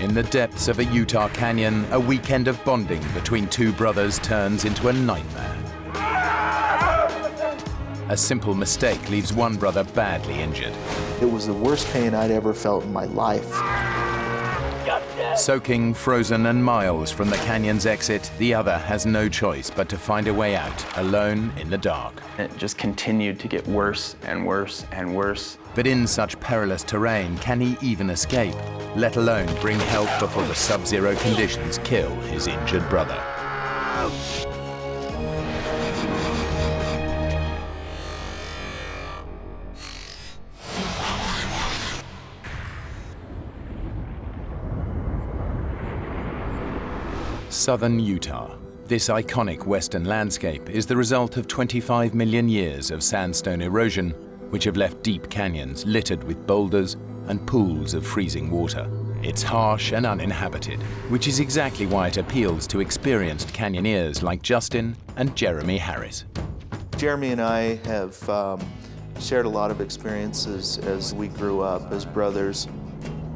In the depths of a Utah canyon, a weekend of bonding between two brothers turns into a nightmare. A simple mistake leaves one brother badly injured. It was the worst pain I'd ever felt in my life. Soaking, frozen, and miles from the canyon's exit, the other has no choice but to find a way out, alone in the dark. It just continued to get worse and worse and worse. But in such perilous terrain, can he even escape, let alone bring help before the sub-zero conditions kill his injured brother? Southern Utah. This iconic western landscape is the result of 25 million years of sandstone erosion, which have left deep canyons littered with boulders and pools of freezing water. It's harsh and uninhabited, which is exactly why it appeals to experienced canyoneers like Justin and Jeremy Harris. Jeremy and I have shared a lot of experiences as we grew up as brothers.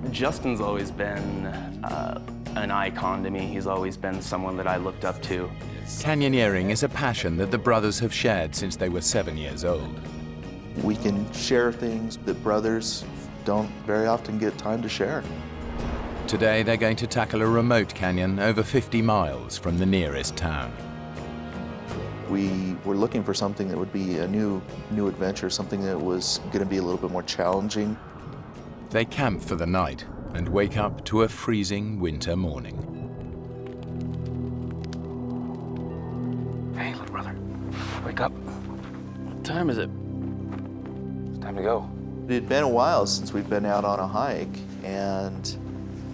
Justin's always been an icon to me. He's always been someone that I looked up to. Canyoneering is a passion that the brothers have shared since they were 7 years old. We can share things that brothers don't very often get time to share. Today they're going to tackle a remote canyon over 50 miles from the nearest town. We were looking for something that would be a new adventure, something that was going to be a little bit more challenging. They camp for the night and wake up to a freezing winter morning. Hey, little brother, wake up. What time is it? It's time to go. It had been a while since we'd been out on a hike, and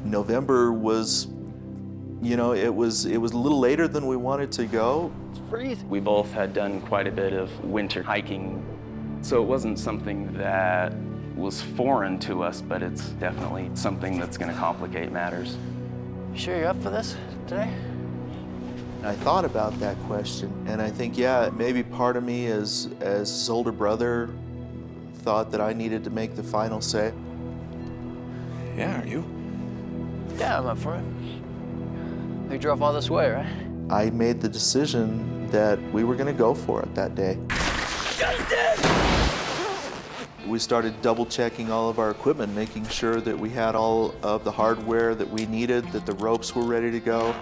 November was, you know, it was a little later than we wanted to go. It's freezing. We both had done quite a bit of winter hiking, so it wasn't something that was foreign to us, but it's definitely something that's going to complicate matters. You sure you're up for this today? I thought about that question, and I think, yeah, maybe part of me as his older brother thought that I needed to make the final say. Yeah, are you? Yeah, I'm up for it. We drove all this way, right? I made the decision that we were going to go for it that day. Justin! We started double-checking all of our equipment, making sure that we had all of the hardware that we needed, that the ropes were ready to go.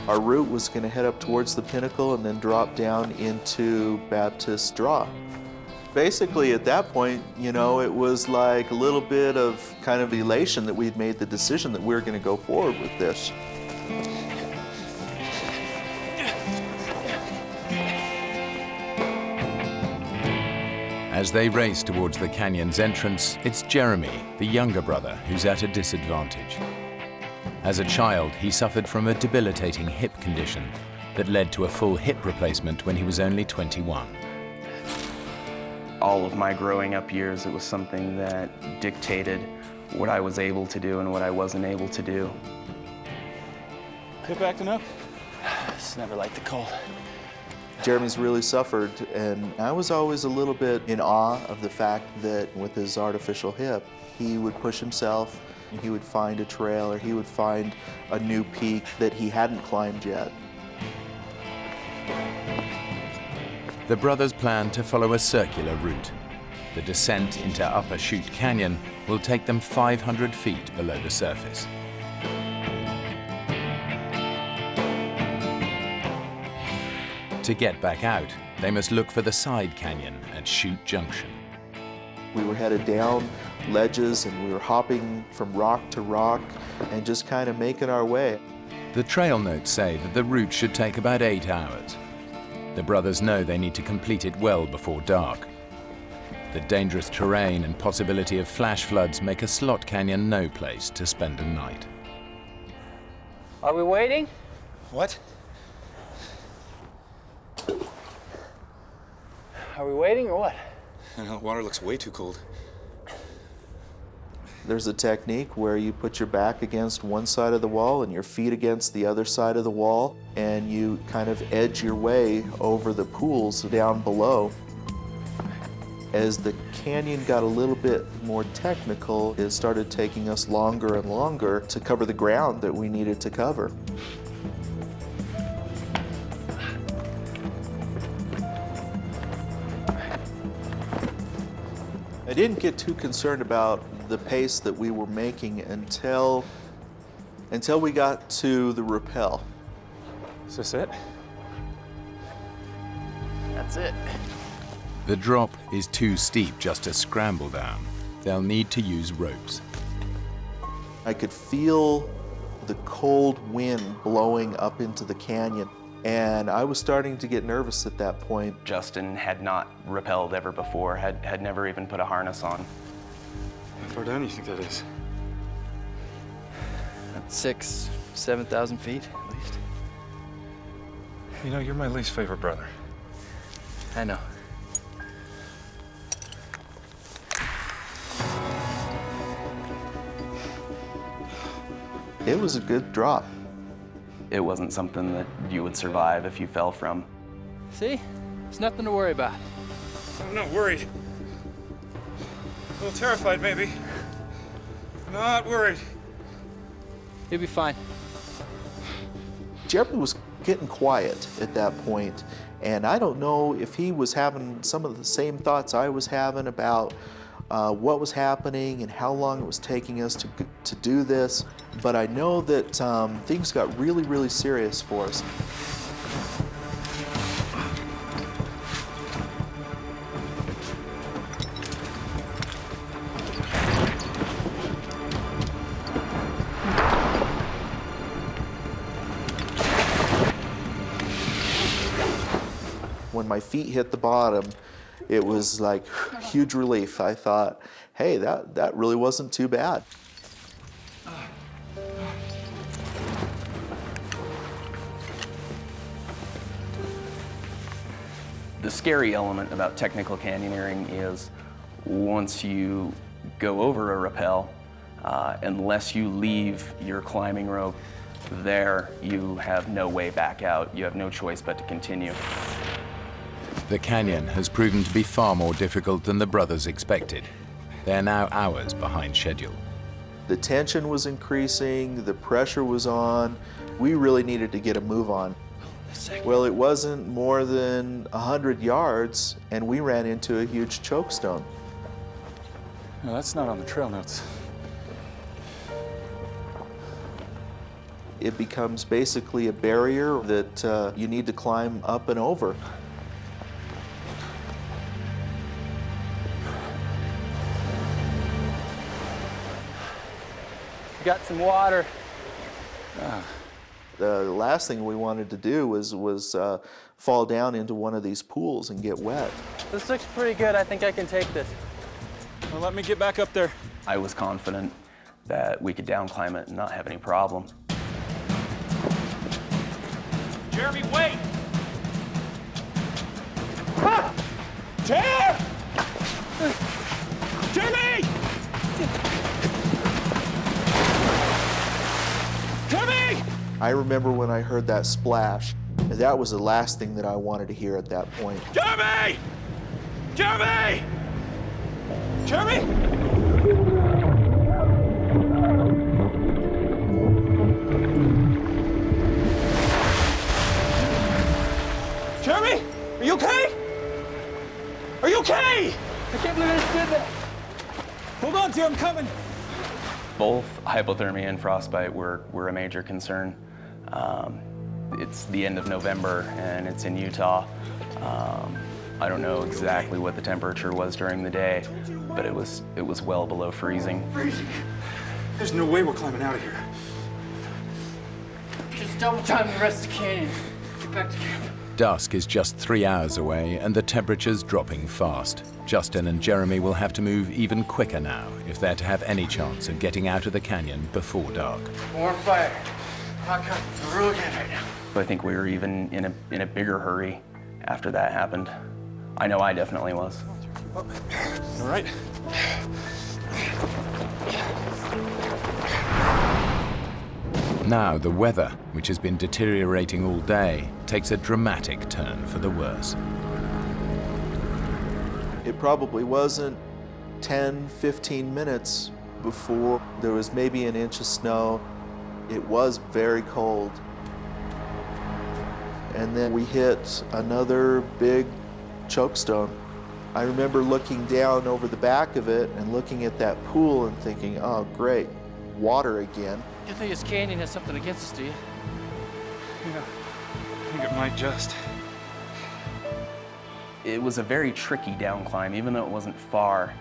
Our route was going to head up towards the pinnacle and then drop down into Baptist Draw. Basically, at that point, you know, it was like a little bit of kind of elation that we'd made the decision that we were going to go forward with this. As they race towards the canyon's entrance, it's Jeremy, the younger brother, who's at a disadvantage. As a child, he suffered from a debilitating hip condition that led to a full hip replacement when he was only 21. All of my growing up years, it was something that dictated what I was able to do and what I wasn't able to do. Hip acting up? It's never liked the cold. Jeremy's really suffered, and I was always a little bit in awe of the fact that with his artificial hip, he would push himself, and he would find a trail, or he would find a new peak that he hadn't climbed yet. The brothers plan to follow a circular route. The descent into Upper Chute Canyon will take them 500 feet below the surface. To get back out, they must look for the side canyon at Chute Junction. We were headed down ledges, and we were hopping from rock to rock and just kind of making our way. The trail notes say that the route should take about 8 hours. The brothers know they need to complete it well before dark. The dangerous terrain and possibility of flash floods make a slot canyon no place to spend a night. Are we waiting? What? Are we waiting or what? The water looks way too cold. There's a technique where you put your back against one side of the wall and your feet against the other side of the wall, and you kind of edge your way over the pools down below. As the canyon got a little bit more technical, it started taking us longer and longer to cover the ground that we needed to cover. I didn't get too concerned about the pace that we were making until we got to the rappel. Is this it? That's it. The drop is too steep just to scramble down. They'll need to use ropes. I could feel the cold wind blowing up into the canyon, and I was starting to get nervous at that point. Justin had not rappelled ever before, had never even put a harness on. How far down do you think that is? 6,000 to 7,000 feet at least. You know, you're my least favorite brother. I know. It was a good drop. It wasn't something that you would survive if you fell from. See? It's nothing to worry about. I'm not worried. A little terrified, maybe. Not worried. You'll be fine. Jeremy was getting quiet at that point, and I don't know if he was having some of the same thoughts I was having about what was happening and how long it was taking us to do this, but I know that things got really, really serious for us. When my feet hit the bottom, it was like huge relief. I thought, hey, that really wasn't too bad. The scary element about technical canyoneering is once you go over a rappel, unless you leave your climbing rope there, you have no way back out. You have no choice but to continue. The canyon has proven to be far more difficult than the brothers expected. They're now hours behind schedule. The tension was increasing, the pressure was on. We really needed to get a move on. Well, it wasn't more than 100 yards, and we ran into a huge chokestone. No, that's not on the trail notes. It becomes basically a barrier that you need to climb up and over. Got some water. The last thing we wanted to do was fall down into one of these pools and get wet. This looks pretty good. I think I can take this. Well, let me get back up there. I was confident that we could down climb it and not have any problem. Jeremy, wait! Ah! Jeremy! Jeremy! I remember when I heard that splash, that was the last thing that I wanted to hear at that point. Jeremy! Jeremy! Jeremy! Jeremy! Are you okay? Are you okay? I can't believe I just did that. Hold on, dear, I'm coming. Both hypothermia and frostbite were a major concern. It's the end of November and it's in Utah. I don't know exactly what the temperature was during the day, but it was well below freezing. Freezing. There's no way we're climbing out of here. Just double time the rest of the canyon. Get back to camp. Dusk is just 3 hours away and the temperature's dropping fast. Justin and Jeremy will have to move even quicker now if they're to have any chance of getting out of the canyon before dark. More fire. Hot cup. It's real good right now. I think we were even in a bigger hurry after that happened. I know I definitely was. All right. Now the weather, which has been deteriorating all day, takes a dramatic turn for the worse. It probably wasn't 10, 15 minutes before there was maybe an inch of snow. It was very cold. And then we hit another big chokestone. I remember looking down over the back of it and looking at that pool and thinking, oh great, water again. You think this canyon has something against us, do you? Yeah, I think it might just. It was a very tricky down climb, even though it wasn't far.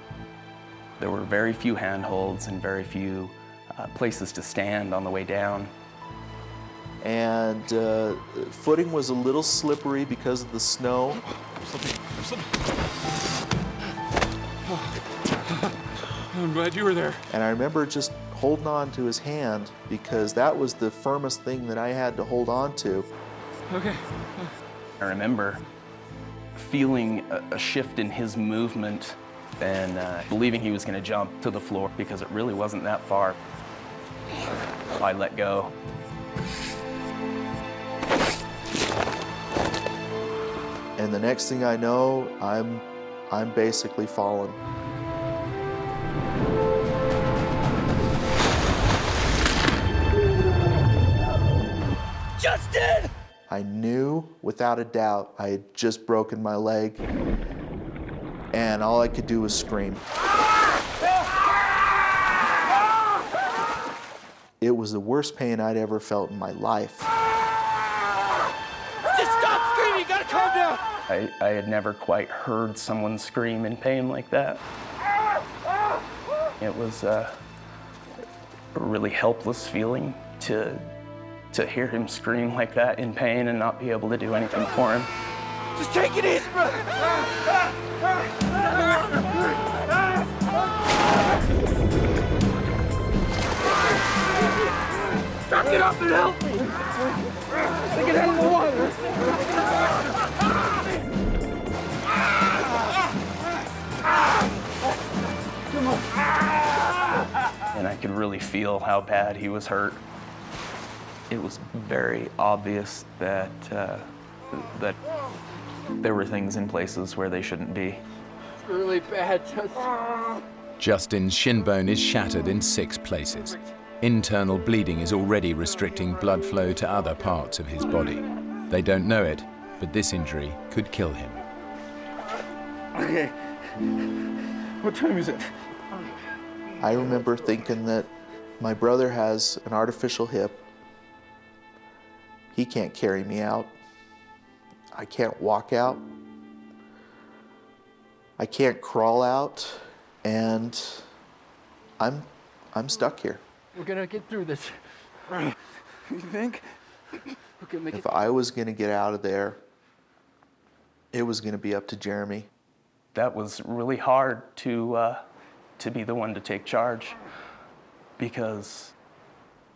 There were very few handholds and very few places to stand on the way down. And footing was a little slippery because of the snow. I'm glad you were there. And I remember just holding on to his hand because that was the firmest thing that I had to hold on to. Okay. I remember feeling a shift in his movement and believing he was going to jump to the floor because it really wasn't that far. I let go. And the next thing I know, I'm basically falling. Justin! I knew without a doubt I had just broken my leg, and all I could do was scream. It was the worst pain I'd ever felt in my life. Just stop screaming, you gotta calm down! I had never quite heard someone scream in pain like that. It was a really helpless feeling to hear him scream like that in pain and not be able to do anything for him. Just take it easy, bro! Get up and help me! Get out of the water! Come on! And I could really feel how bad he was hurt. It was very obvious that that there were things in places where they shouldn't be. It's really bad, Justin. Justin's shin bone is shattered in 6 places. Internal bleeding is already restricting blood flow to other parts of his body. They don't know it, but this injury could kill him. Okay. What time is it? I remember thinking that my brother has an artificial hip. He can't carry me out. I can't walk out. I can't crawl out, and I'm stuck here. We're gonna get through this. You think? We're gonna make it. If I was gonna get out of there, it was gonna be up to Jeremy. That was really hard to be the one to take charge, because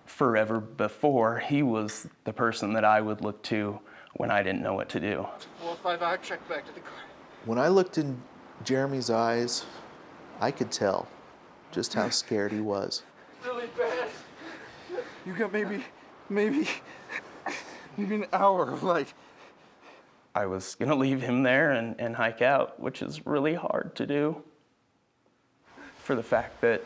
forever before, he was the person that I would look to when I didn't know what to do. 4-5-hour trek back to the car. When I looked in Jeremy's eyes, I could tell just how scared he was. Really bad. You got maybe an hour of light. I was gonna leave him there and hike out, which is really hard to do, for the fact that,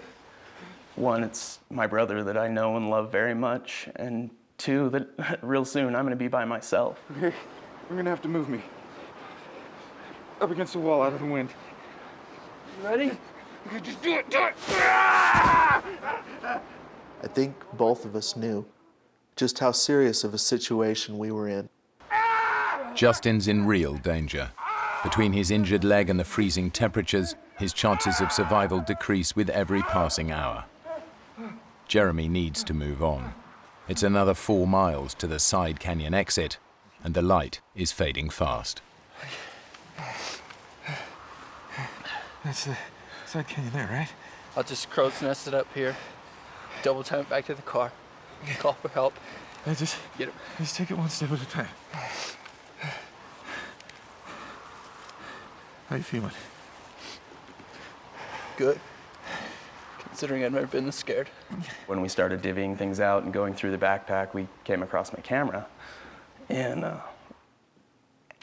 one, it's my brother that I know and love very much, and two, that real soon I'm gonna be by myself. Okay, you're gonna have to move me. Up against the wall, out of the wind. You ready? Okay, just do it, do it! I think both of us knew just how serious of a situation we were in. Justin's in real danger. Between his injured leg and the freezing temperatures, his chances of survival decrease with every passing hour. Jeremy needs to move on. It's another 4 miles to the side canyon exit, and the light is fading fast. That's the side canyon there, right? I'll just crow's nest it up here. Double time it back to the car. Call for help. Just Get him. Just take it one step at a time. How you feeling? Good. Considering I've never been this scared. When we started divvying things out and going through the backpack, we came across my camera. And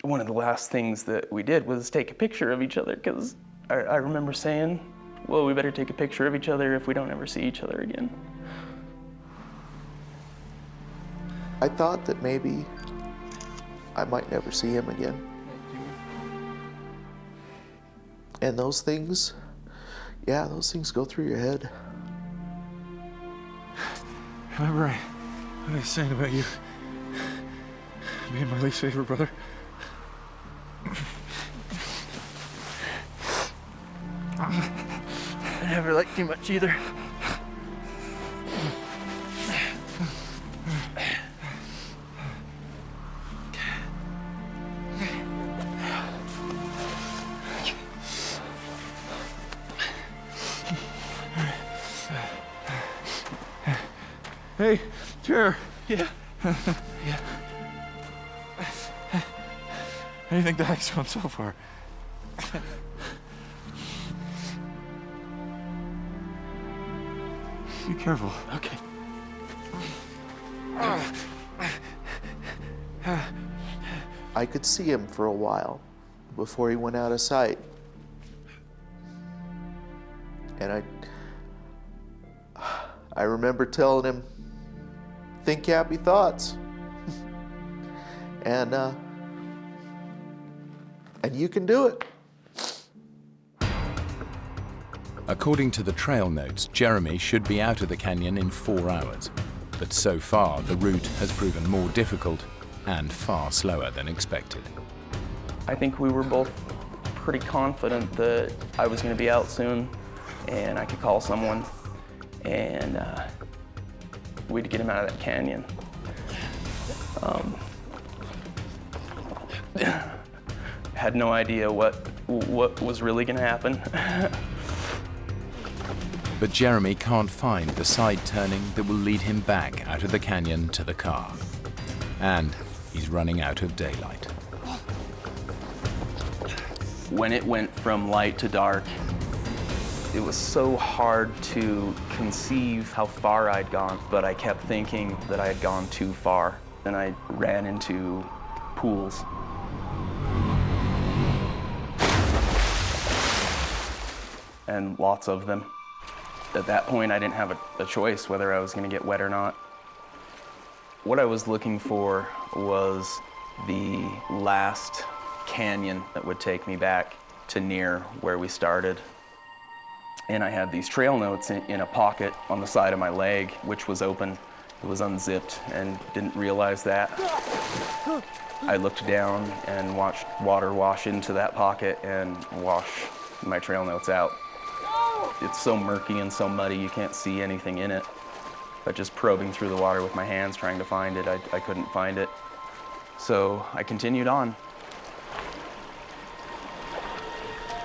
one of the last things that we did was take a picture of each other, because I remember saying, well, we better take a picture of each other if we don't ever see each other again. I thought that maybe I might never see him again. And those things, yeah, those things go through your head. Remember I was saying about you being my least favorite brother? I never liked you much either. Hey, chair. Yeah. How do you think the hike's gone so far? Be careful. Okay. I could see him for a while before he went out of sight. And I remember telling him, think happy thoughts. and you can do it. According to the trail notes, Jeremy should be out of the canyon in 4 hours. But so far, the route has proven more difficult and far slower than expected. I think we were both pretty confident that I was going to be out soon and I could call someone and we'd get him out of that canyon. Had no idea what was really going to happen. But Jeremy can't find the side turning that will lead him back out of the canyon to the car. And he's running out of daylight. When it went from light to dark, it was so hard to conceive how far I'd gone, but I kept thinking that I had gone too far. And I ran into pools. And lots of them. At that point, I didn't have a choice whether I was going to get wet or not. What I was looking for was the last canyon that would take me back to near where we started. And I had these trail notes in a pocket on the side of my leg, which was open. It was unzipped and didn't realize that. I looked down and watched water wash into that pocket and wash my trail notes out. It's so murky and so muddy, you can't see anything in it. But just probing through the water with my hands, trying to find it, I couldn't find it. So I continued on.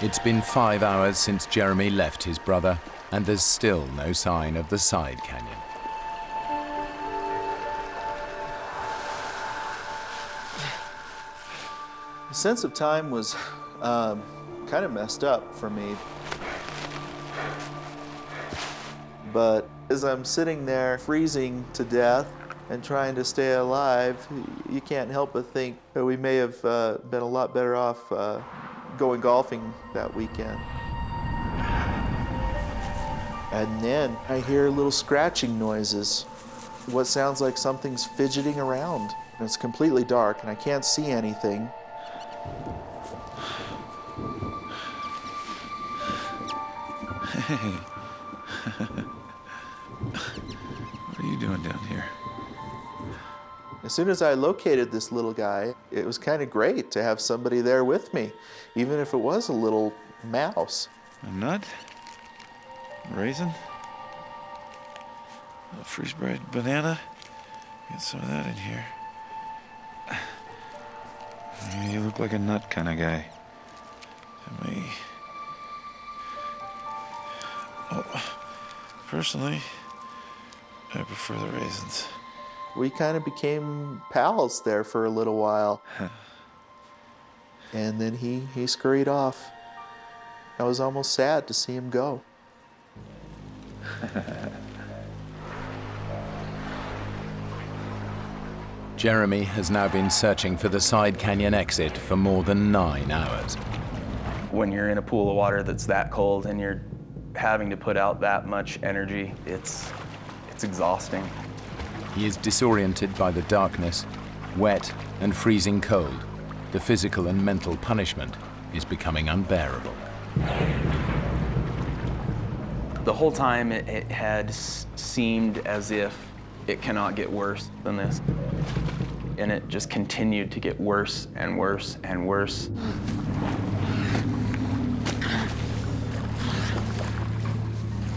It's been 5 hours since Jeremy left his brother, and there's still no sign of the side canyon. The sense of time was kind of messed up for me. But as I'm sitting there freezing to death and trying to stay alive, you can't help but think that we may have been a lot better off going golfing that weekend. And then I hear little scratching noises, what sounds like something's fidgeting around. And it's completely dark and I can't see anything. Hey. What are you doing down here? As soon as I located this little guy, it was kind of great to have somebody there with me, even if it was a little mouse. A nut? A raisin? A freeze-dried banana? Get some of that in here. You look like a nut kind of guy to me. Oh, personally, I prefer the raisins. We kind of became pals there for a little while. And then he scurried off. I was almost sad to see him go. Jeremy has now been searching for the side canyon exit for more than 9 hours. When you're in a pool of water that's that cold and you're having to put out that much energy, it's exhausting. He is disoriented by the darkness, wet and freezing cold. The physical and mental punishment is becoming unbearable. The whole time it had seemed as if it cannot get worse than this. And it just continued to get worse and worse and worse.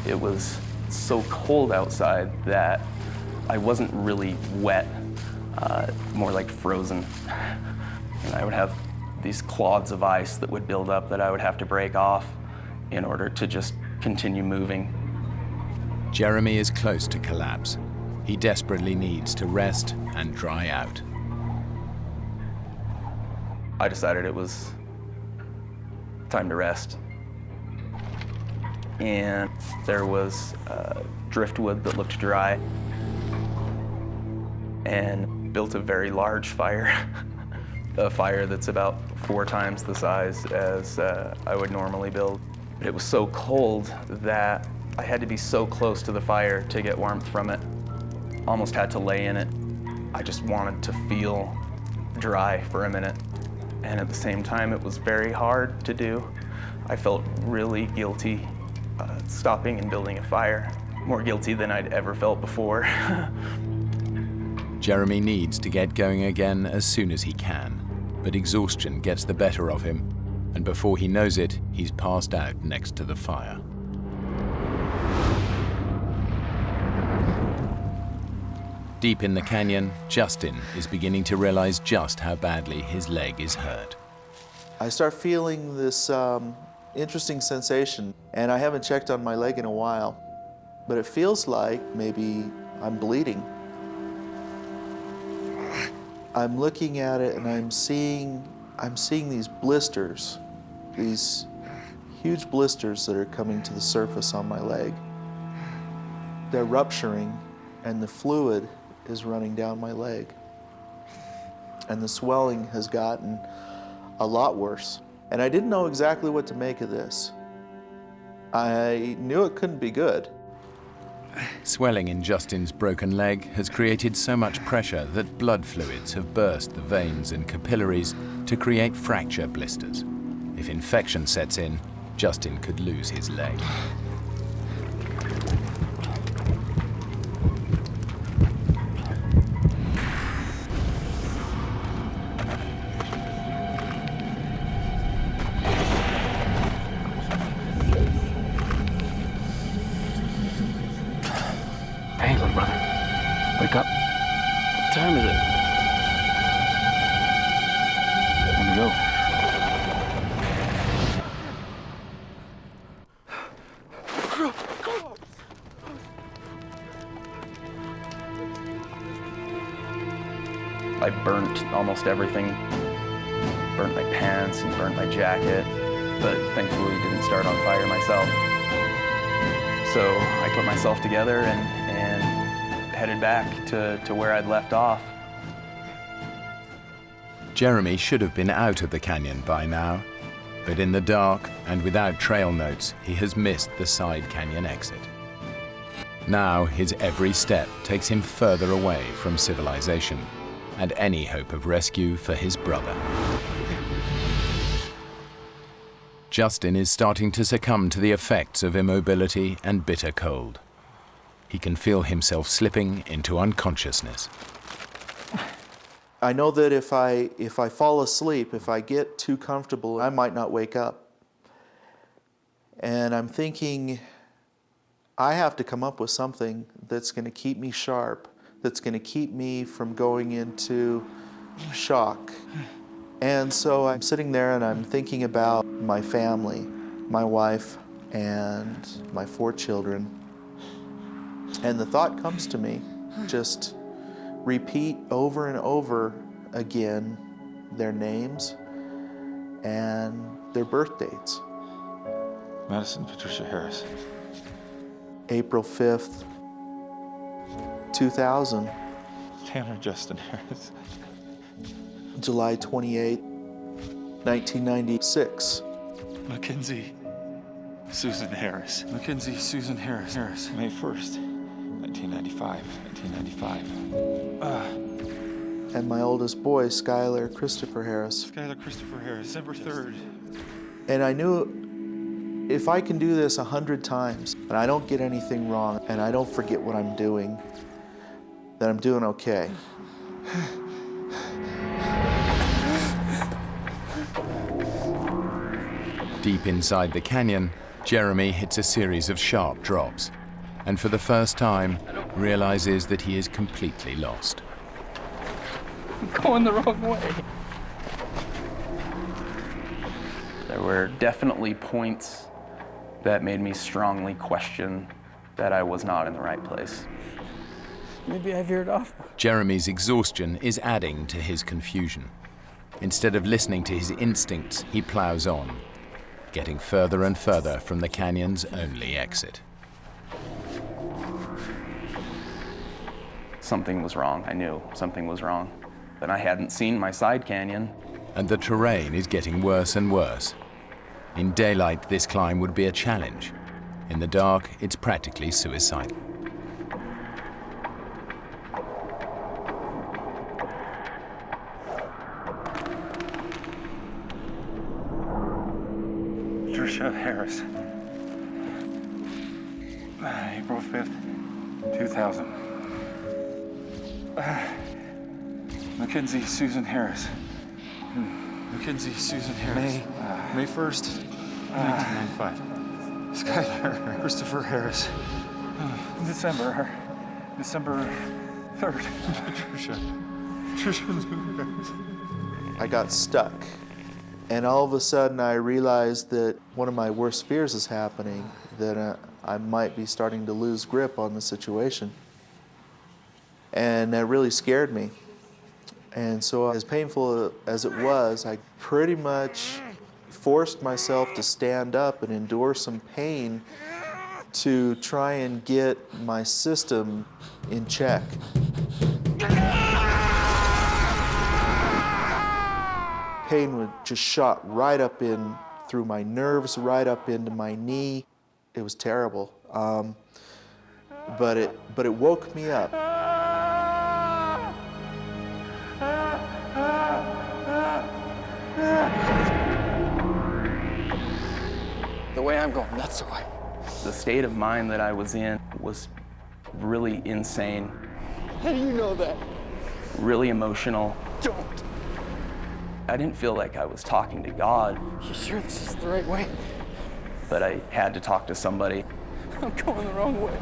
It was so cold outside that I wasn't really wet, more like frozen. And I would have these clods of ice that would build up that I would have to break off in order to just continue moving. Jeremy is close to collapse. He desperately needs to rest and dry out. I decided it was time to rest. And there was driftwood that looked dry, and built a very large fire, a fire that's about 4 times the size as I would normally build. But it was so cold that I had to be so close to the fire to get warmth from it. Almost had to lay in it. I just wanted to feel dry for a minute. And at the same time, it was very hard to do. I felt really guilty stopping and building a fire. More guilty than I'd ever felt before. Jeremy needs to get going again as soon as he can, but exhaustion gets the better of him, and before he knows it, he's passed out next to the fire. Deep in the canyon, Justin is beginning to realize just how badly his leg is hurt. I start feeling this interesting sensation, and I haven't checked on my leg in a while, but it feels like maybe I'm bleeding. I'm looking at it and I'm seeing these blisters, these huge blisters that are coming to the surface on my leg. They're rupturing and the fluid is running down my leg. And the swelling has gotten a lot worse. And I didn't know exactly what to make of this. I knew it couldn't be good. Swelling in Justin's broken leg has created so much pressure that blood fluids have burst the veins and capillaries to create fracture blisters. If infection sets in, Justin could lose his leg. Hey, little brother. Wake up. What time is it? Time to go. I burnt almost everything. Burnt my pants and burnt my jacket, but thankfully didn't start on fire myself. So I put myself together and headed back to where I'd left off. Jeremy should have been out of the canyon by now, but in the dark and without trail notes, he has missed the side canyon exit. Now his every step takes him further away from civilization and any hope of rescue for his brother. Justin is starting to succumb to the effects of immobility and bitter cold. He can feel himself slipping into unconsciousness. I know that if I fall asleep, if I get too comfortable, I might not wake up. And I'm thinking, I have to come up with something that's going to keep me sharp, that's going to keep me from going into shock. And so I'm sitting there and I'm thinking about my family, my wife, and my 4 children. And the thought comes to me, just repeat over and over again their names and their birth dates. Madison Patricia Harris. April 5th, 2000. Tanner Justin Harris. July 28th, 1996. Mackenzie Susan Harris. Mackenzie Susan Harris. May 1st, 1995. And my oldest boy, Skylar Christopher Harris. Skylar Christopher Harris, December 3rd. And I knew if I can do this 100 times and I don't get anything wrong and I don't forget what I'm doing, then I'm doing okay. Deep inside the canyon, Jeremy hits a series of sharp drops, and for the first time realizes that he is completely lost. I'm going the wrong way. There were definitely points that made me strongly question that I was not in the right place. Maybe I veered off. Jeremy's exhaustion is adding to his confusion. Instead of listening to his instincts, he plows on, getting further and further from the canyon's only exit. Something was wrong. I knew something was wrong. And I hadn't seen my side canyon. And the terrain is getting worse and worse. In daylight, this climb would be a challenge. In the dark, it's practically suicidal. Patricia Harris. April 5th, 2000. Mackenzie Susan Harris. Mackenzie Susan Harris. May 1st, 1995. Skylar Christopher Harris. December 3rd. Patricia Harris. I got stuck. And all of a sudden I realized that one of my worst fears is happening, that I might be starting to lose grip on the situation. And that really scared me. And so as painful as it was, I pretty much forced myself to stand up and endure some pain to try and get my system in check. Pain would just shot right up in through my nerves, right up into my knee. It was terrible, but it woke me up. The way I'm going, that's the way. The state of mind that I was in was really insane, How do you know that? really emotional. Don't. I didn't feel like I was talking to God, You sure this is the right way? but I had to talk to somebody. I'm going the wrong way.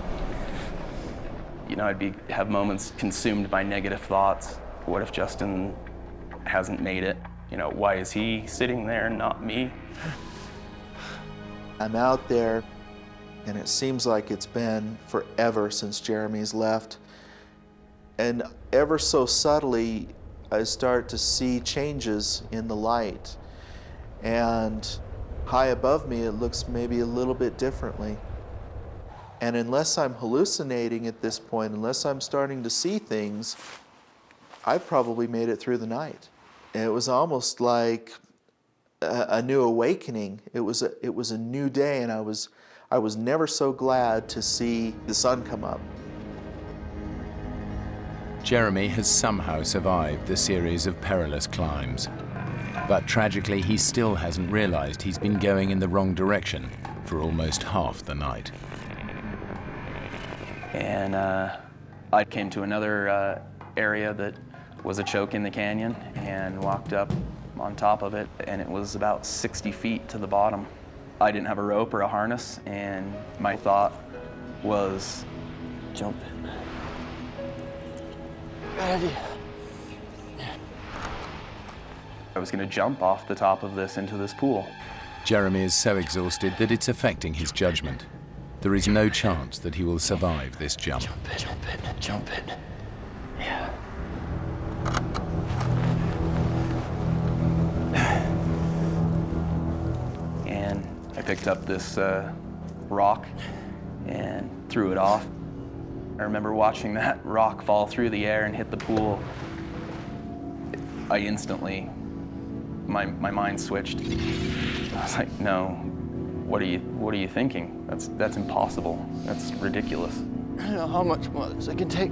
You know, I'd have moments consumed by negative thoughts. What if Justin hasn't made it? You know, why is he sitting there and not me? I'm out there, and it seems like it's been forever since Jeremy's left. And ever so subtly, I start to see changes in the light. And high above me, it looks maybe a little bit differently. And unless I'm hallucinating at this point, unless I'm starting to see things, I've probably made it through the night. And it was almost like a new awakening. It was a new day, and I was never so glad to see the sun come up. Jeremy has somehow survived the series of perilous climbs. But tragically, he still hasn't realized he's been going in the wrong direction for almost half the night. And I came to another area that was a choke in the canyon and walked up on top of it, and it was about 60 feet to the bottom. I didn't have a rope or a harness, and my thought was, Jump in. Good idea. I was going to jump off the top of this into this pool. Jeremy is so exhausted that it's affecting his judgment. There is no chance that he will survive this jump. Jump in. Yeah. And I picked up this rock and threw it off. I remember watching that rock fall through the air and hit the pool. I instantly My mind switched. I was like, no, what are you thinking? That's impossible. That's ridiculous. I don't know how much more this I can take.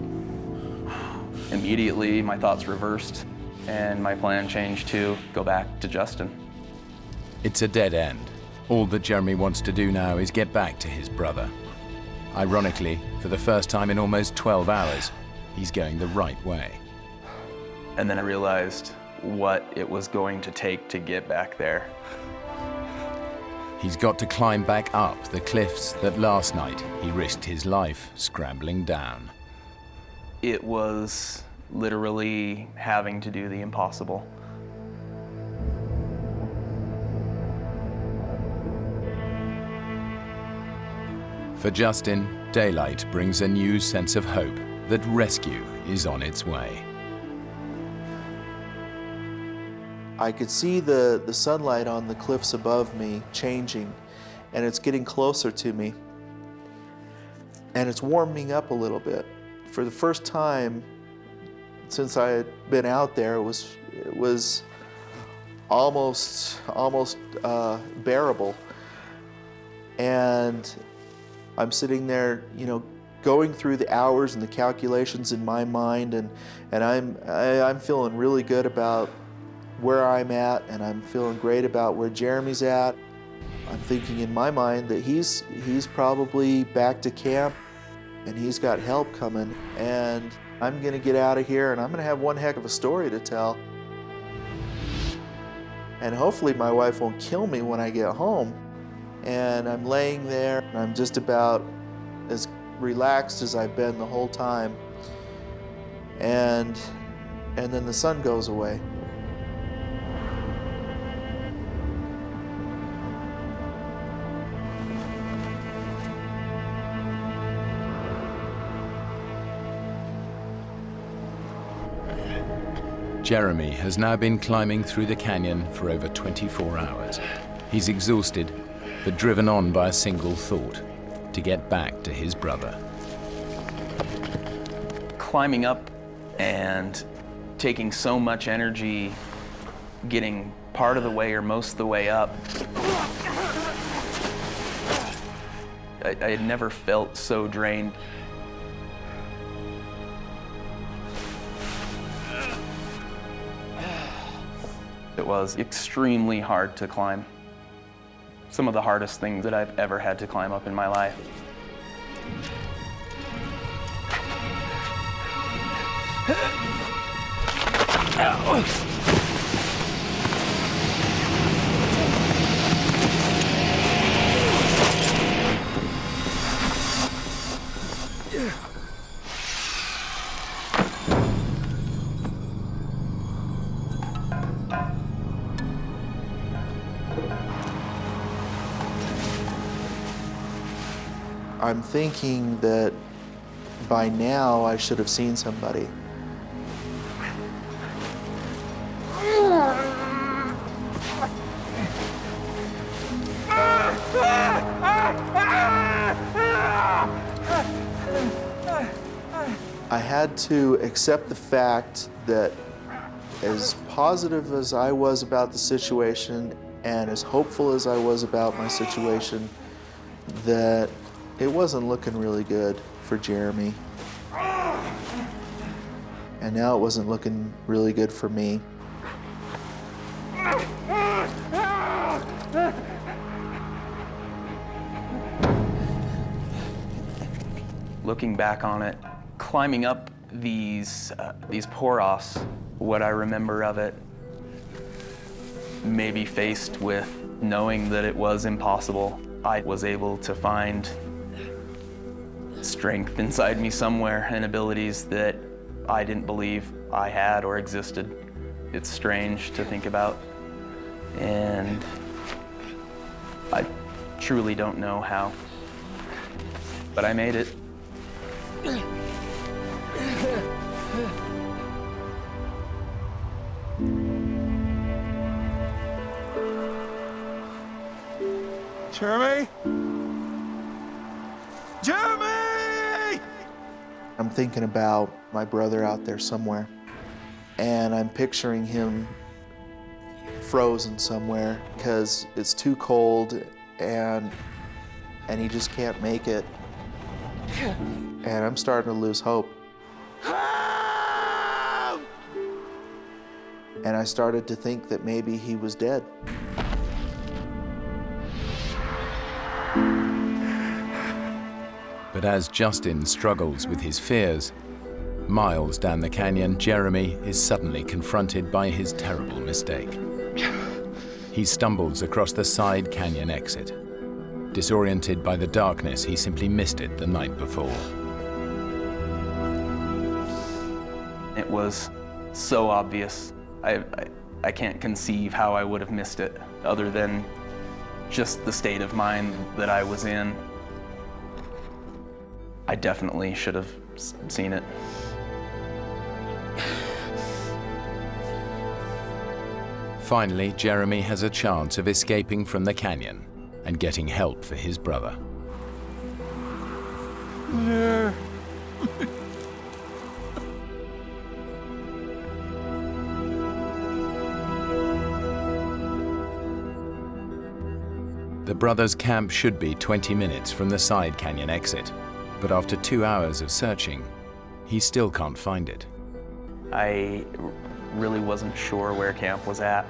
Immediately, my thoughts reversed, and my plan changed to go back to Justin. It's a dead end. All that Jeremy wants to do now is get back to his brother. Ironically, for the first time in almost 12 hours, he's going the right way. And then I realized what it was going to take to get back there. He's got to climb back up the cliffs that last night he risked his life scrambling down. It was literally having to do the impossible. For Justin, daylight brings a new sense of hope that rescue is on its way. I could see the sunlight on the cliffs above me changing, and it's getting closer to me. And it's warming up a little bit. For the first time since I had been out there, it was almost bearable. And I'm sitting there, going through the hours and the calculations in my mind, and I'm feeling really good about where I'm at, and I'm feeling great about where Jeremy's at. I'm thinking in my mind that he's probably back to camp, and he's got help coming, and I'm gonna get out of here, and I'm gonna have one heck of a story to tell. And hopefully my wife won't kill me when I get home. And I'm laying there, and I'm just about as relaxed as I've been the whole time. And then the sun goes away. Jeremy has now been climbing through the canyon for over 24 hours. He's exhausted, but driven on by a single thought: to get back to his brother. Climbing up and taking so much energy, getting part of the way or most of the way up, I had never felt so drained. It was extremely hard to climb. Some of the hardest things that I've ever had to climb up in my life. I'm thinking that by now I should have seen somebody. I had to accept the fact that as positive as I was about the situation and as hopeful as I was about my situation, that it wasn't looking really good for Jeremy. And now it wasn't looking really good for me. Looking back on it, climbing up these pour-offs, what I remember of it, maybe faced with knowing that it was impossible, I was able to find strength inside me somewhere and abilities that I didn't believe I had or existed. It's strange to think about, and I truly don't know how, but I made it. Jeremy? Jeremy! I'm thinking about my brother out there somewhere, and I'm picturing him frozen somewhere because it's too cold and he just can't make it. And I'm starting to lose hope. And I started to think that maybe he was dead. But as Justin struggles with his fears, miles down the canyon, Jeremy is suddenly confronted by his terrible mistake. He stumbles across the side canyon exit. Disoriented by the darkness, he simply missed it the night before. It was so obvious. I can't conceive how I would have missed it, other than just the state of mind that I was in. I definitely should have seen it. Finally, Jeremy has a chance of escaping from the canyon and getting help for his brother. The brothers' camp should be 20 minutes from the side canyon exit, but after 2 hours of searching, he still can't find it. I really wasn't sure where camp was at.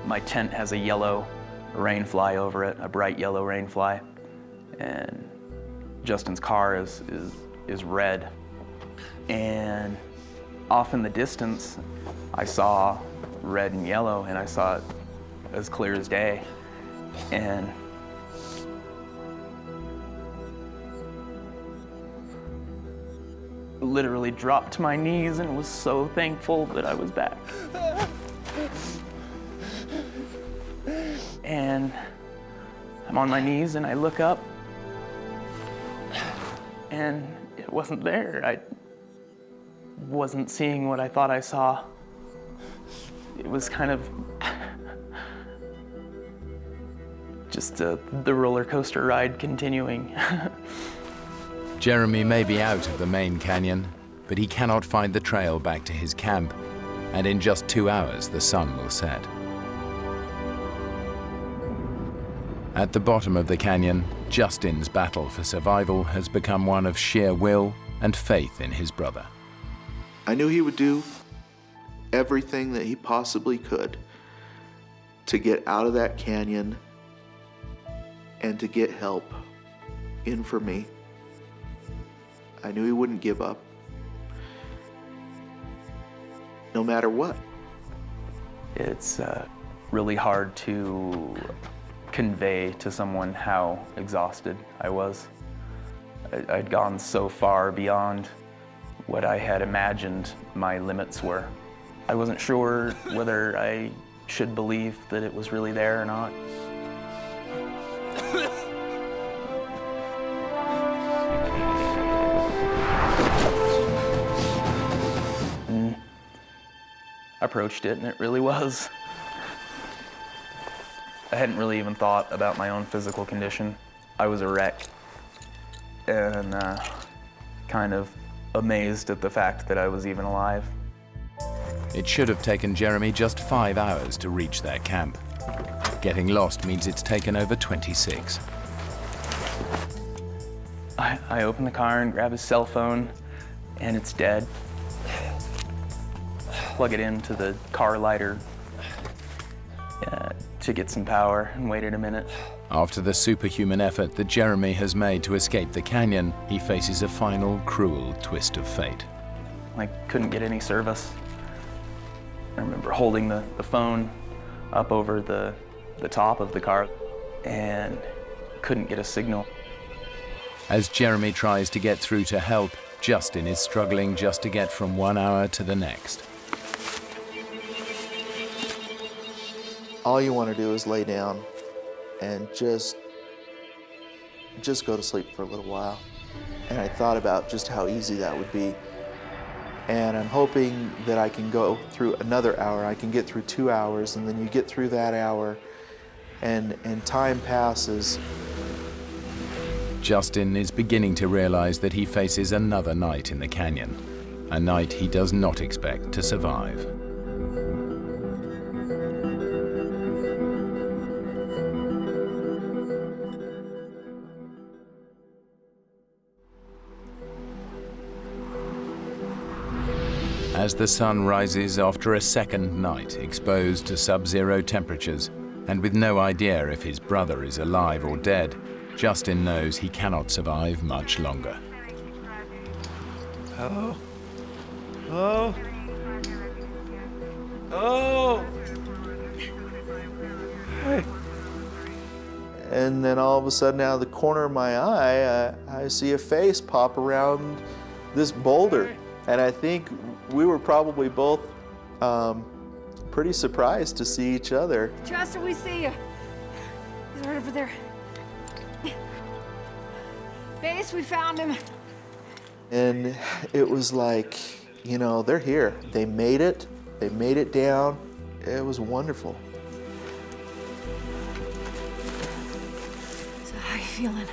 My tent has a yellow rainfly over it, a bright yellow rainfly, and Justin's car is red. And off in the distance, I saw red and yellow, and I saw it as clear as day. And literally dropped to my knees and was so thankful that I was back. And I'm on my knees and I look up and it wasn't there. I wasn't seeing what I thought I saw. It was kind of just the roller coaster ride continuing. Jeremy may be out of the main canyon, but he cannot find the trail back to his camp, and in just 2 hours the sun will set. At the bottom of the canyon, Justin's battle for survival has become one of sheer will and faith in his brother. I knew he would do everything that he possibly could to get out of that canyon and to get help in for me. I knew he wouldn't give up, no matter what. It's really hard to convey to someone how exhausted I was. I'd gone so far beyond what I had imagined my limits were. I wasn't sure whether I should believe that it was really there or not. I approached it, and it really was. I hadn't really even thought about my own physical condition. I was a wreck, and kind of amazed at the fact that I was even alive. It should have taken Jeremy just 5 hours to reach their camp. Getting lost means it's taken over 26. I open the car and grab his cell phone, and it's dead. Plug it into the car lighter to get some power and waited a minute. After the superhuman effort that Jeremy has made to escape the canyon, he faces a final cruel twist of fate. I couldn't get any service. I remember holding the phone up over the top of the car and couldn't get a signal. As Jeremy tries to get through to help, Justin is struggling just to get from 1 hour to the next. All you want to do is lay down and just go to sleep for a little while. And I thought about just how easy that would be. And I'm hoping that I can go through another hour. I can get through 2 hours, and then you get through that hour, and time passes. Justin is beginning to realize that he faces another night in the canyon, a night he does not expect to survive. As the sun rises after a second night exposed to sub-zero temperatures, and with no idea if his brother is alive or dead, Justin knows he cannot survive much longer. Hello? Hello? Oh! Hey. And then all of a sudden, out of the corner of my eye, I see a face pop around this boulder. And I think we were probably both pretty surprised to see each other. Justin, we see you. He's right over there. Base, we found him. And it was like, you know, they're here. They made it. They made it down. It was wonderful. So how are you feeling?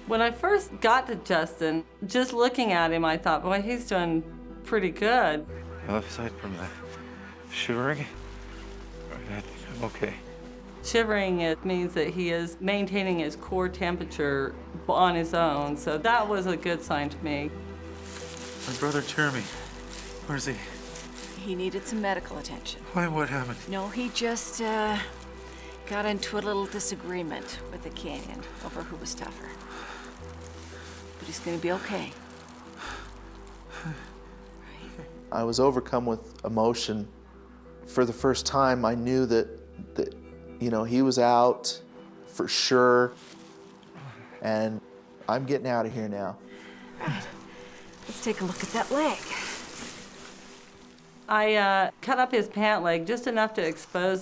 When I first got to Justin, just looking at him, I thought, boy, he's doing pretty good. Well, aside from the shivering, I think I'm okay. Shivering, it means that he is maintaining his core temperature on his own, so that was a good sign to me. My brother Jeremy, where's he? He needed some medical attention. Why, what happened? No, he just got into a little disagreement with the canyon over who was tougher. But he's gonna be okay. I was overcome with emotion. For the first time, I knew that you know, he was out for sure. And I'm getting out of here now. Right. Let's take a look at that leg. I cut up his pant leg just enough to expose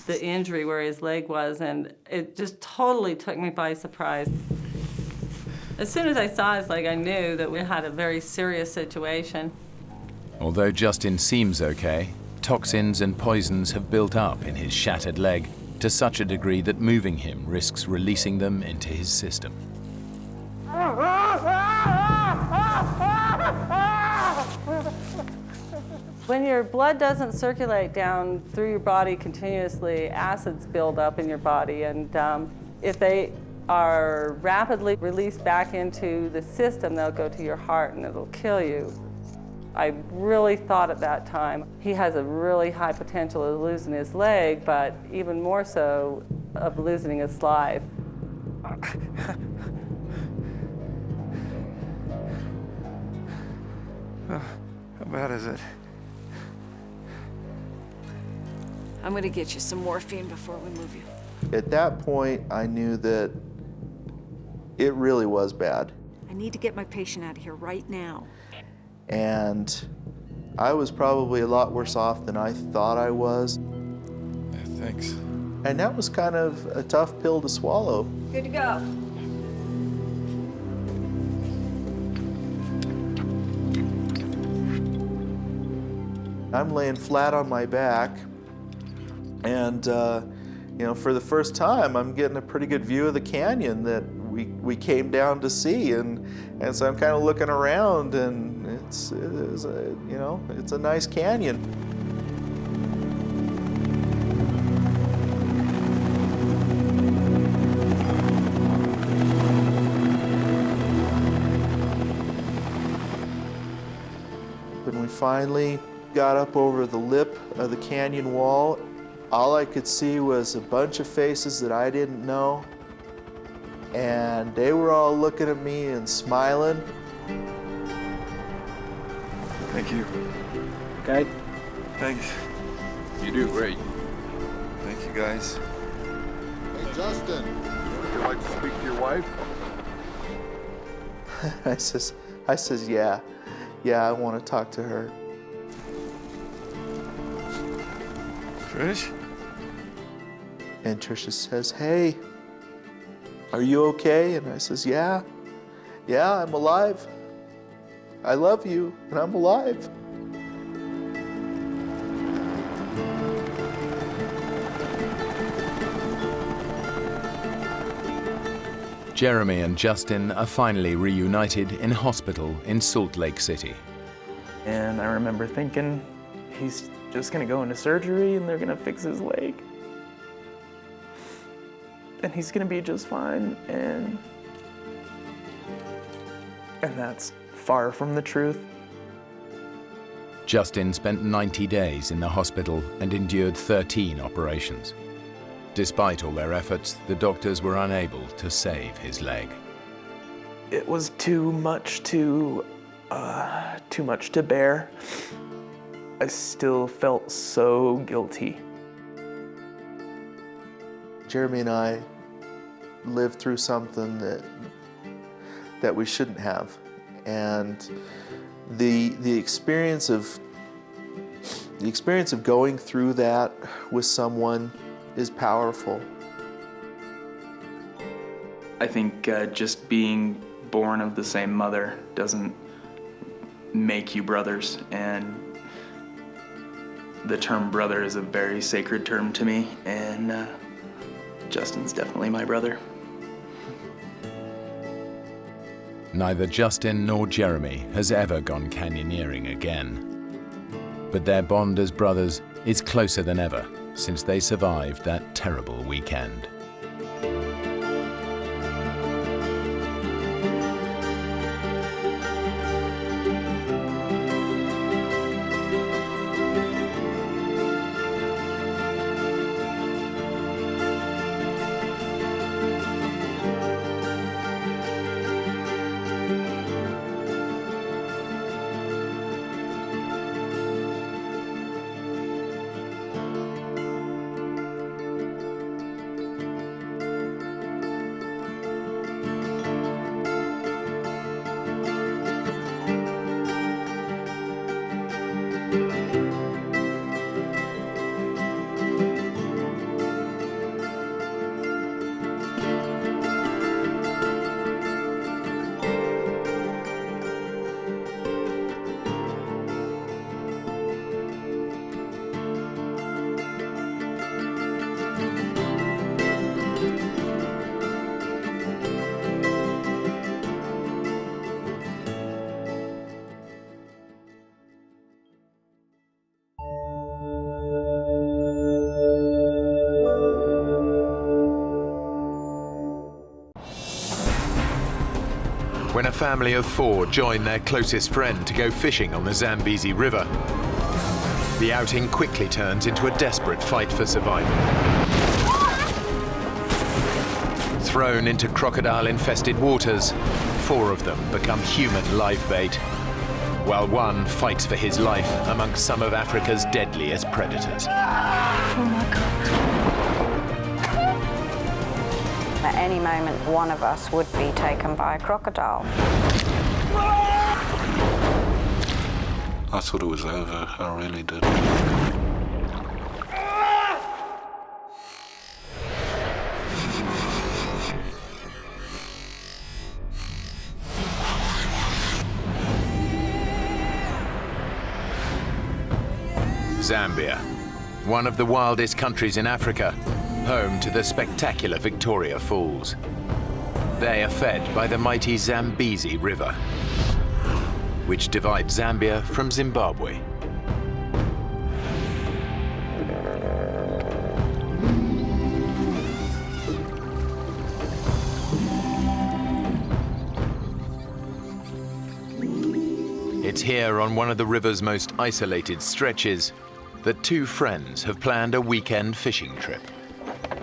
the injury where his leg was, and it just totally took me by surprise. As soon as I saw his leg, I knew that we had a very serious situation. Although Justin seems okay, toxins and poisons have built up in his shattered leg to such a degree that moving him risks releasing them into his system. When your blood doesn't circulate down through your body continuously, acids build up in your body, and if they are rapidly released back into the system, they'll go to your heart and it'll kill you. I really thought at that time, he has a really high potential of losing his leg, but even more so of losing his life. How bad is it? I'm gonna get you some morphine before we move you. At that point, I knew that it really was bad. I need to get my patient out of here right now. And I was probably a lot worse off than I thought I was. Yeah, thanks. And that was kind of a tough pill to swallow. Good to go. I'm laying flat on my back, and you know, for the first time, I'm getting a pretty good view of the canyon that we came down to see, and so I'm kind of looking around, and it's a nice canyon. When we finally got up over the lip of the canyon wall, all I could see was a bunch of faces that I didn't know, and they were all looking at me and smiling. Thank you. Okay. Thanks. You do great. Thank you, guys. Hey, Justin, would you like to speak to your wife? I says, yeah, I want to talk to her. Trish? And Tricia says, hey, are you okay? And I says, yeah, I'm alive. I love you, and I'm alive. Jeremy and Justin are finally reunited in hospital in Salt Lake City. And I remember thinking, he's just gonna go into surgery and they're gonna fix his leg. And he's gonna be just fine, and that's far from the truth. Justin spent 90 days in the hospital and endured 13 operations. Despite all their efforts, the doctors were unable to save his leg. It was too much to bear. I still felt so guilty. Jeremy and I lived through something that we shouldn't have, and the experience of going through that with someone is powerful. I think just being born of the same mother doesn't make you brothers, and the term brother is a very sacred term to me, and Justin's definitely my brother. Neither Justin nor Jeremy has ever gone canyoneering again. But their bond as brothers is closer than ever since they survived that terrible weekend. When a family of 4 join their closest friend to go fishing on the Zambezi River, the outing quickly turns into a desperate fight for survival. Thrown into crocodile-infested waters, 4 of them become human live bait, while one fights for his life amongst some of Africa's deadliest predators. Oh my God. At any moment, one of us would be taken by a crocodile. I thought it was over, I really did. Zambia, one of the wildest countries in Africa, home to the spectacular Victoria Falls. They are fed by the mighty Zambezi River, which divides Zambia from Zimbabwe. It's here on one of the river's most isolated stretches that 2 friends have planned a weekend fishing trip.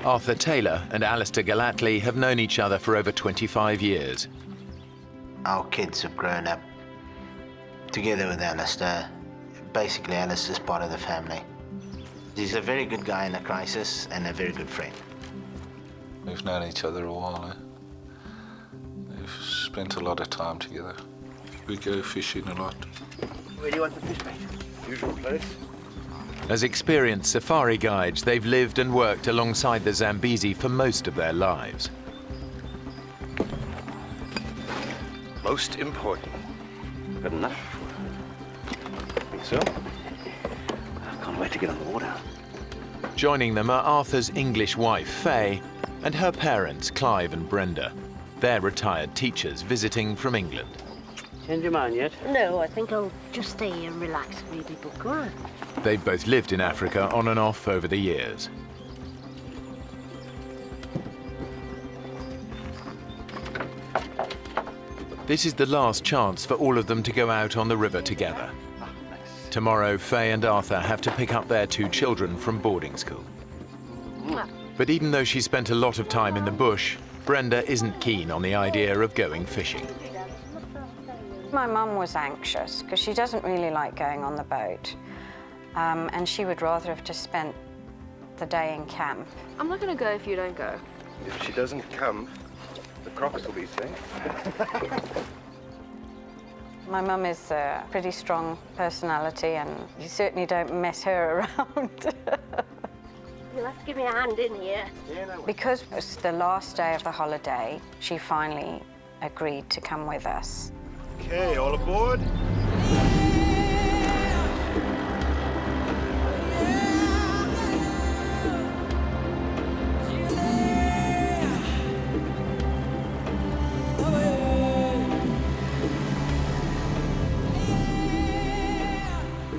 Arthur Taylor and Alistair Gallatley have known each other for over 25 years. Our kids have grown up together with Alistair. Basically, Alistair's part of the family. He's a very good guy in a crisis and a very good friend. We've known each other a while, We've spent a lot of time together. We go fishing a lot. Where do you want the fish, mate? Usual place. As experienced safari guides, they've lived and worked alongside the Zambezi for most of their lives. Most important. Good enough. So? I can't wait to get on the water. Joining them are Arthur's English wife, Faye, and her parents, Clive and Brenda. They're retired teachers visiting from England. Change your mind yet? No, I think I'll just stay here and relax and read my book. All right. They've both lived in Africa on and off over the years. This is the last chance for all of them to go out on the river together. Tomorrow, Faye and Arthur have to pick up their 2 children from boarding school. But even though she spent a lot of time in the bush, Brenda isn't keen on the idea of going fishing. My mum was anxious because she doesn't really like going on the boat. And she would rather have just spent the day in camp. I'm not going to go if you don't go. If she doesn't come, the crocs will be safe. My mum is a pretty strong personality, and you certainly don't mess her around. You'll have to give me a hand in here. Because it was the last day of the holiday, she finally agreed to come with us. Okay, all aboard.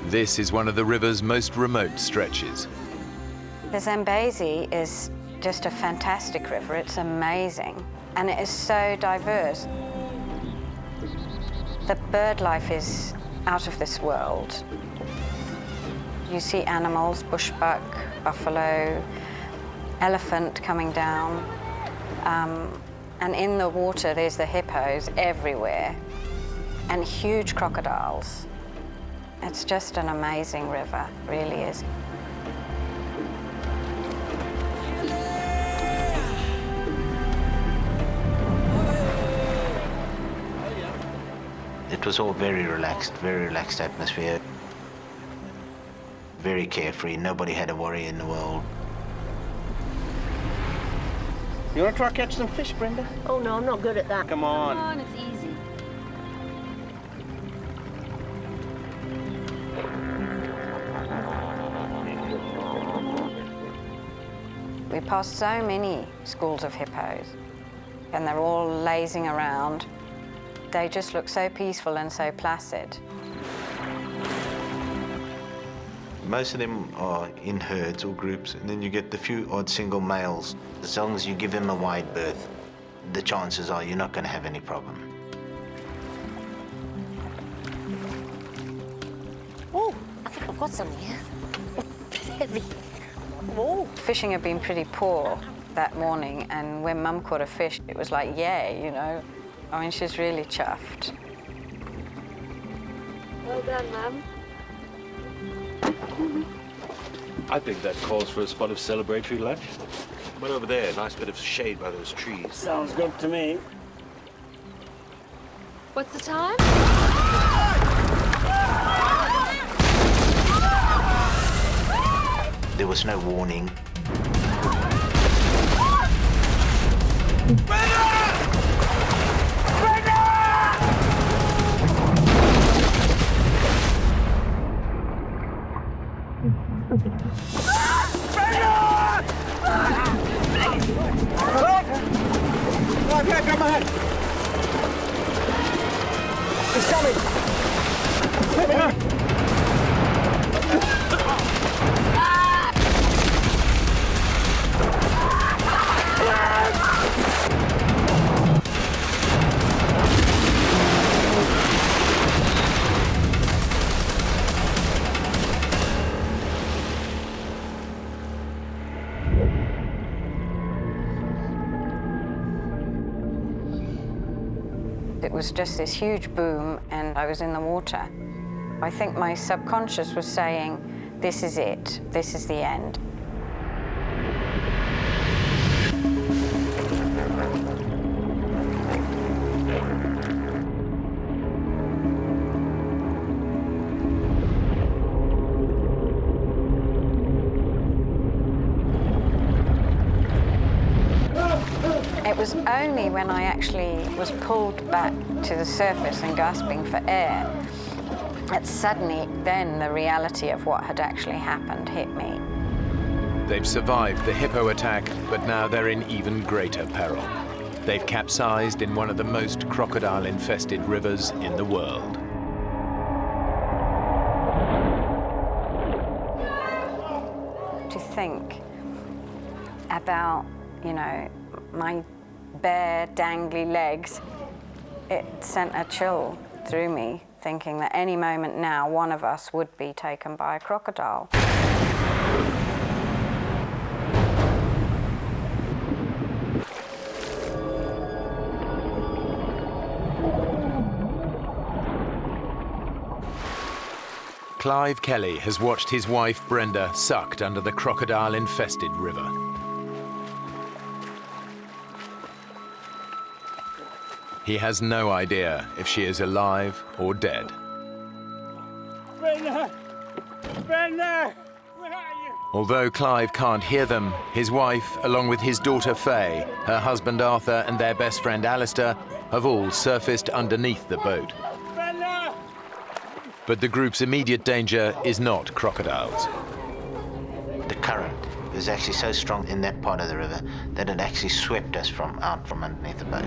This is one of the river's most remote stretches. The Zambezi is just a fantastic river. It's amazing, and it is so diverse. The bird life is out of this world. You see animals, bushbuck, buffalo, elephant coming down, and in the water there's the hippos everywhere, and huge crocodiles. It's just an amazing river, really is. It was all very relaxed atmosphere. Very carefree, nobody had a worry in the world. You want to try catch some fish, Brenda? Oh, no, I'm not good at that. Come on. Come on, it's easy. We passed so many schools of hippos, and they're all lazing around. They just look so peaceful and so placid. Most of them are in herds or groups, and then you get the few odd single males. As long as you give them a wide berth, the chances are you're not going to have any problem. Oh, I think I've got something here. Heavy. Oh. Fishing had been pretty poor that morning, and when Mum caught a fish, it was like, yay, you know. I mean, she's really chuffed. Well done, Mum. I think that calls for a spot of celebratory lunch. Right over there, nice bit of shade by those trees. Sounds good to me. What's the time? There was no warning. Grab my hand. It's coming. Let me know. It was just this huge boom, and I was in the water. I think my subconscious was saying, this is it, this is the end. It was only when I actually was pulled back to the surface and gasping for air that suddenly then the reality of what had actually happened hit me. They've survived the hippo attack, but now they're in even greater peril. They've capsized in one of the most crocodile-infested rivers in the world. To think about, you know, my bare, dangly legs, it sent a chill through me, thinking that any moment now one of us would be taken by a crocodile. Clive Kelly has watched his wife Brenda sucked under the crocodile-infested river. He has no idea if she is alive or dead. Brenda! Brenda! Where are you? Although Clive can't hear them, his wife, along with his daughter Faye, her husband Arthur and their best friend Alistair, have all surfaced underneath the boat. Brenda! But the group's immediate danger is not crocodiles. The current was actually so strong in that part of the river that it actually swept us out from underneath the boat.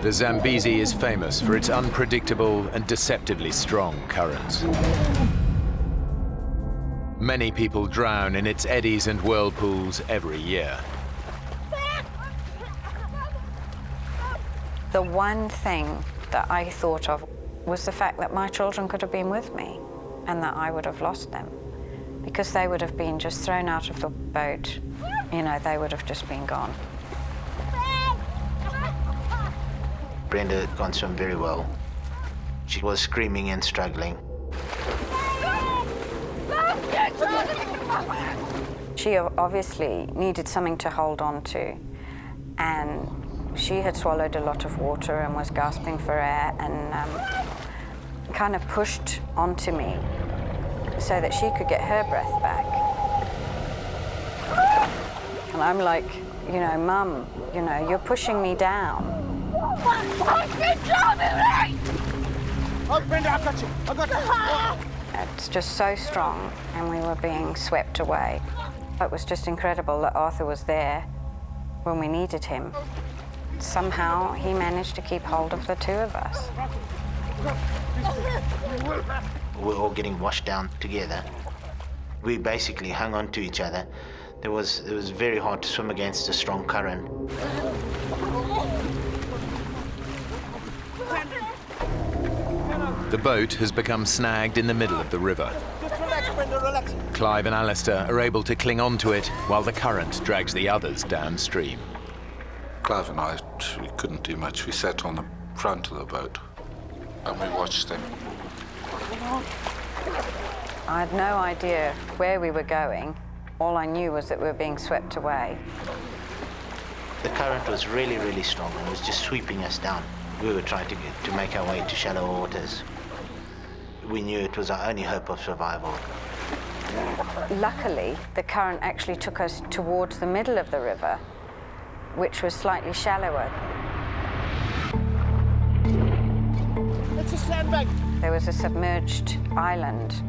The Zambezi is famous for its unpredictable and deceptively strong currents. Many people drown in its eddies and whirlpools every year. The one thing that I thought of was the fact that my children could have been with me and that I would have lost them because they would have been just thrown out of the boat. You know, they would have just been gone. Brenda had gone swim very well. She was screaming and struggling. She obviously needed something to hold on to, and she had swallowed a lot of water and was gasping for air and kind of pushed onto me so that she could get her breath back. And I'm like, you know, Mum, you know, you're pushing me down. Oh, Brenda, I got you. I got you. It's just so strong, and we were being swept away. It was just incredible that Arthur was there when we needed him. Somehow he managed to keep hold of the two of us. We were all getting washed down together. We basically hung on to each other. It was very hard to swim against a strong current. The boat has become snagged in the middle of the river. Just relax, Brenda, relax. Clive and Alistair are able to cling on to it while the current drags the others downstream. Clive and I, we couldn't do much. We sat on the front of the boat and we watched them. I had no idea where we were going. All I knew was that we were being swept away. The current was really, really strong and it was just sweeping us down. We were trying to make our way to shallow waters. We knew it was our only hope of survival. Luckily, the current actually took us towards the middle of the river, which was slightly shallower. It's a sandbag. There was a submerged island.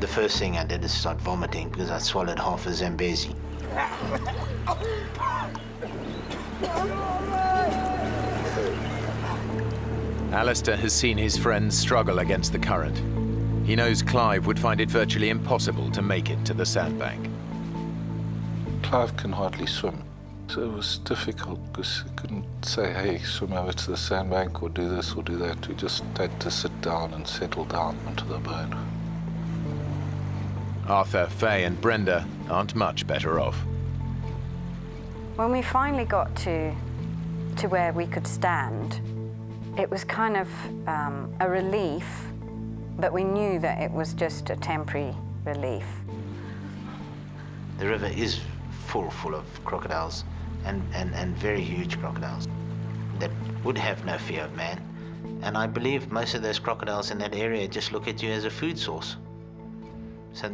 The first thing I did is start vomiting because I swallowed half a Zambezi. Alistair has seen his friends struggle against the current. He knows Clive would find it virtually impossible to make it to the sandbank. Clive can hardly swim, so it was difficult because he couldn't say, hey, swim over to the sandbank or do this or do that. We just had to sit down and settle down onto the boat. Arthur, Faye and Brenda aren't much better off. When we finally got to where we could stand, it was kind of a relief, but we knew that it was just a temporary relief. The river is full of crocodiles and very huge crocodiles that would have no fear of man. And I believe most of those crocodiles in that area just look at you as a food source. So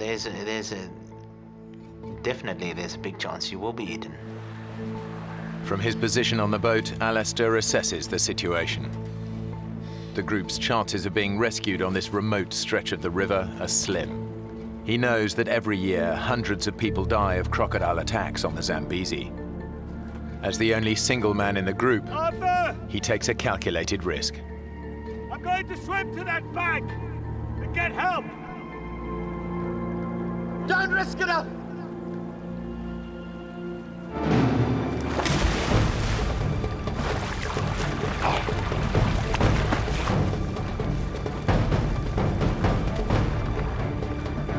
definitely there's a big chance you will be eaten. From his position on the boat, Alistair assesses the situation. The group's chances of being rescued on this remote stretch of the river are slim. He knows that every year hundreds of people die of crocodile attacks on the Zambezi. As the only single man in the group, Arthur! he takes a calculated risk. I'm going to swim to that bank and get help. Don't risk it up.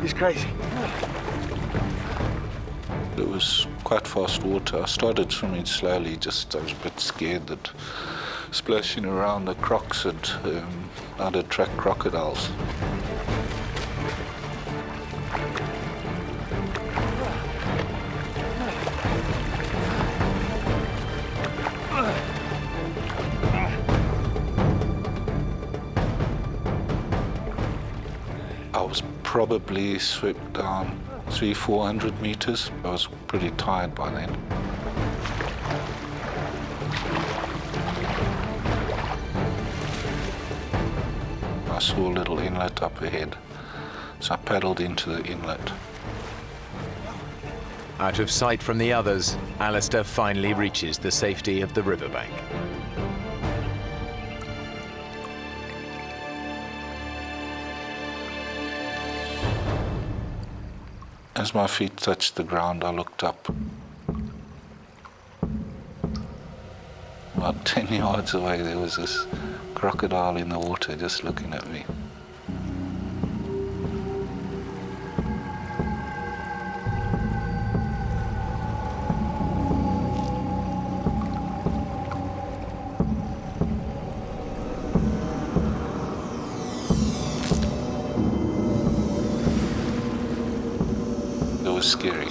He's crazy. It was quite fast water. I started swimming slowly, just I was a bit scared that splashing around the crocs I'd attract crocodiles. I was probably swept down 300-400 meters. I was pretty tired by then. I saw a little inlet up ahead, so I paddled into the inlet. Out of sight from the others, Alistair finally reaches the safety of the riverbank. As my feet touched the ground, I looked up. About 10 yards away, there was this crocodile in the water just looking at me. It was scary.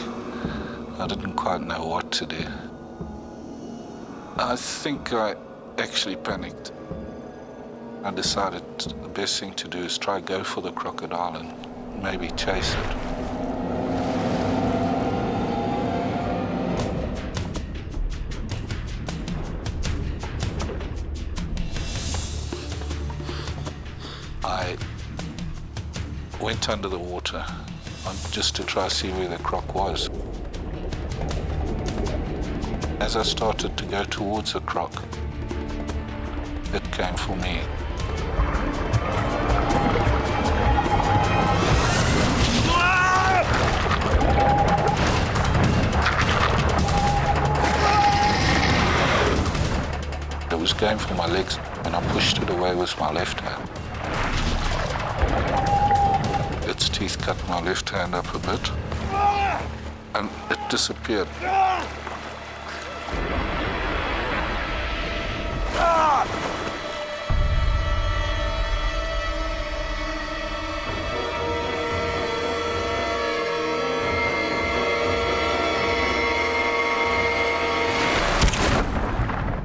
I didn't quite know what to do. I think I actually panicked. I decided the best thing to do is try go for the crocodile and maybe chase it. I went under the water just to try to see where the croc was. As I started to go towards the croc, it came for me. It was going for my legs, and I pushed it away with my left hand. Its teeth cut my left hand up a bit, and it disappeared.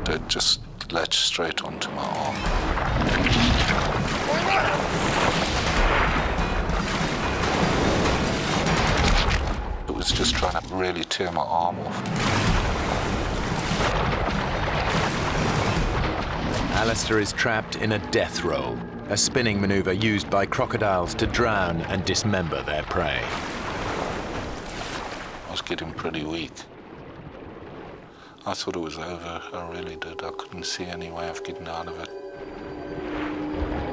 It just latched straight onto my arm. It was just trying to really tear my arm off. Alistair is trapped in a death roll, a spinning maneuver used by crocodiles to drown and dismember their prey. I was getting pretty weak. I thought it was over, I really did. I couldn't see any way of getting out of it.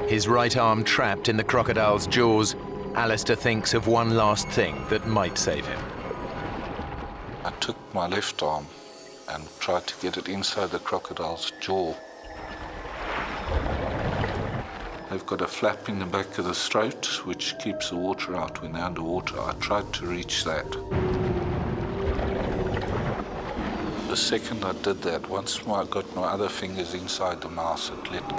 His right arm trapped in the crocodile's jaws, Alistair thinks of one last thing that might save him. I took my left arm and tried to get it inside the crocodile's jaw. They've got a flap in the back of the throat which keeps the water out when they're underwater. I tried to reach that. The second I did that, once I got my other fingers inside the mouth, it let go.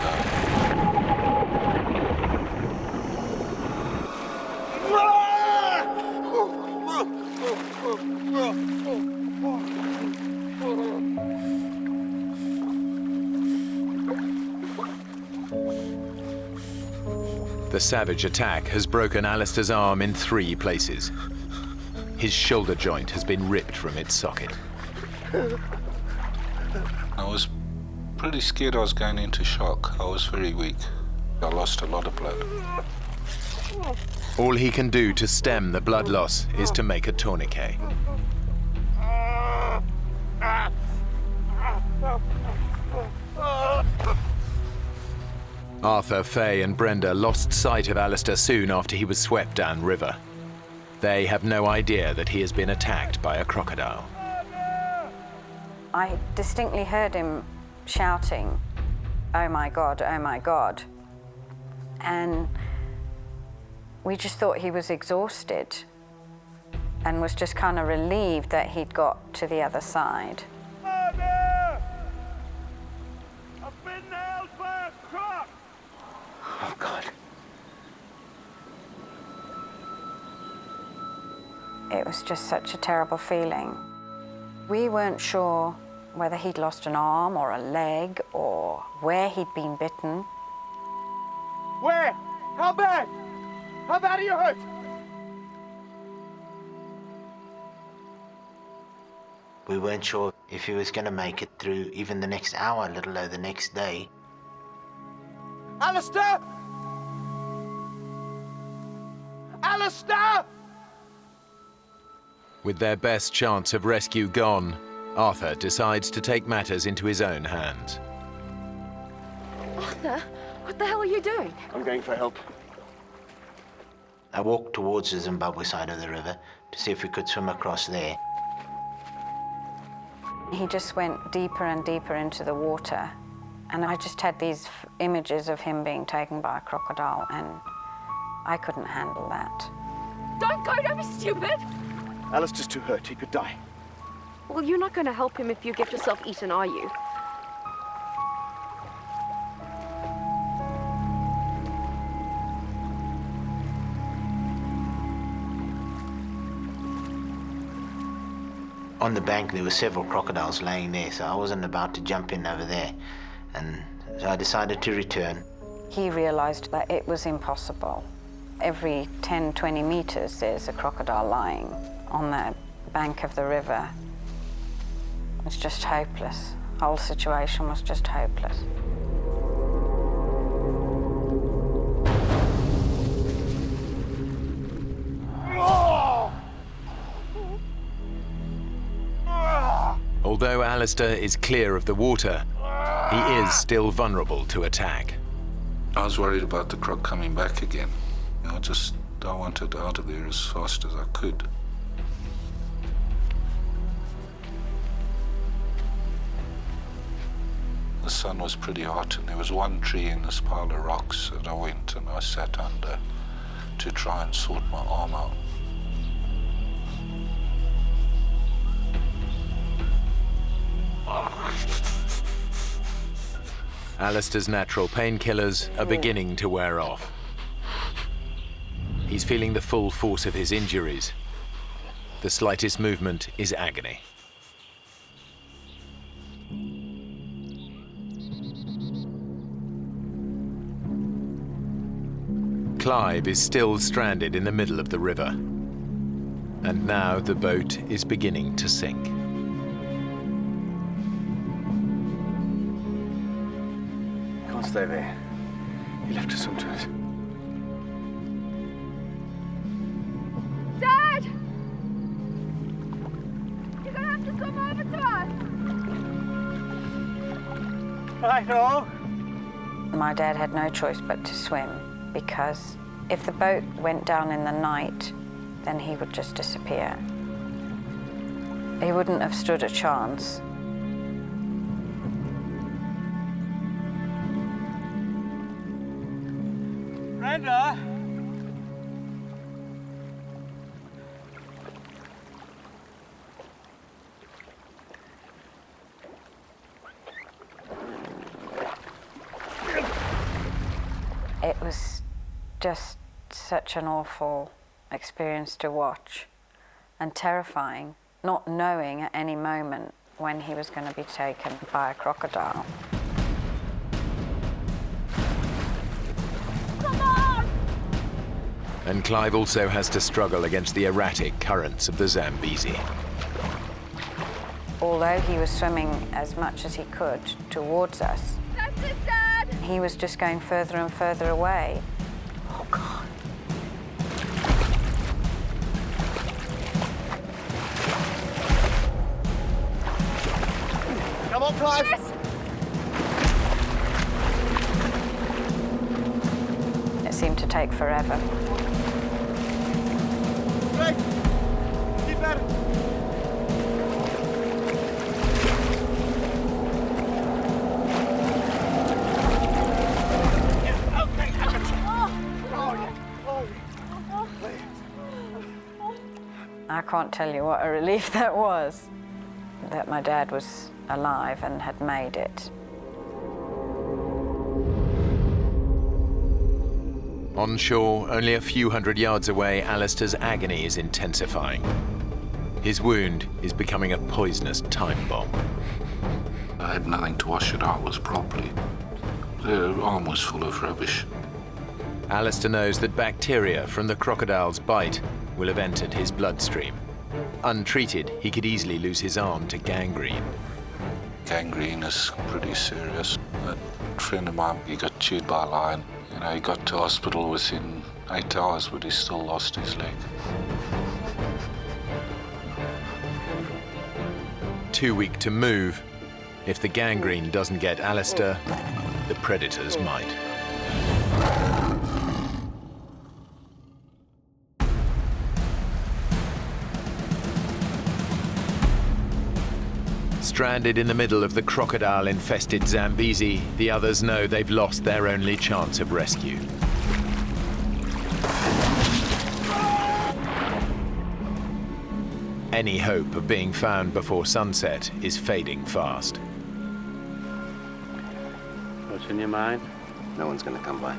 The savage attack has broken Alistair's arm in 3 places. His shoulder joint has been ripped from its socket. I was pretty scared I was going into shock. I was very weak. I lost a lot of blood. All he can do to stem the blood loss is to make a tourniquet. Arthur, Faye and Brenda lost sight of Alistair soon after he was swept downriver. They have no idea that he has been attacked by a crocodile. I distinctly heard him shouting, "Oh my God, oh my God." And we just thought he was exhausted and was just kind of relieved that he'd got to the other side. Oh, God. It was just such a terrible feeling. We weren't sure whether he'd lost an arm or a leg or where he'd been bitten. Where? How bad? How bad are you hurt? We weren't sure if he was going to make it through even the next hour, let alone the next day. Alistair! Alistair! With their best chance of rescue gone, Arthur decides to take matters into his own hands. Arthur, what the hell are you doing? I'm going for help. I walked towards the Zimbabwe side of the river to see if we could swim across there. He just went deeper and deeper into the water, and I just had these images of him being taken by a crocodile, and I couldn't handle that. Don't go, don't be stupid! Alistair's too hurt, he could die. Well, you're not going to help him if you get yourself eaten, are you? On the bank there were several crocodiles laying there, so I wasn't about to jump in over there. And so I decided to return. He realized that it was impossible. Every 10, 20 meters there's a crocodile lying on the bank of the river. It's just hopeless. The whole situation was just hopeless. Although Alistair is clear of the water, he is still vulnerable to attack. I was worried about the croc coming back again. I wanted out of there as fast as I could. The sun was pretty hot, and there was one tree in this pile of rocks that I went and I sat under to try and sort my arm out. Alistair's natural painkillers are beginning to wear off. He's feeling the full force of his injuries. The slightest movement is agony. Clive is still stranded in the middle of the river. And now the boat is beginning to sink. Can't stay there. He left us some to it. Dad! You're gonna have to come over to us! Righto. My dad had no choice but to swim, because if the boat went down in the night, then he would just disappear. He wouldn't have stood a chance. Brenda! It was just such an awful experience to watch, and terrifying, not knowing at any moment when he was going to be taken by a crocodile. Come on! And Clive also has to struggle against the erratic currents of the Zambezi. Although he was swimming as much as he could towards us, That's it, Dad! he was just going further and further away. Oh, God. Come on, Clive! Yes! seemed to take forever. Greg, keep at it. I can't tell you what a relief that was, that my dad was alive and had made it. On shore, only a few hundred yards away, Alistair's agony is intensifying. His wound is becoming a poisonous time bomb. I had nothing to wash it out with properly. The arm was full of rubbish. Alistair knows that bacteria from the crocodile's bite will have entered his bloodstream. Untreated, he could easily lose his arm to gangrene. Gangrene is pretty serious. A friend of mine, he got chewed by a lion. You know, he got to hospital within 8 hours, but he still lost his leg. Too weak to move. If the gangrene doesn't get Alistair, the predators might. Stranded in the middle of the crocodile-infested Zambezi, the others know they've lost their only chance of rescue. Any hope of being found before sunset is fading fast. What's in your mind? No one's going to come by.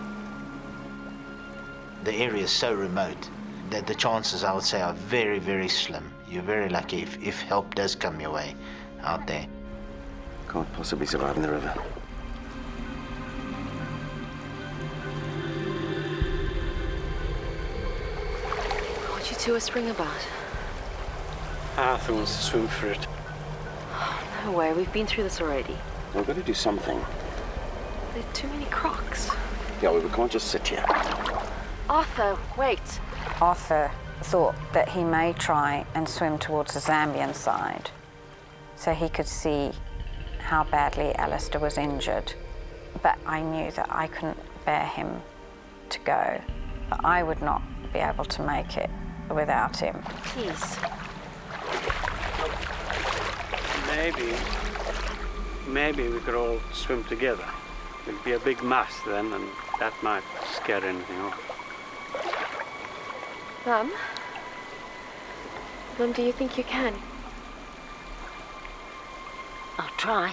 The area is so remote that the chances, I would say, are very, very slim. You're very lucky if help does come your way out there. Can't possibly survive in the river. What you two are spring about? Arthur wants to swim for it. No way, we've been through this already. We've got to do something. There are too many crocs. Yeah, we can't just sit here. Arthur, wait. Arthur thought that he may try and swim towards the Zambian side so he could see how badly Alistair was injured. But I knew that I couldn't bear him to go. But I would not be able to make it without him. Please. Maybe we could all swim together. It'd be a big mass then, and that might scare anything off. Mum, do you think you can? I'll try.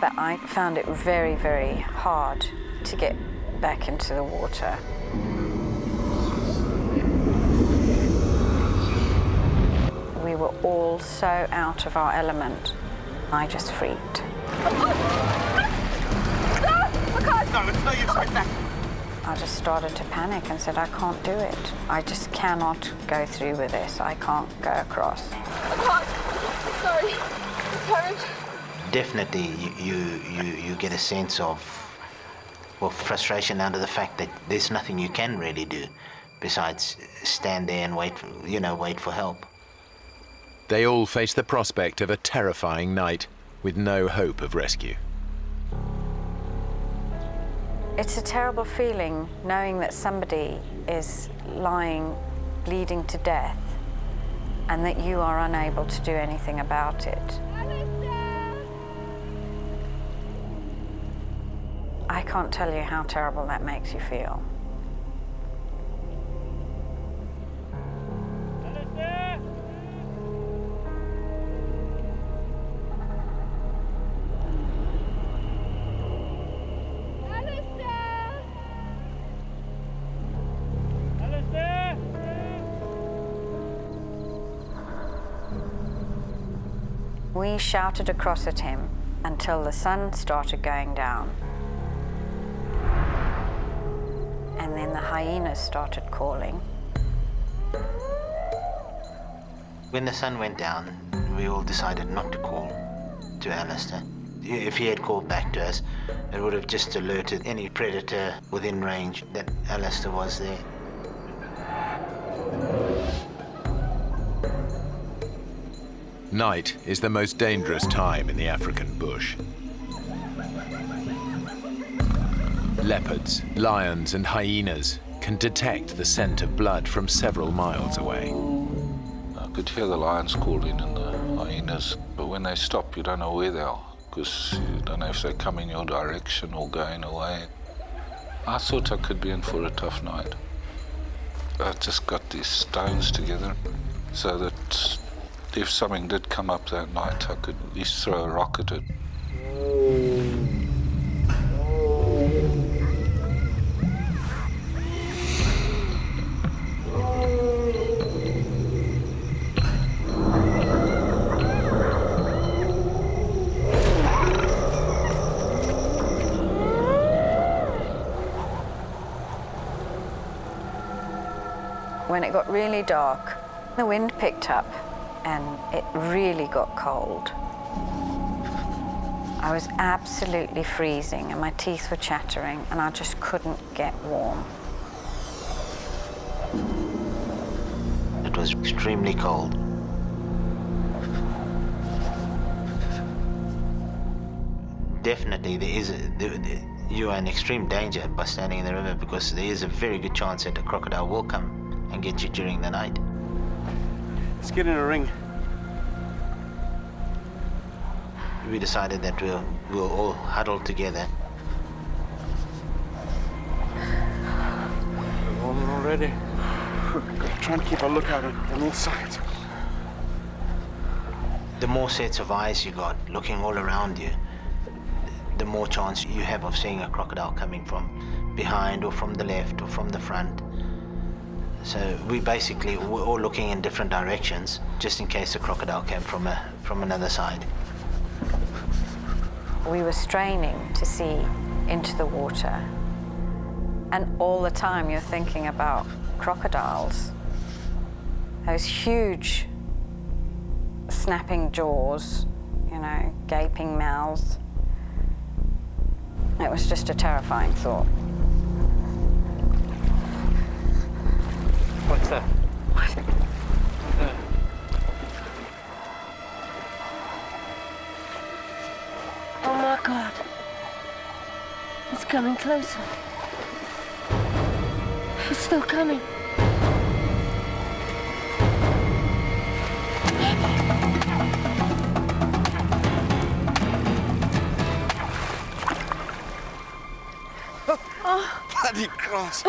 But I found it very, very hard to get back into the water. We were all so out of our element. I just freaked. No, it's no use like that. I just started to panic and said, I can't do it. I just cannot go through with this. I can't go across. Sorry. Courage. Definitely, you get a sense of, well, frustration out of the fact that there's nothing you can really do besides stand there and wait for help. They all face the prospect of a terrifying night with no hope of rescue. It's a terrible feeling knowing that somebody is lying, bleeding to death, and that you are unable to do anything about it. I can't tell you how terrible that makes you feel. We shouted across at him until the sun started going down. And then the hyenas started calling. When the sun went down, we all decided not to call to Alistair. If he had called back to us, it would have just alerted any predator within range that Alistair was there. Night is the most dangerous time in the African bush. Leopards, lions, and hyenas can detect the scent of blood from several miles away. I could hear the lions calling and the hyenas, but when they stop, you don't know where they are, because you don't know if they come in your direction or going away. I thought I could be in for a tough night. I just got these stones together so that if something did come up that night, I could at least throw a rock at it. When it got really dark, the wind picked up and it really got cold. I was absolutely freezing and my teeth were chattering and I just couldn't get warm. It was extremely cold. Definitely you are in extreme danger by standing in the river, because there is a very good chance that a crocodile will come and get you during the night. Let's get in a ring. We decided that we'll all huddle together. We're warm already. Gotta try and keep a lookout on all sides. The more sets of eyes you got looking all around you, the more chance you have of seeing a crocodile coming from behind or from the left or from the front. So we're all looking in different directions, just in case a crocodile came from another side. We were straining to see into the water, and all the time you're thinking about crocodiles. Those huge snapping jaws, gaping mouths. It was just a terrifying thought. What's that? What? Oh my God. It's coming closer. It's still coming. Bloody cross.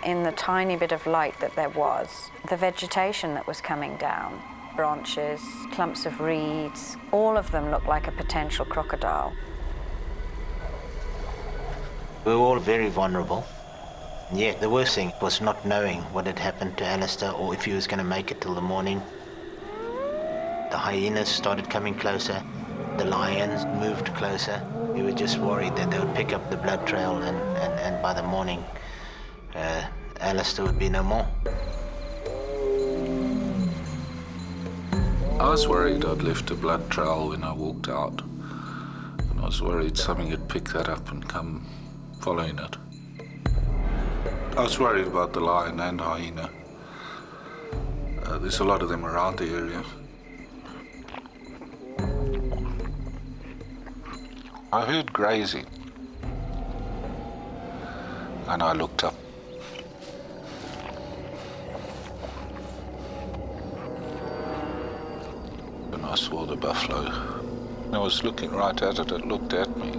In the tiny bit of light that there was, the vegetation that was coming down, branches, clumps of reeds, all of them looked like a potential crocodile. We were all very vulnerable. Yet the worst thing was not knowing what had happened to Alistair or if he was going to make it till the morning. The hyenas started coming closer. The lions moved closer. We were just worried that they would pick up the blood trail and by the morning, Alistair would be no more. I was worried I'd left a blood trail when I walked out, and I was worried something had picked that up and come following it. I was worried about the lion and hyena. There's a lot of them around the area. I heard grazing, and I looked up. And I saw the buffalo. I was looking right at it, it looked at me.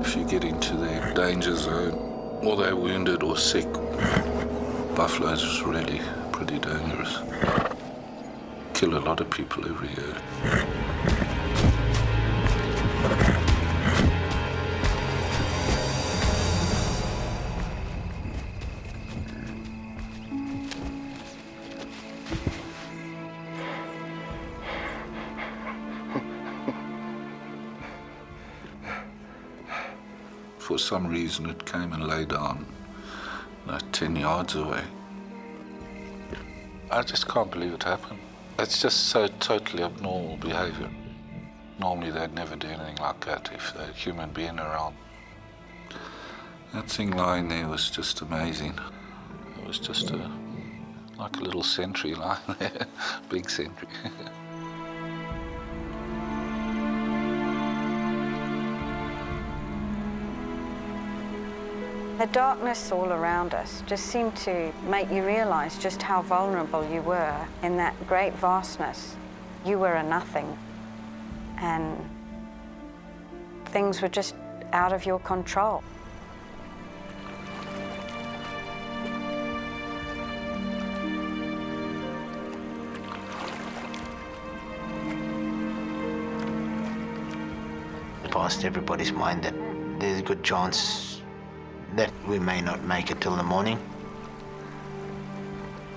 If you get into their danger zone, or they're wounded or sick, buffaloes is really pretty dangerous. Kill a lot of people every year. For some reason it came and lay down like 10 yards away. I just can't believe it happened. It's just so totally abnormal behavior. Normally they'd never do anything like that if there's a human being around. That thing lying there was just amazing. It was just like a little sentry lying there, big sentry. The darkness all around us just seemed to make you realize just how vulnerable you were in that great vastness. You were a nothing, and things were just out of your control. It passed everybody's mind that there's a good chance that we may not make it till the morning,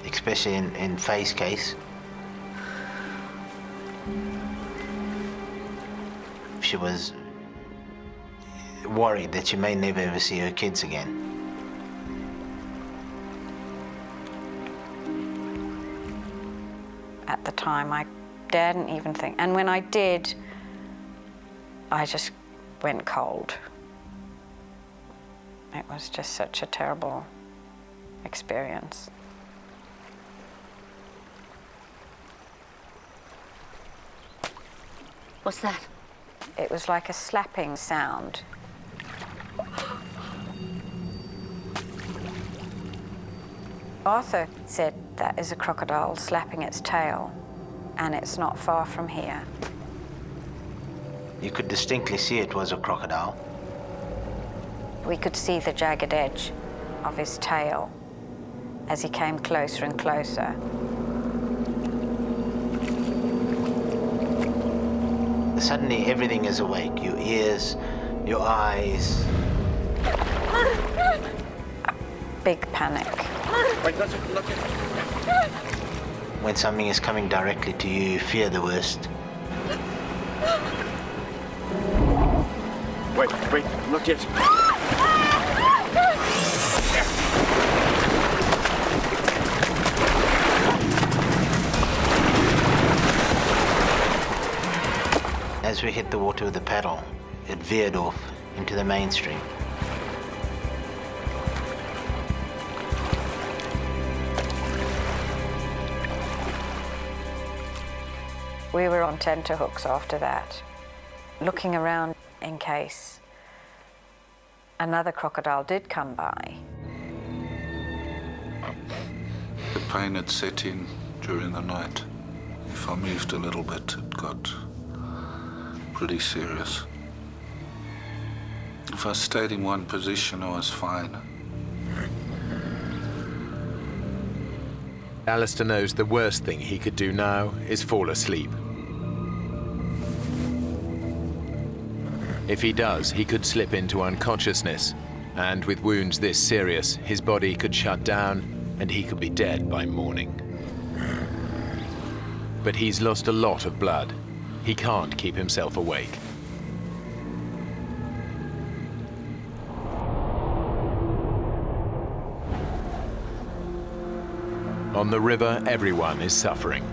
especially in Faye's case. She was worried that she may never ever see her kids again. At the time, I didn't even think, and when I did, I just went cold. It was just such a terrible experience. What's that? It was like a slapping sound. Arthur said that is a crocodile slapping its tail, and it's not far from here. You could distinctly see it was a crocodile. We could see the jagged edge of his tail as he came closer and closer. Suddenly everything is awake. Your ears, your eyes. Big panic. Wait, look it. When something is coming directly to you, you fear the worst. Wait, not yet. As we hit the water with the paddle, it veered off into the mainstream. We were on tenterhooks after that, looking around in case another crocodile did come by. The pain had set in during the night. If I moved a little bit, it got pretty serious. If I stayed in one position, I was fine. Alistair knows the worst thing he could do now is fall asleep. If he does, he could slip into unconsciousness, and with wounds this serious, his body could shut down and he could be dead by morning. But he's lost a lot of blood. He can't keep himself awake. On the river, everyone is suffering.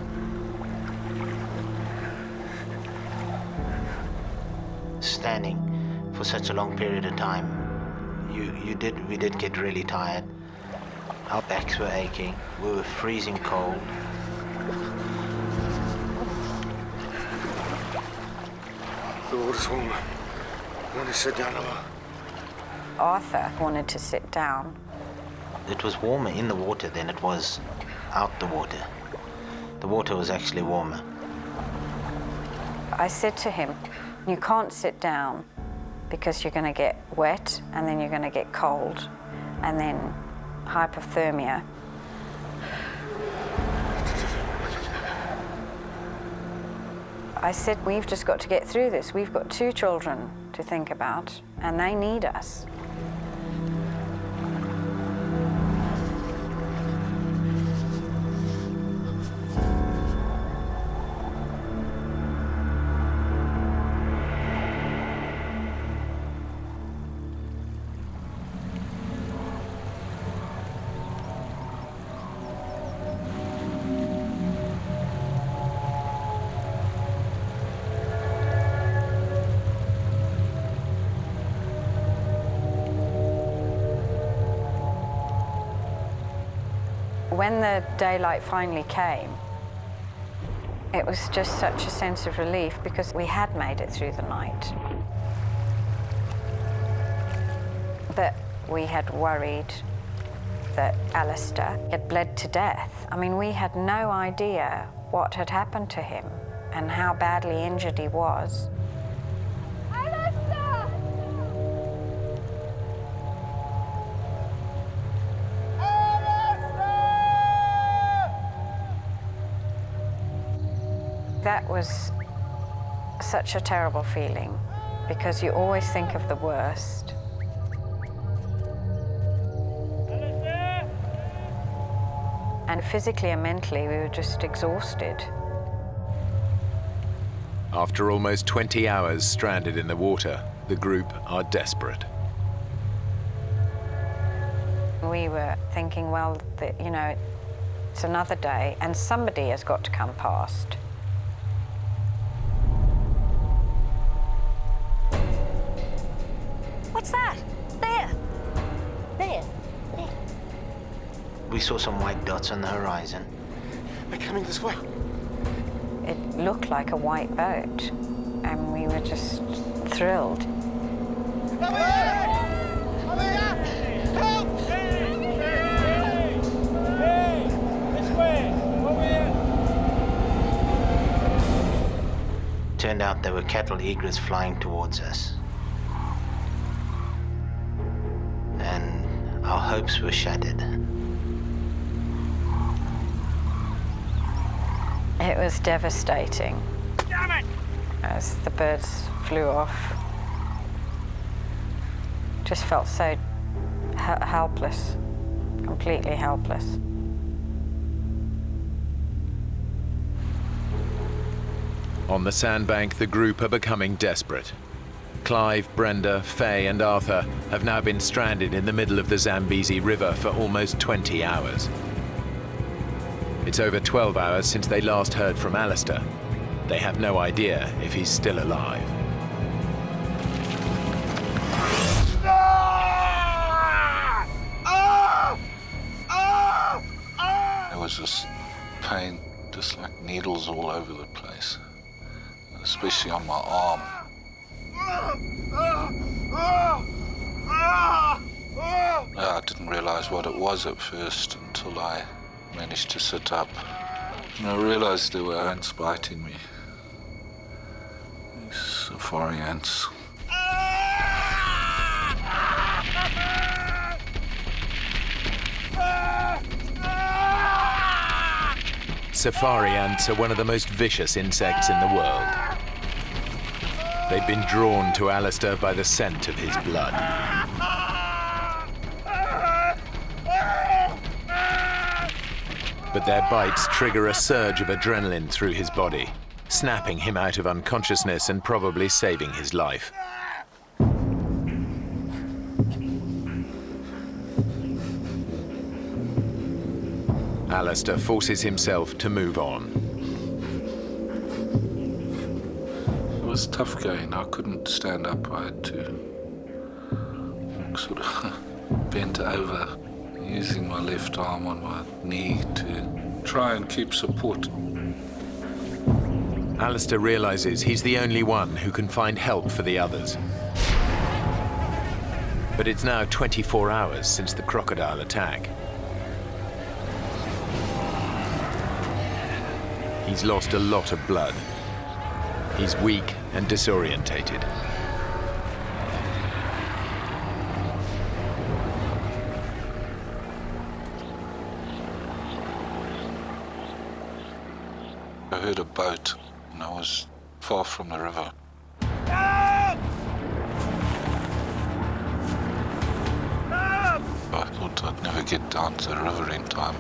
Standing for such a long period of time, we did get really tired. Our backs were aching. We were freezing cold. The water's warm. You want to sit down a while? Arthur wanted to sit down. It was warmer in the water than it was out the water. The water was actually warmer. I said to him, you can't sit down because you're going to get wet and then you're going to get cold and then hypothermia. I said, we've just got to get through this. We've got 2 children to think about and they need us. When the daylight finally came, it was just such a sense of relief because we had made it through the night. But we had worried that Alistair had bled to death. I mean, we had no idea what had happened to him and how badly injured he was. That was such a terrible feeling because you always think of the worst. And physically and mentally, we were just exhausted. After almost 20 hours stranded in the water, the group are desperate. We were thinking, well, you know, it's another day and somebody has got to come past. What's that? There. There. There. We saw some white dots on the horizon. They're coming this way. It looked like a white boat, and we were just thrilled. Over here! Over here! Help! Hey! This way! Over here! Turned out there were cattle egrets flying towards us. And our hopes were shattered. It was devastating. Damn it! As the birds flew off. Just felt so helpless, completely helpless. On the sandbank, the group are becoming desperate. Clive, Brenda, Faye and Arthur have now been stranded in the middle of the Zambezi River for almost 20 hours. It's over 12 hours since they last heard from Alistair. They have no idea if he's still alive. There was this pain, just like needles all over the place, especially on my arm. I didn't realize what it was at first until I managed to sit up. And I realized there were ants biting me. These safari ants. Safari ants are one of the most vicious insects in the world. They've been drawn to Alistair by the scent of his blood. But their bites trigger a surge of adrenaline through his body, snapping him out of unconsciousness and probably saving his life. Alistair forces himself to move on. It was tough going. I couldn't stand up. I had to sort of bent over, using my left arm on my knee to try and keep support. Alistair realizes he's the only one who can find help for the others. But it's now 24 hours since the crocodile attack. He's lost a lot of blood. He's weak and disorientated. I heard a boat, and I was far from the river. I thought I'd never get down to the river in time.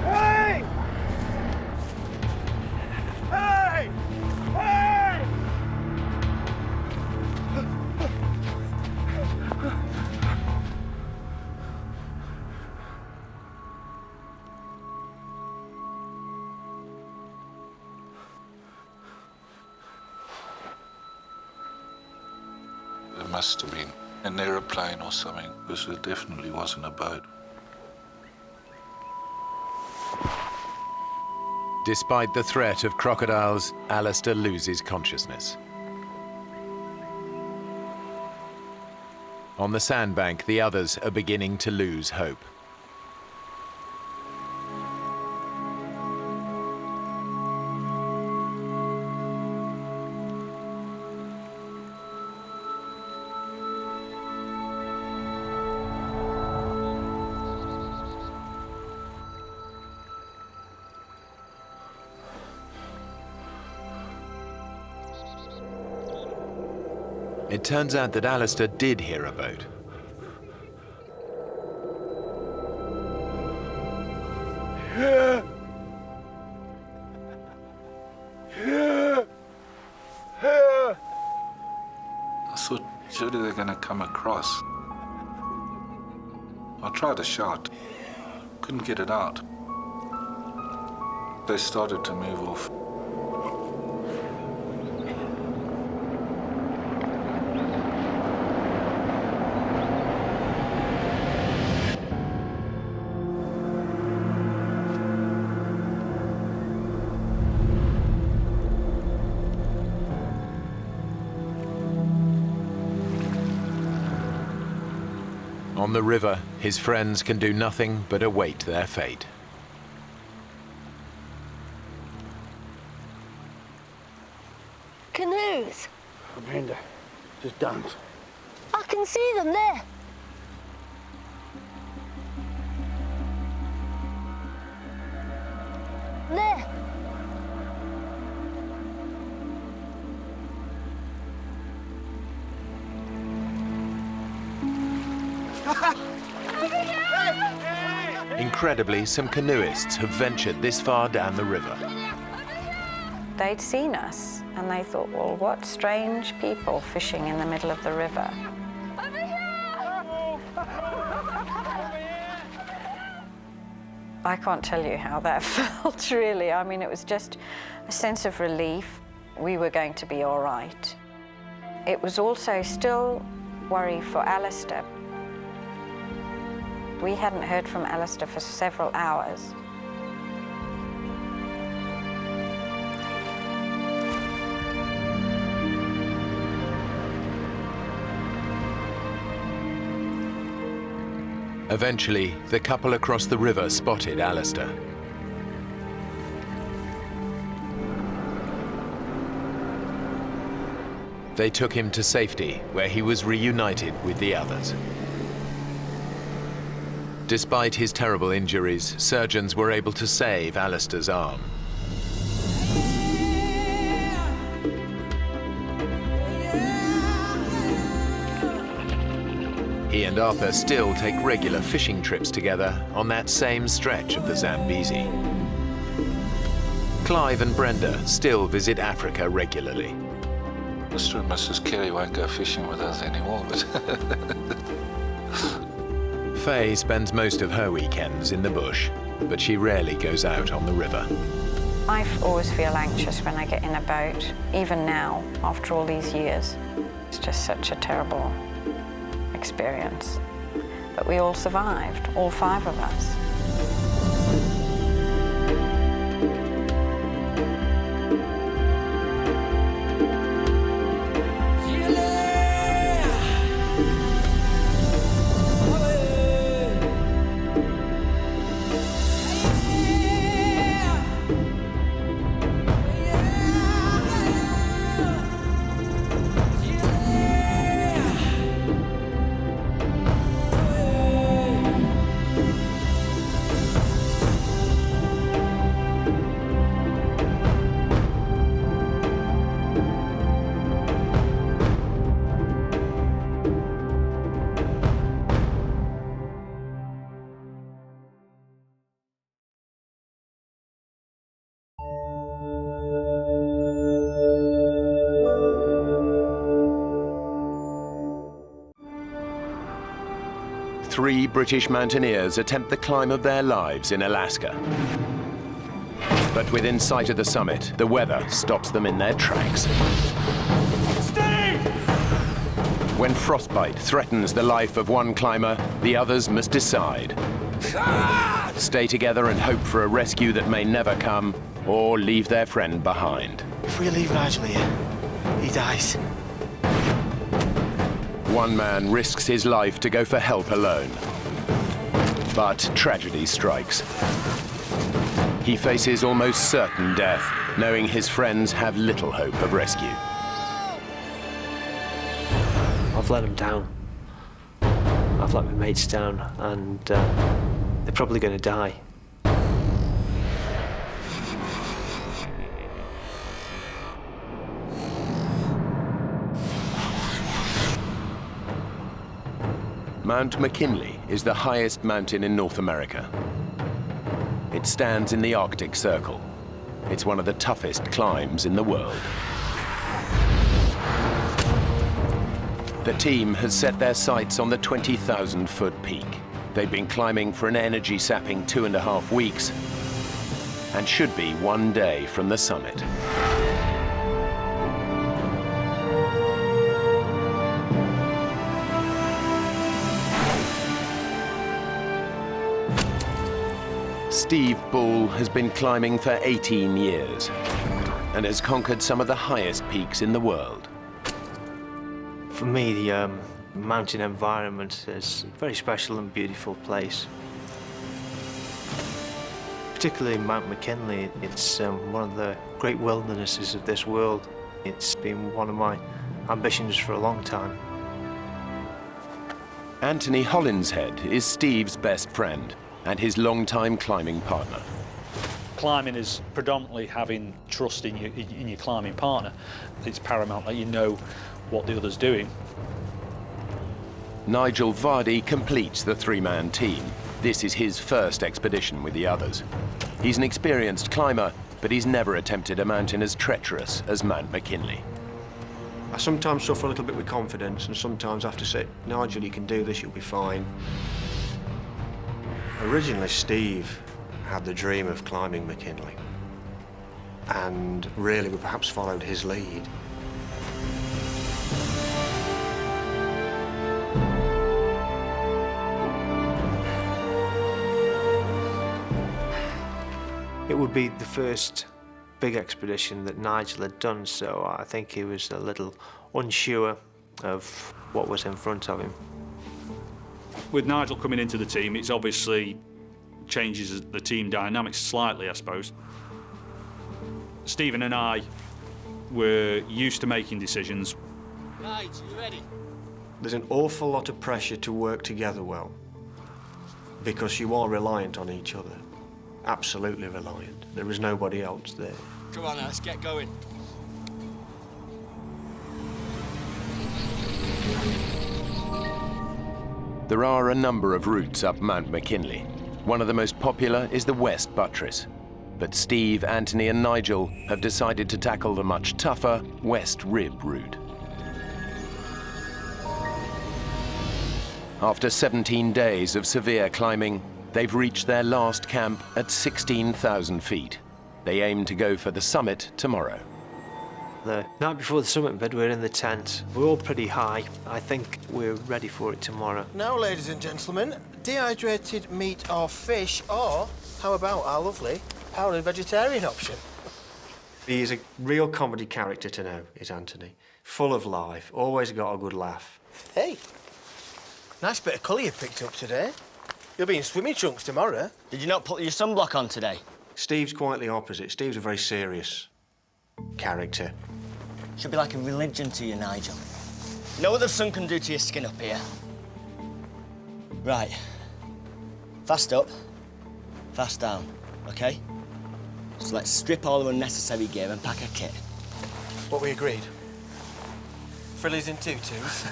Hey! Hey! Hey! There must have been an aeroplane or something, because it definitely wasn't a boat. Despite the threat of crocodiles, Alistair loses consciousness. On the sandbank, the others are beginning to lose hope. It turns out that Alistair did hear a boat. I thought, surely they're going to come across. I tried to shout, couldn't get it out. They started to move off. On the river, his friends can do nothing but await their fate. Canoes. Brenda, just dance. I can see them there. There. Incredibly, some canoeists have ventured this far down the river. They'd seen us and they thought, well, what strange people fishing in the middle of the river. I can't tell you how that felt, really. I mean, it was just a sense of relief. We were going to be all right. It was also still worry for Alistair. We hadn't heard from Alistair for several hours. Eventually, the couple across the river spotted Alistair. They took him to safety, where he was reunited with the others. Despite his terrible injuries, surgeons were able to save Alistair's arm. He and Arthur still take regular fishing trips together on that same stretch of the Zambezi. Clive and Brenda still visit Africa regularly. Mr. and Mrs. Kelly won't go fishing with us anymore, but... Faye spends most of her weekends in the bush, but she rarely goes out on the river. I always feel anxious when I get in a boat, even now, after all these years. It's just such a terrible experience. But we all survived, all 5 of us. Three British mountaineers attempt the climb of their lives in Alaska. But within sight of the summit, the weather stops them in their tracks. Steady! When frostbite threatens the life of one climber, the others must decide. Stay together and hope for a rescue that may never come, or leave their friend behind. If we leave Nigel here, he dies. One man risks his life to go for help alone. But tragedy strikes. He faces almost certain death, knowing his friends have little hope of rescue. I've let them down. I've let my mates down, and they're probably going to die. Mount McKinley is the highest mountain in North America. It stands in the Arctic Circle. It's one of the toughest climbs in the world. The team has set their sights on the 20,000-foot peak. They've been climbing for an energy-sapping 2.5 weeks and should be one day from the summit. Steve Bull has been climbing for 18 years and has conquered some of the highest peaks in the world. For me, the mountain environment is a very special and beautiful place. Particularly Mount McKinley, it's one of the great wildernesses of this world. It's been one of my ambitions for a long time. Anthony Hollinshead is Steve's best friend and his long-time climbing partner. Climbing is predominantly having trust in your climbing partner. It's paramount that you know what the other's doing. Nigel Vardy completes the three-man team. This is his first expedition with the others. He's an experienced climber, but he's never attempted a mountain as treacherous as Mount McKinley. I sometimes suffer a little bit with confidence, and sometimes I have to say, Nigel, you can do this, you'll be fine. Originally, Steve had the dream of climbing McKinley, and really we perhaps followed his lead. It would be the first big expedition that Nigel had done, so I think he was a little unsure of what was in front of him. With Nigel coming into the team, it's obviously changes the team dynamics slightly, I suppose. Stephen and I were used to making decisions. Right, you ready? There's an awful lot of pressure to work together well, because you are reliant on each other. Absolutely reliant. There is nobody else there. Come on, now, let's get going. There are a number of routes up Mount McKinley. One of the most popular is the West Buttress. But Steve, Anthony and Nigel have decided to tackle the much tougher West Rib route. After 17 days of severe climbing, they've reached their last camp at 16,000 feet. They aim to go for the summit tomorrow. The night before the summit bed, we're in the tent. We're all pretty high. I think we're ready for it tomorrow. Now, ladies and gentlemen, dehydrated meat or fish, or how about our lovely powdered vegetarian option? He is a real comedy character to know, is Anthony. Full of life, always got a good laugh. Hey, nice bit of colour you picked up today. You'll be in swimming trunks tomorrow. Did you not put your sunblock on today? Steve's quite the opposite. Steve's a very serious character. Should be like a religion to you, Nigel. You know what the sun can do to your skin up here? Right. Fast up, fast down, OK? So let's strip all the unnecessary gear and pack a kit. What we agreed? Frillies in tutus.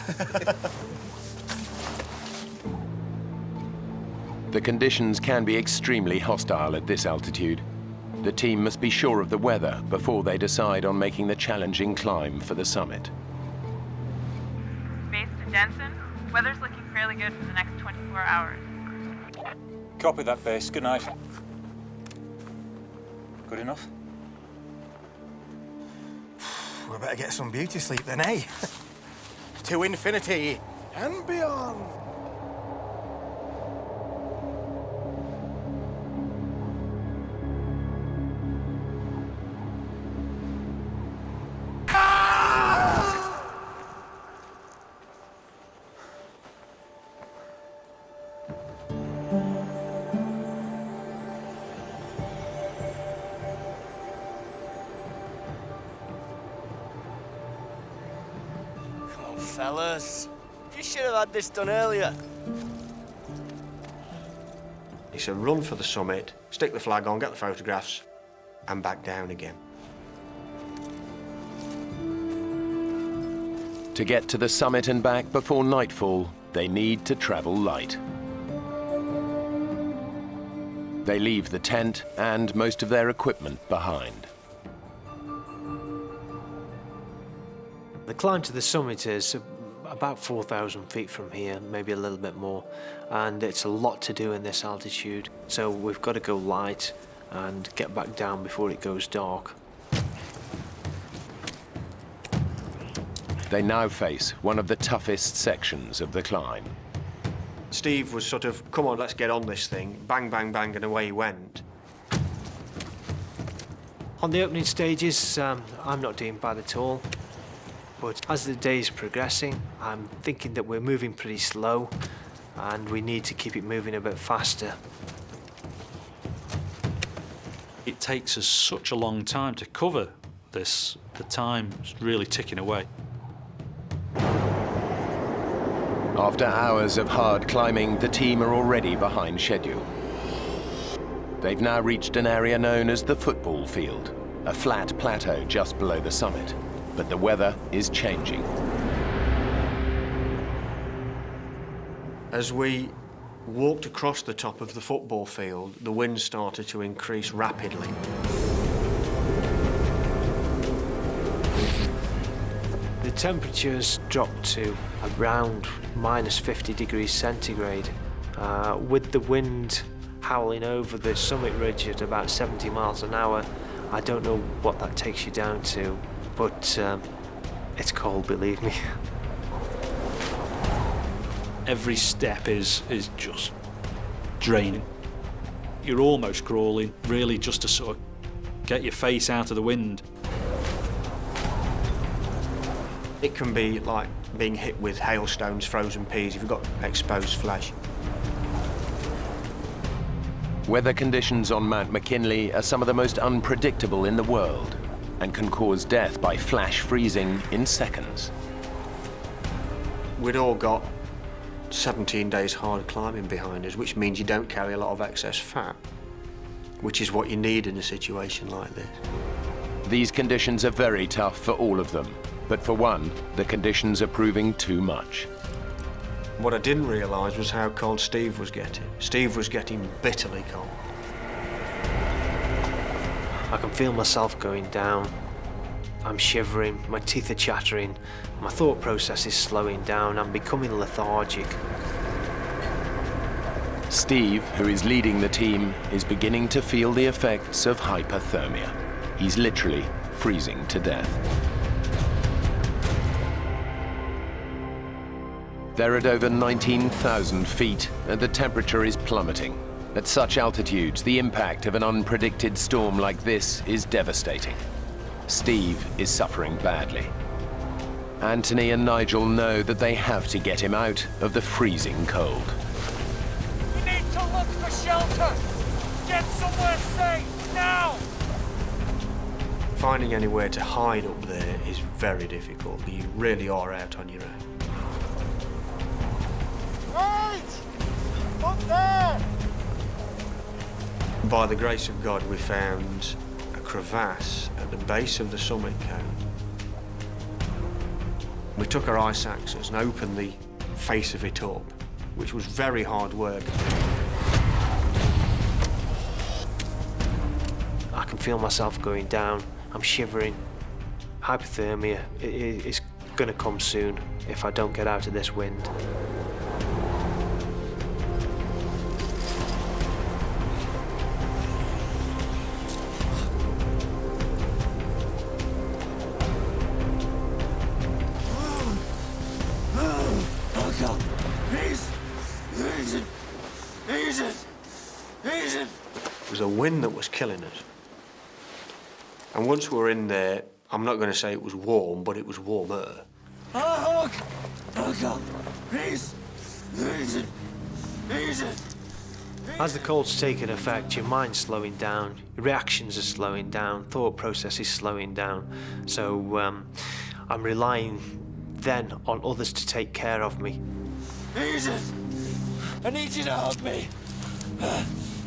The conditions can be extremely hostile at this altitude. The team must be sure of the weather before they decide on making the challenging climb for the summit. Base to Denson. Weather's looking fairly good for the next 24 hours. Copy that, base. Good night. Good enough? We better get some beauty sleep then, eh? to infinity and beyond. Fellas, you should have had this done earlier. It's a run for the summit, stick the flag on, get the photographs, and back down again. To get to the summit and back before nightfall, they need to travel light. They leave the tent and most of their equipment behind. The climb to the summit is about 4,000 feet from here, maybe a little bit more, and it's a lot to do in this altitude, so we've got to go light and get back down before it goes dark. They now face one of the toughest sections of the climb. Steve was sort of, come on, let's get on this thing, bang, bang, bang, and away he went. On the opening stages, I'm not doing bad at all. But as the day is progressing, I'm thinking that we're moving pretty slow and we need to keep it moving a bit faster. It takes us such a long time to cover this. The time's really ticking away. After hours of hard climbing, the team are already behind schedule. They've now reached an area known as the football field, a flat plateau just below the summit. But the weather is changing. As we walked across the top of the football field, the wind started to increase rapidly. The temperatures dropped to around minus 50 degrees centigrade, with the wind howling over the summit ridge at about 70 miles an hour. I don't know what that takes you down to. But it's cold, believe me. Every step is just draining. You're almost crawling, really, just to sort of get your face out of the wind. It can be like being hit with hailstones, frozen peas, if you've got exposed flesh. Weather conditions on Mount McKinley are some of the most unpredictable in the world, and can cause death by flash freezing in seconds. We'd all got 17 days hard climbing behind us, which means you don't carry a lot of excess fat, which is what you need in a situation like this. These conditions are very tough for all of them, but for one, the conditions are proving too much. What I didn't realise was how cold Steve was getting. Steve was getting bitterly cold. I can feel myself going down. I'm shivering, my teeth are chattering, my thought process is slowing down, I'm becoming lethargic. Steve, who is leading the team, is beginning to feel the effects of hypothermia. He's literally freezing to death. They're at over 19,000 feet, and the temperature is plummeting. At such altitudes, the impact of an unpredicted storm like this is devastating. Steve is suffering badly. Anthony and Nigel know that they have to get him out of the freezing cold. We need to look for shelter! Get somewhere safe, now! Finding anywhere to hide up there is very difficult. You really are out on your own. Wait! Up there! By the grace of God, we found a crevasse at the base of the summit cone. We took our ice axes and opened the face of it up, which was very hard work. I can feel myself going down. I'm shivering. Hypothermia is going to come soon if I don't get out of this wind. It was the wind that was killing us. And once we were in there, I'm not going to say it was warm, but it was warmer. Oh, God. Please. As the cold's taking effect, your mind's slowing down, your reactions are slowing down, thought process is slowing down. So I'm relying then on others to take care of me. I need you to hug me.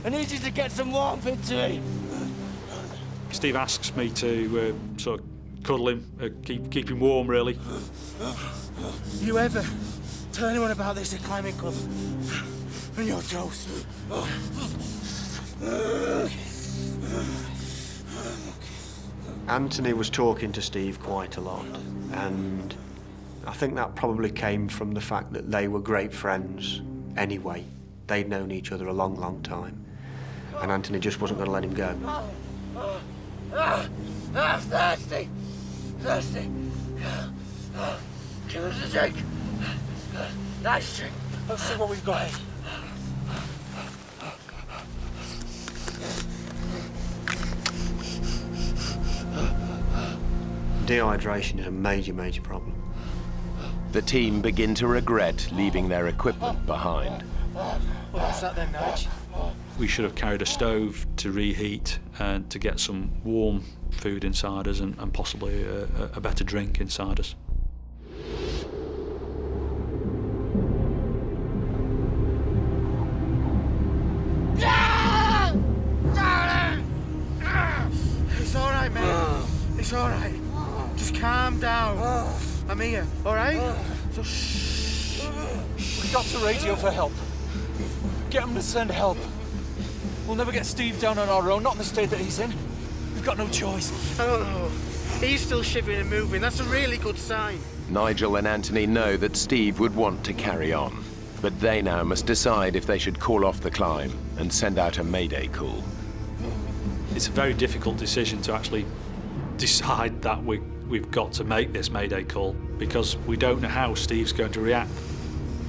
I need you to get some warmth into me. Steve asks me to sort of cuddle him, keep him warm, really. You ever tell anyone about this at climbing club? And you're toast. Anthony was talking to Steve quite a lot, and I think that probably came from the fact that they were great friends anyway. They'd known each other a long, long time, and Anthony just wasn't going to let him go. Thirsty. Give us a drink. Nice drink. Let's see what we've got here. Dehydration is a major, major problem. The team begin to regret leaving their equipment behind. What's that then, Nige? We should have carried a stove to reheat and to get some warm food inside us and possibly a better drink inside us. It's all right, man. It's all right. Just calm down. I'm here, all right? So shh. We've got to radio for help. Get them to send help. We'll never get Steve down on our own, not in the state that he's in. We've got no choice. I don't know. He's still shivering and moving. That's a really good sign. Nigel and Anthony know that Steve would want to carry on, but they now must decide if they should call off the climb and send out a mayday call. It's a very difficult decision to actually decide that we've got to make this mayday call because we don't know how Steve's going to react.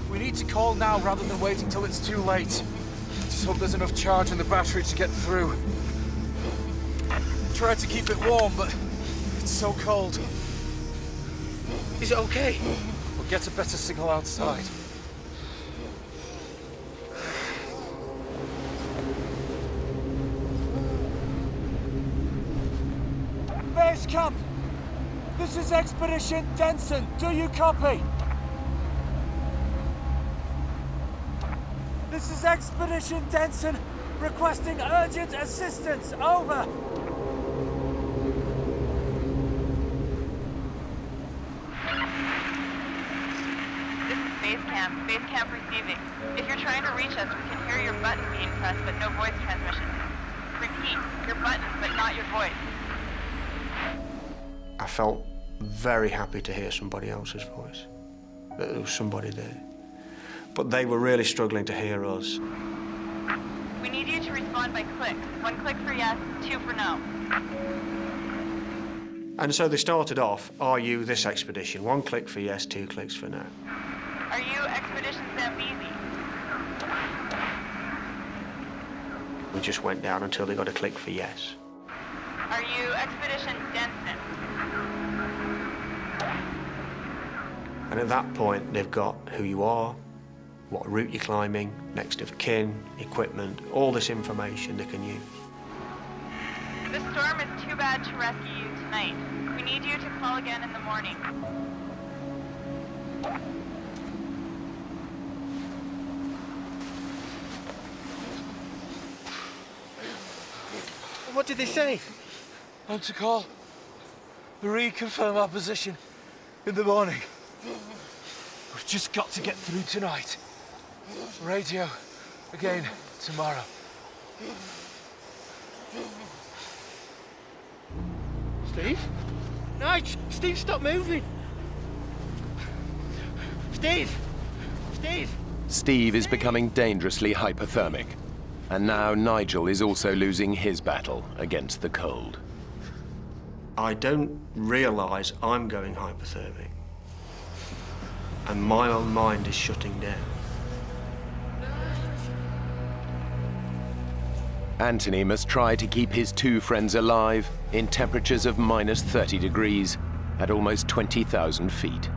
We need to call now rather than waiting till it's too late. Just hope there's enough charge in the battery to get through. Try to keep it warm, but it's so cold. Is it okay? We'll get a better signal outside. Base camp! This is Expedition Denson. Do you copy? This is Expedition Denson, requesting urgent assistance. Over. This is base camp. Base camp receiving. If you're trying to reach us, we can hear your button being pressed, but no voice transmission. Repeat, your button, but not your voice. I felt very happy to hear somebody else's voice, that there was somebody there. But they were really struggling to hear us. We need you to respond by click. 1 click for yes, 2 for no. And so they started off, are you this expedition? 1 click for yes, 2 clicks for no. Are you Expedition Zambezi? We just went down until they got a click for yes. Are you Expedition Denson? And at that point, they've got who you are, what route you're climbing, next of kin, equipment, all this information they can use. The storm is too bad to rescue you tonight. We need you to call again in the morning. What did they say? I'm to call. Reconfirm our position in the morning. We've just got to get through tonight. Radio again tomorrow. Steve? Nige! Steve, stop moving! Steve! Steve! Steve is becoming dangerously hypothermic, and now Nigel is also losing his battle against the cold. I don't realise I'm going hypothermic, and my own mind is shutting down. Anthony must try to keep his two friends alive in temperatures of minus 30 degrees at almost 20,000 feet.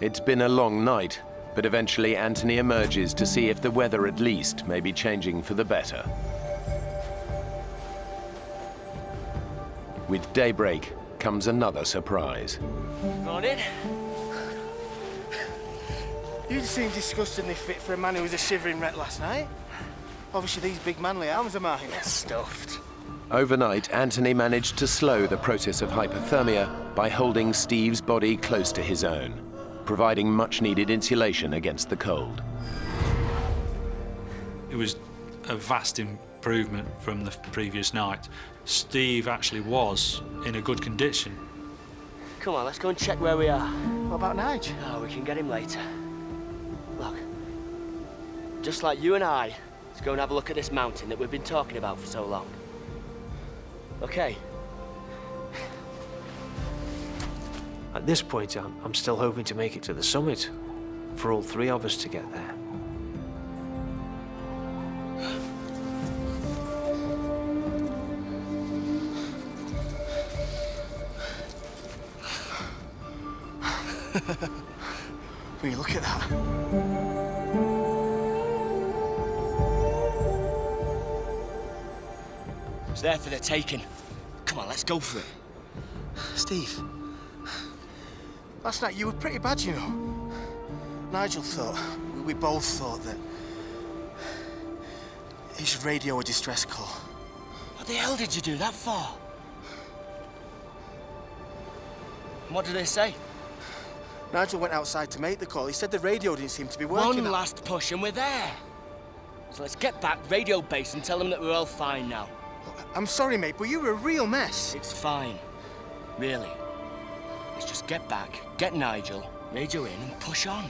It's been a long night, but eventually Anthony emerges to see if the weather at least may be changing for the better. With daybreak comes another surprise. Morning. You seem disgustingly fit for a man who was a shivering wreck last night. Obviously these big manly arms of mine are stuffed. Overnight, Anthony managed to slow the process of hypothermia by holding Steve's body close to his own, providing much-needed insulation against the cold. It was a vast improvement from the previous night. Steve actually was in a good condition. Come on, let's go and check where we are. What about Nige? Oh, we can get him later. Look, just like you and I, let's go and have a look at this mountain that we've been talking about for so long. Okay? At this point, I'm still hoping to make it to the summit, for all three of us to get there. Will you look at that? It's there for the taking. Come on, let's go for it. Steve, last night you were pretty bad, you know. Nigel thought, we both thought that he should radio a distress call. What the hell did you do that for? What did they say? Nigel went outside to make the call. He said the radio didn't seem to be working. One last push and we're there. So let's get back radio base and tell them that we're all fine now. I'm sorry, mate, but you were a real mess. It's fine. Really. Let's just get back, get Nigel, radio in and push on.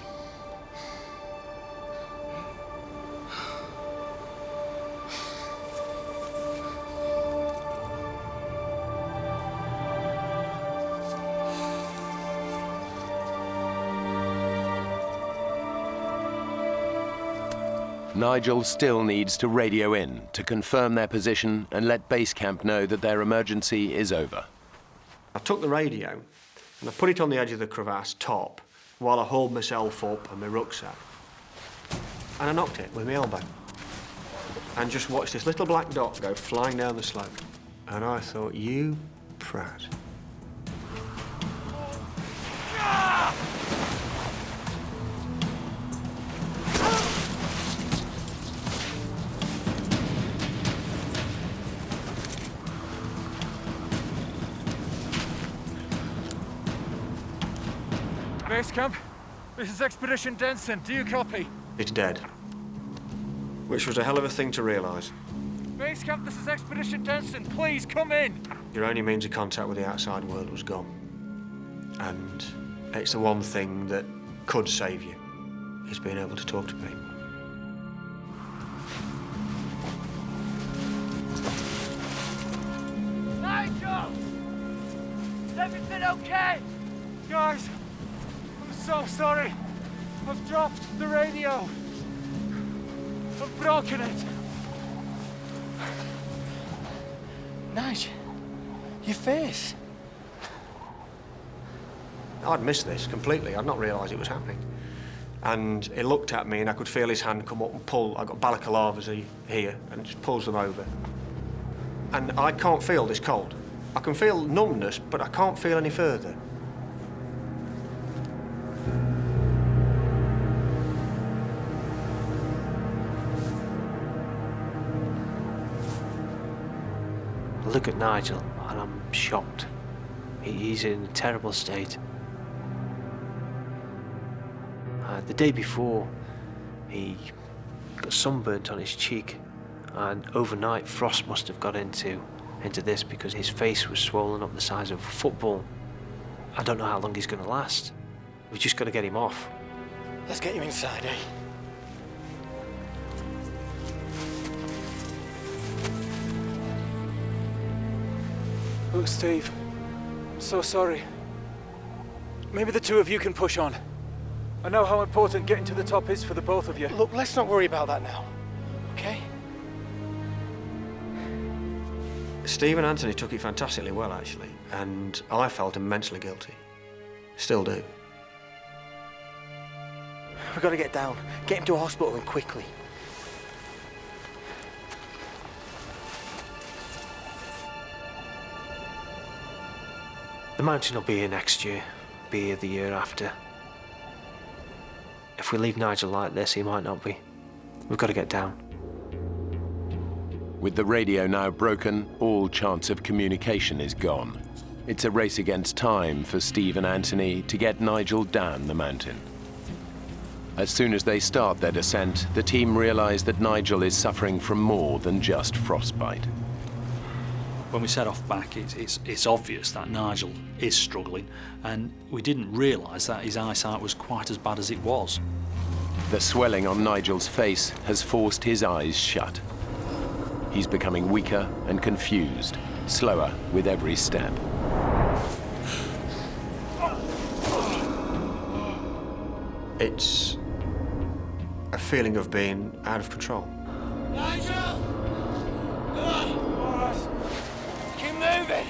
Nigel still needs to radio in to confirm their position and let base camp know that their emergency is over. I took the radio and I put it on the edge of the crevasse top while I hauled myself up and my rucksack. And I knocked it with my elbow. And just watched this little black dot go flying down the slope. And I thought, you prat. Base camp, this is Expedition Denson. Do you copy? It's dead. Which was a hell of a thing to realise. Base camp, this is Expedition Denson. Please come in. Your only means of contact with the outside world was gone. And it's the one thing that could save you, is being able to talk to people. Nigel! Is everything okay? Guys, I'm so sorry. I've dropped the radio. I've broken it. Nige, your face. I'd missed this completely. I'd not realised it was happening. And he looked at me and I could feel his hand come up and pull. I've got balaclavas here and just pulls them over. And I can't feel this cold. I can feel numbness, but I can't feel any further. I look at Nigel and I'm shocked. He's in a terrible state. The day before, he got sunburnt on his cheek, and overnight frost must have got into this because his face was swollen up the size of a football. I don't know how long he's going to last. We've just got to get him off. Let's get you inside, eh? Look, Steve, I'm so sorry. Maybe the two of you can push on. I know how important getting to the top is for the both of you. Look, let's not worry about that now, okay? Steve and Anthony took it fantastically well, actually, and I felt immensely guilty. Still do. We've got to get down. Get him to a hospital and quickly. The mountain will be here next year, be here the year after. If we leave Nigel like this, he might not be. We've got to get down. With the radio now broken, all chance of communication is gone. It's a race against time for Steve and Anthony to get Nigel down the mountain. As soon as they start their descent, the team realize that Nigel is suffering from more than just frostbite. When we set off back, it's obvious that Nigel is struggling, and we didn't realise that his eyesight was quite as bad as it was. The swelling on Nigel's face has forced his eyes shut. He's becoming weaker and confused, slower with every step. It's a feeling of being out of control. Nigel! Keep moving!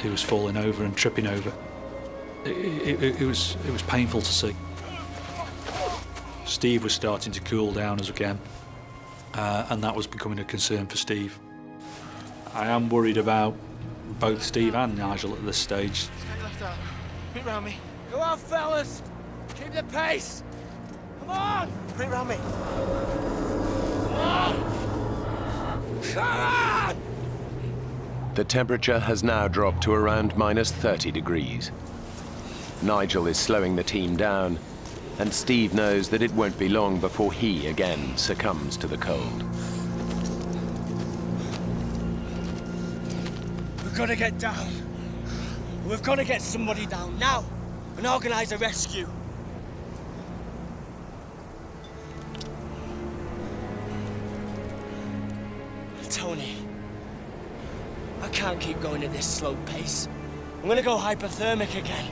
He was falling over and tripping over. It was painful to see. Steve was starting to cool down as again, and that was becoming a concern for Steve. I am worried about both Steve and Nigel at this stage. Stay left out. Put round me. Go on, fellas! Keep the pace! Come on! Put round me. Come on! Come on! The temperature has now dropped to around minus 30 degrees. Nigel is slowing the team down, and Steve knows that it won't be long before he again succumbs to the cold. We've got to get down. We've got to get somebody down now and organise a rescue. Tony, I can't keep going at this slow pace. I'm going to go hypothermic again.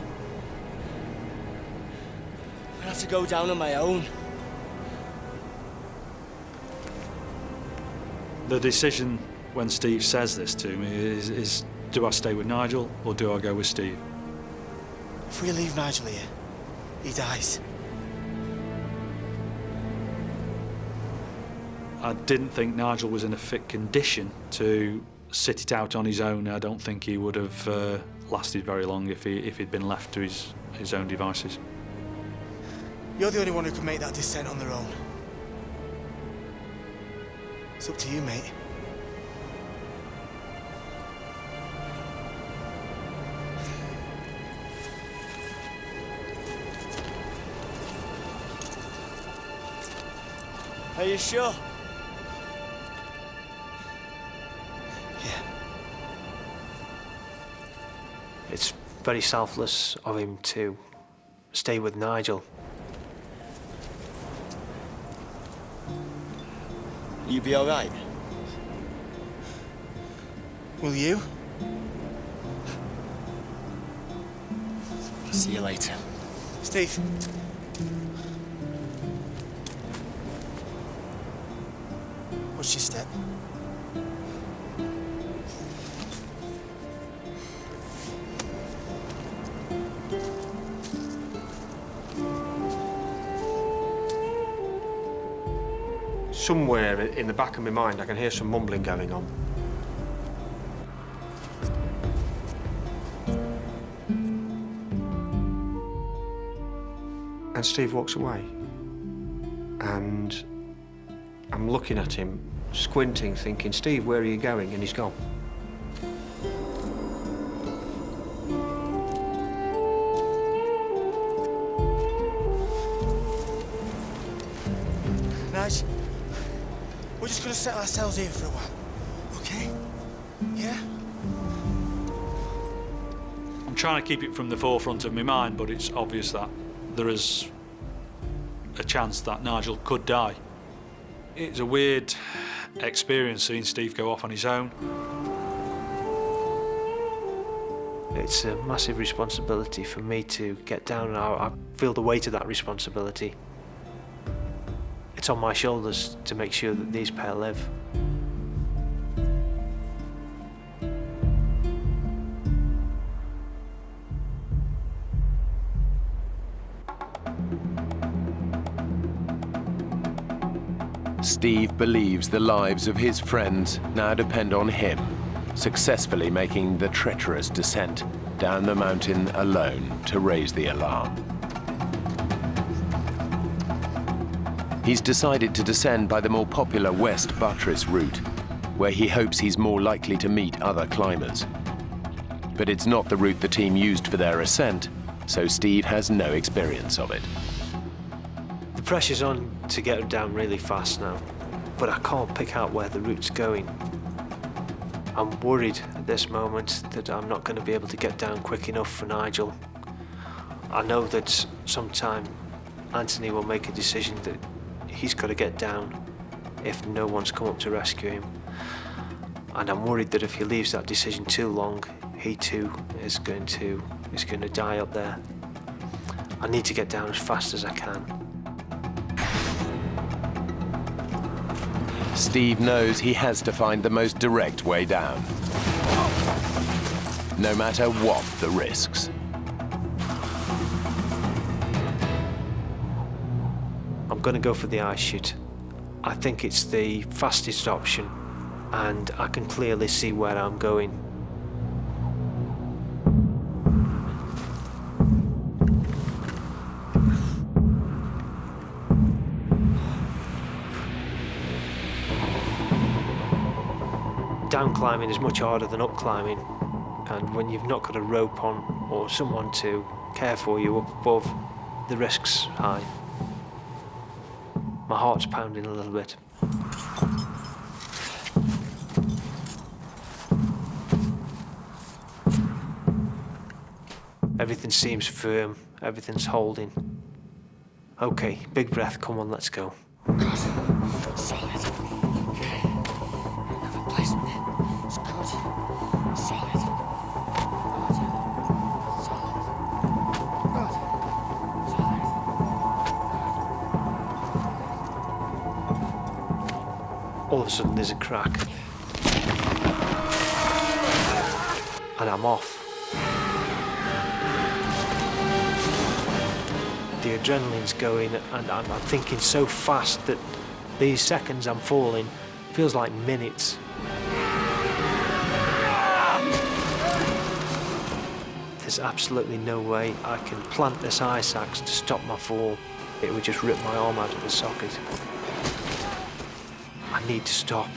I have to go down on my own. The decision when Steve says this to me is do I stay with Nigel or do I go with Steve? If we leave Nigel here, he dies. I didn't think Nigel was in a fit condition to sit it out on his own. I don't think he would have lasted very long if he'd been left to his own devices. You're the only one who can make that descent on their own. It's up to you, mate. Are you sure? It's very selfless of him to stay with Nigel. You be all right? Will you? See you later. Steve. Watch your step. Somewhere in the back of my mind, I can hear some mumbling going on. And Steve walks away. And I'm looking at him, squinting, thinking, Steve, where are you going? And he's gone. Nige, we're just gonna settle ourselves here for a while, okay? Yeah? I'm trying to keep it from the forefront of my mind, but it's obvious that there is a chance that Nigel could die. It's a weird experience seeing Steve go off on his own. It's a massive responsibility for me to get down, and I feel the weight of that responsibility. It's on my shoulders to make sure that these pair live. Steve believes the lives of his friends now depend on him, successfully making the treacherous descent down the mountain alone to raise the alarm. He's decided to descend by the more popular West Buttress route, where he hopes he's more likely to meet other climbers. But it's not the route the team used for their ascent, so Steve has no experience of it. The pressure's on to get down really fast now, but I can't pick out where the route's going. I'm worried at this moment that I'm not going to be able to get down quick enough for Nigel. I know that sometime Anthony will make a decision that he's got to get down if no one's come up to rescue him. And I'm worried that if he leaves that decision too long, he too is going to die up there. I need to get down as fast as I can. Steve knows he has to find the most direct way down, no matter what the risks. I'm going to go for the ice chute. I think it's the fastest option, and I can clearly see where I'm going. Down climbing is much harder than up climbing, and when you've not got a rope on or someone to care for you up above, the risk's high. My heart's pounding a little bit. Everything seems firm, everything's holding. Okay, big breath, come on, let's go. Solid. Another placement. It's good. Solid. All of a sudden there's a crack. And I'm off. The adrenaline's going, and I'm thinking so fast that these seconds I'm falling feels like minutes. There's absolutely no way I can plant this ice axe to stop my fall. It would just rip my arm out of the socket. I need to stop.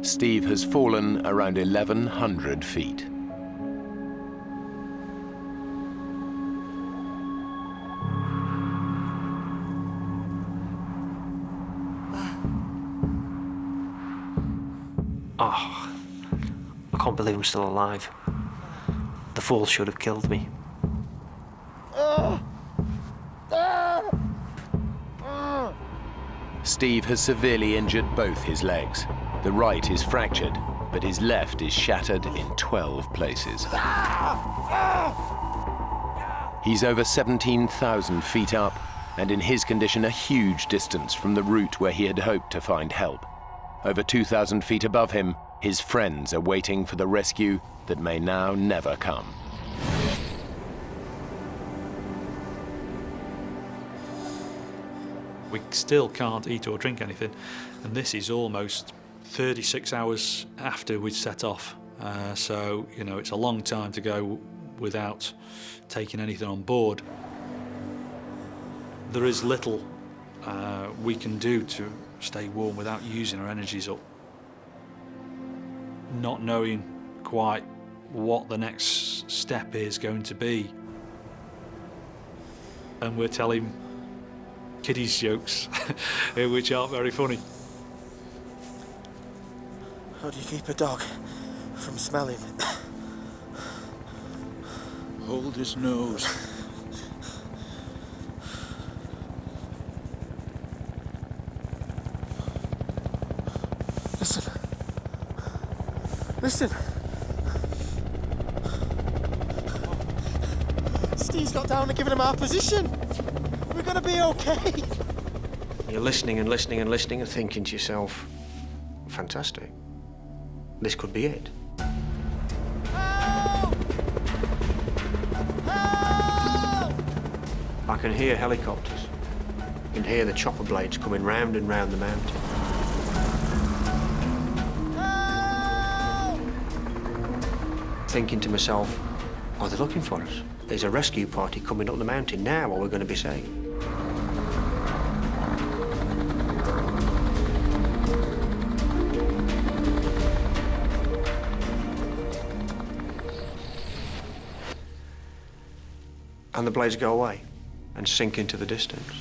Steve has fallen around 1,100 feet. Oh, I can't believe I'm still alive. The fall should have killed me. Steve has severely injured both his legs. The right is fractured, but his left is shattered in 12 places. He's over 17,000 feet up, and in his condition a huge distance from the route where he had hoped to find help. Over 2,000 feet above him, his friends are waiting for the rescue that may now never come. We still can't eat or drink anything, and this is almost 36 hours after we'd set off. So, you know, it's a long time to go without taking anything on board. There is little we can do to stay warm without using our energies up. Not knowing quite what the next step is going to be. And we're telling kiddies jokes, which aren't very funny. How do you keep a dog from smelling? Hold his nose. Listen. Steve's got down and given him our position. We're gonna be okay. You're listening and listening and listening and thinking to yourself, fantastic. This could be it. Help! Help! I can hear helicopters. You can hear the chopper blades coming round and round the mountain. Help! Thinking to myself, are they looking for us? There's a rescue party coming up the mountain now, or we're going to be safe. And the blades go away and sink into the distance.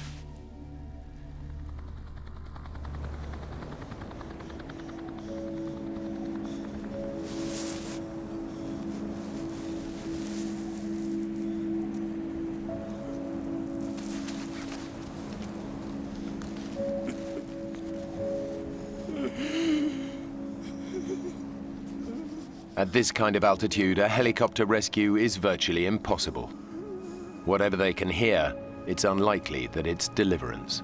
At this kind of altitude, a helicopter rescue is virtually impossible. Whatever they can hear, it's unlikely that it's deliverance.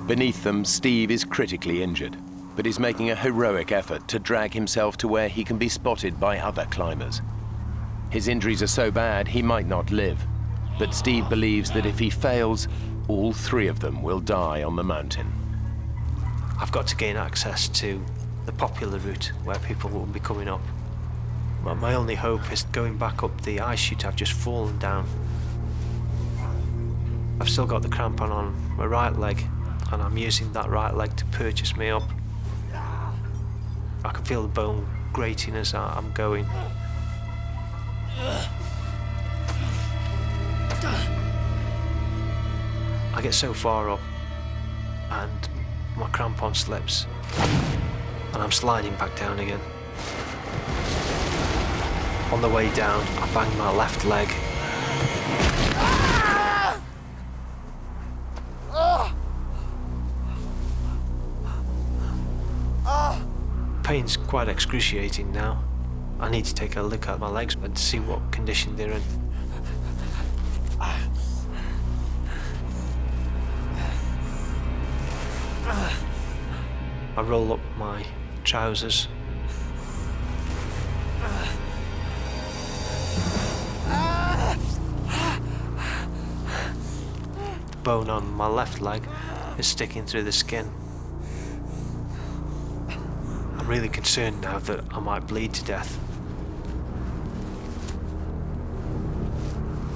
Beneath them, Steve is critically injured, but is making a heroic effort to drag himself to where he can be spotted by other climbers. His injuries are so bad he might not live, but Steve believes that if he fails, all three of them will die on the mountain. I've got to gain access to the popular route where people will be coming up. My only hope is going back up the ice chute I've just fallen down. I've still got the crampon on my right leg, and I'm using that right leg to purchase me up. I can feel the bone grating as I'm going. I get so far up, and my crampon slips, and I'm sliding back down again. On the way down, I bang my left leg. Pain's quite excruciating now. I need to take a look at my legs and see what condition they're in. I roll up my trousers. The bone on my left leg is sticking through the skin. I'm really concerned now that I might bleed to death.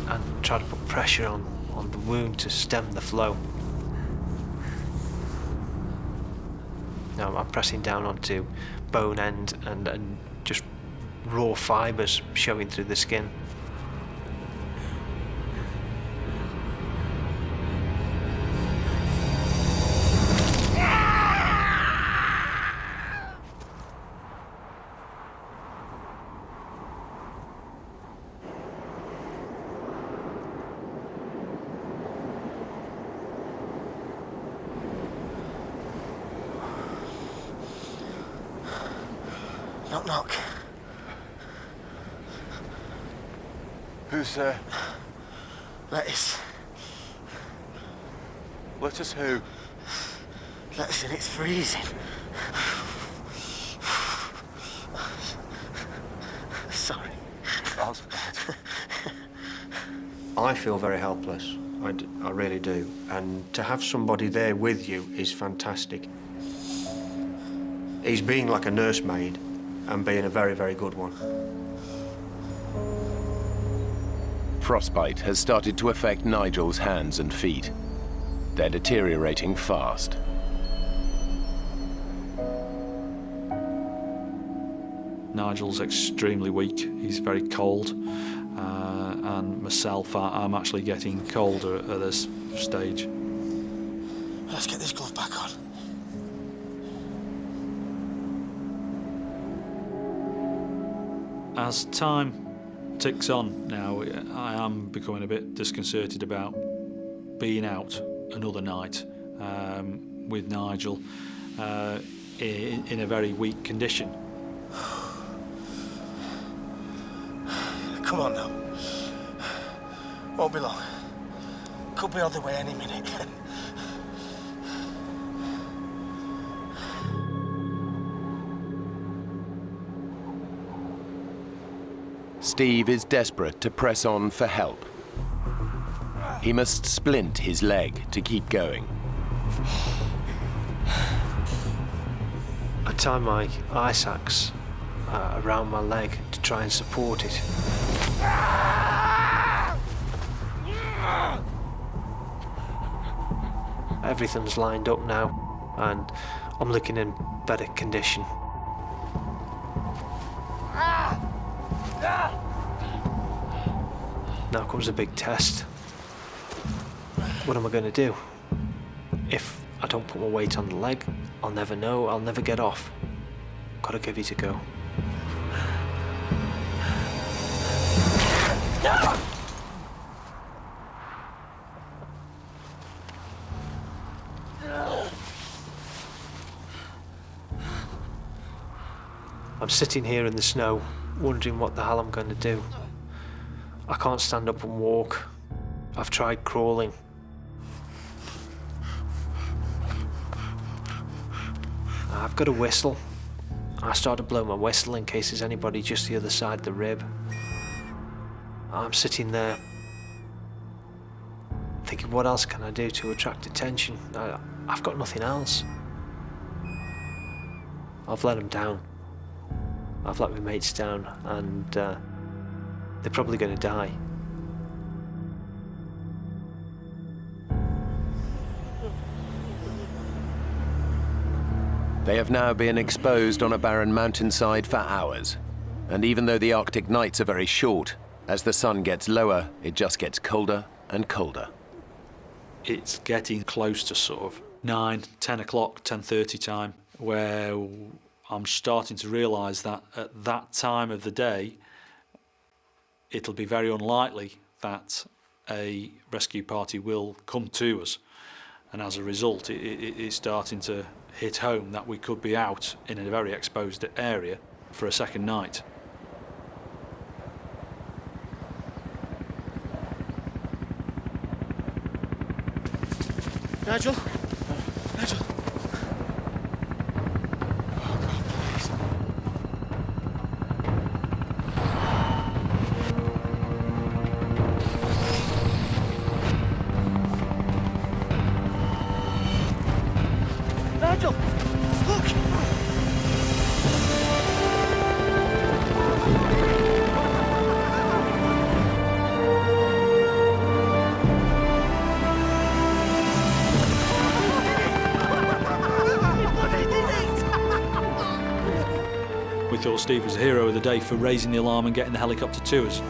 And try to put pressure on the wound to stem the flow. Now I'm pressing down onto bone end and just raw fibres showing through the skin. Knock, knock. Who's there? Lettuce. Lettuce who? Lettuce, and it's freezing. Sorry. I feel very helpless. I really do. And to have somebody there with you is fantastic. He's being like a nursemaid and being a very, very good one. Frostbite has started to affect Nigel's hands and feet. They're deteriorating fast. Nigel's extremely weak. He's very cold. And myself, I'm actually getting colder at this stage. Let's get this glove back on. As time ticks on now, I am becoming a bit disconcerted about being out another night with Nigel in a very weak condition. Come on now. Won't be long. Could be on the way any minute. Steve is desperate to press on for help. He must splint his leg to keep going. I tie my ice axe around my leg to try and support it. Everything's lined up now, and I'm looking in better condition. Now comes a big test. What am I going to do? If I don't put my weight on the leg, I'll never know, I'll never get off. Gotta give it a go. I'm sitting here in the snow, wondering what the hell I'm going to do. I can't stand up and walk. I've tried crawling. I've got a whistle. I start to blow my whistle in case there's anybody just the other side of the rib. I'm sitting there thinking, what else can I do to attract attention? I've got nothing else. I've let them down. I've let my mates down, and they're probably going to die. They have now been exposed on a barren mountainside for hours. And even though the Arctic nights are very short, as the sun gets lower, it just gets colder and colder. It's getting close to sort of 9, 10 o'clock, 10:30 time, where I'm starting to realise that at that time of the day, it'll be very unlikely that a rescue party will come to us. And as a result, it's starting to hit home that we could be out in a very exposed area for a second night. Nigel? Nigel? Nigel! Look! We thought Steve was the hero of the day for raising the alarm and getting the helicopter to us.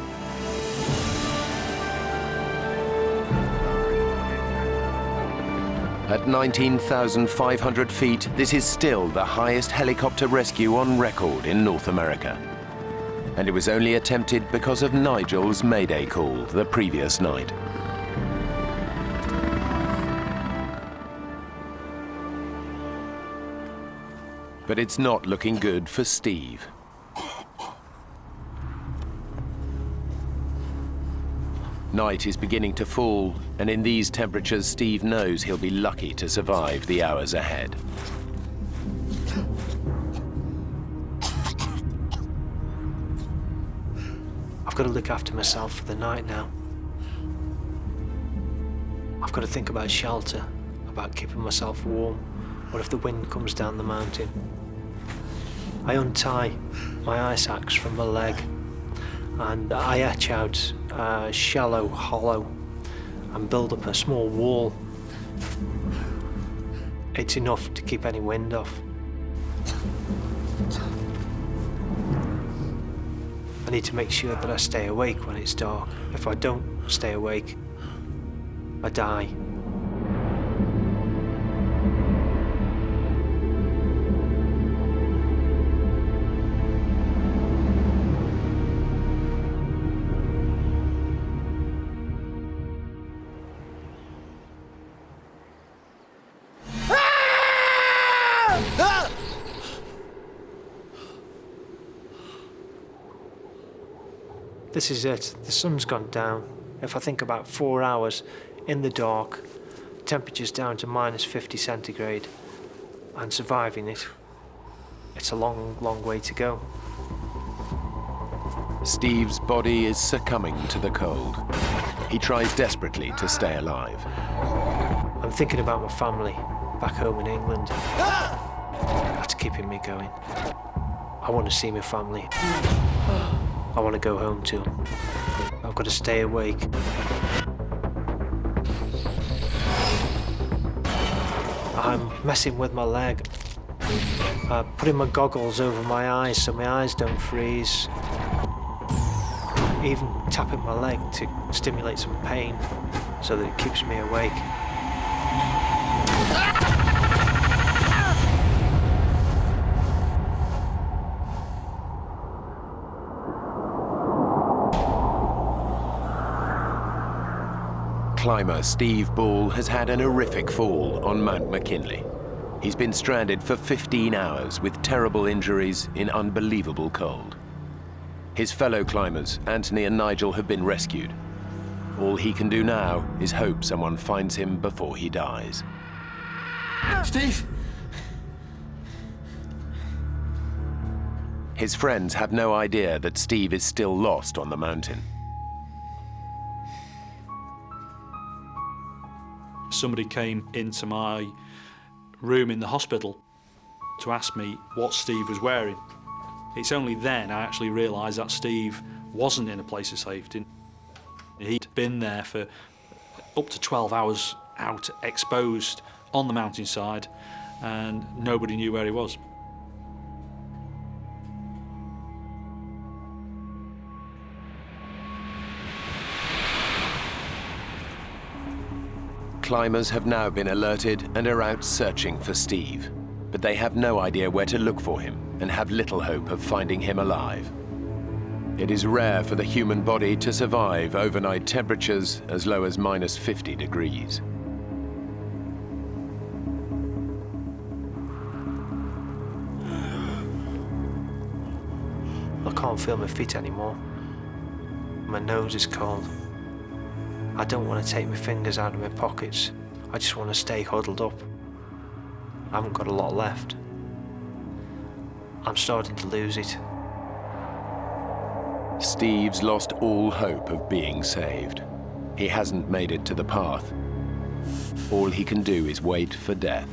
At 19,500 feet, this is still the highest helicopter rescue on record in North America. And it was only attempted because of Nigel's mayday call the previous night. But it's not looking good for Steve. Night is beginning to fall, and in these temperatures, Steve knows he'll be lucky to survive the hours ahead. I've got to look after myself for the night now. I've got to think about shelter, about keeping myself warm. What if the wind comes down the mountain? I untie my ice axe from my leg and I etch out a shallow hollow and build up a small wall. It's enough to keep any wind off. I need to make sure that I stay awake when it's dark. If I don't stay awake, I die. This is it. The sun's gone down. If I think about 4 hours in the dark, temperature's down to -50 centigrade, and surviving it, it's a long, long way to go. Steve's body is succumbing to the cold. He tries desperately to stay alive. I'm thinking about my family back home in England. That's keeping me going. I want to see my family. I want to go home to. I've got to stay awake. I'm messing with my leg. Putting my goggles over my eyes so my eyes don't freeze. Even tapping my leg to stimulate some pain so that it keeps me awake. Climber Steve Ball has had an horrific fall on Mount McKinley. He's been stranded for 15 hours with terrible injuries in unbelievable cold. His fellow climbers, Anthony and Nigel, have been rescued. All he can do now is hope someone finds him before he dies. Steve! His friends have no idea that Steve is still lost on the mountain. Somebody came into my room in the hospital to ask me what Steve was wearing. It's only then I actually realised that Steve wasn't in a place of safety. He'd been there for up to 12 hours out, exposed on the mountainside, and nobody knew where he was. Climbers have now been alerted and are out searching for Steve, but they have no idea where to look for him and have little hope of finding him alive. It is rare for the human body to survive overnight temperatures as low as -50 degrees. I can't feel my feet anymore. My nose is cold. I don't want to take my fingers out of my pockets. I just want to stay huddled up. I haven't got a lot left. I'm starting to lose it. Steve's lost all hope of being saved. He hasn't made it to the path. All he can do is wait for death.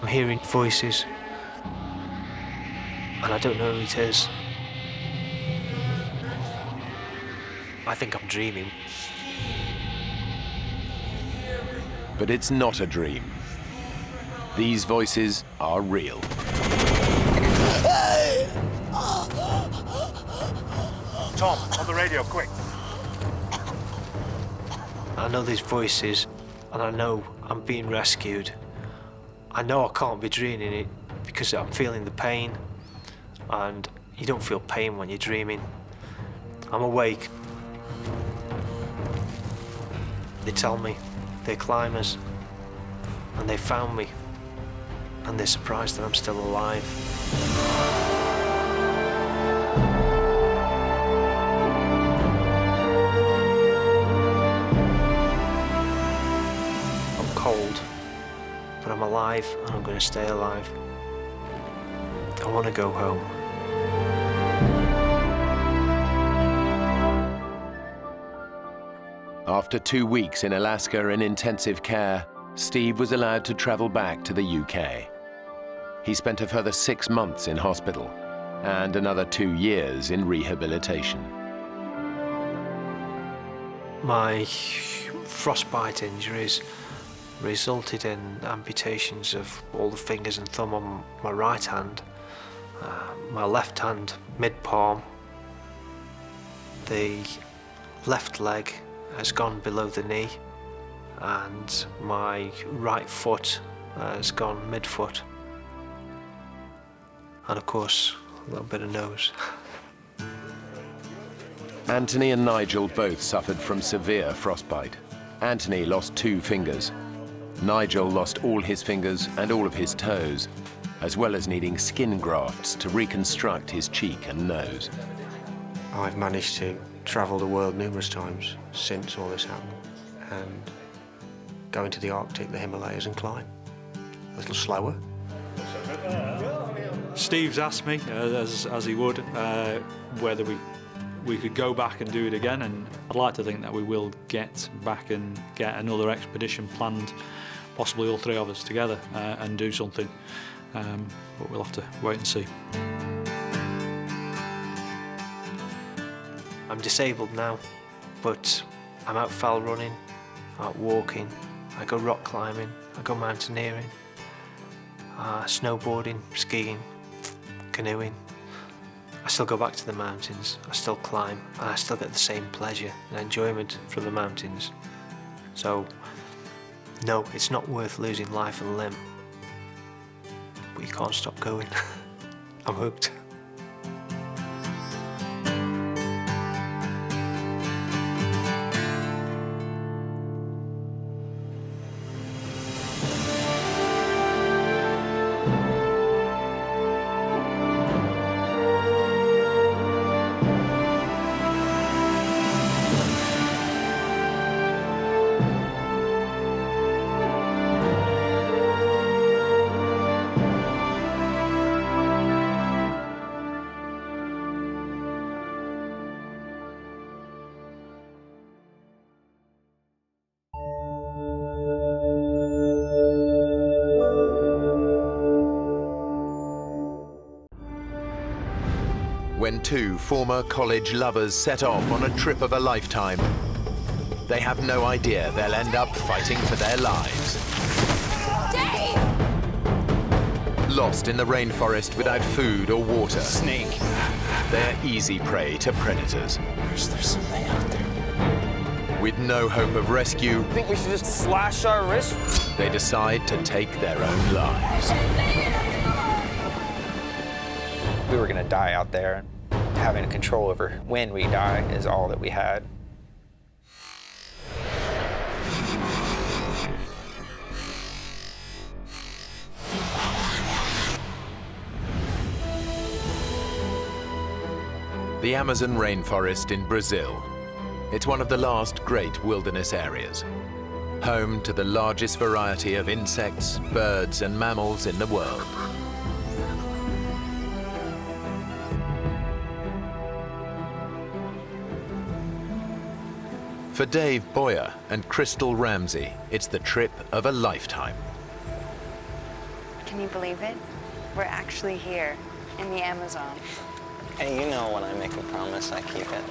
I'm hearing voices, and I don't know who it is. I think I'm dreaming. But it's not a dream. These voices are real. Tom, on the radio, quick. I know these voices, and I know I'm being rescued. I know I can't be dreaming it because I'm feeling the pain, and you don't feel pain when you're dreaming. I'm awake. They tell me they're climbers, and they found me, and they're surprised that I'm still alive. I'm cold, but I'm alive, and I'm going to stay alive. I want to go home. After 2 weeks in Alaska in intensive care, Steve was allowed to travel back to the UK. He spent a further 6 months in hospital and another 2 years in rehabilitation. My frostbite injuries resulted in amputations of all the fingers and thumb on my right hand, my left hand mid-palm, the left leg has gone below the knee, and my right foot has gone mid-foot. and of course, a little bit of nose. Anthony and Nigel both suffered from severe frostbite. Anthony lost 2 fingers. Nigel lost all his fingers and all of his toes, as well as needing skin grafts to reconstruct his cheek and nose. I've managed to travel the world numerous times since all this happened, and go into the Arctic, the Himalayas, and climb. A little slower. Steve's asked me, as he would, whether we could go back and do it again, and I'd like to think that we will get back and get another expedition planned, possibly all 3 of us together, and do something. But we'll have to wait and see. I'm disabled now, but I'm out fell running, out walking, I go rock climbing, I go mountaineering, snowboarding, skiing, canoeing. I still go back to the mountains, I still climb, and I still get the same pleasure and enjoyment from the mountains. So, no, it's not worth losing life and limb. But you can't stop going. I'm hooked. When 2 former college lovers set off on a trip of a lifetime, they have no idea they'll end up fighting for their lives. Dave! Lost in the rainforest without food or water. Snake. They're easy prey to predators. There's something out there. With no hope of rescue, Think we should just slash our wrists? they decide to take their own lives. We were going to die out there, and having control over when we die is all that we had. The Amazon rainforest in Brazil. It's one of the last great wilderness areas, home to the largest variety of insects, birds, and mammals in the world. For Dave Boyer and Crystal Ramsey, it's the trip of a lifetime. Can you believe it? We're actually here in the Amazon. Hey, you know when I make a promise, I keep it.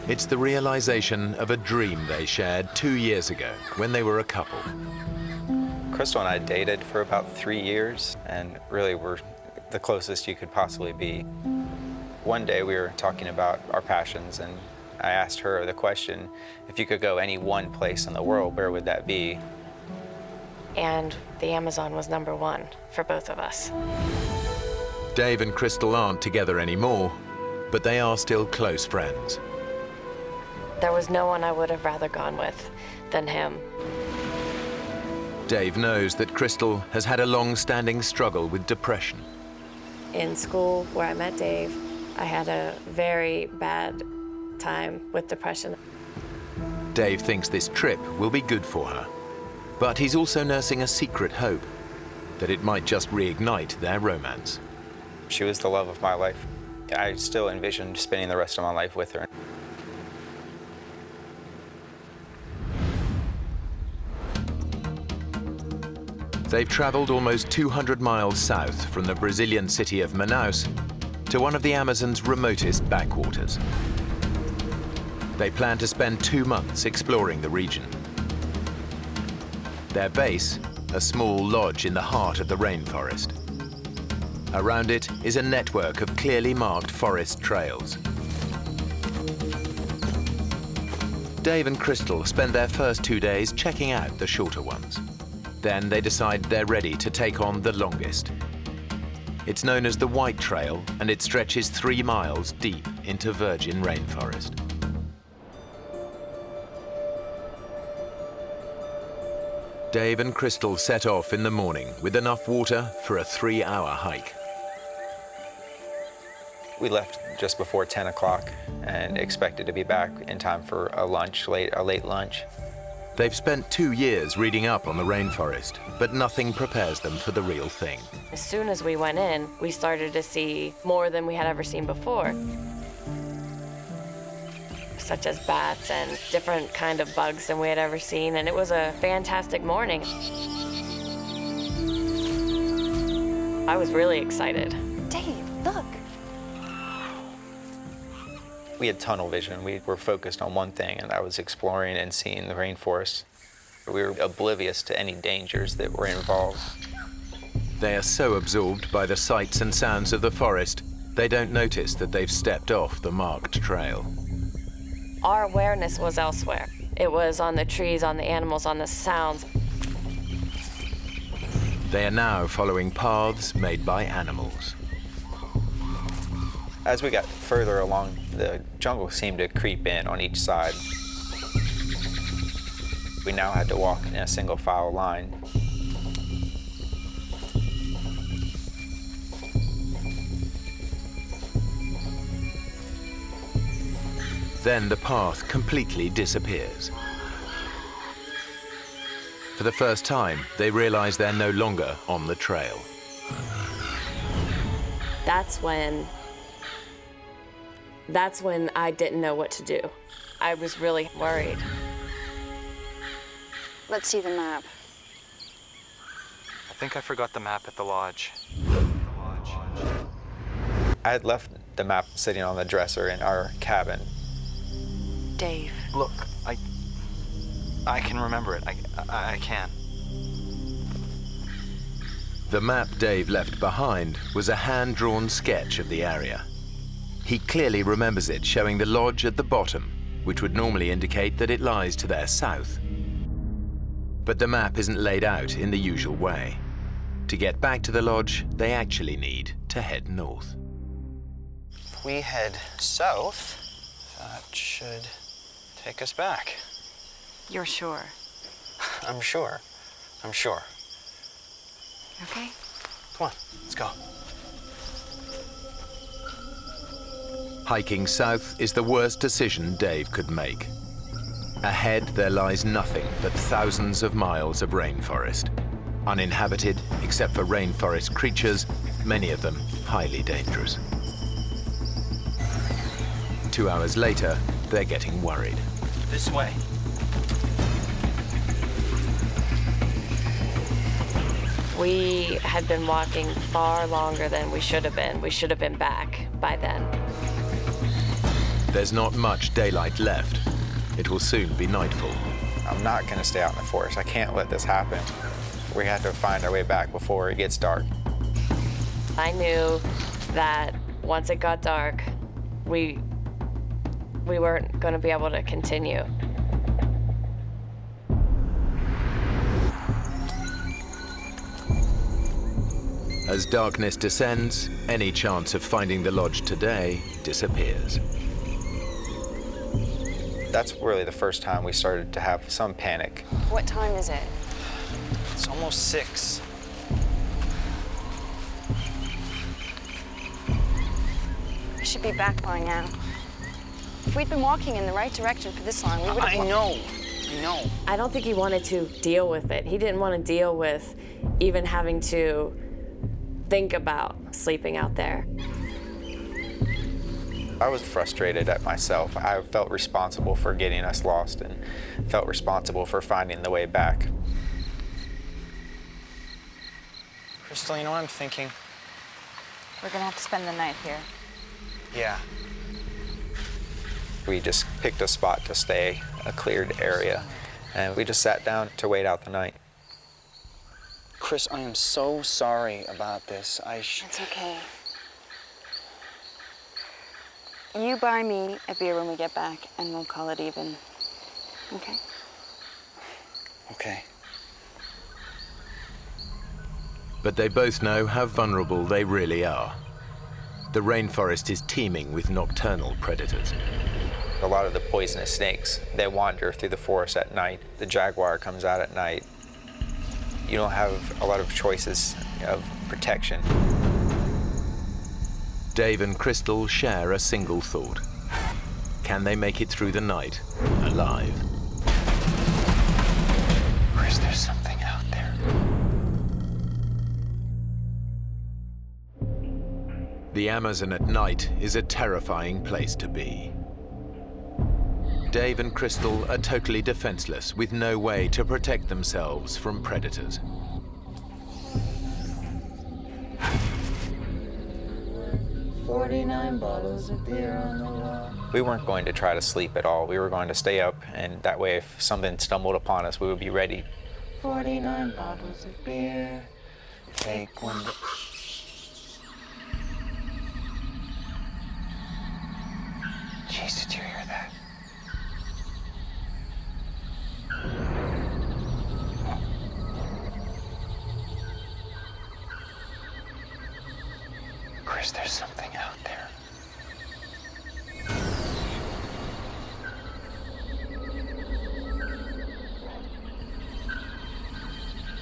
It's the realization of a dream they shared 2 years ago when they were a couple. Crystal and I dated for about 3 years, and really were the closest you could possibly be. One day we were talking about our passions, and I asked her the question, if you could go any one place in the world, where would that be? And the Amazon was #1 for both of us. Dave and Crystal aren't together anymore, but they are still close friends. There was no one I would have rather gone with than him. Dave knows that Crystal has had a long-standing struggle with depression. In school, where I met Dave, I had a very bad time with depression. Dave thinks this trip will be good for her, but he's also nursing a secret hope that it might just reignite their romance. She was the love of my life. I still envisioned spending the rest of my life with her. They've traveled almost 200 miles south from the Brazilian city of Manaus to one of the Amazon's remotest backwaters. They plan to spend 2 months exploring the region. Their base, a small lodge in the heart of the rainforest. Around it is a network of clearly marked forest trails. Dave and Crystal spend their first 2 days checking out the shorter ones. Then they decide they're ready to take on the longest. It's known as the White Trail, and it stretches 3 miles deep into virgin rainforest. Dave and Crystal set off in the morning with enough water for a 3-hour hike. We left just before 10 o'clock and expected to be back in time for a late lunch. They've spent 2 years reading up on the rainforest, but nothing prepares them for the real thing. As soon as we went in, we started to see more than we had ever seen before, such as bats and different kind of bugs than we had ever seen, and it was a fantastic morning. I was really excited. Dave, look. We had tunnel vision. We were focused on one thing, and that was exploring and seeing the rainforest. We were oblivious to any dangers that were involved. They are so absorbed by the sights and sounds of the forest, they don't notice that they've stepped off the marked trail. Our awareness was elsewhere. It was on the trees, on the animals, on the sounds. They are now following paths made by animals. As we got further along, the jungle seemed to creep in on each side. We now had to walk in a single file line. Then the path completely disappears. For the first time, they realize they're no longer on the trail. That's when I didn't know what to do. I was really worried. Let's see the map. I think I forgot the map at the lodge. I had left the map sitting on the dresser in our cabin. Dave. Look, I can remember it. I can. The map Dave left behind was a hand-drawn sketch of the area. He clearly remembers it showing the lodge at the bottom, which would normally indicate that it lies to their south. But the map isn't laid out in the usual way. To get back to the lodge, they actually need to head north. If we head south, that should take us back. You're sure? I'm sure. I'm sure. Okay. Come on, let's go. Hiking south is the worst decision Dave could make. Ahead, there lies nothing but thousands of miles of rainforest. Uninhabited, except for rainforest creatures, many of them highly dangerous. 2 hours later, they're getting worried. This way. We had been walking far longer than we should have been. We should have been back by then. There's not much daylight left. It will soon be nightfall. I'm not going to stay out in the forest. I can't let this happen. We have to find our way back before it gets dark. I knew that once it got dark, we weren't going to be able to continue. As darkness descends, any chance of finding the lodge today disappears. That's really the first time we started to have some panic. What time is it? It's almost 6. We should be back by now. If we'd been walking in the right direction for this long, we would have... I know. I don't think he wanted to deal with it. He didn't want to deal with even having to think about sleeping out there. I was frustrated at myself. I felt responsible for getting us lost and felt responsible for finding the way back. Crystal, you know what I'm thinking? We're gonna have to spend the night here. Yeah. We just picked a spot to stay, a cleared area, and we just sat down to wait out the night. Chris, I am so sorry about this. It's okay. You buy me a beer when we get back, and we'll call it even. Okay? Okay. But they both know how vulnerable they really are. The rainforest is teeming with nocturnal predators. A lot of the poisonous snakes, they wander through the forest at night. The jaguar comes out at night. You don't have a lot of choices of protection. Dave and Crystal share a single thought. Can they make it through the night alive? Chris, there's something out there. The Amazon at night is a terrifying place to be. Dave and Crystal are totally defenseless, with no way to protect themselves from predators. $49 bottles of beer on the wall. We weren't going to try to sleep at all. We were going to stay up, and that way if something stumbled upon us, we would be ready. 49 bottles of beer. Take one. Jeez, did you hear that? Chris, there's something out there.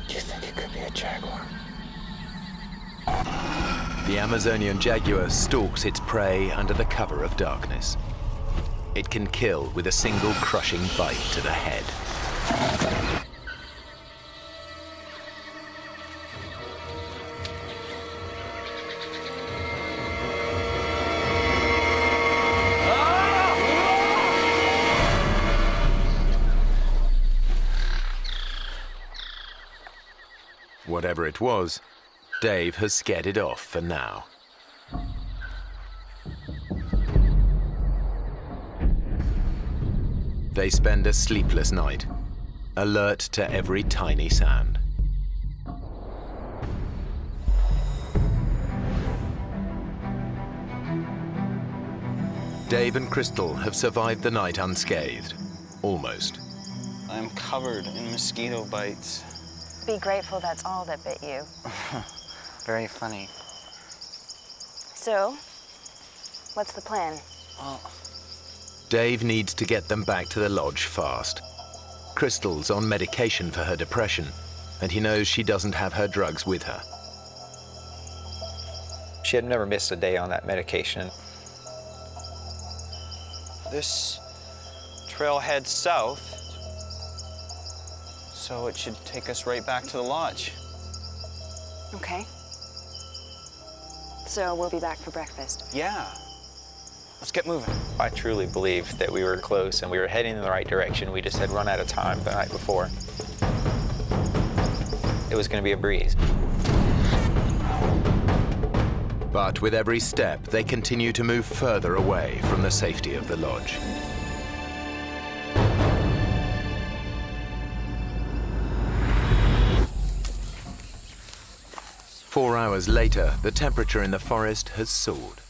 Do you think it could be a jaguar? The Amazonian jaguar stalks its prey under the cover of darkness. It can kill with a single crushing bite to the head. Whatever it was, Dave has scared it off for now. They spend a sleepless night, alert to every tiny sound. Dave and Crystal have survived the night unscathed, almost. I'm covered in mosquito bites. Be grateful that's all that bit you. Very funny. So, what's the plan? Well, Dave needs to get them back to the lodge fast. Crystal's on medication for her depression, and he knows she doesn't have her drugs with her. She had never missed a day on that medication. this trail heads south, so it should take us right back to the lodge. Okay. So we'll be back for breakfast. Yeah. Let's get moving. I truly believed that we were close and we were heading in the right direction. We just had run out of time the night before. It was going to be a breeze. But with every step, they continue to move further away from the safety of the lodge. Four hours later, the temperature in the forest has soared.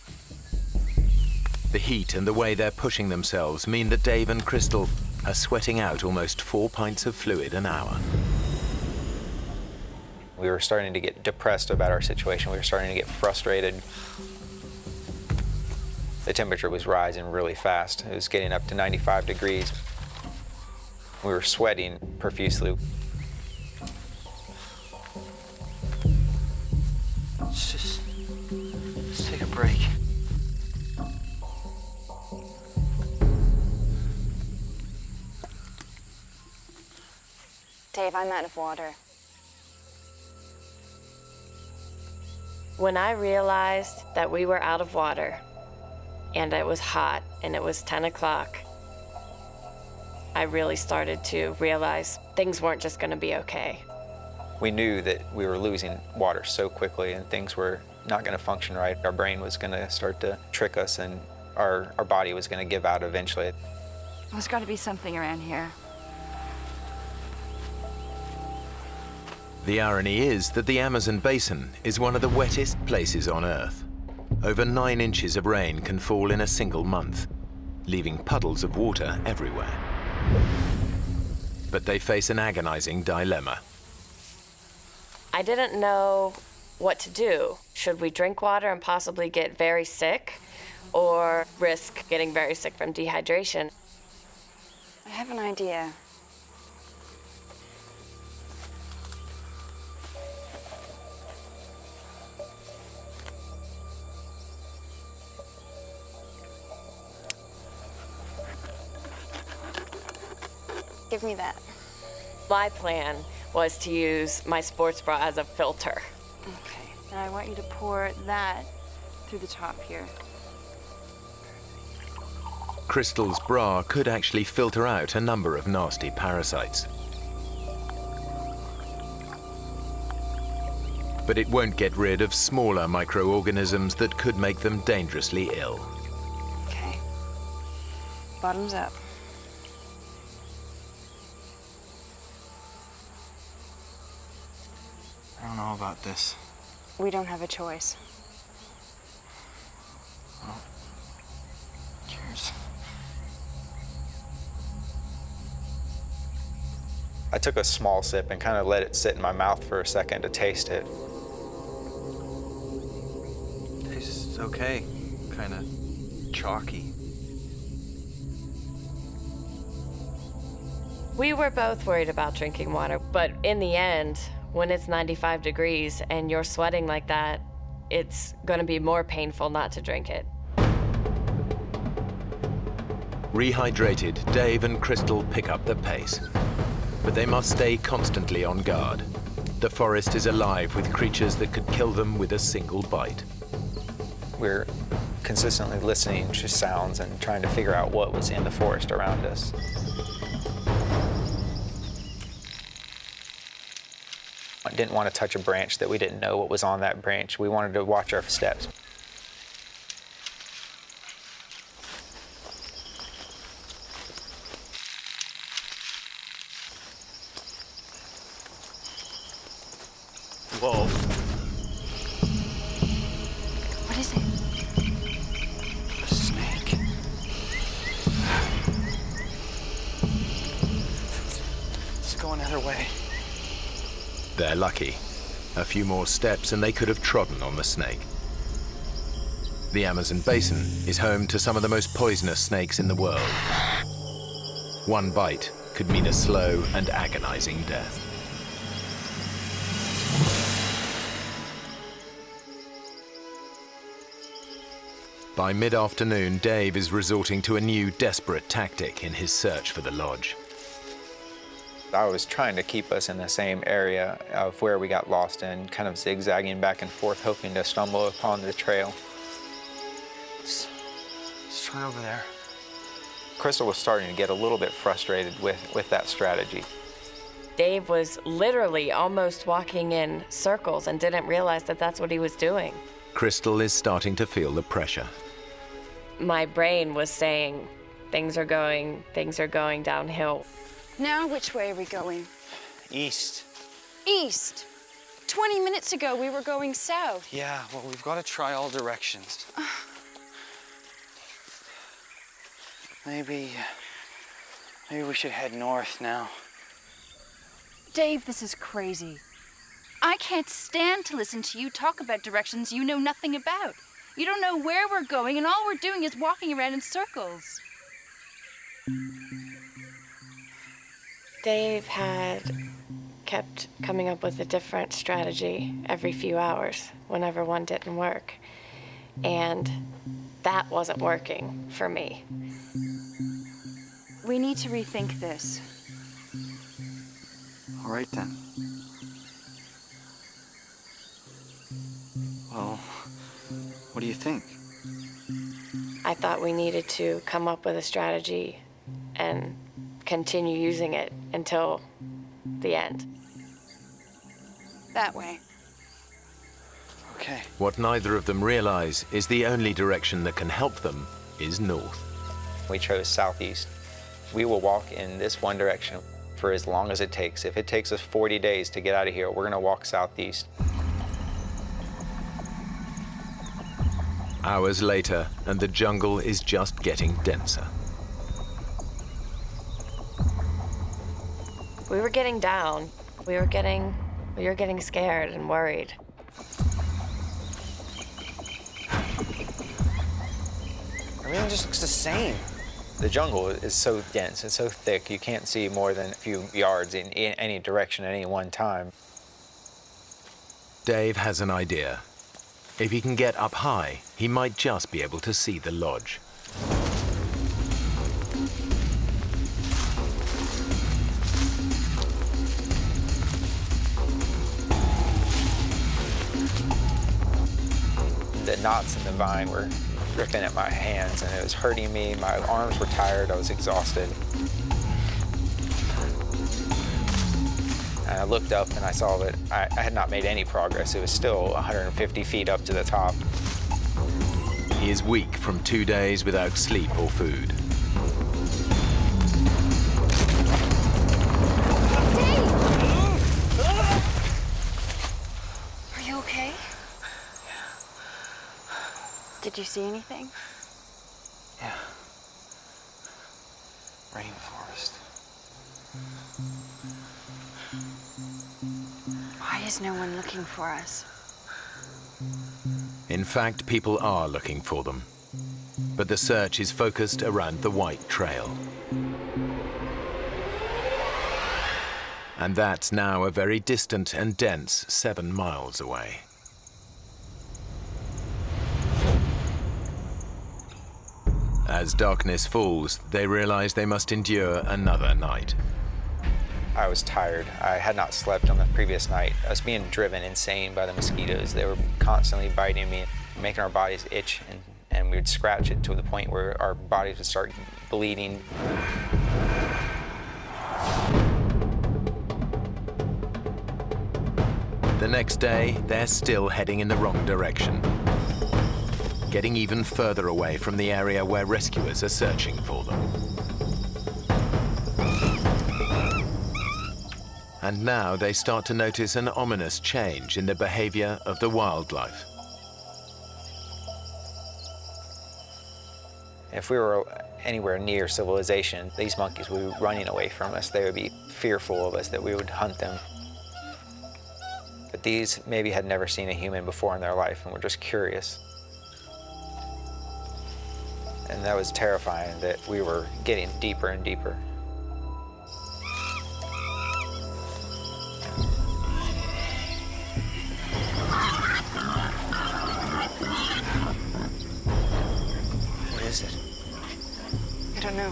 The heat and the way they're pushing themselves mean that Dave and Crystal are sweating out almost 4 pints of fluid an hour. We were starting to get depressed about our situation. We were starting to get frustrated. The temperature was rising really fast. It was getting up to 95 degrees. We were sweating profusely. Let's take a break. Dave, I'm out of water. When I realized that we were out of water, and it was hot, and it was 10 o'clock, I really started to realize things weren't just gonna be okay. We knew that we were losing water so quickly and things were not gonna function right. Our brain was gonna start to trick us and our body was gonna give out eventually. There's gotta be something around here. The irony is that the Amazon basin is one of the wettest places on Earth. Over 9 inches of rain can fall in a single month, leaving puddles of water everywhere. But they face an agonizing dilemma. I I didn't know what to do. Should we drink water and possibly get very sick, or risk getting very sick from dehydration? I have an idea. Give me that. My plan was to use my sports bra as a filter. Okay, now I want you to pour that through the top here. Crystal's bra could actually filter out a number of nasty parasites. But it won't get rid of smaller microorganisms that could make them dangerously ill. Okay. Bottoms up. I don't know about this. We don't have a choice. Well, cheers. I took a small sip and kind of let it sit in my mouth for a second to taste it. Tastes okay. Kind of chalky. We were both worried about drinking water, but in the end, when it's 95 degrees and you're sweating like that, it's gonna be more painful not to drink it. Rehydrated, Dave and Crystal pick up the pace. But they must stay constantly on guard. The forest is alive with creatures that could kill them with a single bite. We're consistently listening to sounds and trying to figure out what was in the forest around us. I didn't want to touch a branch that we didn't know what was on that branch. We wanted to watch our steps. Whoa. What is it? A snake. Let's go another way. They're lucky. A few more steps and they could have trodden on the snake. The Amazon basin is home to some of the most poisonous snakes in the world. One bite could mean a slow and agonizing death. By mid-afternoon, Dave is resorting to a new desperate tactic in his search for the lodge. I was trying to keep us in the same area of where we got lost in, kind of zigzagging back and forth, hoping to stumble upon the trail. Let's try over there. Crystal was starting to get a little bit frustrated with that strategy. Dave was literally almost walking in circles and didn't realize that that's what he was doing. Crystal is starting to feel the pressure. My brain was saying, things are going downhill. Now, which way are we going? East. East. 20 minutes ago, we were going south. Yeah, well, we've got to try all directions. Maybe we should head north now. Dave, this is crazy. I can't stand to listen to you talk about directions you know nothing about. You don't know where we're going, and all we're doing is walking around in circles. Dave had kept coming up with a different strategy every few hours whenever one didn't work. And that wasn't working for me. We need to rethink this. All right, then. Well, what do you think? I thought we needed to come up with a strategy and continue using it until the end. That way. Okay. What neither of them realize is the only direction that can help them is north. We chose southeast. We will walk in this one direction for as long as it takes. If it takes us 40 days to get out of here, we're gonna walk southeast. Hours later, and the jungle is just getting denser. We were getting down. We were Well, you're getting scared and worried. Everything just looks the same. The jungle is so dense and so thick, you can't see more than a few yards in any direction at any one time. Dave has an idea. If he can get up high, he might just be able to see the lodge. The knots in the vine were ripping at my hands and it was hurting me. My arms were tired, I was exhausted. And I looked up and I saw that I had not made any progress. It was still 150 feet up to the top. He is weak from 2 days without sleep or food. Are you okay? Did you see anything? Yeah. Rainforest. Why is no one looking for us? In fact, people are looking for them. But the search is focused around the White Trail. And that's now a very distant and dense 7 miles away. As darkness falls, they realize they must endure another night. I was tired. I had not slept on the previous night. I was being driven insane by the mosquitoes. They were constantly biting me, making our bodies itch, and we would scratch it to the point where our bodies would start bleeding. The next day, they're still heading in the wrong direction, getting even further away from the area where rescuers are searching for them. And now they start to notice an ominous change in the behavior of the wildlife. If we were anywhere near civilization, these monkeys would be running away from us. They would be fearful of us, that we would hunt them. But these maybe had never seen a human before in their life and were just curious. And that was terrifying, that we were getting deeper and deeper. What is it? I don't know.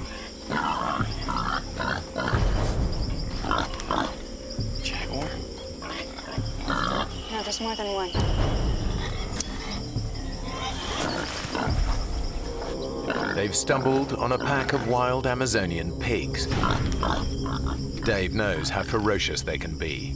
Jaguar? No, there's more than one. They've stumbled on a pack of wild Amazonian pigs. Dave knows how ferocious they can be.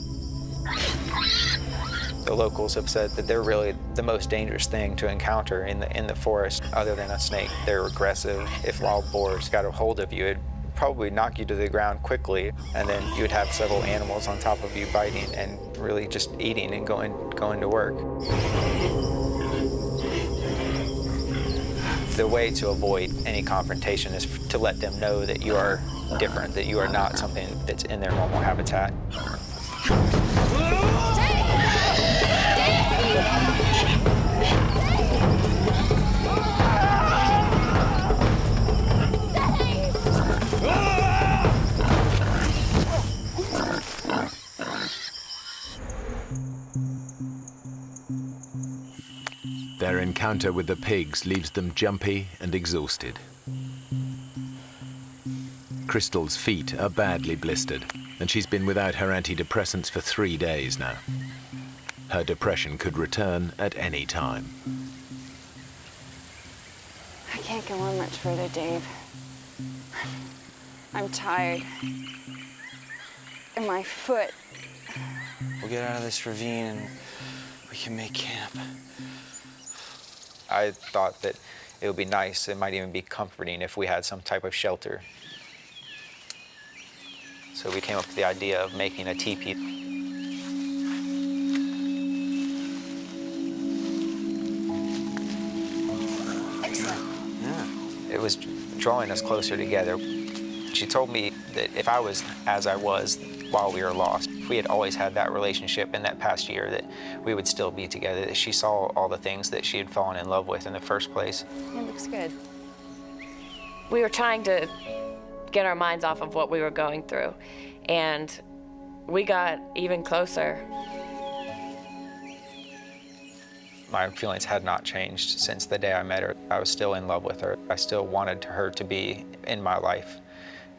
The locals have said that they're really the most dangerous thing to encounter in the forest, other than a snake. They're aggressive. If wild boars got a hold of you, it'd probably knock you to the ground quickly, and then you would have several animals on top of you biting and really just eating and going to work. The way to avoid any confrontation is to let them know that you are different, that you are not something that's in their normal habitat. Their encounter with the pigs leaves them jumpy and exhausted. Crystal's feet are badly blistered, and she's been without her antidepressants for 3 days now. Her depression could return at any time. I can't go on much further, Dave. I'm tired. And my foot. We'll get out of this ravine and we can make camp. I thought that it would be nice, it might even be comforting if we had some type of shelter. So we came up with the idea of making a teepee. Excellent. Yeah. It was drawing us closer together. She told me that if I was as I was while we were lost, If we had always had that relationship in that past year, that we would still be together, that she saw all the things that she had fallen in love with in the first place. It looks good. We were trying to get our minds off of what we were going through, and we got even closer. My feelings had not changed since the day I met her. I was still in love with her. I still wanted her to be in my life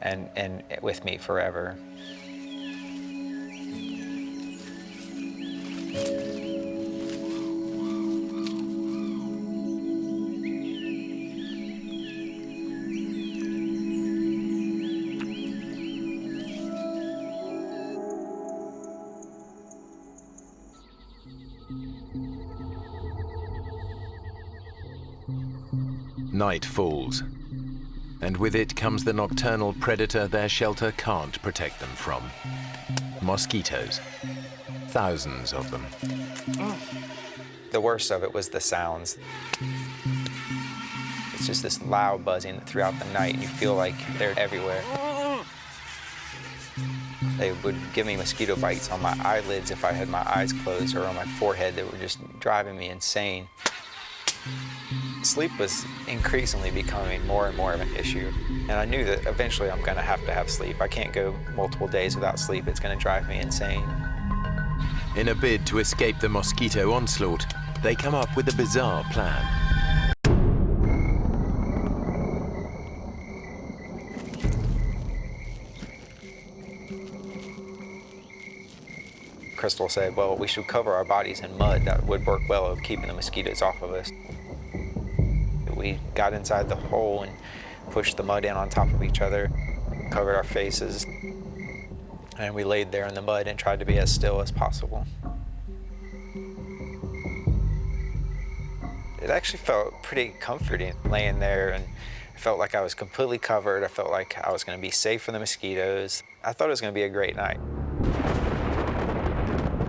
and with me forever. Night falls, and with it comes the nocturnal predator their shelter can't protect them from. Mosquitoes. Thousands of them. The worst of it was the sounds. It's just this loud buzzing throughout the night, and you feel like they're everywhere. They would give me mosquito bites on my eyelids if I had my eyes closed, or on my forehead that were just driving me insane. Sleep was increasingly becoming more and more of an issue, and I knew that eventually I'm going to have sleep. I can't go multiple days without sleep. It's going to drive me insane. In a bid to escape the mosquito onslaught, they come up with a bizarre plan. Crystal said, well, we should cover our bodies in mud. That would work well of keeping the mosquitoes off of us. We got inside the hole and pushed the mud in on top of each other, covered our faces, and we laid there in the mud and tried to be as still as possible. It actually felt pretty comforting laying there, and I felt like I was completely covered. I felt like I was going to be safe from the mosquitoes. I thought it was going to be a great night.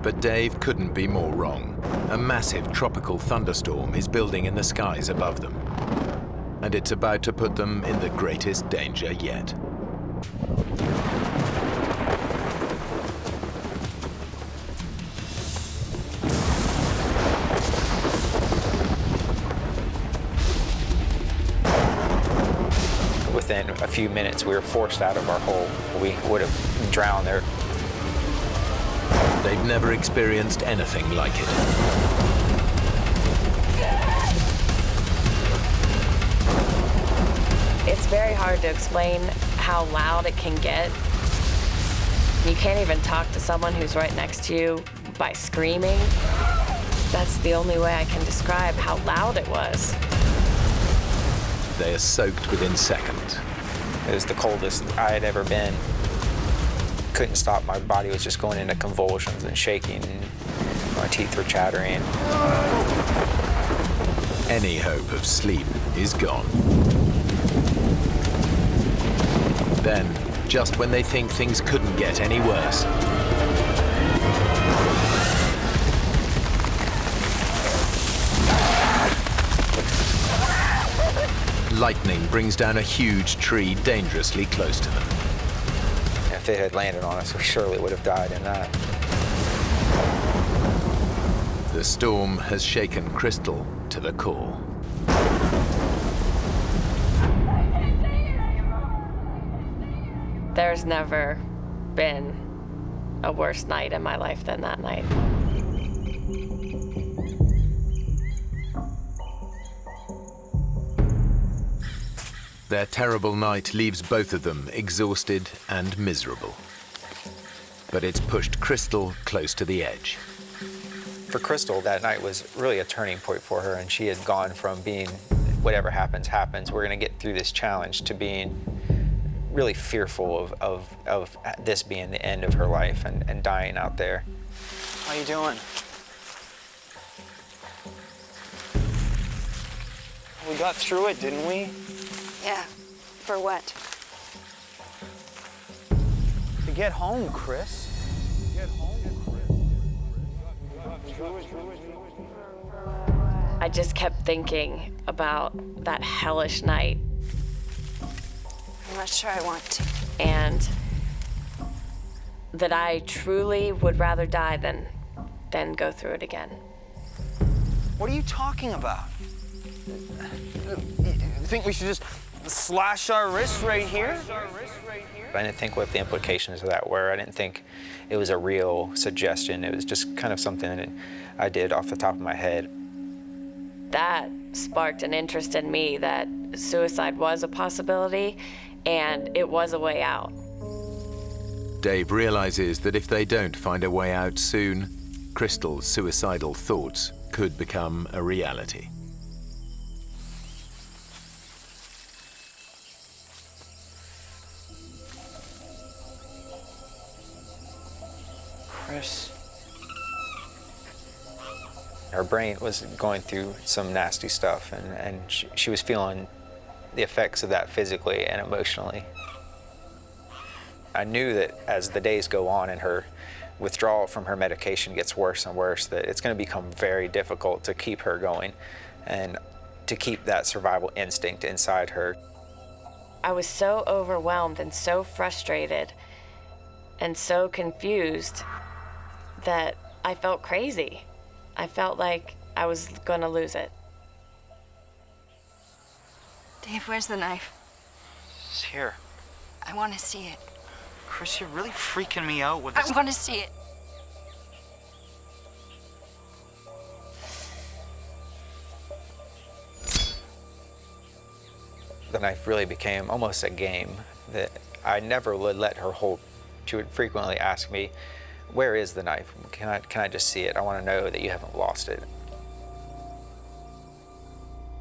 But Dave couldn't be more wrong. A massive tropical thunderstorm is building in the skies above them, and it's about to put them in the greatest danger yet. Within a few minutes, we were forced out of our hole. We would have drowned there. They've never experienced anything like it. It's very hard to explain how loud it can get. You can't even talk to someone who's right next to you by screaming. That's the only way I can describe how loud it was. They are soaked within seconds. It was the coldest I had ever been. Couldn't stop. My body was just going into convulsions and shaking, and my teeth were chattering. Any hope of sleep is gone. Then, just when they think things couldn't get any worse, lightning brings down a huge tree dangerously close to them. If it had landed on us, we surely would have died in that. The storm has shaken Crystal to the core. There's never been a worse night in my life than that night. Their terrible night leaves both of them exhausted and miserable. But it's pushed Crystal close to the edge. For Crystal, that night was really a turning point for her, and she had gone from being, whatever happens, happens, we're gonna get through this challenge, to being really fearful of this being the end of her life and dying out there. How you doing? We got through it, didn't we? Yeah. For what? To get home, Chris. Get home, Chris. I just kept thinking about that hellish night. I'm not sure I want to. And that I truly would rather die than go through it again. What are you talking about? You think we should just slash our wrists right here? I didn't think what the implications of that were. I didn't think it was a real suggestion. It was just kind of something that I did off the top of my head. That sparked an interest in me that suicide was a possibility and it was a way out. Dave realizes that if they don't find a way out soon, Crystal's suicidal thoughts could become a reality. Chris. Her brain was going through some nasty stuff, and she was feeling the effects of that physically and emotionally. I knew that as the days go on and her withdrawal from her medication gets worse and worse, that it's going to become very difficult to keep her going and to keep that survival instinct inside her. I was so overwhelmed and so frustrated and so confused that I felt crazy. I felt like I was gonna lose it. Dave, where's the knife? It's here. I want to see it. Chris, you're really freaking me out with this. I want to see it. The knife really became almost a game that I never would let her hold. She would frequently ask me, "Where is the knife? Can I just see it? I want to know that you haven't lost it."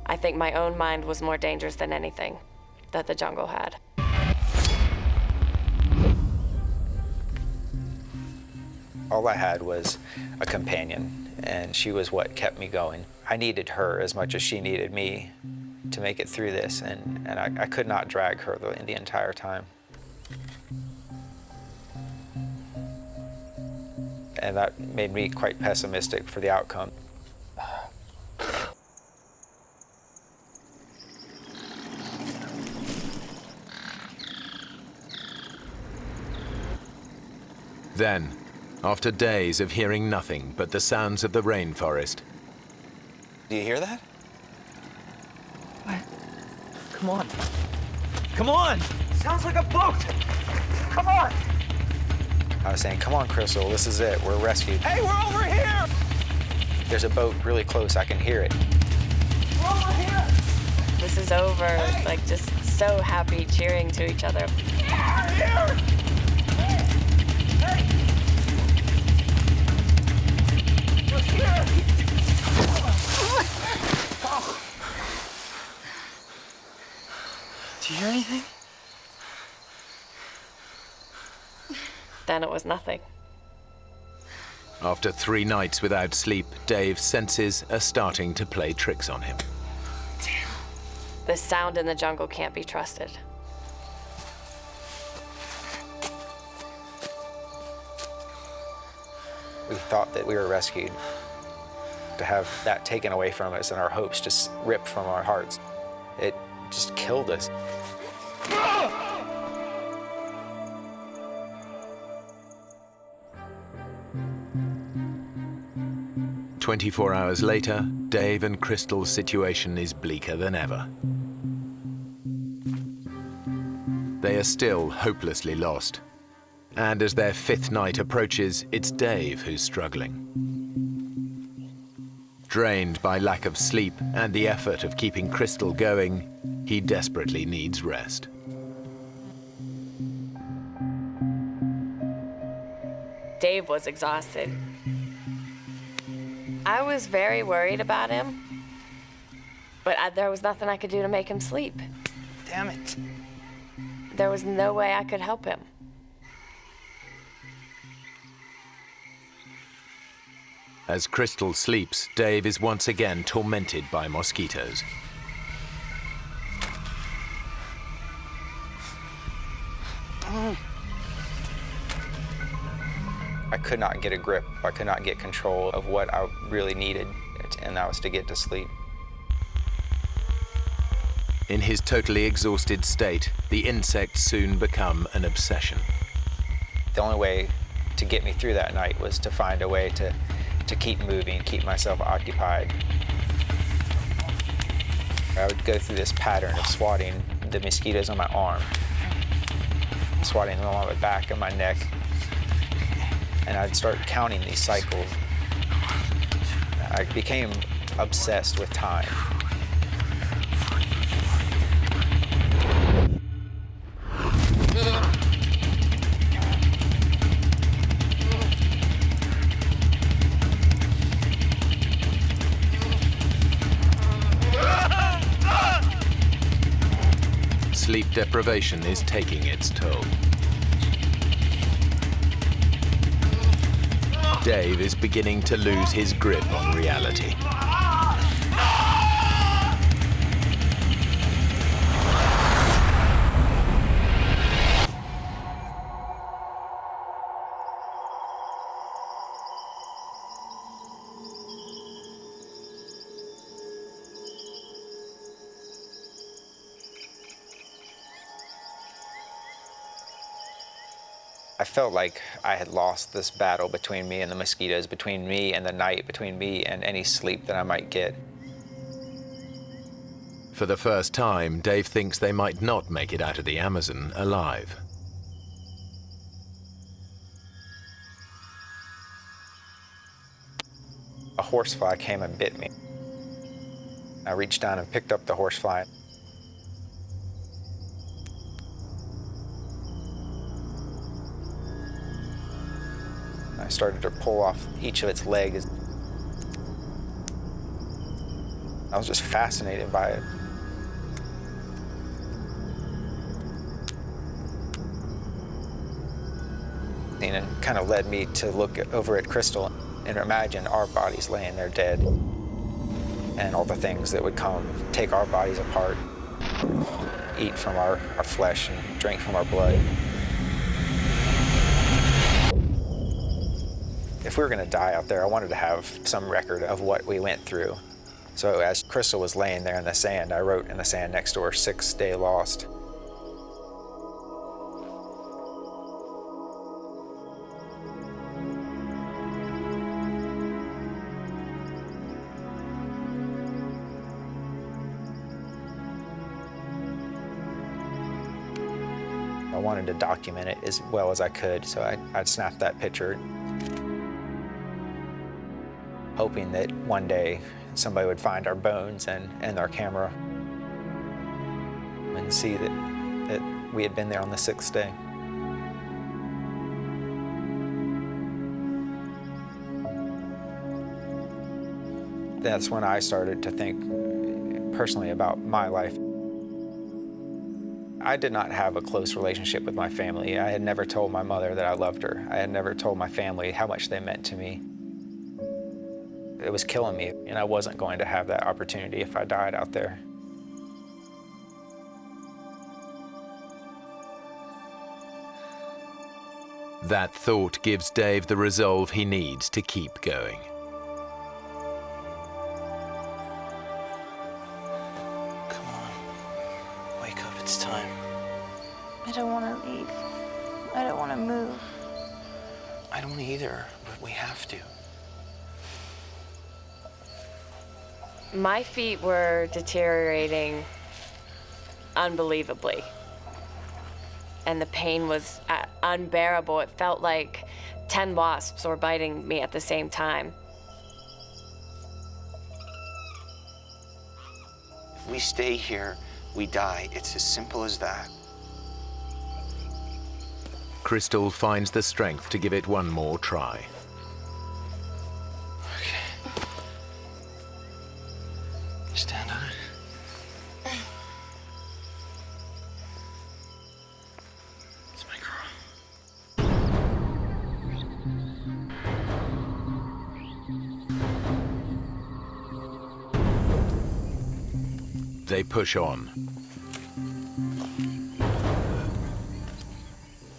I think my own mind was more dangerous than anything that the jungle had. All I had was a companion, and she was what kept me going. I needed her as much as she needed me to make it through this, and I could not drag her the entire time. And that made me quite pessimistic for the outcome. Then, after days of hearing nothing but the sounds of the rainforest. Do you hear that? What? Come on. Come on! Sounds like a boat! Come on! I was saying, "Come on, Crystal, this is it. We're rescued." Hey, we're over here! There's a boat really close. I can hear it. We're over here! This is over, like just so happy, cheering to each other. Yeah, here! Hey! We're here! Oh. Do you hear anything? Then it was nothing. After 3 nights without sleep, Dave's senses are starting to play tricks on him. The sound in the jungle can't be trusted. We thought that we were rescued. To have that taken away from us and our hopes just ripped from our hearts, it just killed us. 24 hours later, Dave and Crystal's situation is bleaker than ever. They are still hopelessly lost. And as their 5th night approaches, it's Dave who's struggling. Drained by lack of sleep and the effort of keeping Crystal going, he desperately needs rest. Dave was exhausted. I was very worried about him, but there was nothing I could do to make him sleep. Damn it. There was no way I could help him. As Crystal sleeps, Dave is once again tormented by mosquitoes. I could not get a grip. I could not get control of what I really needed, and that was to get to sleep. In his totally exhausted state, the insects soon become an obsession. The only way to get me through that night was to find a way to keep moving, keep myself occupied. I would go through this pattern of swatting the mosquitoes on my arm, swatting them on my back and my neck, and I'd start counting these cycles. I became obsessed with time. Sleep deprivation is taking its toll. Dave is beginning to lose his grip on reality. I felt like I had lost this battle between me and the mosquitoes, between me and the night, between me and any sleep that I might get. For the first time, Dave thinks they might not make it out of the Amazon alive. A horsefly came and bit me. I reached down and picked up the horsefly. I started to pull off each of its legs. I was just fascinated by it. And it kind of led me to look over at Crystal and imagine our bodies laying there dead, and all the things that would come, take our bodies apart, eat from our flesh and drink from our blood. If we were going to die out there, I wanted to have some record of what we went through. So as Crystal was laying there in the sand, I wrote in the sand next to her, 6th day lost. I wanted to document it as well as I could, so I'd snap that picture, hoping that one day somebody would find our bones and our camera and see that we had been there on the 6th day. That's when I started to think personally about my life. I did not have a close relationship with my family. I had never told my mother that I loved her. I had never told my family how much they meant to me. It was killing me, and I wasn't going to have that opportunity if I died out there. That thought gives Dave the resolve he needs to keep going. Come on. Wake up, it's time. I don't want to leave. I don't want to move. I don't either, but we have to. My feet were deteriorating unbelievably, and the pain was unbearable. It felt like 10 wasps were biting me at the same time. If we stay here, we die. It's as simple as that. Crystal finds the strength to give it one more try. Stand on it. It's my girl. They push on.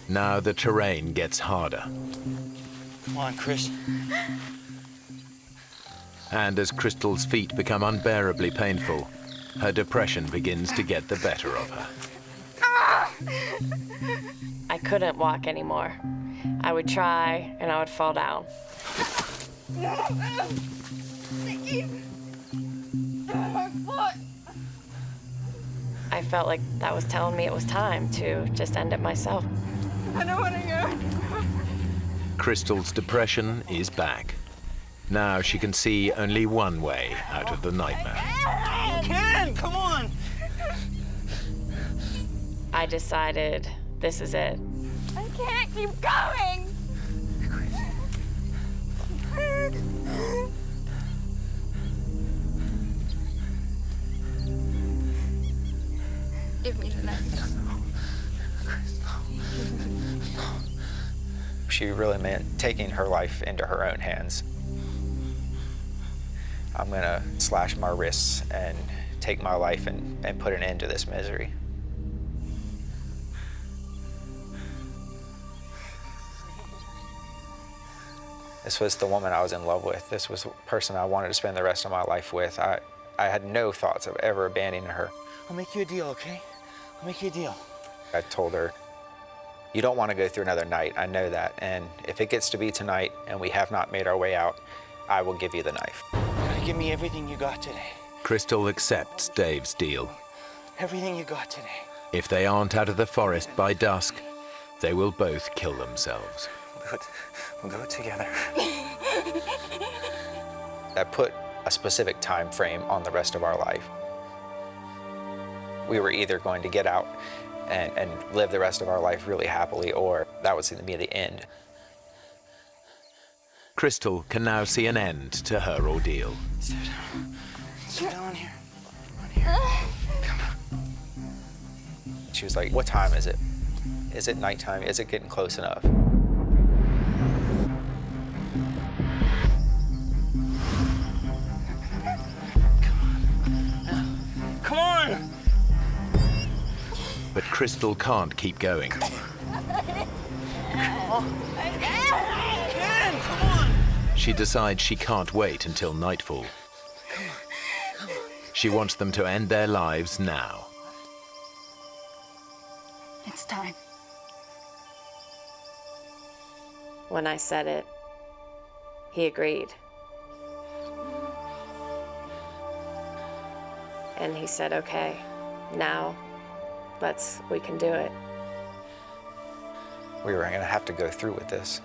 Now the terrain gets harder. Come on, Chris. And as Crystal's feet become unbearably painful, her depression begins to get the better of her. I couldn't walk anymore. I would try and I would fall down. My foot. I felt like that was telling me it was time to just end it myself. I don't want to go. Crystal's depression is back. Now she can see only one way out of the nightmare. You can! Come on! I decided this is it. I can't keep going. Give me the knife. She really meant taking her life into her own hands. I'm gonna slash my wrists and take my life and put an end to this misery. This was the woman I was in love with. This was the person I wanted to spend the rest of my life with. I had no thoughts of ever abandoning her. I'll make you a deal, okay? I'll make you a deal. I told her, you don't want to go through another night, I know that. And if it gets to be tonight and we have not made our way out, I will give you the knife. Give me everything you got today. Crystal accepts Dave's deal. Everything you got today. If they aren't out of the forest by dusk, they will both kill themselves. We'll do it together. I put a specific time frame on the rest of our life. We were either going to get out and live the rest of our life really happily, or that was going to be the end. Crystal can now see an end to her ordeal. Sit down here. On here. Come on. She was like, what time is it? Is it nighttime? Is it getting close enough? Come on! But Crystal can't keep going. She decides she can't wait until nightfall. She wants them to end their lives now. It's time. When I said it, he agreed. And he said, okay, now we can do it. We were going to have to go through with this.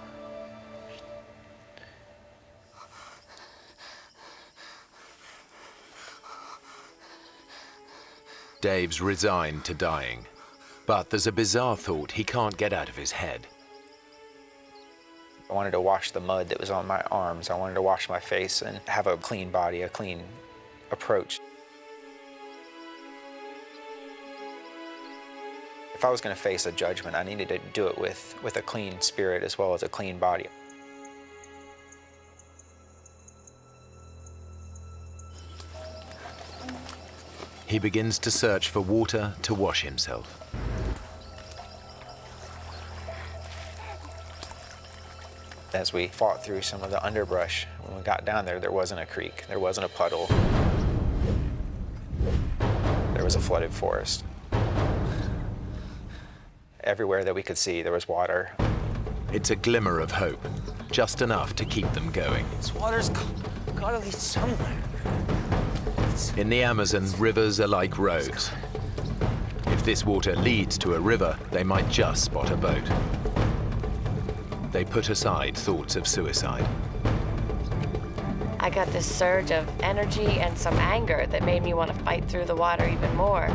Dave's resigned to dying, but there's a bizarre thought he can't get out of his head. I wanted to wash the mud that was on my arms. I wanted to wash my face and have a clean body, a clean approach. If I was going to face a judgment, I needed to do it with a clean spirit as well as a clean body. He begins to search for water to wash himself. As we fought through some of the underbrush, when we got down there wasn't a creek, there wasn't a puddle. There was a flooded forest. Everywhere that we could see, there was water. It's a glimmer of hope, just enough to keep them going. This water's gotta lead somewhere. In the Amazon, rivers are like roads. If this water leads to a river, they might just spot a boat. They put aside thoughts of suicide. I got this surge of energy and some anger that made me want to fight through the water even more.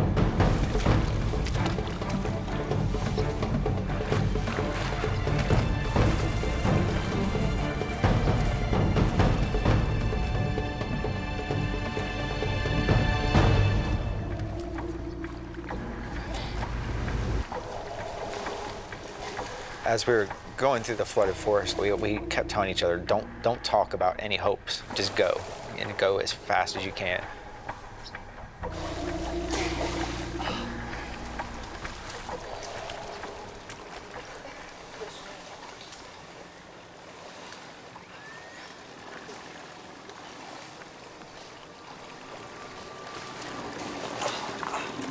As we were going through the flooded forest, we kept telling each other, don't talk about any hopes, just go, and go as fast as you can.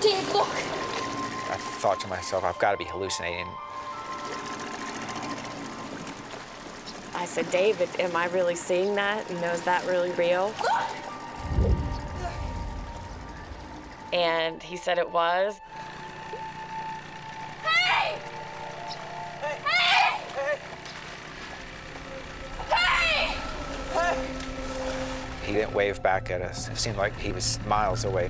Dave, look! I thought to myself, I've got to be hallucinating. I said, David, am I really seeing that? You know, is that really real? And he said it was. Hey! Hey! Hey! Hey! He didn't wave back at us. It seemed like he was miles away.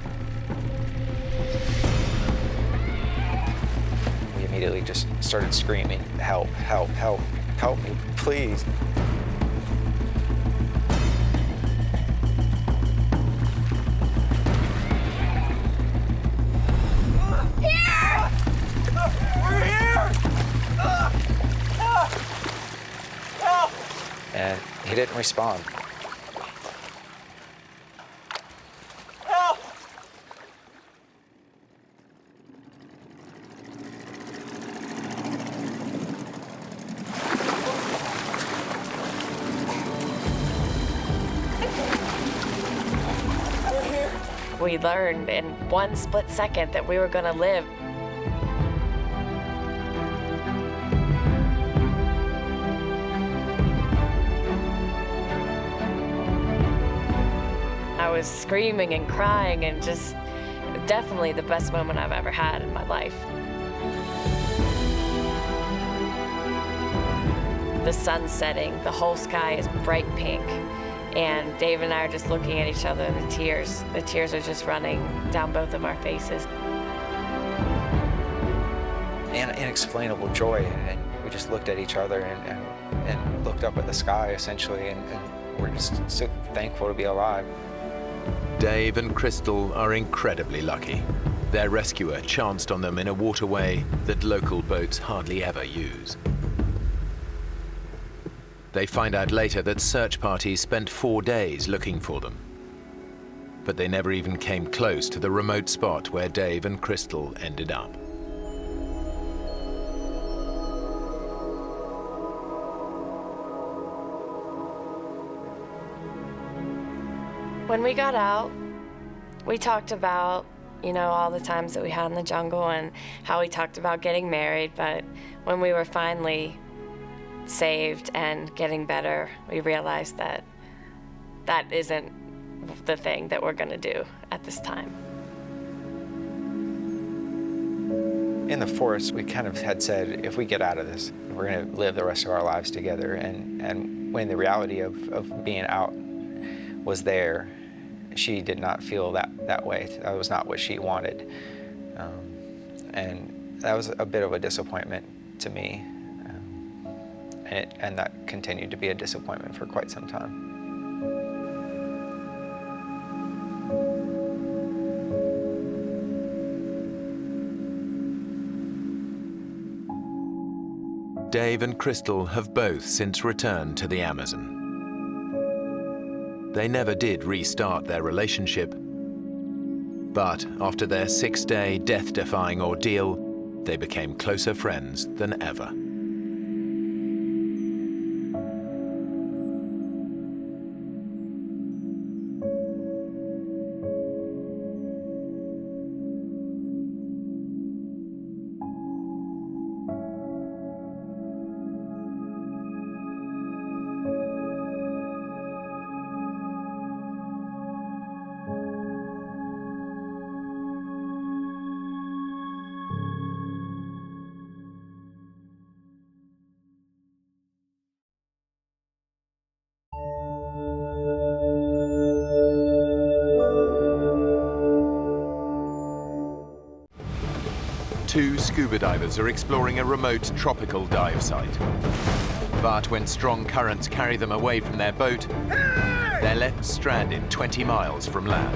We immediately just started screaming, help, help, help, help me, please. Here! We're here! Help! And he didn't respond. Help! We learned in one split second that we were going to live. I was screaming and crying and just definitely the best moment I've ever had in my life. The sun's setting, the whole sky is bright pink. And Dave and I are just looking at each other, and the tears are just running down both of our faces. And inexplainable joy, and we just looked at each other and looked up at the sky, essentially, and we're just so thankful to be alive. Dave and Crystal are incredibly lucky. Their rescuer chanced on them in a waterway that local boats hardly ever use. They find out later that search parties spent 4 days looking for them. But they never even came close to the remote spot where Dave and Crystal ended up. When we got out, we talked about, you know, all the times that we had in the jungle and how we talked about getting married, but when we were finally saved and getting better, we realized that that isn't the thing that we're gonna do at this time. In the forest, we kind of had said, if we get out of this, we're gonna live the rest of our lives together. And when the reality of being out was there, she did not feel that way. That was not what she wanted. And that was a bit of a disappointment to me. And that continued to be a disappointment for quite some time. Dave and Crystal have both since returned to the Amazon. They never did restart their relationship, but after their 6-day death-defying ordeal, they became closer friends than ever. Two scuba divers are exploring a remote tropical dive site. But when strong currents carry them away from their boat, they're left stranded 20 miles from land.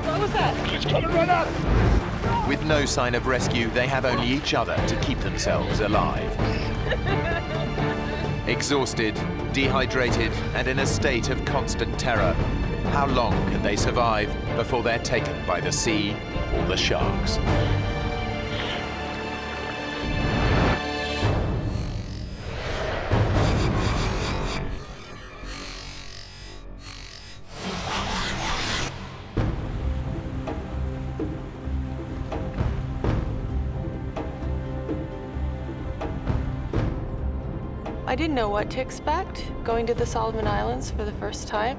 What was that? It's coming right up! With no sign of rescue, they have only each other to keep themselves alive. Exhausted, dehydrated, and in a state of constant terror, how long can they survive before they're taken by the sea or the sharks? I didn't know what to expect going to the Solomon Islands for the first time.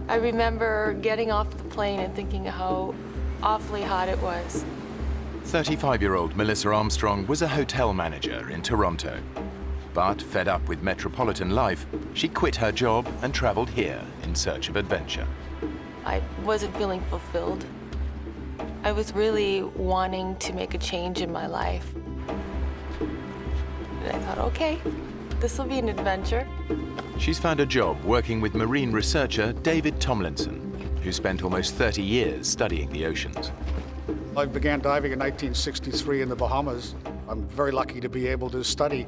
I remember getting off the plane and thinking how awfully hot it was. 35-year-old Melissa Armstrong was a hotel manager in Toronto. But fed up with metropolitan life, she quit her job and traveled here in search of adventure. I wasn't feeling fulfilled. I was really wanting to make a change in my life. And I thought, okay, this will be an adventure. She's found a job working with marine researcher David Tomlinson, who spent almost 30 years studying the oceans. I began diving in 1963 in the Bahamas. I'm very lucky to be able to study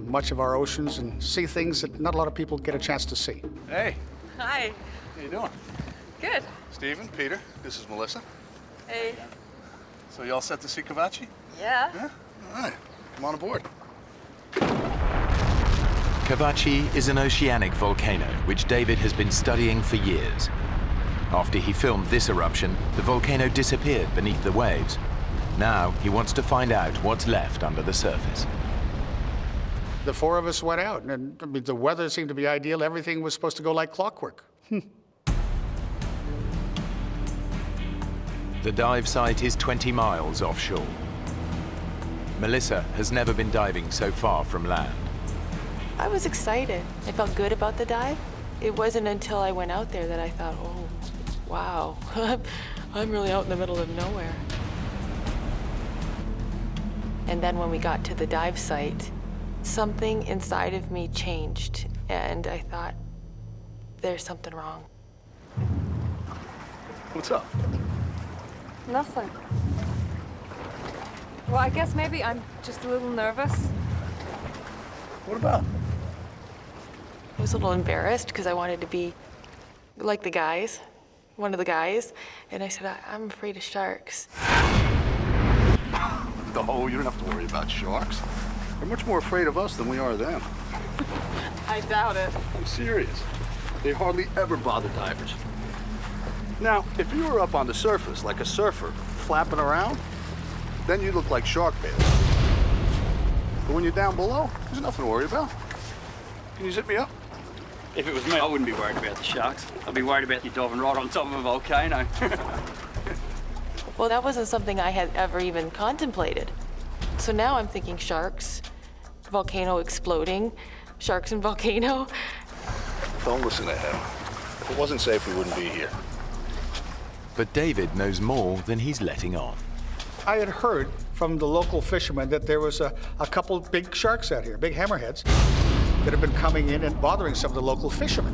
much of our oceans and see things that not a lot of people get a chance to see. Hey. Hi. How you doing? Good. Stephen, Peter, this is Melissa. Hey. So you all set to see Cavachi? Yeah. Yeah? All right, come on aboard. Cavachi is an oceanic volcano which David has been studying for years. After he filmed this eruption, the volcano disappeared beneath the waves. Now he wants to find out what's left under the surface. The four of us went out, and I mean, the weather seemed to be ideal. Everything was supposed to go like clockwork. The dive site is 20 miles offshore. Melissa has never been diving so far from land. I was excited. I felt good about the dive. It wasn't until I went out there that I thought, oh, wow, I'm really out in the middle of nowhere. And then when we got to the dive site, something inside of me changed, and I thought, there's something wrong. What's up? Nothing. Well, I guess maybe I'm just a little nervous. What about? I was a little embarrassed because I wanted to be like the guys, one of the guys, and I said, I'm afraid of sharks. No, you don't have to worry about sharks. They're much more afraid of us than we are of them. I doubt it. I'm serious. They hardly ever bother divers. Now, if you were up on the surface like a surfer, flapping around, then you look like shark bait. But when you're down below, there's nothing to worry about. Can you zip me up? If it was me, I wouldn't be worried about the sharks. I'd be worried about you diving right on top of a volcano. Well, that wasn't something I had ever even contemplated. So now I'm thinking sharks, volcano exploding, sharks and volcano. Don't listen to him. If it wasn't safe, we wouldn't be here. But David knows more than he's letting on. I had heard from the local fishermen that there was a couple big sharks out here, big hammerheads, that have been coming in and bothering some of the local fishermen.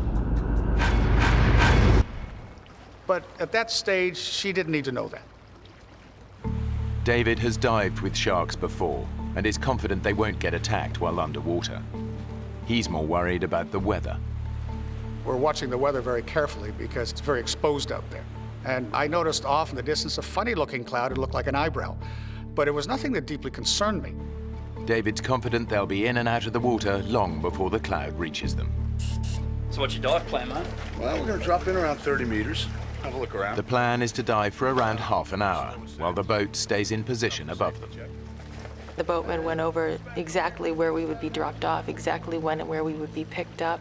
But at that stage, she didn't need to know that. David has dived with sharks before and is confident they won't get attacked while underwater. He's more worried about the weather. We're watching the weather very carefully because it's very exposed out there. And I noticed off in the distance a funny-looking cloud. It looked like an eyebrow, but it was nothing that deeply concerned me. David's confident they'll be in and out of the water long before the cloud reaches them. So what's your dive plan, mate? Well, we're going to drop in around 30 meters, have a look around. The plan is to dive for around half an hour while the boat stays in position above them. The boatman went over exactly where we would be dropped off, exactly when and where we would be picked up.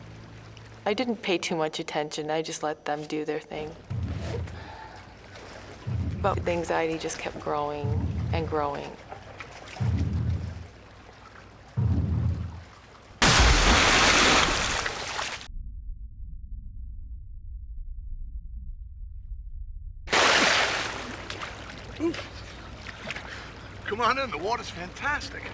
I didn't pay too much attention. I just let them do their thing. But the anxiety just kept growing and growing. Ooh. Come on in, the water's fantastic.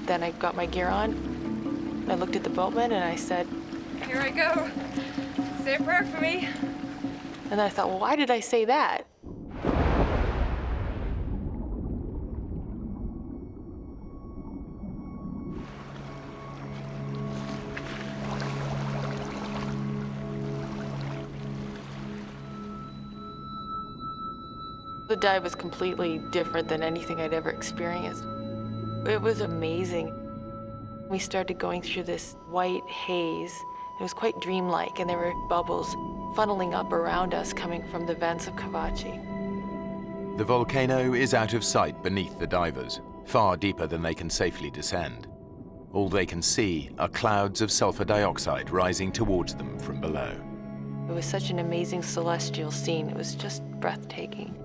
Then I got my gear on. I looked at the boatman and I said, Here I go. Say a prayer for me. and then I thought, well, why did I say that? The dive was completely different than anything I'd ever experienced. It was amazing. We started going through this white haze. It was quite dreamlike, and there were bubbles funneling up around us coming from the vents of Kavachi. The volcano is out of sight beneath the divers, far deeper than they can safely descend. All they can see are clouds of sulfur dioxide rising towards them from below. It was such an amazing celestial scene. It was just breathtaking.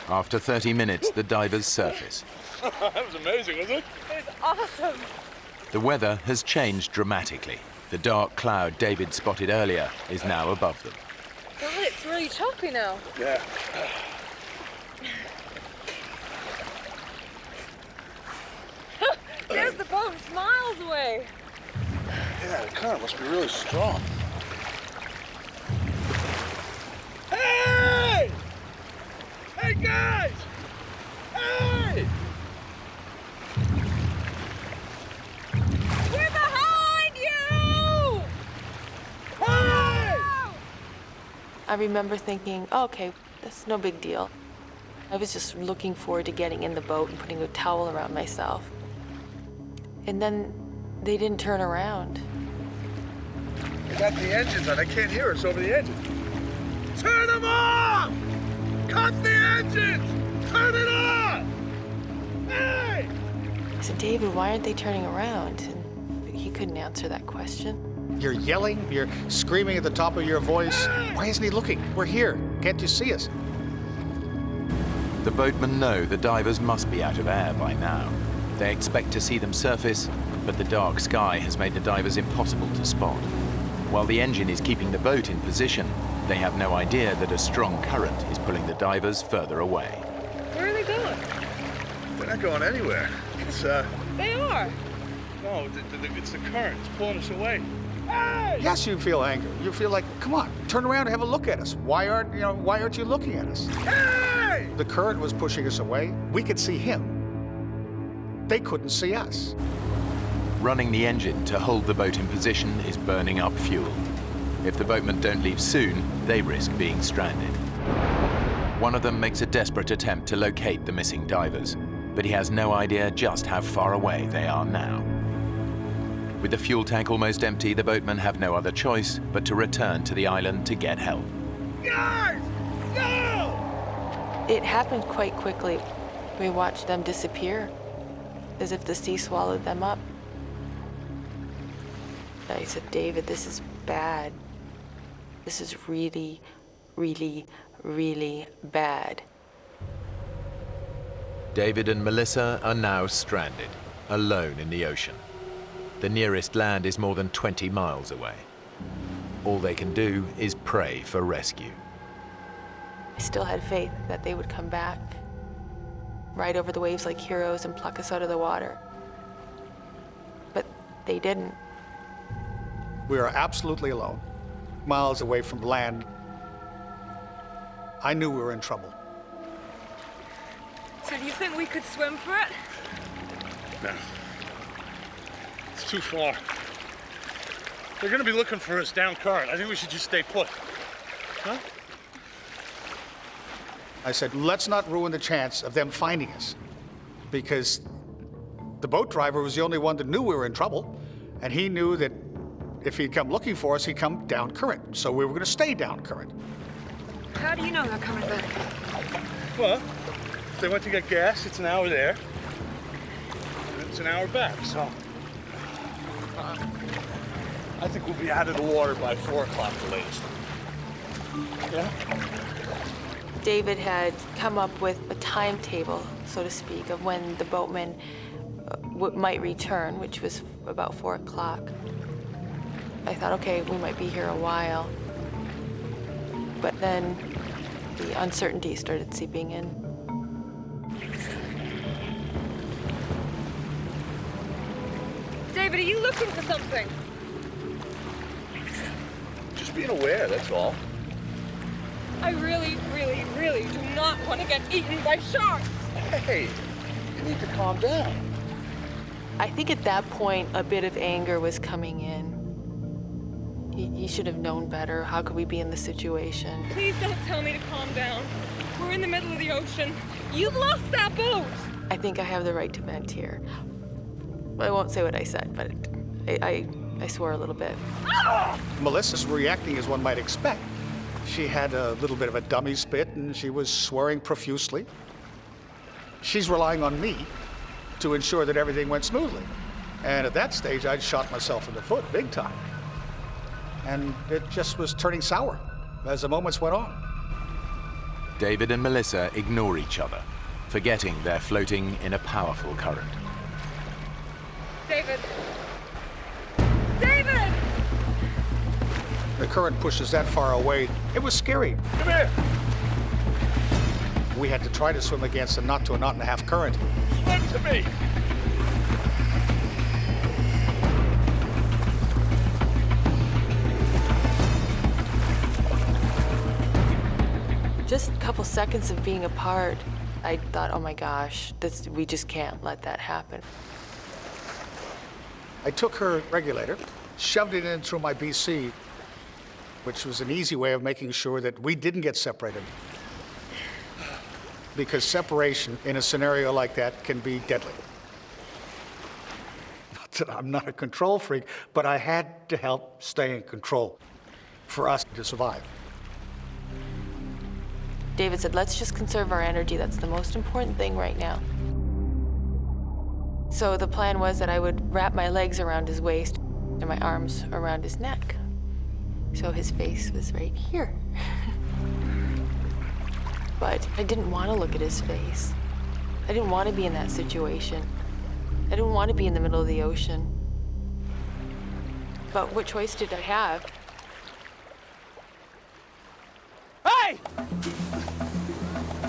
After 30 minutes, the divers surface. That was amazing, wasn't it? It was awesome. The weather has changed dramatically. The dark cloud David spotted earlier is now above them. God, it's really choppy now. Yeah. There's the boat, it's miles away. Yeah, the current must be really strong. Hey! Hey, guys! Hey! We're behind you! Hey! I remember thinking, oh, okay, that's no big deal. I was just looking forward to getting in the boat and putting a towel around myself. And then they didn't turn around. They got the engines on. They can't hear us over the engines. Turn them off! Cut the engines! Turn it off! Hey! I said, David, why aren't they turning around? And he couldn't answer that question. You're yelling, you're screaming at the top of your voice. Why isn't he looking? We're here. Can't you see us? The boatmen know the divers must be out of air by now. They expect to see them surface, but the dark sky has made the divers impossible to spot. While the engine is keeping the boat in position, they have no idea that a strong current is pulling the divers further away. Where are they going? They're not going anywhere. It's, They are. No, it's the current. It's pulling us away. Hey! Yes, you feel anger. You feel like, come on, turn around and have a look at us. Why aren't you looking at us? Hey! The current was pushing us away. We could see him. They couldn't see us. Running the engine to hold the boat in position is burning up fuel. If the boatmen don't leave soon, they risk being stranded. One of them makes a desperate attempt to locate the missing divers, but he has no idea just how far away they are now. With the fuel tank almost empty, the boatmen have no other choice but to return to the island to get help. Guys! Go! It happened quite quickly. We watched them disappear, as if the sea swallowed them up. I said, David, this is bad. This is really, really, really bad. David and Melissa are now stranded, alone in the ocean. The nearest land is more than 20 miles away. All they can do is pray for rescue. I still had faith that they would come back, ride over the waves like heroes and pluck us out of the water. But they didn't. We are absolutely alone, miles away from land. I knew we were in trouble. So do you think we could swim for it? No. It's too far. They're gonna be looking for us down current. I think we should just stay put. Huh? I said, let's not ruin the chance of them finding us, because the boat driver was the only one that knew we were in trouble, and he knew that if he'd come looking for us, he'd come down current, so we were going to stay down current. How do you know they're coming back? Well, if they went to get gas, it's an hour there, and it's an hour back, so I think we'll be out of the water by 4 o'clock the latest. Yeah? David had come up with a timetable, so to speak, of when the boatmen might return, which was about 4 o'clock. I thought, okay, we might be here a while. But then the uncertainty started seeping in. David, are you looking for something? Just being aware, that's all. I really, really, really do not want to get eaten by sharks. Hey, you need to calm down. I think at that point, a bit of anger was coming in. He should have known better. How could we be in this situation? Please don't tell me to calm down. We're in the middle of the ocean. You've lost that boat! I think I have the right to vent here. I won't say what I said, but I swore a little bit. Melissa's reacting as one might expect. She had a little bit of a dummy spit, and she was swearing profusely. She's relying on me to ensure that everything went smoothly. And at that stage, I'd shot myself in the foot big time. And it just was turning sour as the moments went on. David and Melissa ignore each other, forgetting they're floating in a powerful current. David! David! The current pushes that far away. It was scary. Come here! We had to try to swim against a knot to a knot and a half current. Swim to me! Just a couple seconds of being apart, I thought, oh my gosh, we just can't let that happen. I took her regulator, shoved it in through my BC, which was an easy way of making sure that we didn't get separated. Because separation in a scenario like that can be deadly. Not that I'm not a control freak, but I had to help stay in control for us to survive. David said, let's just conserve our energy. That's the most important thing right now. So the plan was that I would wrap my legs around his waist and my arms around his neck. So his face was right here. But I didn't want to look at his face. I didn't want to be in that situation. I didn't want to be in the middle of the ocean. But what choice did I have? Hey!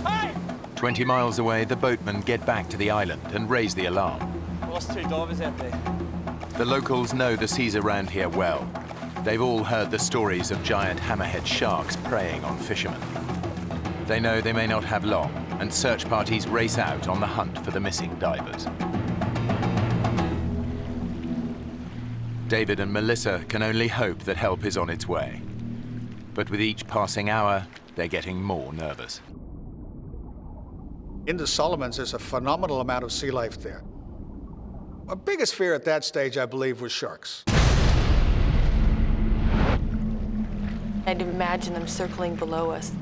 Hey! 20 miles away, the boatmen get back to the island and raise the alarm. Lost 2 divers out there. The locals know the seas around here well. They've all heard the stories of giant hammerhead sharks preying on fishermen. They know they may not have long, and search parties race out on the hunt for the missing divers. David and Melissa can only hope that help is on its way. But with each passing hour, they're getting more nervous. In the Solomons, there's a phenomenal amount of sea life there. My biggest fear at that stage, I believe, was sharks. I'd imagine them circling below us.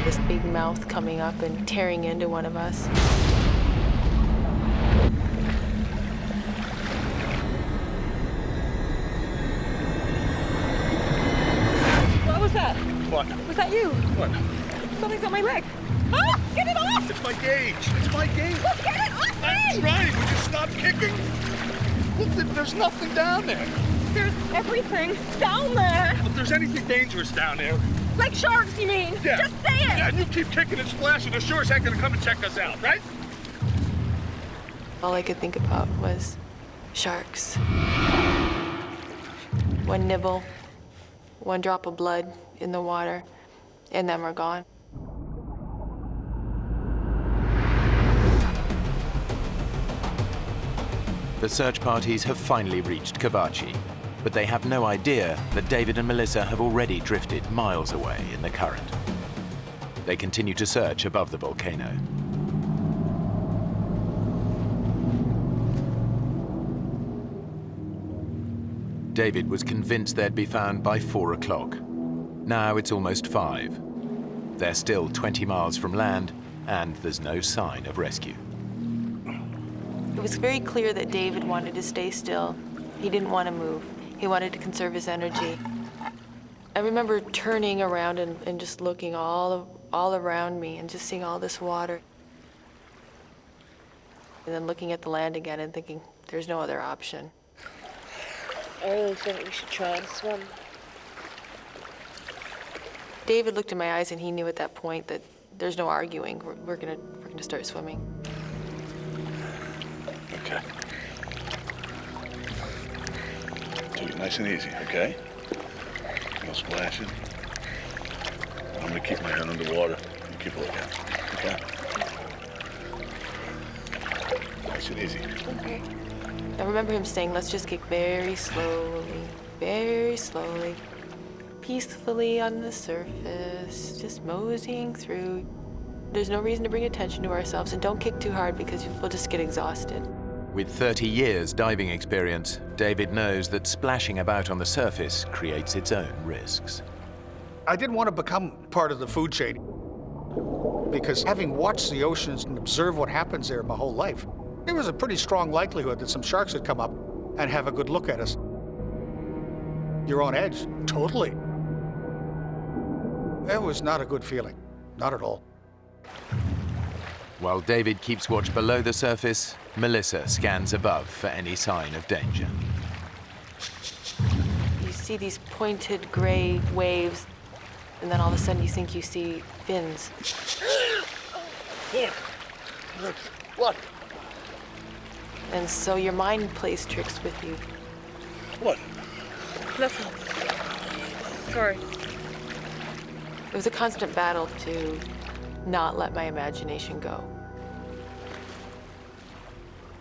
This big mouth coming up and tearing into one of us. What was that? What? Was that you? What? Something's on my leg. Ah! Get it off! It's my gauge. It's my gauge. Just get it off me! I'm trying. Would you stop kicking? Look, there's nothing down there. There's everything down there. If there's anything dangerous down there. Like sharks, you mean? Yeah. Just say it! Yeah, and you keep kicking and splashing, the shores ain't gonna come and check us out, right? All I could think about was sharks. One nibble, one drop of blood in the water, and then we're gone. The search parties have finally reached Kavachi, but they have no idea that David and Melissa have already drifted miles away in the current. They continue to search above the volcano. David was convinced they'd be found by 4 o'clock. Now it's almost 5. They're still 20 miles from land, and there's no sign of rescue. It was very clear that David wanted to stay still. He didn't want to move. He wanted to conserve his energy. I remember turning around and just looking all around me and just seeing all this water. And then looking at the land again and thinking, there's no other option. I really think we should try and swim. David looked in my eyes and he knew at that point that there's no arguing. We're gonna start swimming. Okay. Take it nice and easy, okay? No splashing. I'm gonna keep my head underwater. You keep a lookout, okay? Nice and easy. Okay. I remember him saying, let's just kick very slowly, very slowly. peacefully on the surface, just moseying through. There's no reason to bring attention to ourselves, and don't kick too hard because we'll just get exhausted. With 30 years diving experience, David knows that splashing about on the surface creates its own risks. I didn't want to become part of the food chain because having watched the oceans and observed what happens there my whole life, there was a pretty strong likelihood that some sharks would come up and have a good look at us. You're on edge, totally. It was not a good feeling, not at all. While David keeps watch below the surface, Melissa scans above for any sign of danger. You see these pointed gray waves, and then all of a sudden you think you see fins. What? And so your mind plays tricks with you. What? Nothing. Sorry. It was a constant battle to not let my imagination go.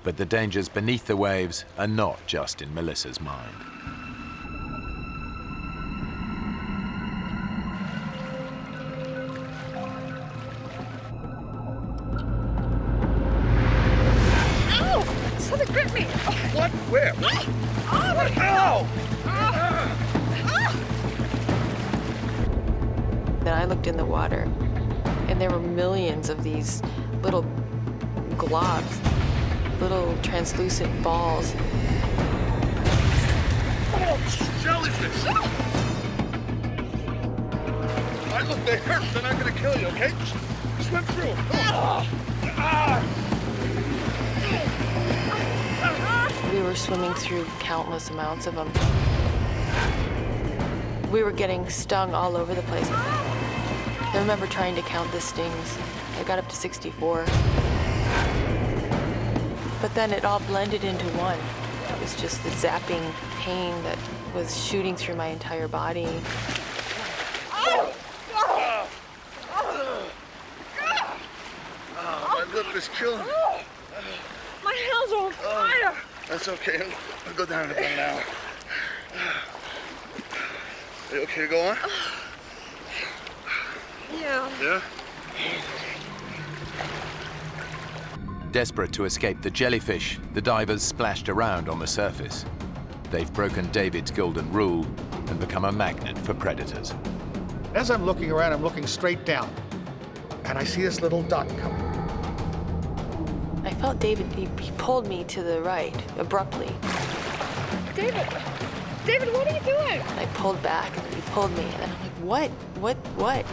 But the dangers beneath the waves are not just in Melissa's mind. Ow! Something bit me! What? Where? Oh, What? Ow! Then I looked in the water, and there were millions of these little globs, little translucent balls. Oh, jellyfish! I look, they hurt. They're not gonna kill you, okay? Swim through. We were swimming through countless amounts of them. We were getting stung all over the place. I remember trying to count the stings. I got up to 64. But then it all blended into one. It was just the zapping pain that was shooting through my entire body. My lip is killing me. My hands are on fire! That's okay. I'll go down in about an hour. Are you okay to go on? Yeah. Yeah? Desperate to escape the jellyfish, the divers splashed around on the surface. They've broken David's golden rule and become a magnet for predators. As I'm looking around, I'm looking straight down, and I see this little dot coming. I felt David, he pulled me to the right, abruptly. David! David, what are you doing? I pulled back, and he pulled me, and I'm like, what?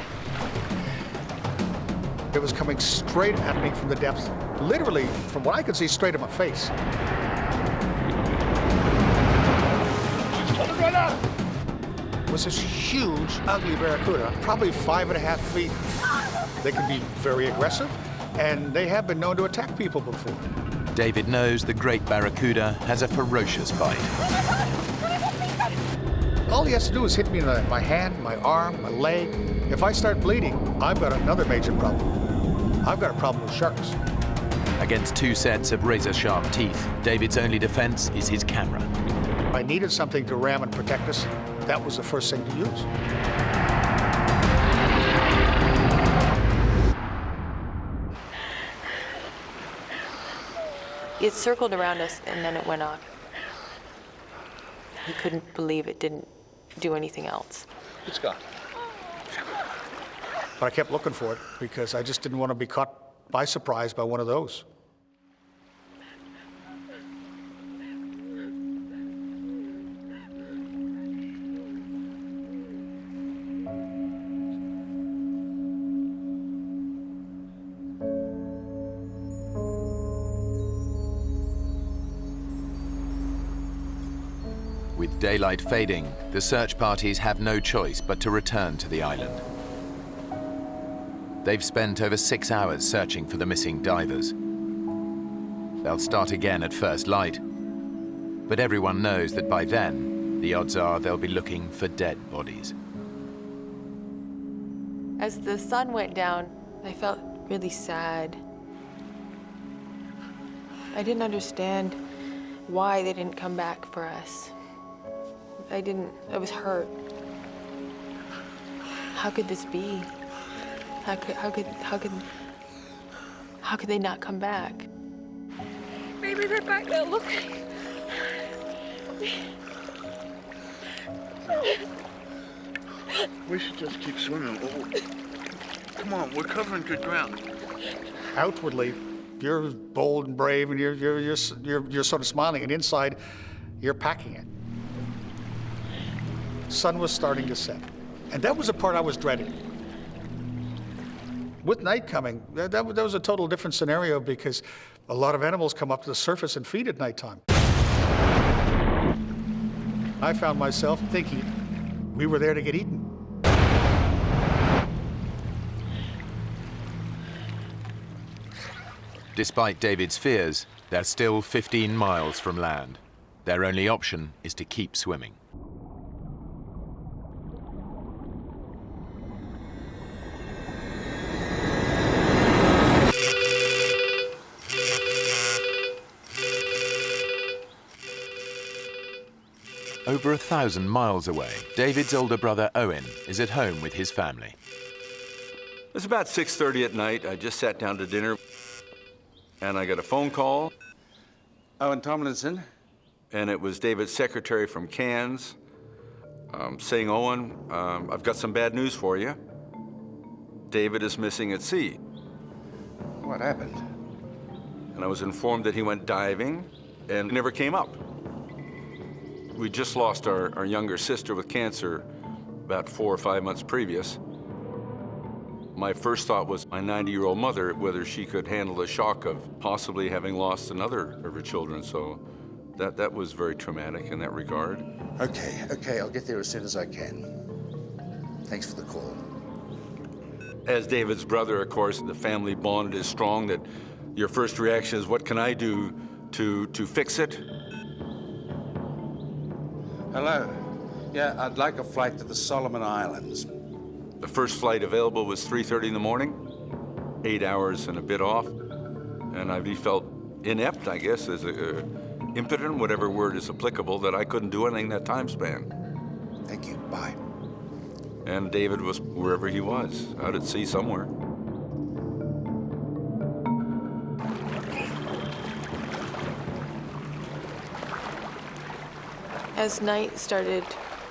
It was coming straight at me from the depths, literally, from what I could see, straight at my face. Hold it right out! It was this huge, ugly barracuda, probably 5.5 feet. They can be very aggressive, and they have been known to attack people before. David knows the great barracuda has a ferocious bite. All he has to do is hit me in my hand, my arm, my leg. If I start bleeding, I've got another major problem. I've got a problem with sharks. Against two sets of razor-sharp teeth, David's only defense is his camera. I needed something to ram and protect us. That was the first thing to use. It circled around us, and then it went off. He couldn't believe it didn't do anything else. It's gone. But I kept looking for it because I just didn't want to be caught by surprise by one of those. With daylight fading, the search parties have no choice but to return to the island. They've spent over 6 hours searching for the missing divers. They'll start again at first light, but everyone knows that by then, the odds are they'll be looking for dead bodies. As the sun went down, I felt really sad. I didn't understand why they didn't come back for us. I was hurt. how could this be? How could they not come back? Maybe they're back there, look. We should just keep swimming. Oh, come on, we're covering good ground. Outwardly, you're bold and brave, and you're sort of smiling, and inside, you're packing it. Sun was starting to set, and that was the part I was dreading. With night coming, that was a total different scenario because a lot of animals come up to the surface and feed at nighttime. I found myself thinking we were there to get eaten. Despite David's fears, they're still 15 miles from land. Their only option is to keep swimming. Over 1,000 miles away, David's older brother Owen is at home with his family. It was about 6:30 at night. I just sat down to dinner, and I got a phone call. Owen Tomlinson. And it was David's secretary from Cairns saying, Owen, I've got some bad news for you. David is missing at sea. What happened? And I was informed that he went diving and never came up. We just lost our younger sister with cancer about 4 or 5 months previous. My first thought was my 90-year-old mother, whether she could handle the shock of possibly having lost another of her children. So that was very traumatic in that regard. Okay, I'll get there as soon as I can. Thanks for the call. As David's brother, of course, the family bond is strong that your first reaction is, what can I do to fix it? Hello. Yeah, I'd like a flight to the Solomon Islands. The first flight available was 3:30 in the morning, 8 hours and a bit off. And I felt inept, I guess, as impotent, whatever word is applicable, that I couldn't do anything that time span. Thank you, bye. And David was wherever he was, out at sea somewhere. As night started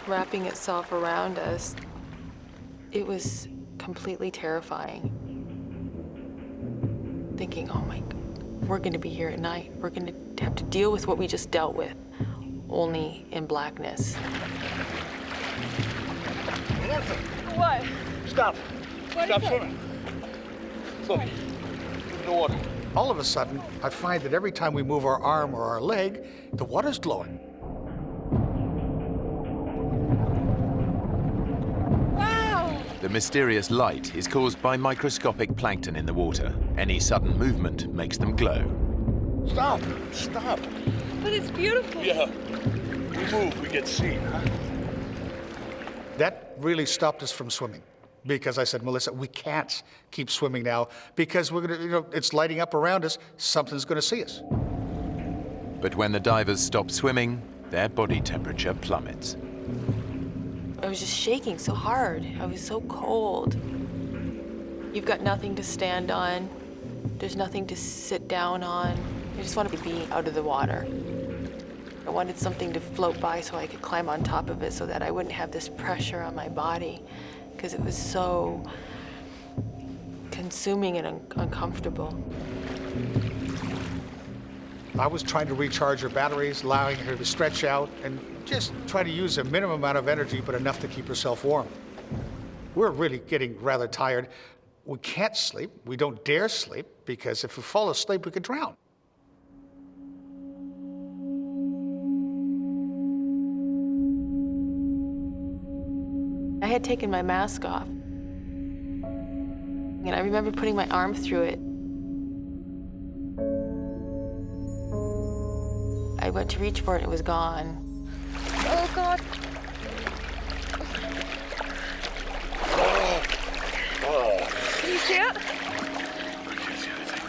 wrapping itself around us, it was completely terrifying. Thinking, oh my God, we're gonna be here at night. We're gonna have to deal with what we just dealt with, only in blackness. What? Stop. What Stop is it? swimming. Look, in the water. All of a sudden, I find that every time we move our arm or our leg, the water's glowing. The mysterious light is caused by microscopic plankton in the water. Any sudden movement makes them glow. Stop. Stop. But it's beautiful. Yeah. We move, we get seen, huh? That really stopped us from swimming because I said, Melissa, we can't keep swimming now because we're gonna, it's lighting up around us. Something's gonna see us. But when the divers stop swimming, their body temperature plummets. I was just shaking so hard. I was so cold. You've got nothing to stand on. There's nothing to sit down on. I just wanted to be out of the water. I wanted something to float by so I could climb on top of it so that I wouldn't have this pressure on my body because it was so consuming and uncomfortable. I was trying to recharge her batteries, allowing her to stretch out and just try to use a minimum amount of energy, but enough to keep herself warm. We're really getting rather tired. We can't sleep. We don't dare sleep because if we fall asleep, we could drown. I had taken my mask off, and I remember putting my arm through it. I went to reach for it, and it was gone. Oh, God. Can you see it? I can't see anything.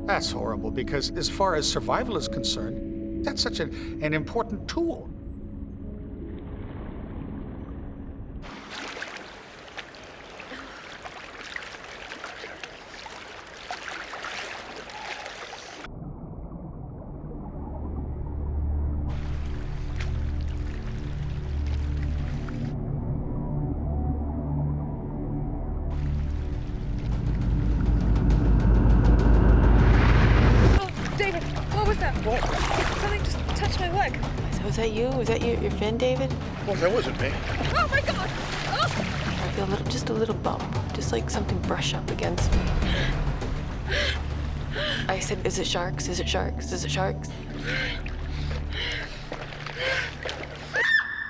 That's horrible because as far as survival is concerned, that's such an important tool. that you? Was that your fin, David? Well, that wasn't me. Oh my God! I feel just a little bump, just like something brush up against me. I said, is it sharks? Is it sharks? Is it sharks?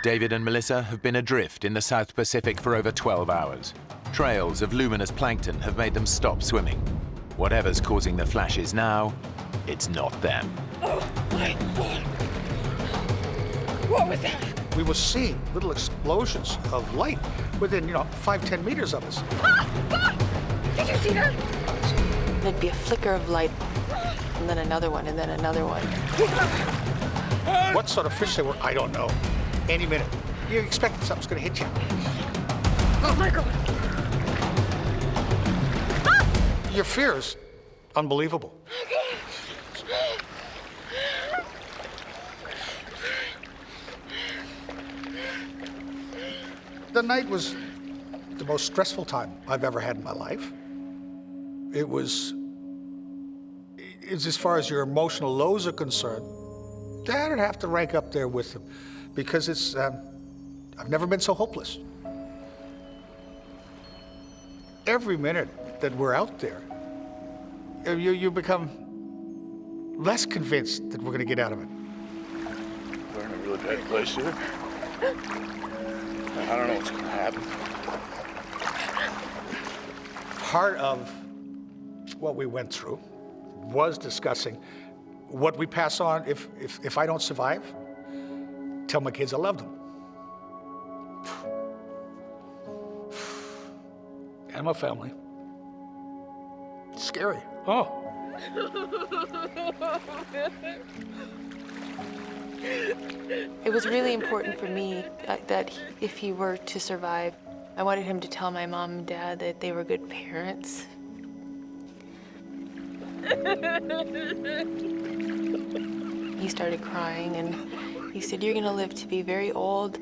David and Melissa have been adrift in the South Pacific for over 12 hours. Trails of luminous plankton have made them stop swimming. Whatever's causing the flashes now, it's not them. Oh my God! What was that? We were seeing little explosions of light within, 5-10 meters of us. Did you see that? There'd be a flicker of light, and then another one, and then another one. What sort of fish they were, I don't know. Any minute, you expect something's gonna hit you. Oh my God! Your fear is unbelievable. The night was the most stressful time I've ever had in my life. It's as far as your emotional lows are concerned, I'd have to rank up there with them because I've never been so hopeless. Every minute that we're out there, you become less convinced that we're gonna get out of it. We're in a really bad place here. I don't know what's gonna happen. Part of what we went through was discussing what we pass on if I don't survive. Tell my kids I love them. And my family. It's scary. Oh. It was really important for me that if he were to survive, I wanted him to tell my mom and dad that they were good parents. He started crying and he said, "You're gonna live to be very old.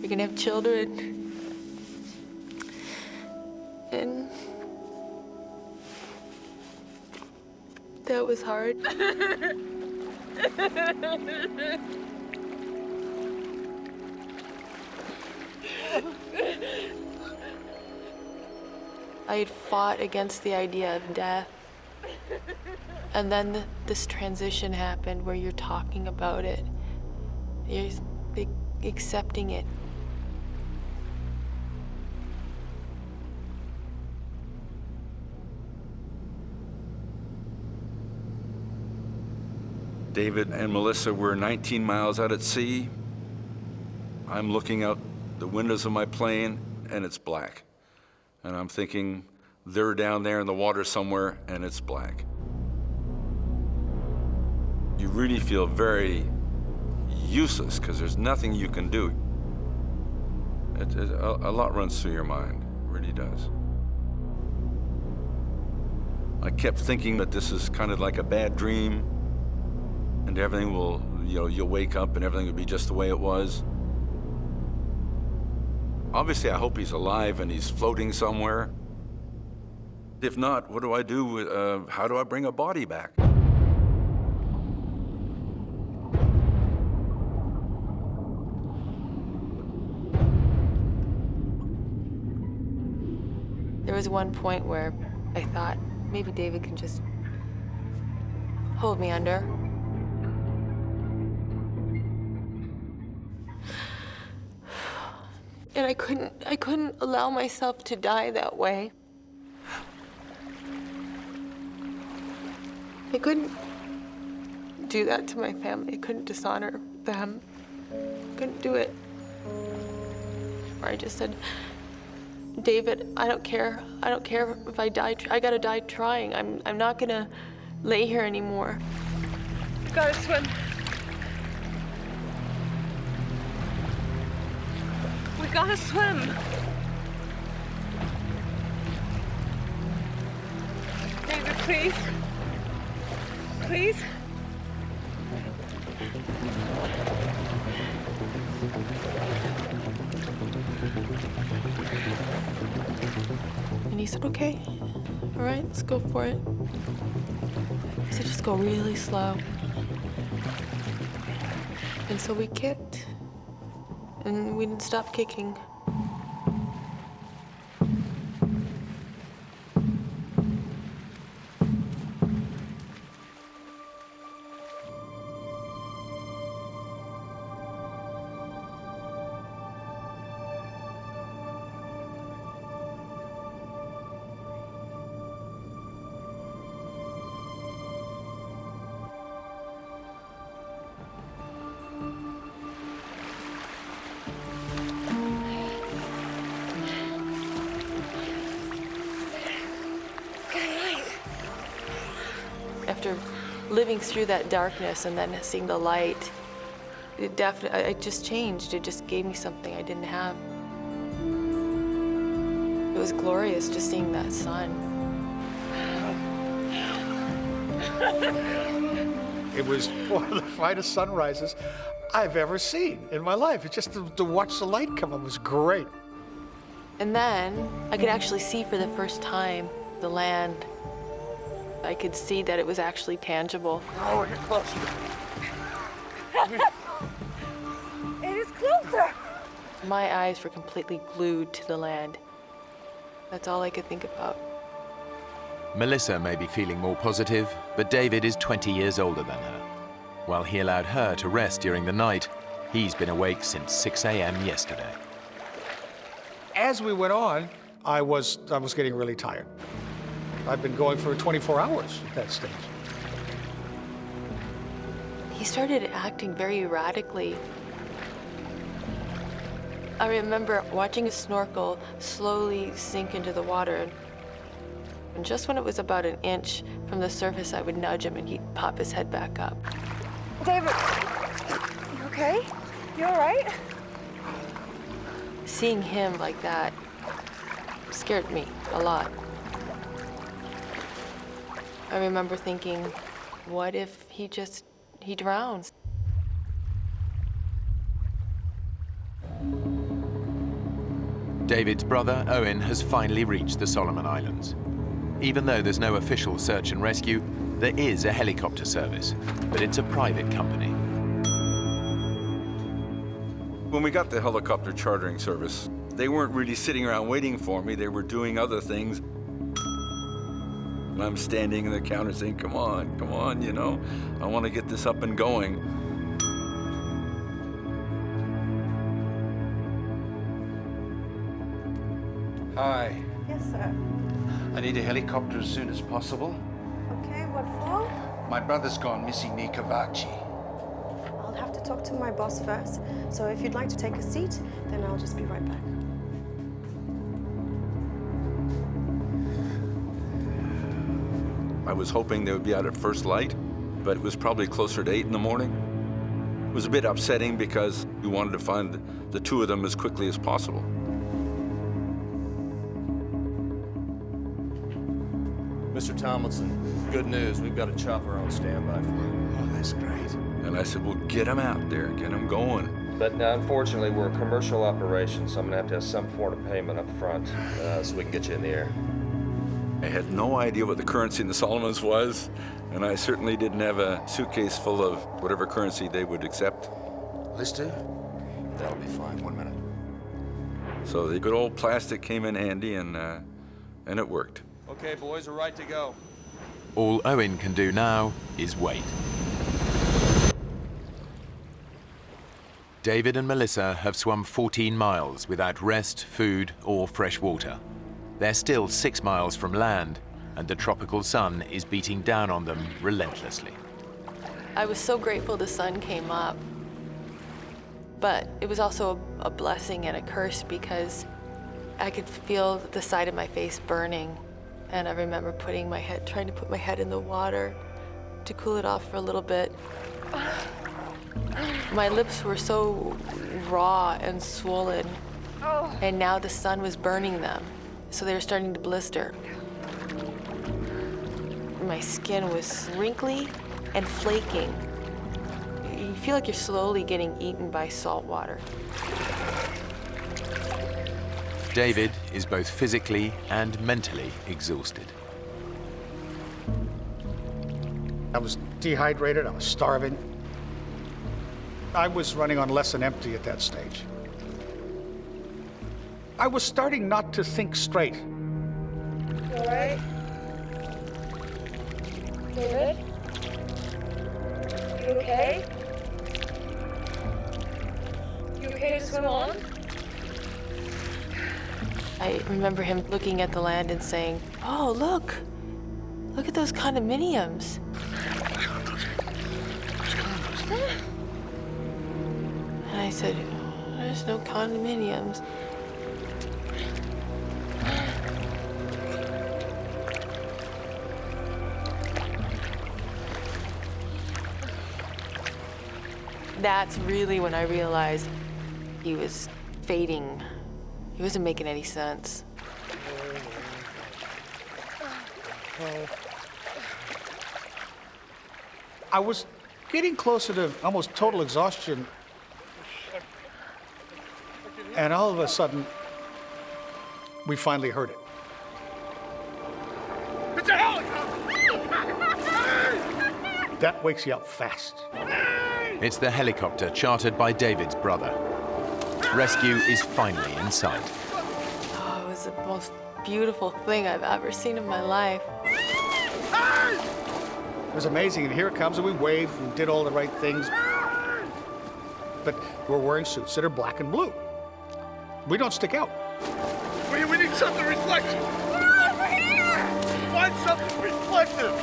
You're gonna have children." And that was hard. I had fought against the idea of death. And then this transition happened where you're talking about it. You're accepting it. David and Melissa were 19 miles out at sea. I'm looking out the windows of my plane, and it's black. And I'm thinking, they're down there in the water somewhere, and it's black. You really feel very useless, because there's nothing you can do. A lot runs through your mind, it really does. I kept thinking that this is kind of like a bad dream, and everything will, you'll wake up and everything will be just the way it was. Obviously, I hope he's alive and he's floating somewhere. If not, what do I do? How do I bring a body back? There was one point where I thought maybe David can just hold me under. And I couldn't allow myself to die that way. I couldn't do that to my family. I couldn't dishonor them. I couldn't do it. Or I just said, David, I don't care. I don't care if I die. I gotta die trying. I'm not gonna lay here anymore. Gotta swim. We gotta swim. David, please. Please. And he said, okay, all right, let's go for it. He said, just go really slow. And so we kicked, and we didn't stop kicking. After living through that darkness and then seeing the light, it just changed. It just gave me something I didn't have. It was glorious just seeing that sun. It was one of the finest sunrises I've ever seen in my life. It's just to watch the light come up was great. And then I could actually see for the first time the land. I could see that it was actually tangible. Oh, you're closer. It is closer. My eyes were completely glued to the land. That's all I could think about. Melissa may be feeling more positive, but David is 20 years older than her. While he allowed her to rest during the night, he's been awake since 6 a.m. yesterday. As we went on, I was getting really tired. I've been going for 24 hours at that stage. He started acting very erratically. I remember watching a snorkel slowly sink into the water. And just when it was about an inch from the surface, I would nudge him and he'd pop his head back up. David, you okay? You all right? Seeing him like that scared me a lot. I remember thinking, what if he drowns? David's brother, Owen, has finally reached the Solomon Islands. Even though there's no official search and rescue, there is a helicopter service, but it's a private company. When we got the helicopter chartering service, they weren't really sitting around waiting for me. They were doing other things. I'm standing in the counter saying, come on, you know, I want to get this up and going. Hi. Yes, sir. I need a helicopter as soon as possible. Okay, what for? My brother's gone missing near Kavachi. I'll have to talk to my boss first. So if you'd like to take a seat, then I'll just be right back. I was hoping they would be out at first light, but it was probably closer to 8 in the morning. It was a bit upsetting because we wanted to find the two of them as quickly as possible. Mr. Tomlinson, good news. We've got a chopper on standby for you. Oh, that's great. And I said, well, get them out there, get them going. But unfortunately, we're a commercial operation, so I'm gonna have to have some form of payment up front so we can get you in the air. I had no idea what the currency in the Solomons was, and I certainly didn't have a suitcase full of whatever currency they would accept. Lister? That'll be fine. 1 minute. So the good old plastic came in handy, and it worked. Okay, boys, we're right to go. All Owen can do now is wait. David and Melissa have swum 14 miles without rest, food, or fresh water. They're still 6 miles from land, and the tropical sun is beating down on them relentlessly. I was so grateful the sun came up, but it was also a blessing and a curse because I could feel the side of my face burning, and I remember trying to put my head in the water to cool it off for a little bit. My lips were so raw and swollen, and now the sun was burning them. So they were starting to blister. My skin was wrinkly and flaking. You feel like you're slowly getting eaten by salt water. David is both physically and mentally exhausted. I was dehydrated, I was starving. I was running on less than empty at that stage. I was starting not to think straight. You all right? David? You okay? You okay to swim on? I remember him looking at the land and saying, "Oh, look! Look at those condominiums." And I said, "There's no condominiums." That's really when I realized he was fading. He wasn't making any sense. I was getting closer to almost total exhaustion. And all of a sudden, we finally heard it. It's a helicopter! That wakes you up fast. It's the helicopter chartered by David's brother. Rescue is finally in sight. Oh, it was the most beautiful thing I've ever seen in my life. It was amazing, and here it comes, and we waved and did all the right things. But we're wearing suits that are black and blue. We don't stick out. We need something reflective. Over here! Find something reflective.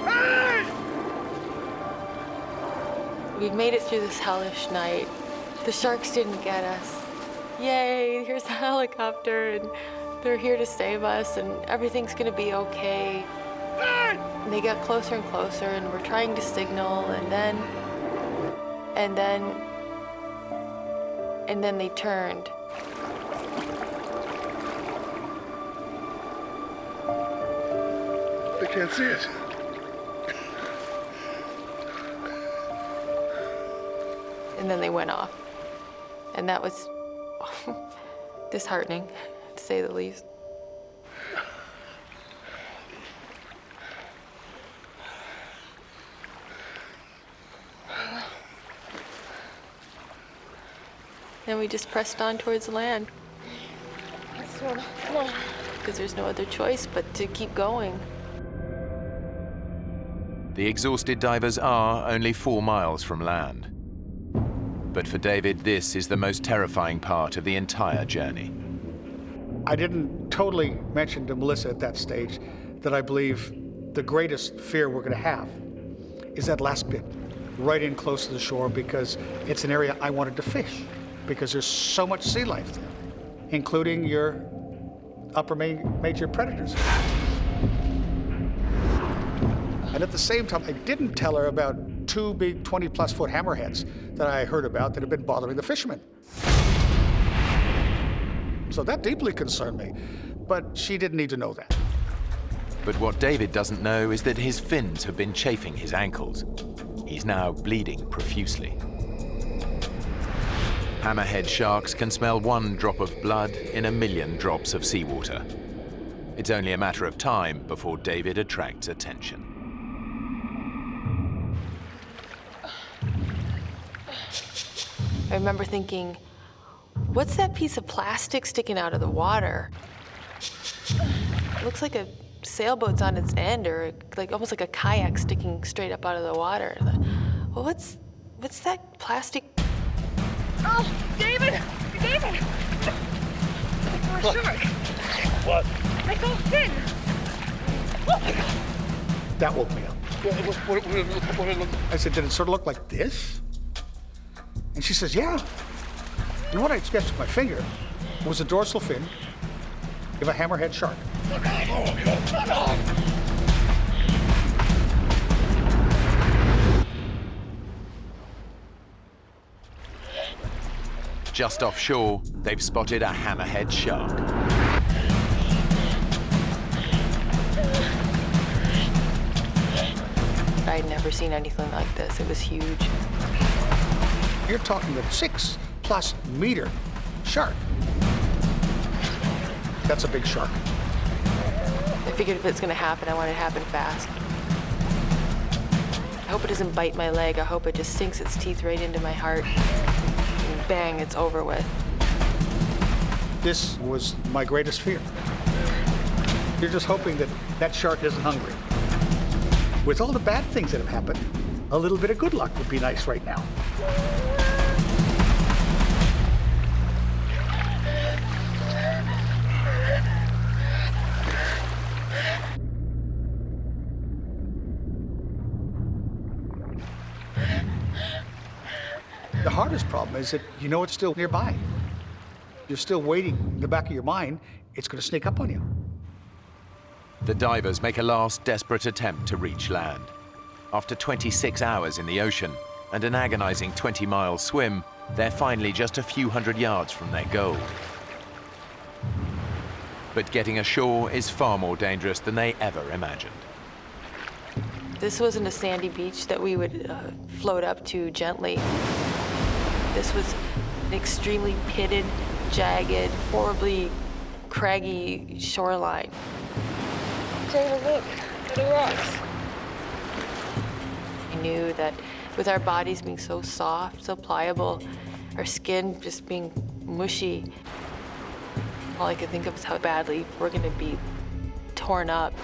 Hey! We've made it through this hellish night. The sharks didn't get us. Yay, here's the helicopter, and they're here to save us, and everything's gonna be okay. And they got closer and closer, and we're trying to signal, and then they turned. They can't see us. And then they went off. And that was disheartening, to say the least. Then we just pressed on towards land. Let's swim. Come on. Because there's no other choice but to keep going. The exhausted divers are only 4 miles from land. But for David, this is the most terrifying part of the entire journey. I didn't totally mention to Melissa at that stage that I believe the greatest fear we're going to have is that last bit, right in close to the shore, because it's an area I wanted to fish, because there's so much sea life there, including your upper major predators. And at the same time, I didn't tell her about 2 big 20-plus foot hammerheads that I heard about that had been bothering the fishermen. So that deeply concerned me, but she didn't need to know that. But what David doesn't know is that his fins have been chafing his ankles. He's now bleeding profusely. Hammerhead sharks can smell 1 drop of blood in 1,000,000 drops of seawater. It's only a matter of time before David attracts attention. I remember thinking, what's that piece of plastic sticking out of the water? It looks like a sailboat's on its end, or like almost like a kayak sticking straight up out of the water. I thought, well, what's that plastic? Oh, David! David! We're shark. What? I saw a fin. Oh my God! That woke me up. What did it look like? I said, did it sort of look like this? And she says, yeah. And what I sketched with my finger was a dorsal fin of a hammerhead shark. Just offshore, they've spotted a hammerhead shark. I'd never seen anything like this. It was huge. You're talking a 6+ meter shark. That's a big shark. I figured if it's gonna happen, I want it to happen fast. I hope it doesn't bite my leg. I hope it just sinks its teeth right into my heart. And bang, it's over with. This was my greatest fear. You're just hoping that that shark isn't hungry. With all the bad things that have happened, a little bit of good luck would be nice right now. The hardest problem is that you know it's still nearby. You're still waiting in the back of your mind, it's going to sneak up on you. The divers make a last desperate attempt to reach land. After 26 hours in the ocean and an agonizing 20-mile swim, they're finally just a few hundred yards from their goal. But getting ashore is far more dangerous than they ever imagined. This wasn't a sandy beach that we would float up to gently. This was an extremely pitted, jagged, horribly craggy shoreline. David, look at the rocks. I knew that with our bodies being so soft, so pliable, our skin just being mushy, all I could think of is how badly we're gonna be torn up.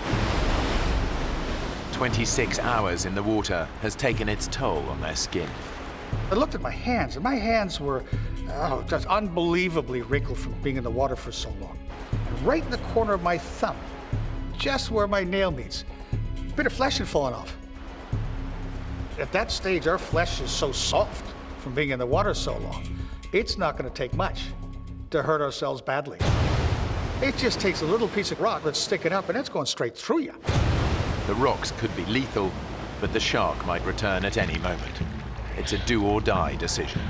26 hours in the water has taken its toll on their skin. I looked at my hands, and my hands were just unbelievably wrinkled from being in the water for so long. And right in the corner of my thumb, just where my nail meets, a bit of flesh had fallen off. At that stage, our flesh is so soft from being in the water so long, it's not going to take much to hurt ourselves badly. It just takes a little piece of rock that's sticking up, and it's going straight through you. The rocks could be lethal, but the shark might return at any moment. It's a do-or-die decision.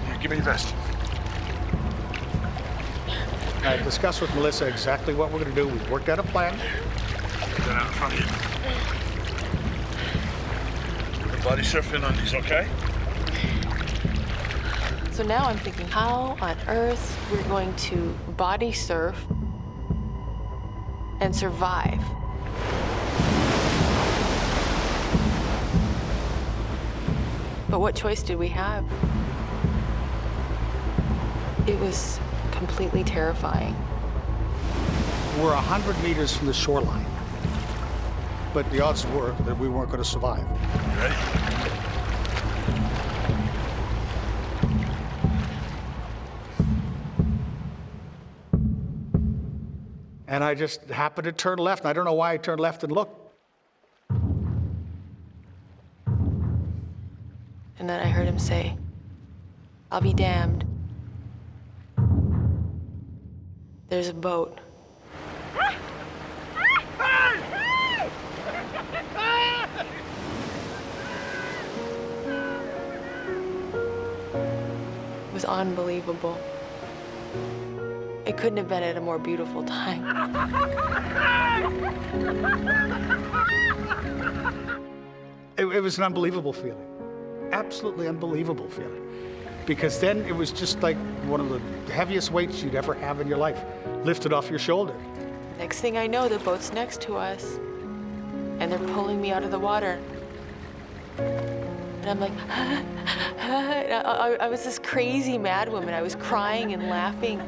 Here, give me your vest. I discussed with Melissa exactly what we're going to do. We've worked out a plan. Get that out in front of you. The body surfing on these, okay? So now I'm thinking, how on earth we're going to body surf and survive? But what choice did we have? It was completely terrifying. We're 100 meters from the shoreline, but the odds were that we weren't going to survive. You ready? And I just happened to turn left, and I don't know why I turned left and looked. And then I heard him say, "I'll be damned. There's a boat." It was unbelievable. It couldn't have been at a more beautiful time. It was an unbelievable feeling. Absolutely unbelievable feeling. Because then it was just like one of the heaviest weights you'd ever have in your life lifted off your shoulder. Next thing I know, the boat's next to us, and they're pulling me out of the water. And I'm like, I was this crazy mad woman. I was crying and laughing.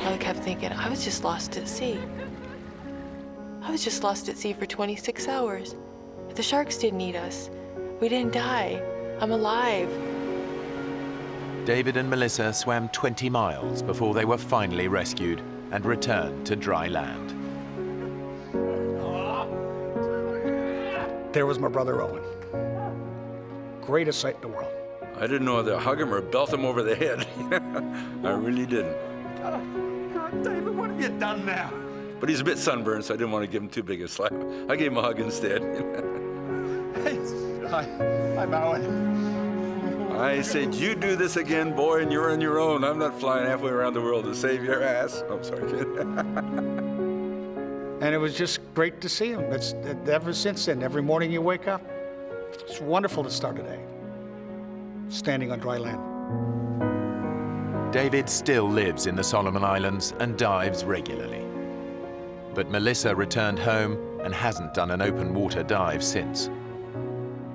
I kept thinking, I was just lost at sea. I was just lost at sea for 26 hours. The sharks didn't eat us. We didn't die. I'm alive. David and Melissa swam 20 miles before they were finally rescued and returned to dry land. There was my brother Owen. Greatest sight in the world. I didn't know whether to hug him or belt him over the head. I really didn't. God, David, what have you done now? But he's a bit sunburned, so I didn't want to give him too big a slap. I gave him a hug instead. I'm Owen. I said, you do this again, boy, and you're on your own. I'm not flying halfway around the world to save your ass. I'm sorry, kid. And it was just great to see him. Ever since then, every morning you wake up, it's wonderful to start a day, standing on dry land. David still lives in the Solomon Islands and dives regularly. But Melissa returned home and hasn't done an open water dive since.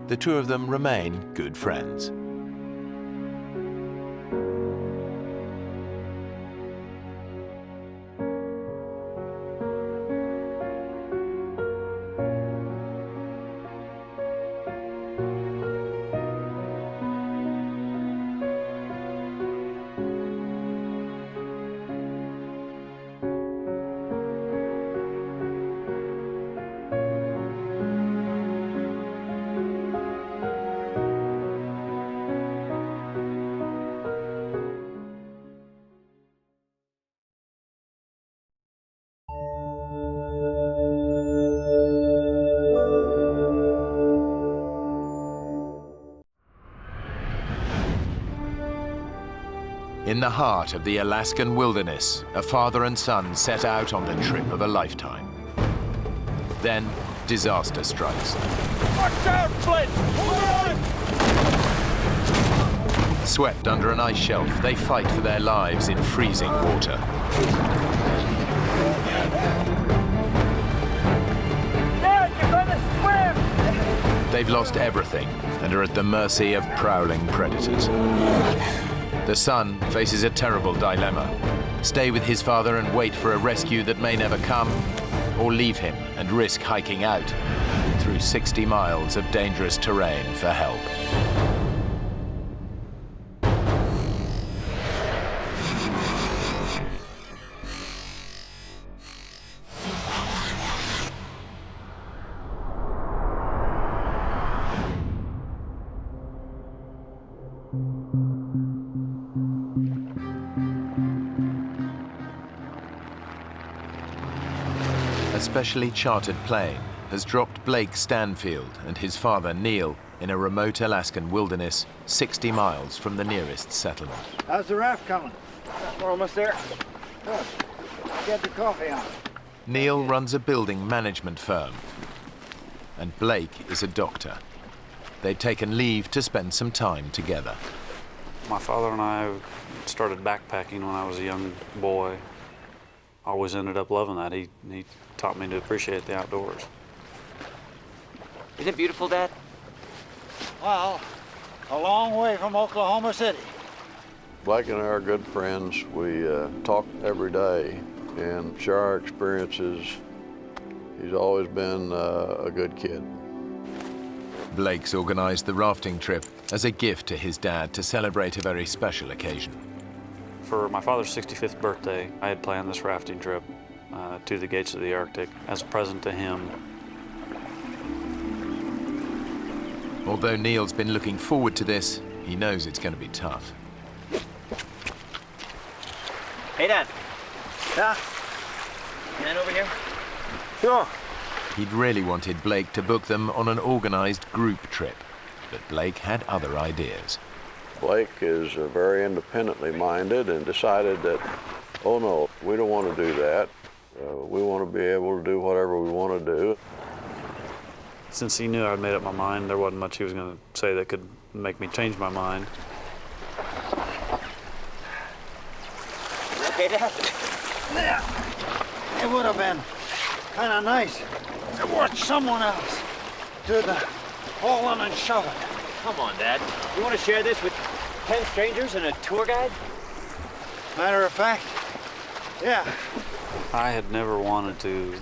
The two of them remain good friends. In the heart of the Alaskan wilderness, a father and son set out on the trip of a lifetime. Then, disaster strikes. Watch out, Flint! Hold on! Swept under an ice shelf, they fight for their lives in freezing water. Dad, you're gonna swim! They've lost everything and are at the mercy of prowling predators. The son faces a terrible dilemma. Stay with his father and wait for a rescue that may never come, or leave him and risk hiking out through 60 miles of dangerous terrain for help. A specially chartered plane has dropped Blake Stanfield and his father Neil in a remote Alaskan wilderness 60 miles from the nearest settlement. How's the raft coming? We're almost there. Good. Get the coffee on. Neil runs a building management firm, and Blake is a doctor. They'd taken leave to spend some time together. My father and I started backpacking when I was a young boy. I always ended up loving that. He taught me to appreciate the outdoors. Isn't it beautiful, Dad? Well, a long way from Oklahoma City. Blake and I are good friends. We talk every day and share our experiences. He's always been a good kid. Blake's organized the rafting trip as a gift to his dad to celebrate a very special occasion. For my father's 65th birthday, I had planned this rafting trip to the gates of the Arctic as a present to him. Although Neil's been looking forward to this, he knows it's going to be tough. Hey, Dad. Yeah? Man over here? Sure. He'd really wanted Blake to book them on an organized group trip, but Blake had other ideas. Blake is very independently minded and decided that, oh no, we don't want to do that. We want to be able to do whatever we want to do. Since he knew I'd made up my mind, there wasn't much he was going to say that could make me change my mind. Okay, Dad? It would have been kind of nice to watch someone else do the hauling and shoving. Come on, Dad. You want to share this with 10 strangers and a tour guide? Matter of fact, yeah. I had never wanted to,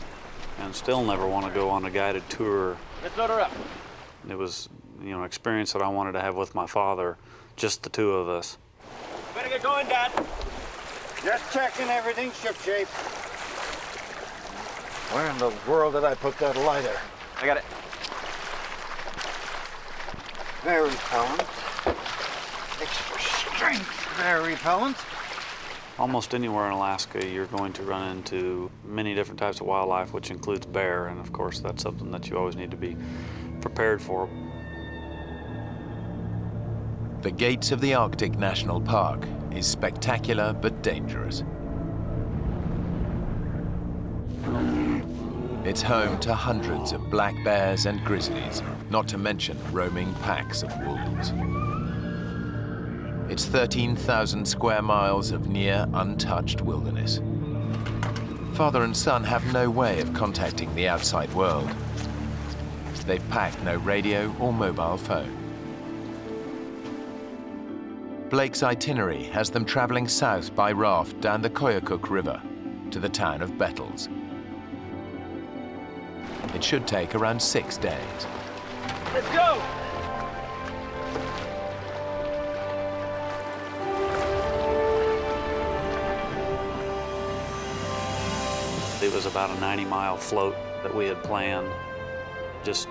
and still never want to go on a guided tour. Let's load her up. It was, an experience that I wanted to have with my father, just the two of us. Better get going, Dad. Just checking everything's shipshape. Where in the world did I put that lighter? I got it. Very repellent. Extra strength, very repellent. Almost anywhere in Alaska, you're going to run into many different types of wildlife, which includes bear, and of course that's something that you always need to be prepared for. The gates of the Arctic National Park is spectacular but dangerous. It's home to hundreds of black bears and grizzlies, not to mention roaming packs of wolves. It's 13,000 square miles of near untouched wilderness. Father and son have no way of contacting the outside world. They've packed no radio or mobile phone. Blake's itinerary has them traveling south by raft down the Koyukuk River to the town of Bettles. It should take around 6 days. Let's go! It was about a 90-mile float that we had planned, just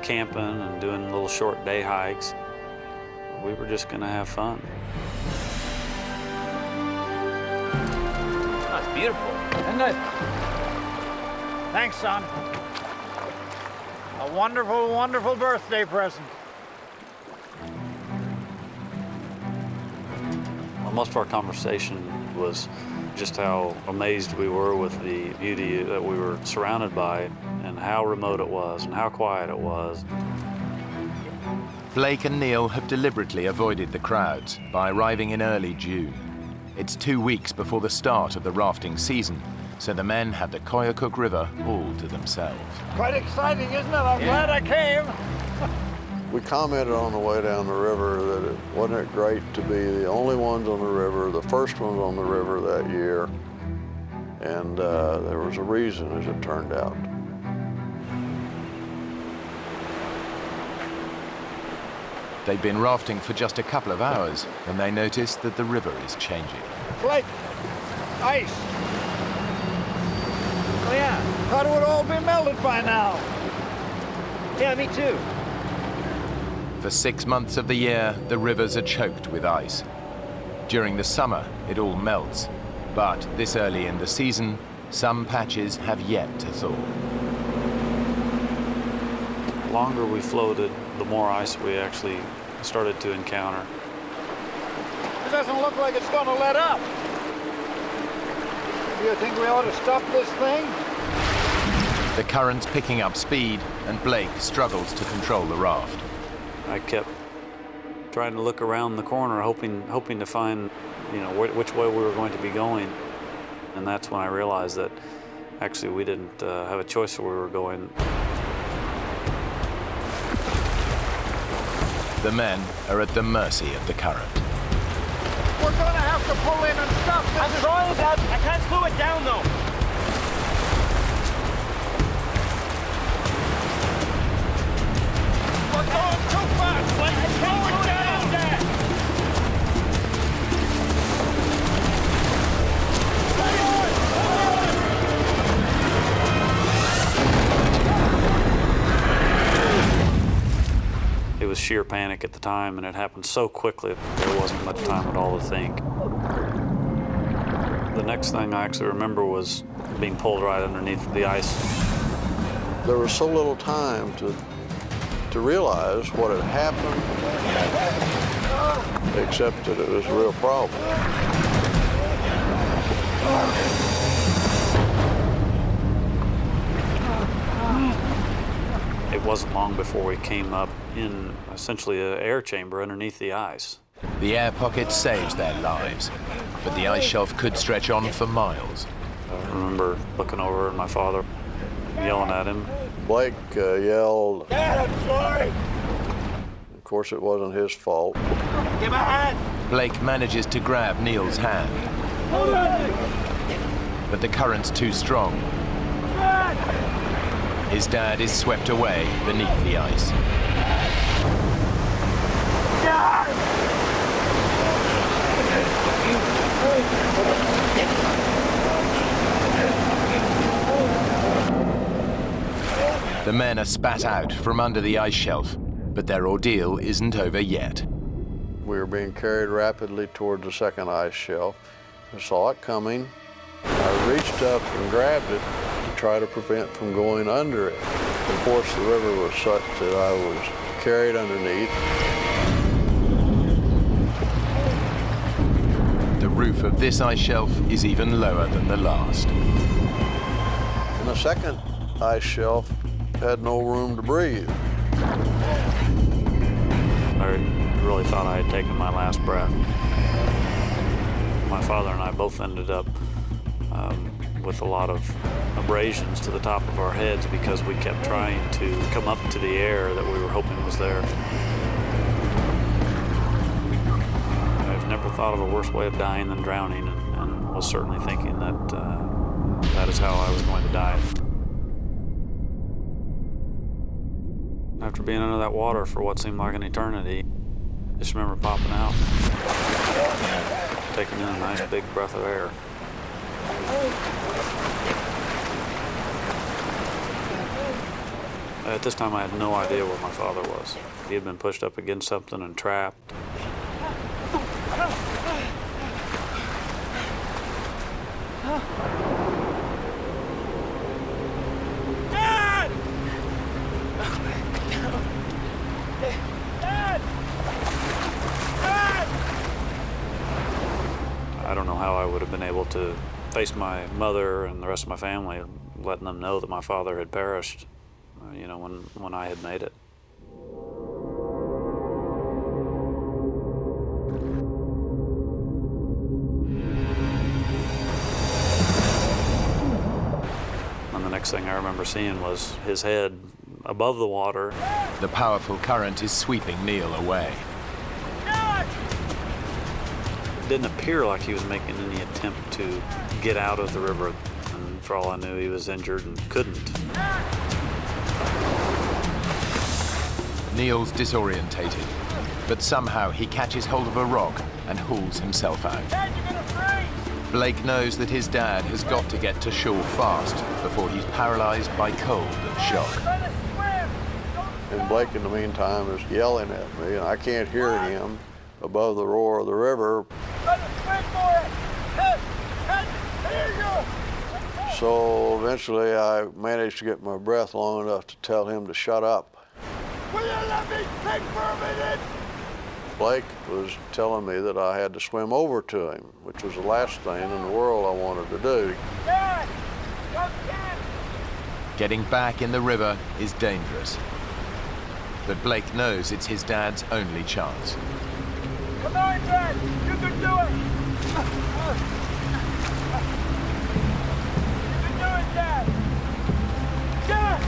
camping and doing little short day hikes. We were just going to have fun. Oh, it's beautiful, isn't it? Thanks, son. A wonderful, wonderful birthday present. Well, most of our conversation was just how amazed we were with the beauty that we were surrounded by and how remote it was and how quiet it was. Blake and Neil have deliberately avoided the crowds by arriving in early June. It's 2 weeks before the start of the rafting season, so the men have the Koyukuk River all to themselves. Quite exciting, isn't it? I'm glad I came. We commented on the way down the river that wasn't it great to be the only ones on the river, the first ones on the river that year, and there was a reason, as it turned out. They've been rafting for just a couple of hours when they notice that the river is changing. Blake, ice. Oh yeah, thought it would all be melted by now. Yeah, me too. For 6 months of the year, the rivers are choked with ice. During the summer, it all melts. But this early in the season, some patches have yet to thaw. The longer we floated, the more ice we actually started to encounter. It doesn't look like it's going to let up. Do you think we ought to stop this thing? The current's picking up speed, and Blake struggles to control the raft. I kept trying to look around the corner, hoping to find, which way we were going to be going. And that's when I realized that actually we didn't have a choice where we were going. The men are at the mercy of the current. We're going to have to pull in and stop this. I'm trying, Dad. I can't slow it down, though. We're going too fast. Let's slow it down, Dad. It was sheer panic at the time, and it happened so quickly there wasn't much time at all to think. The next thing I actually remember was being pulled right underneath the ice. There was so little time to realize what had happened, except that it was a real problem. It wasn't long before we came up in essentially an air chamber underneath the ice. The air pocket saves their lives, but the ice shelf could stretch on for miles. I remember looking over at my father, yelling at him. Blake yelled. Dad, I'm sorry. Of course, it wasn't his fault. Give a hand. Blake manages to grab Neil's hand, Hold on. but the current's too strong. Dad. His dad is swept away beneath the ice. The men are spat out from under the ice shelf, but their ordeal isn't over yet. We were being carried rapidly toward the second ice shelf. I saw it coming. I reached up and grabbed it to try to prevent from going under it. Of course, the river was such that I was carried underneath. The roof of this ice shelf is even lower than the last. And the second ice shelf had no room to breathe. I really thought I had taken my last breath. My father and I both ended up with a lot of abrasions to the top of our heads because we kept trying to come up to the air that we were hoping was there. I've never thought of a worse way of dying than drowning, and was certainly thinking that that is how I was going to die. After being under that water for what seemed like an eternity, I just remember popping out, taking in a nice big breath of air. At this time, I had no idea where my father was. He had been pushed up against something and trapped. Dad! Dad! Dad! I don't know how I would have been able to face my mother and the rest of my family, letting them know that my father had perished, you know, when I had made it. And the next thing I remember seeing was his head above the water. The powerful current is sweeping Neil away. It didn't appear like he was making any attempt to get out of the river, and for all I knew, he was injured and couldn't. Neil's disorientated, but somehow he catches hold of a rock and hauls himself out. Dad, you're gonna freeze! Blake knows that his dad has got to get to shore fast before he's paralyzed by cold and shock. And Blake, in the meantime, is yelling at me, and I can't hear him above the roar of the river. So eventually I managed to get my breath long enough to tell him to shut up. Will you let me think for a minute? Blake was telling me that I had to swim over to him, which was the last thing in the world I wanted to do. Dad! Come get! Getting back in the river is dangerous. But Blake knows it's his dad's only chance. Come on, Dad! You can do it! You can do it, Dad! Dad!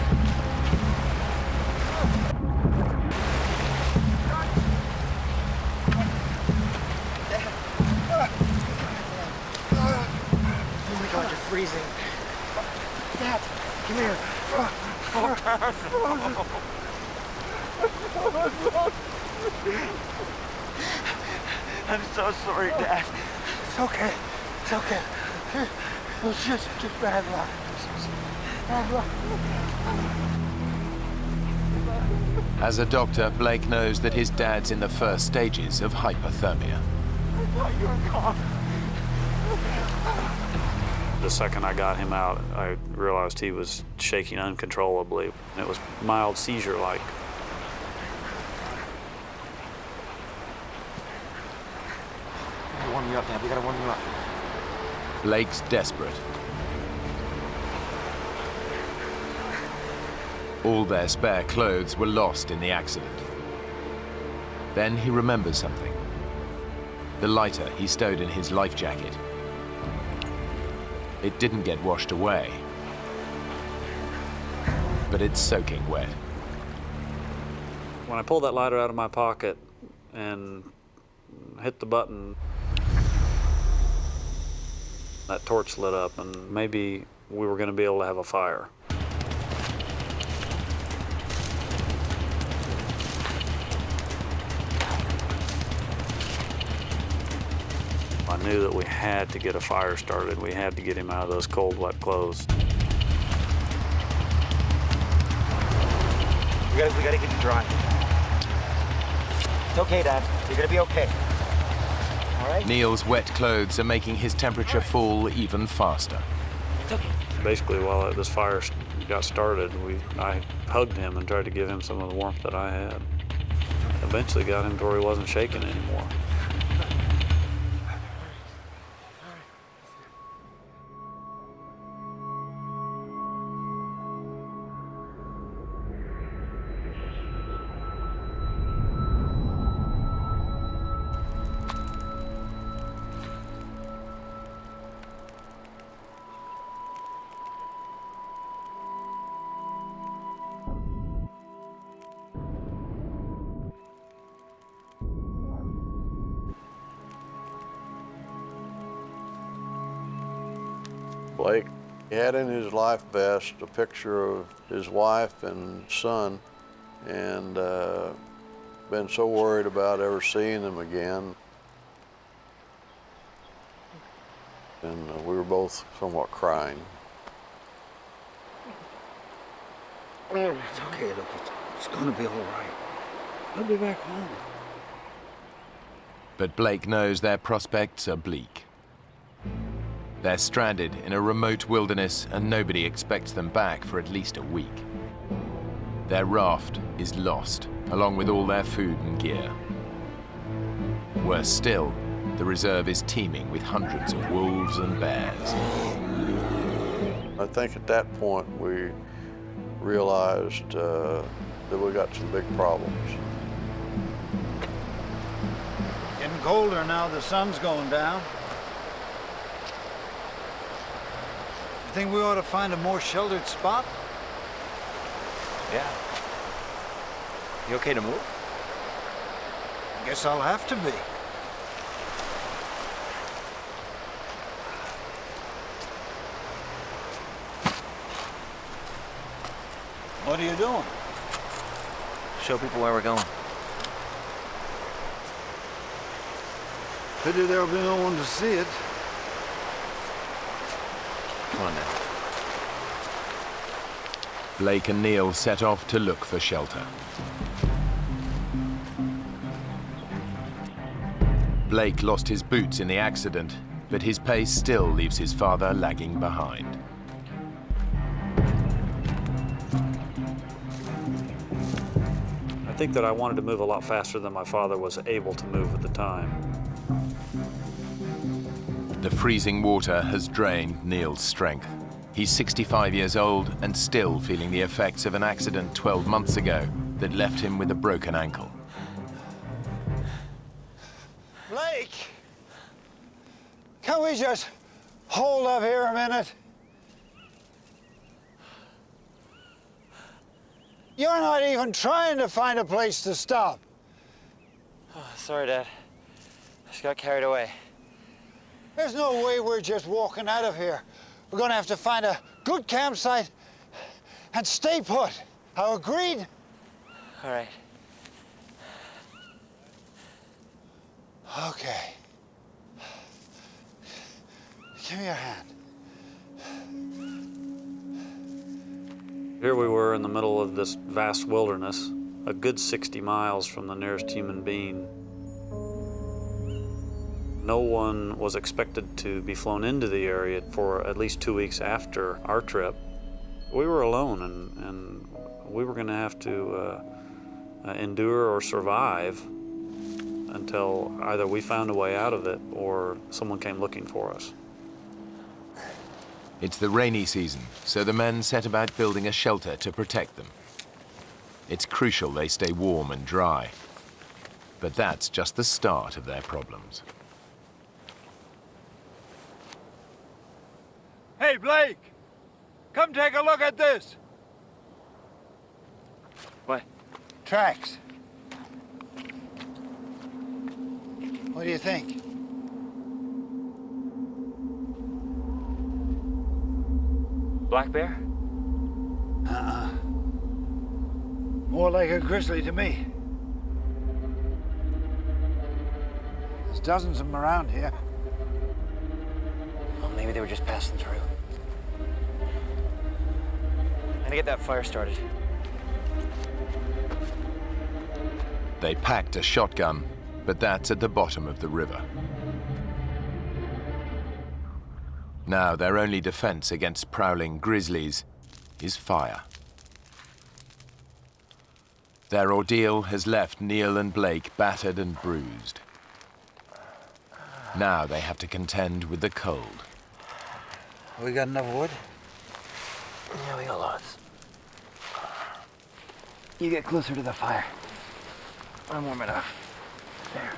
Oh my God, you're freezing. Dad, come here. I'm so sorry, Dad. It's okay. It's okay. It was just bad luck. Bad luck. As a doctor, Blake knows that his dad's in the first stages of hypothermia. I thought you were gone. The second I got him out, I realized he was shaking uncontrollably. It was mild seizure-like. We gotta warm you up, Dad. We gotta warm you up. Blake's desperate. All their spare clothes were lost in the accident. Then he remembers something. The lighter he stowed in his life jacket. It didn't get washed away, but it's soaking wet. When I pulled that lighter out of my pocket and hit the button, that torch lit up, and maybe we were going to be able to have a fire. I knew that we had to get a fire started. We had to get him out of those cold, wet clothes. We gotta get you dry. It's okay, Dad. You're gonna be okay. All right? Neil's wet clothes are making his temperature fall even faster. It's okay. Basically, while this fire got started, I hugged him and tried to give him some of the warmth that I had. Eventually got him to where he wasn't shaking anymore. Blake had in his life vest a picture of his wife and son, and been so worried about ever seeing them again. And we were both somewhat crying. It's okay, look, it's gonna be all right. I'll be back home. But Blake knows their prospects are bleak. They're stranded in a remote wilderness and nobody expects them back for at least a week. Their raft is lost, along with all their food and gear. Worse still, the reserve is teeming with hundreds of wolves and bears. I think at that point we realized that we got some big problems. Getting colder now, the sun's going down. You think we ought to find a more sheltered spot? Yeah. You okay to move? Guess I'll have to be. What are you doing? Show people where we're going. Pity there'll be no one to see it. Come on now. Blake and Neil set off to look for shelter. Blake lost his boots in the accident, but his pace still leaves his father lagging behind. I think that I wanted to move a lot faster than my father was able to move at the time. The freezing water has drained Neil's strength. He's 65 years old and still feeling the effects of an accident 12 months ago that left him with a broken ankle. Blake! Can we just hold up here a minute? You're not even trying to find a place to stop. Oh, sorry, Dad. I just got carried away. There's no way we're just walking out of here. We're gonna have to find a good campsite and stay put. How agreed? All right. Okay. Give me your hand. Here we were in the middle of this vast wilderness, a good 60 miles from the nearest human being. No one was expected to be flown into the area for at least 2 weeks after our trip. We were alone, and we were going to have to endure or survive until either we found a way out of it or someone came looking for us. It's the rainy season, so the men set about building a shelter to protect them. It's crucial they stay warm and dry. But that's just the start of their problems. Hey, Blake! Come take a look at this! What? Tracks. What do you think? Black bear? More like a grizzly to me. There's dozens of them around here. Well, maybe they were just passing through. I'm gonna get that fire started. They packed a shotgun, but that's at the bottom of the river. Now their only defense against prowling grizzlies is fire. Their ordeal has left Neil and Blake battered and bruised. Now they have to contend with the cold. We got enough wood? Yeah, we got lots. You get closer to the fire. I'm warm enough. There.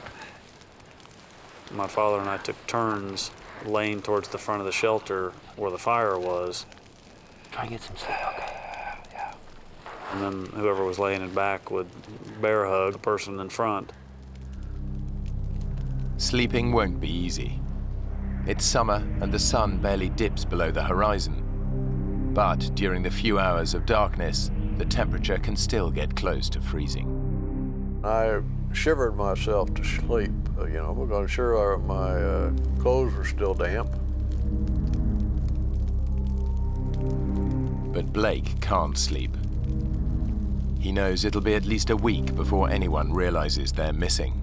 My father and I took turns laying towards the front of the shelter where the fire was. Try and get some sleep, okay? Yeah. And then whoever was laying in back would bear hug the person in front. Sleeping won't be easy. It's summer and the sun barely dips below the horizon. But during the few hours of darkness, the temperature can still get close to freezing. I shivered myself to sleep, because I'm sure my clothes were still damp. But Blake can't sleep. He knows it'll be at least a week before anyone realizes they're missing.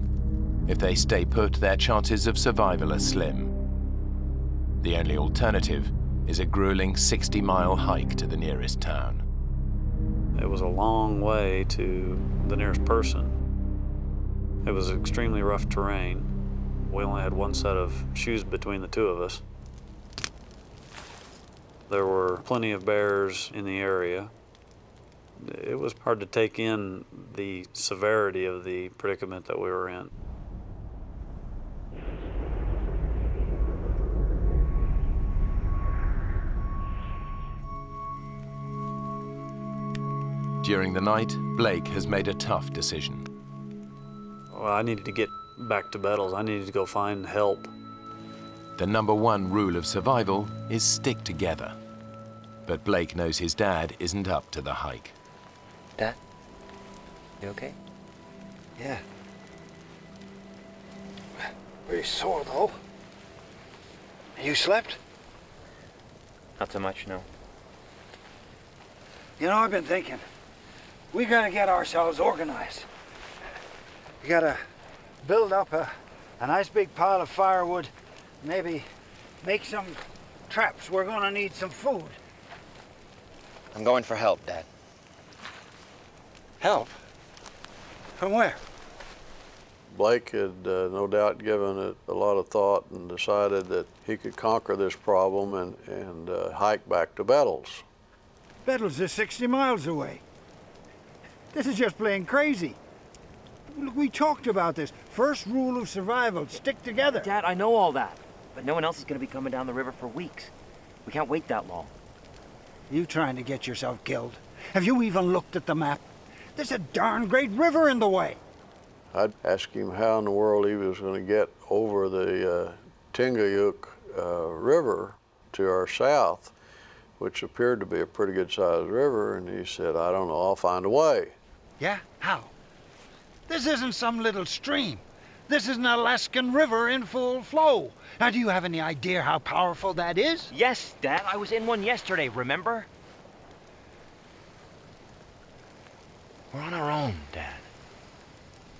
If they stay put, their chances of survival are slim. The only alternative is a grueling 60-mile hike to the nearest town. It was a long way to the nearest person. It was extremely rough terrain. We only had one set of shoes between the two of us. There were plenty of bears in the area. It was hard to take in the severity of the predicament that we were in. During the night, Blake has made a tough decision. Well, I needed to get back to Bettles. I needed to go find help. The #1 rule of survival is stick together. But Blake knows his dad isn't up to the hike. Dad? You okay? Yeah. Pretty sore, though. You slept? Not so much, no. You know, I've been thinking, we gotta get ourselves organized. We gotta build up a nice big pile of firewood, maybe make some traps. We're gonna need some food. I'm going for help, Dad. Help? From where? Blake had no doubt given it a lot of thought and decided that he could conquer this problem and hike back to Bettles. Bettles is 60 miles away. This is just plain crazy. Look, we talked about this. First rule of survival, stick together. Dad, I know all that, but no one else is gonna be coming down the river for weeks. We can't wait that long. You trying to get yourself killed? Have you even looked at the map? There's a darn great river in the way. I'd ask him how in the world he was going to get over the Tingayuk River to our south, which appeared to be a pretty good-sized river, and he said, I don't know, I'll find a way. Yeah? How? This isn't some little stream. This is an Alaskan river in full flow. Now, do you have any idea how powerful that is? Yes, Dad, I was in one yesterday, remember? We're on our own, Dad.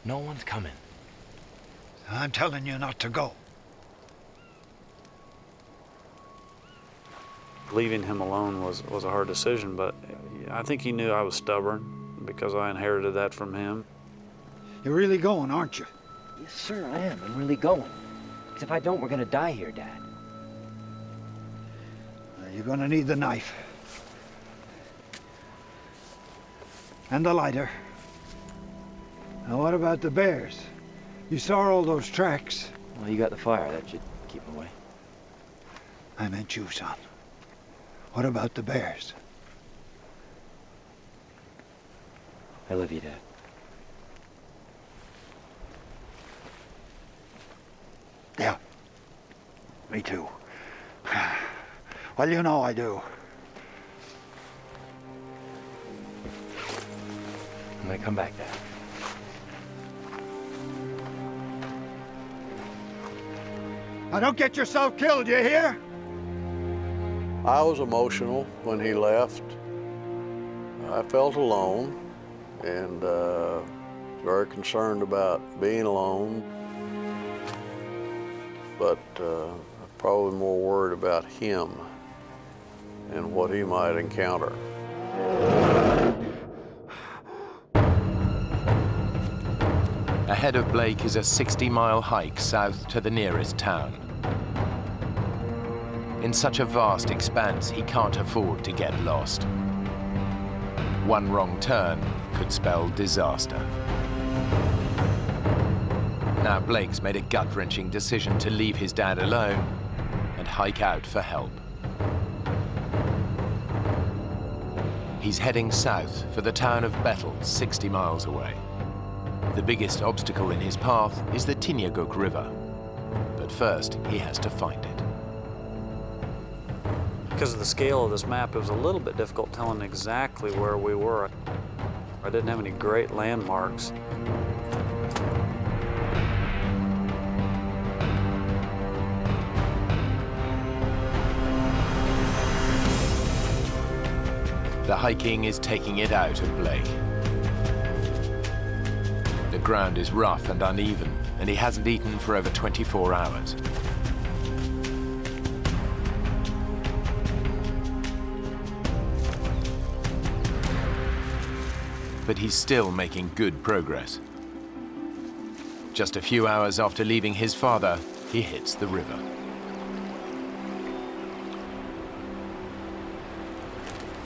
No one's coming. I'm telling you not to go. Leaving him alone was a hard decision, but I think he knew I was stubborn because I inherited that from him. You're really going, aren't you? Yes, sir, I am. I'm really going. Because if I don't, we're gonna die here, Dad. You're gonna need the knife. And the lighter. Now, what about the bears? You saw all those tracks. Well, you got the fire. That should keep them away. I meant you, son. What about the bears? I love you, Dad. Yeah. Me too. Well, you know I do. I'm gonna come back, Dad. Now, don't get yourself killed, you hear? I was emotional when he left. I felt alone and very concerned about being alone, but probably more worried about him and what he might encounter. Ahead of Blake is a 60-mile hike south to the nearest town. In such a vast expanse, he can't afford to get lost. One wrong turn could spell disaster. Now Blake's made a gut-wrenching decision to leave his dad alone and hike out for help. He's heading south for the town of Bettles, 60 miles away. The biggest obstacle in his path is the Tingayuk River. But first, he has to find it. Because of the scale of this map, it was a little bit difficult telling exactly where we were. I didn't have any great landmarks. The hiking is taking it out of Blake. The ground is rough and uneven, and he hasn't eaten for over 24 hours. But he's still making good progress. Just a few hours after leaving his father, he hits the river.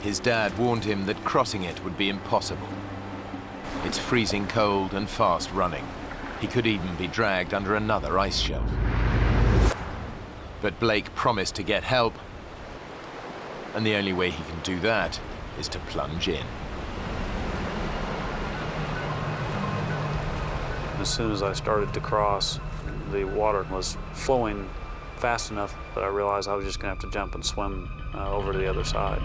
His dad warned him that crossing it would be impossible. It's freezing cold and fast running. He could even be dragged under another ice shelf. But Blake promised to get help, and the only way he can do that is to plunge in. As soon as I started to cross, the water was flowing fast enough that I realized I was just going to have to jump and swim over to the other side.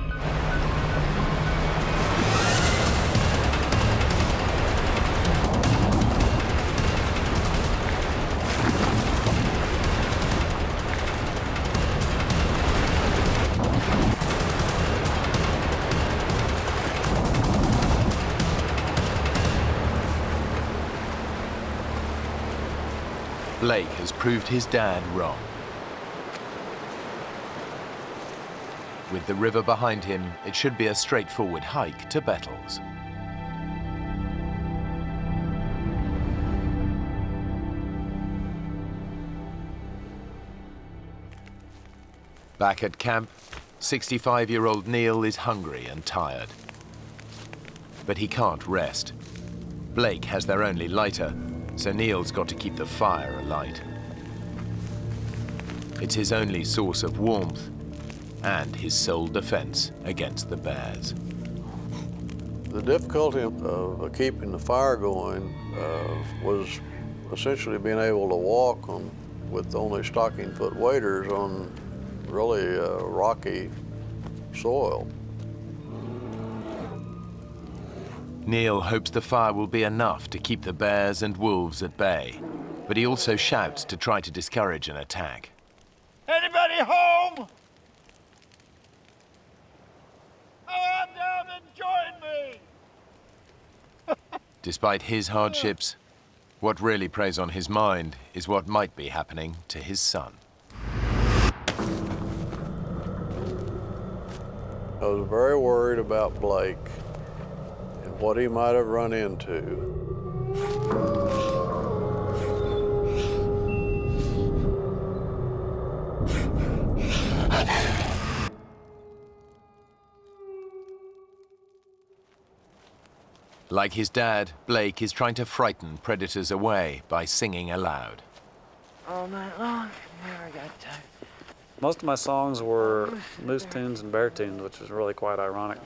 Blake has proved his dad wrong. With the river behind him, it should be a straightforward hike to Bettles. Back at camp, 65-year-old Neil is hungry and tired. But he can't rest. Blake has their only lighter, so Neil's got to keep the fire alight. It's his only source of warmth and his sole defense against the bears. The difficulty of keeping the fire going was essentially being able to walk with only stocking foot waders on really rocky soil. Neil hopes the fire will be enough to keep the bears and wolves at bay, but he also shouts to try to discourage an attack. Anybody home? Come on down and join me! Despite his hardships, what really preys on his mind is what might be happening to his son. I was very worried about Blake and what he might have run into. Like his dad, Blake is trying to frighten predators away by singing aloud. All night long, never got tired. Most of my songs were moose tunes and bear tunes, which was really quite ironic.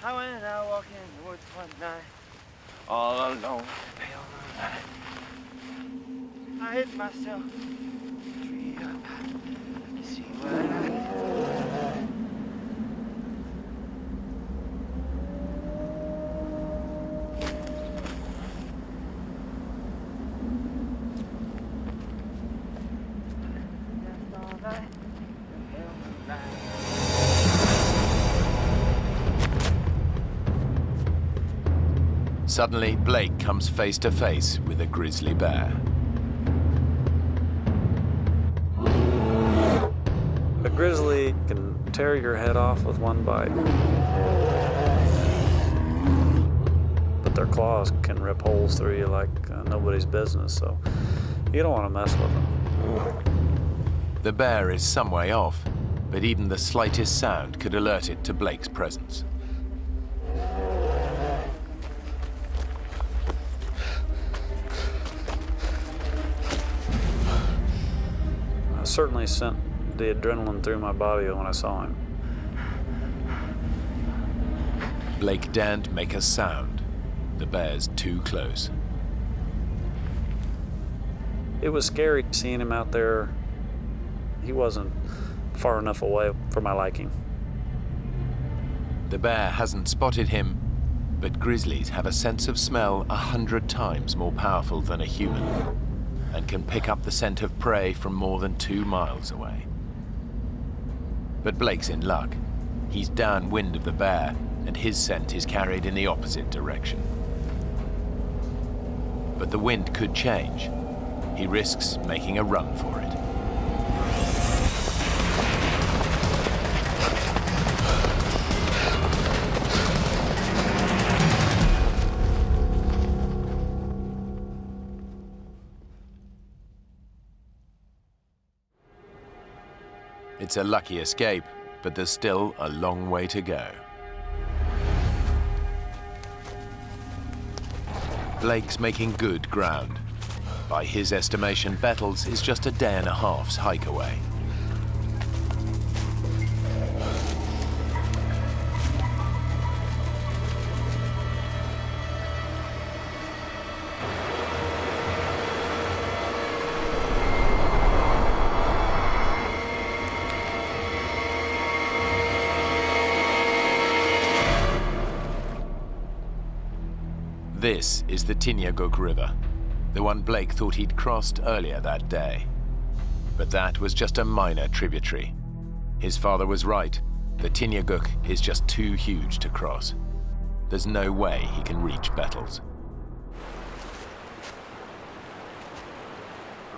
I went out walking in the woods one night, all alone, pale moonlight. I hid myself in a tree up to see what I could. Suddenly, Blake comes face to face with a grizzly bear. A grizzly can tear your head off with one bite, but their claws can rip holes through you like nobody's business, so you don't want to mess with them. The bear is some way off, but even the slightest sound could alert it to Blake's presence. I certainly sent the adrenaline through my body when I saw him. Blake daren't make a sound. The bear's too close. It was scary seeing him out there. He wasn't far enough away for my liking. The bear hasn't spotted him, but grizzlies have a sense of smell 100 times more powerful than a human and can pick up the scent of prey from more than 2 miles away. But Blake's in luck. He's downwind of the bear, and his scent is carried in the opposite direction. But the wind could change. He risks making a run for it. It's a lucky escape, but there's still a long way to go. Blake's making good ground. By his estimation, Bettles is just a day and a half's hike away. This is the Tinyaguk River, the one Blake thought he'd crossed earlier that day. But that was just a minor tributary. His father was right. The Tinyaguk is just too huge to cross. There's no way he can reach Bettles.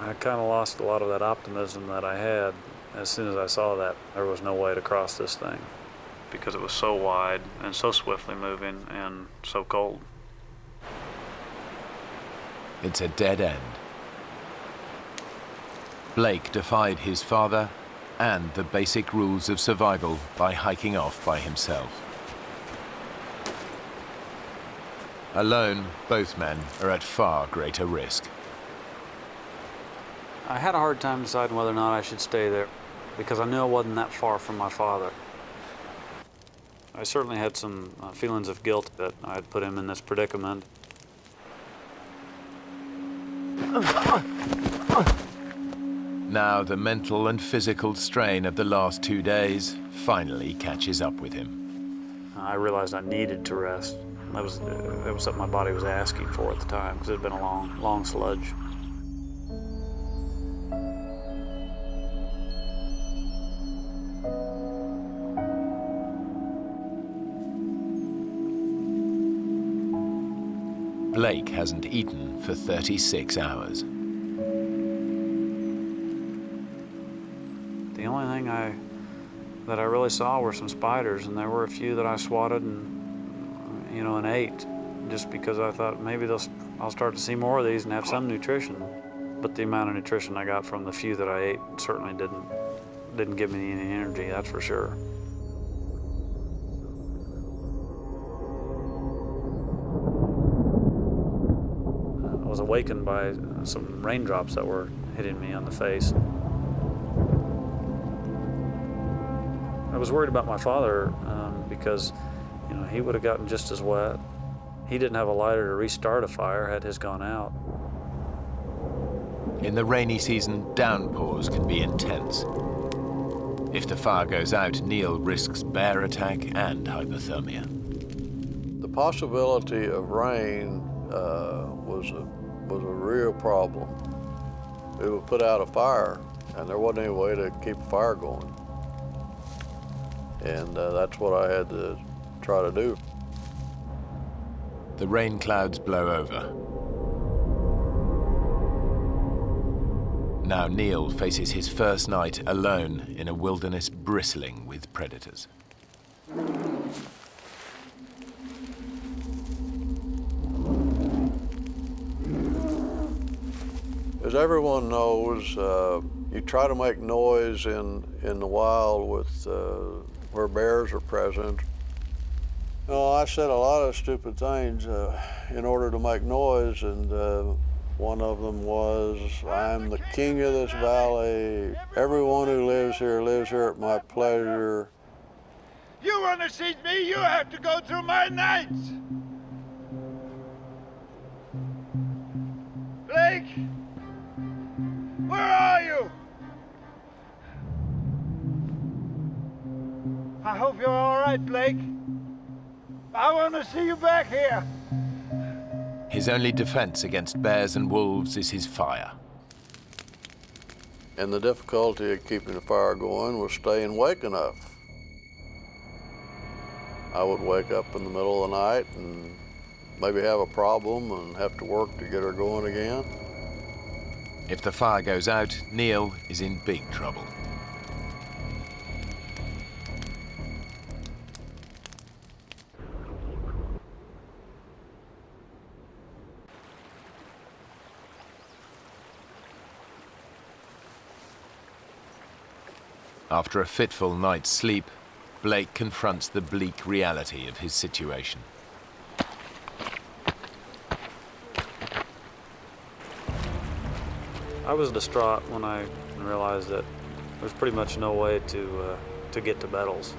I kind of lost a lot of that optimism that I had as soon as I saw that there was no way to cross this thing, because it was so wide and so swiftly moving and so cold. It's a dead end. Blake defied his father and the basic rules of survival by hiking off by himself. Alone, both men are at far greater risk. I had a hard time deciding whether or not I should stay there, because I knew I wasn't that far from my father. I certainly had some feelings of guilt that I had put him in this predicament. Now the mental and physical strain of the last 2 days finally catches up with him. I realized I needed to rest. That was something my body was asking for at the time, because it had been a long sludge. Blake hasn't eaten for 36 hours. The only thing that I really saw were some spiders, and there were a few that I swatted and ate, just because I thought maybe I'll start to see more of these and have some nutrition. But the amount of nutrition I got from the few that I ate certainly didn't give me any energy, that's for sure. I was awakened by some raindrops that were hitting me on the face. I was worried about my father because, he would have gotten just as wet. He didn't have a lighter to restart a fire had his gone out. In the rainy season, downpours can be intense. If the fire goes out, Neil risks bear attack and hypothermia. The possibility of rain was a real problem. It would put out a fire, and there wasn't any way to keep a fire going. And that's what I had to try to do. The rain clouds blow over. Now Neil faces his first night alone in a wilderness bristling with predators. As everyone knows, you try to make noise in the wild with where bears are present. I said a lot of stupid things in order to make noise, and one of them was, "I'm the king of this valley. Everyone who lives here at my pleasure." You want to see me, you have to go through my nights. Blake, where are you? I hope you're all right, Blake. I want to see you back here. His only defense against bears and wolves is his fire. And the difficulty of keeping the fire going was staying awake enough. I would wake up in the middle of the night and maybe have a problem and have to work to get her going again. If the fire goes out, Neil is in big trouble. After a fitful night's sleep, Blake confronts the bleak reality of his situation. I was distraught when I realized that there's pretty much no way to get to Bettles.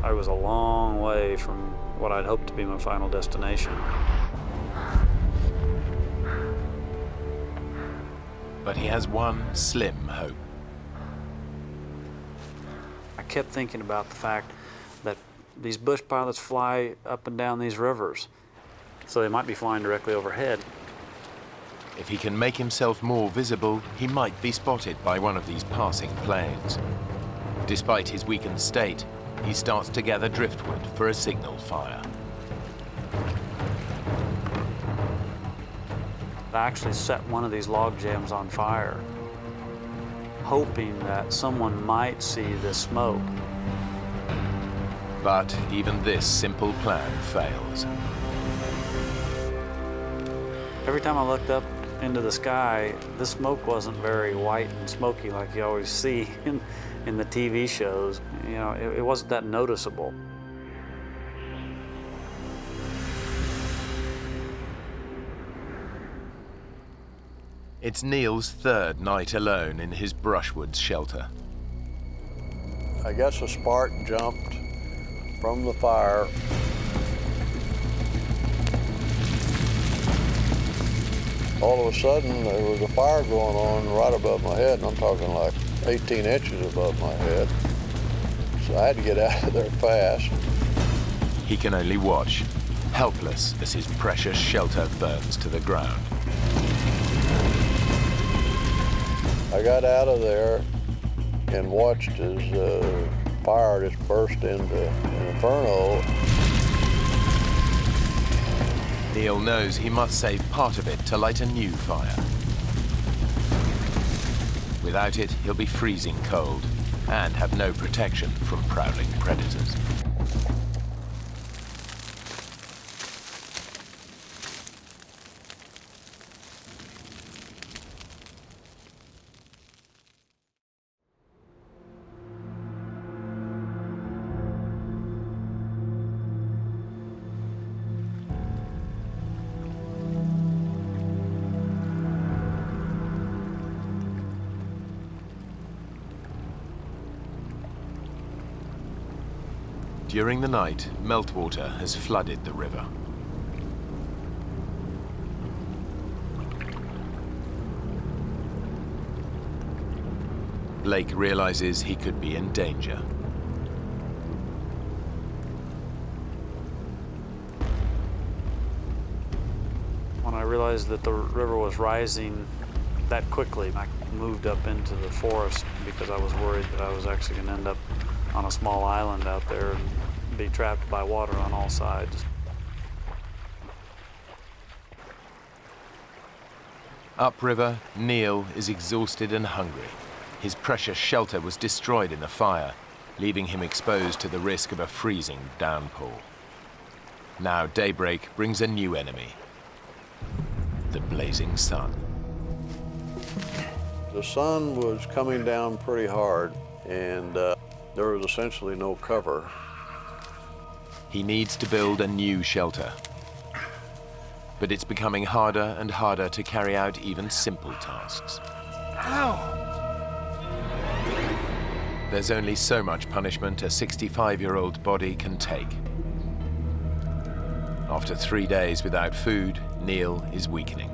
I was a long way from what I'd hoped to be my final destination. But he has one slim hope. I kept thinking about the fact that these bush pilots fly up and down these rivers, so they might be flying directly overhead. If he can make himself more visible, he might be spotted by one of these passing planes. Despite his weakened state, he starts to gather driftwood for a signal fire. I actually set one of these log jams on fire, hoping that someone might see the smoke. But even this simple plan fails. Every time I looked up into the sky, the smoke wasn't very white and smoky like you always see in the TV shows. You know, it wasn't that noticeable. It's Neil's third night alone in his brushwood shelter. I guess a spark jumped from the fire. All of a sudden, there was a fire going on right above my head, and I'm talking like 18 inches above my head. So I had to get out of there fast. He can only watch, helpless as his precious shelter burns to the ground. I got out of there and watched as fire just burst into an inferno. Neil knows he must save part of it to light a new fire. Without it, he'll be freezing cold and have no protection from prowling predators. During the night, meltwater has flooded the river. Blake realizes he could be in danger. When I realized that the river was rising that quickly, I moved up into the forest because I was worried that I was actually going to end up on a small island out there and be trapped by water on all sides. Upriver, Neil is exhausted and hungry. His precious shelter was destroyed in the fire, leaving him exposed to the risk of a freezing downpour. Now daybreak brings a new enemy, the blazing sun. The sun was coming down pretty hard, and there was essentially no cover. He needs to build a new shelter. But it's becoming harder and harder to carry out even simple tasks. Ow! There's only so much punishment a 65-year-old body can take. After 3 days without food, Neil is weakening.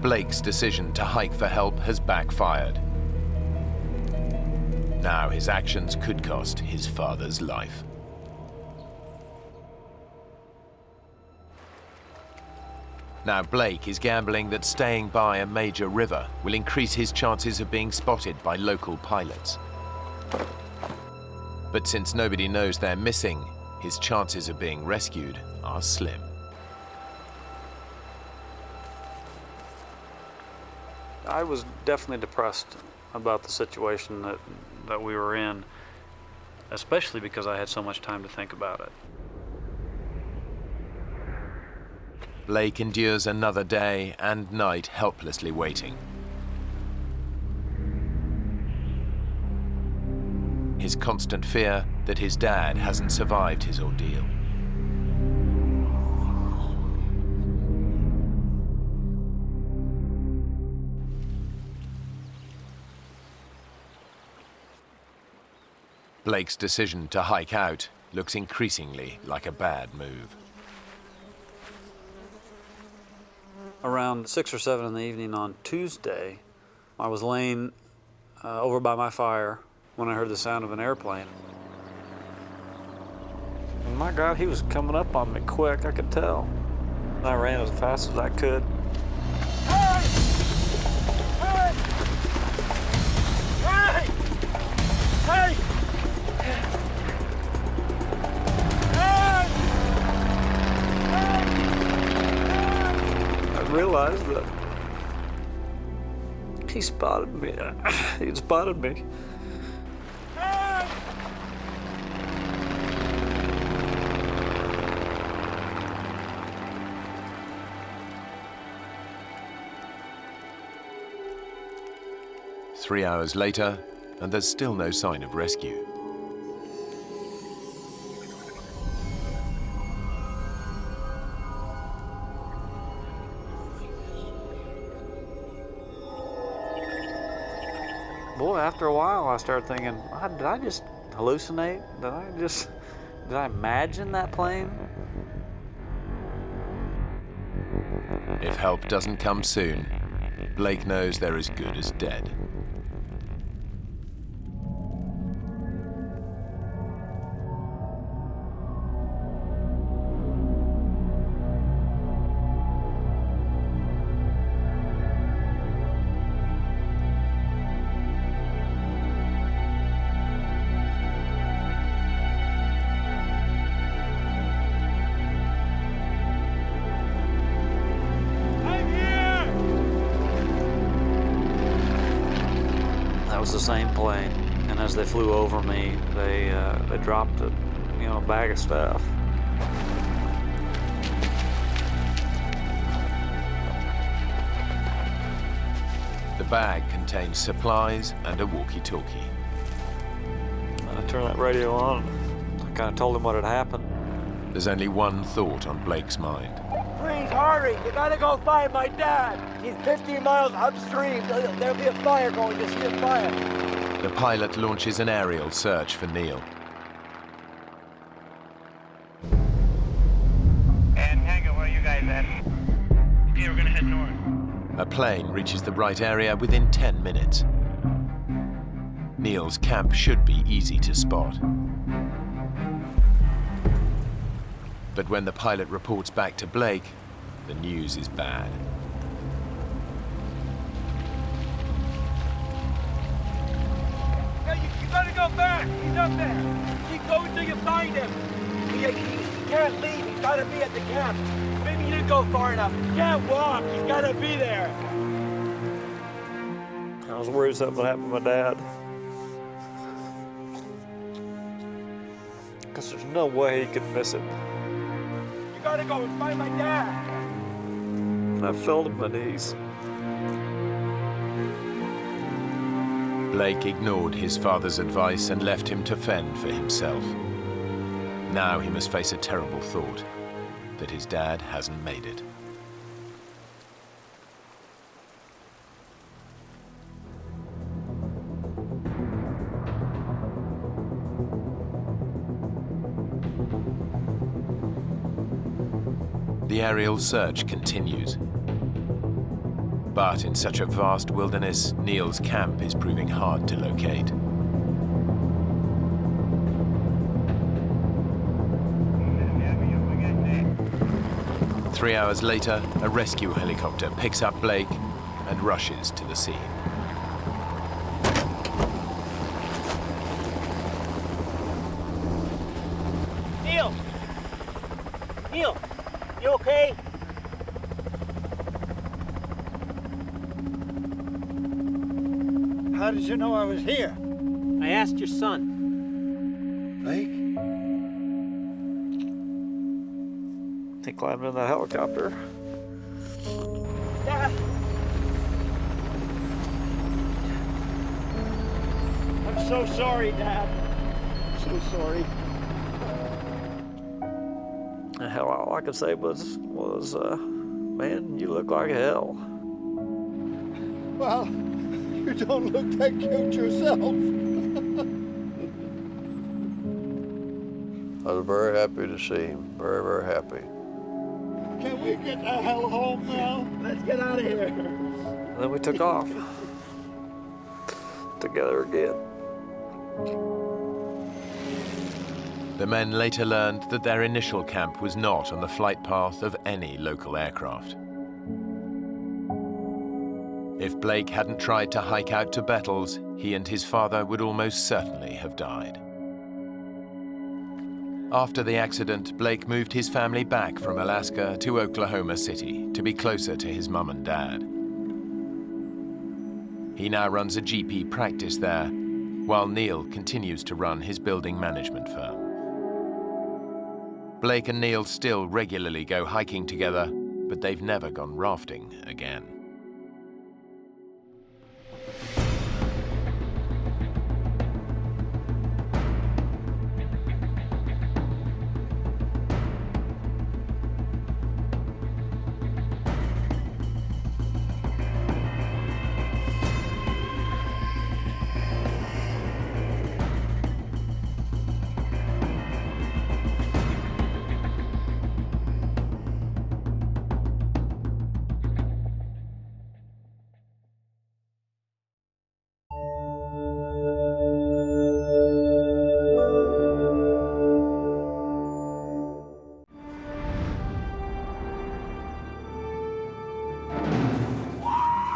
Blake's decision to hike for help has backfired. Now his actions could cost his father's life. Now Blake is gambling that staying by a major river will increase his chances of being spotted by local pilots. But since nobody knows they're missing, his chances of being rescued are slim. I was definitely depressed about the situation that we were in, especially because I had so much time to think about it. Blake endures another day and night helplessly waiting. His constant fear that his dad hasn't survived his ordeal. Blake's decision to hike out looks increasingly like a bad move. Around 6 or 7 in the evening on Tuesday, I was laying over by my fire when I heard the sound of an airplane. And my God, he was coming up on me quick, I could tell. I ran as fast as I could. Hey! Hey! Hey! Hey! I realized that he spotted me. He'd spotted me. 3 hours later, and there's still no sign of rescue. Boy, after a while, I started thinking, did I just hallucinate? Did I imagine that plane? If help doesn't come soon, Blake knows they're as good as dead. That was the same plane, and as they flew over me, they dropped a bag of stuff. The bag contains supplies and a walkie-talkie. I turned that radio on. I kind of told him what had happened. There's only one thought on Blake's mind. Please hurry! You gotta go find my dad! He's 15 miles upstream. There'll be a fire going. Just see a fire. The pilot launches an aerial search for Neil. And Tango, where are you guys at? Okay, we're gonna head north. A plane reaches the right area within 10 minutes. Neil's camp should be easy to spot. But when the pilot reports back to Blake, the news is bad. Hey, you gotta go back! He's up there! Keep going till you find him! He can't leave, he's gotta be at the camp. Maybe you didn't go far enough. He can't walk, he's gotta be there! I was worried something would happen to my dad. Because there's no way he could miss it. You gotta go and find my dad! And I fell to my knees. Blake ignored his father's advice and left him to fend for himself. Now he must face a terrible thought, that his dad hasn't made it. The aerial search continues. But in such a vast wilderness, Neil's camp is proving hard to locate. 3 hours later, a rescue helicopter picks up Blake and rushes to the scene. Neil! Neil, you okay? How did you know I was here? I asked your son. Blake? He climbed in that helicopter. Dad! I'm so sorry, Dad. So sorry. And hell, all I could say was, man, you look like hell. Well, you don't look that cute yourself. I was very happy to see him. Very, very happy. Can we get the hell home now? Let's get out of here. And then we took off. Together again. The men later learned that their initial camp was not on the flight path of any local aircraft. If Blake hadn't tried to hike out to Bettles, he and his father would almost certainly have died. After the accident, Blake moved his family back from Alaska to Oklahoma City to be closer to his mum and dad. He now runs a GP practice there, while Neil continues to run his building management firm. Blake and Neil still regularly go hiking together, but they've never gone rafting again.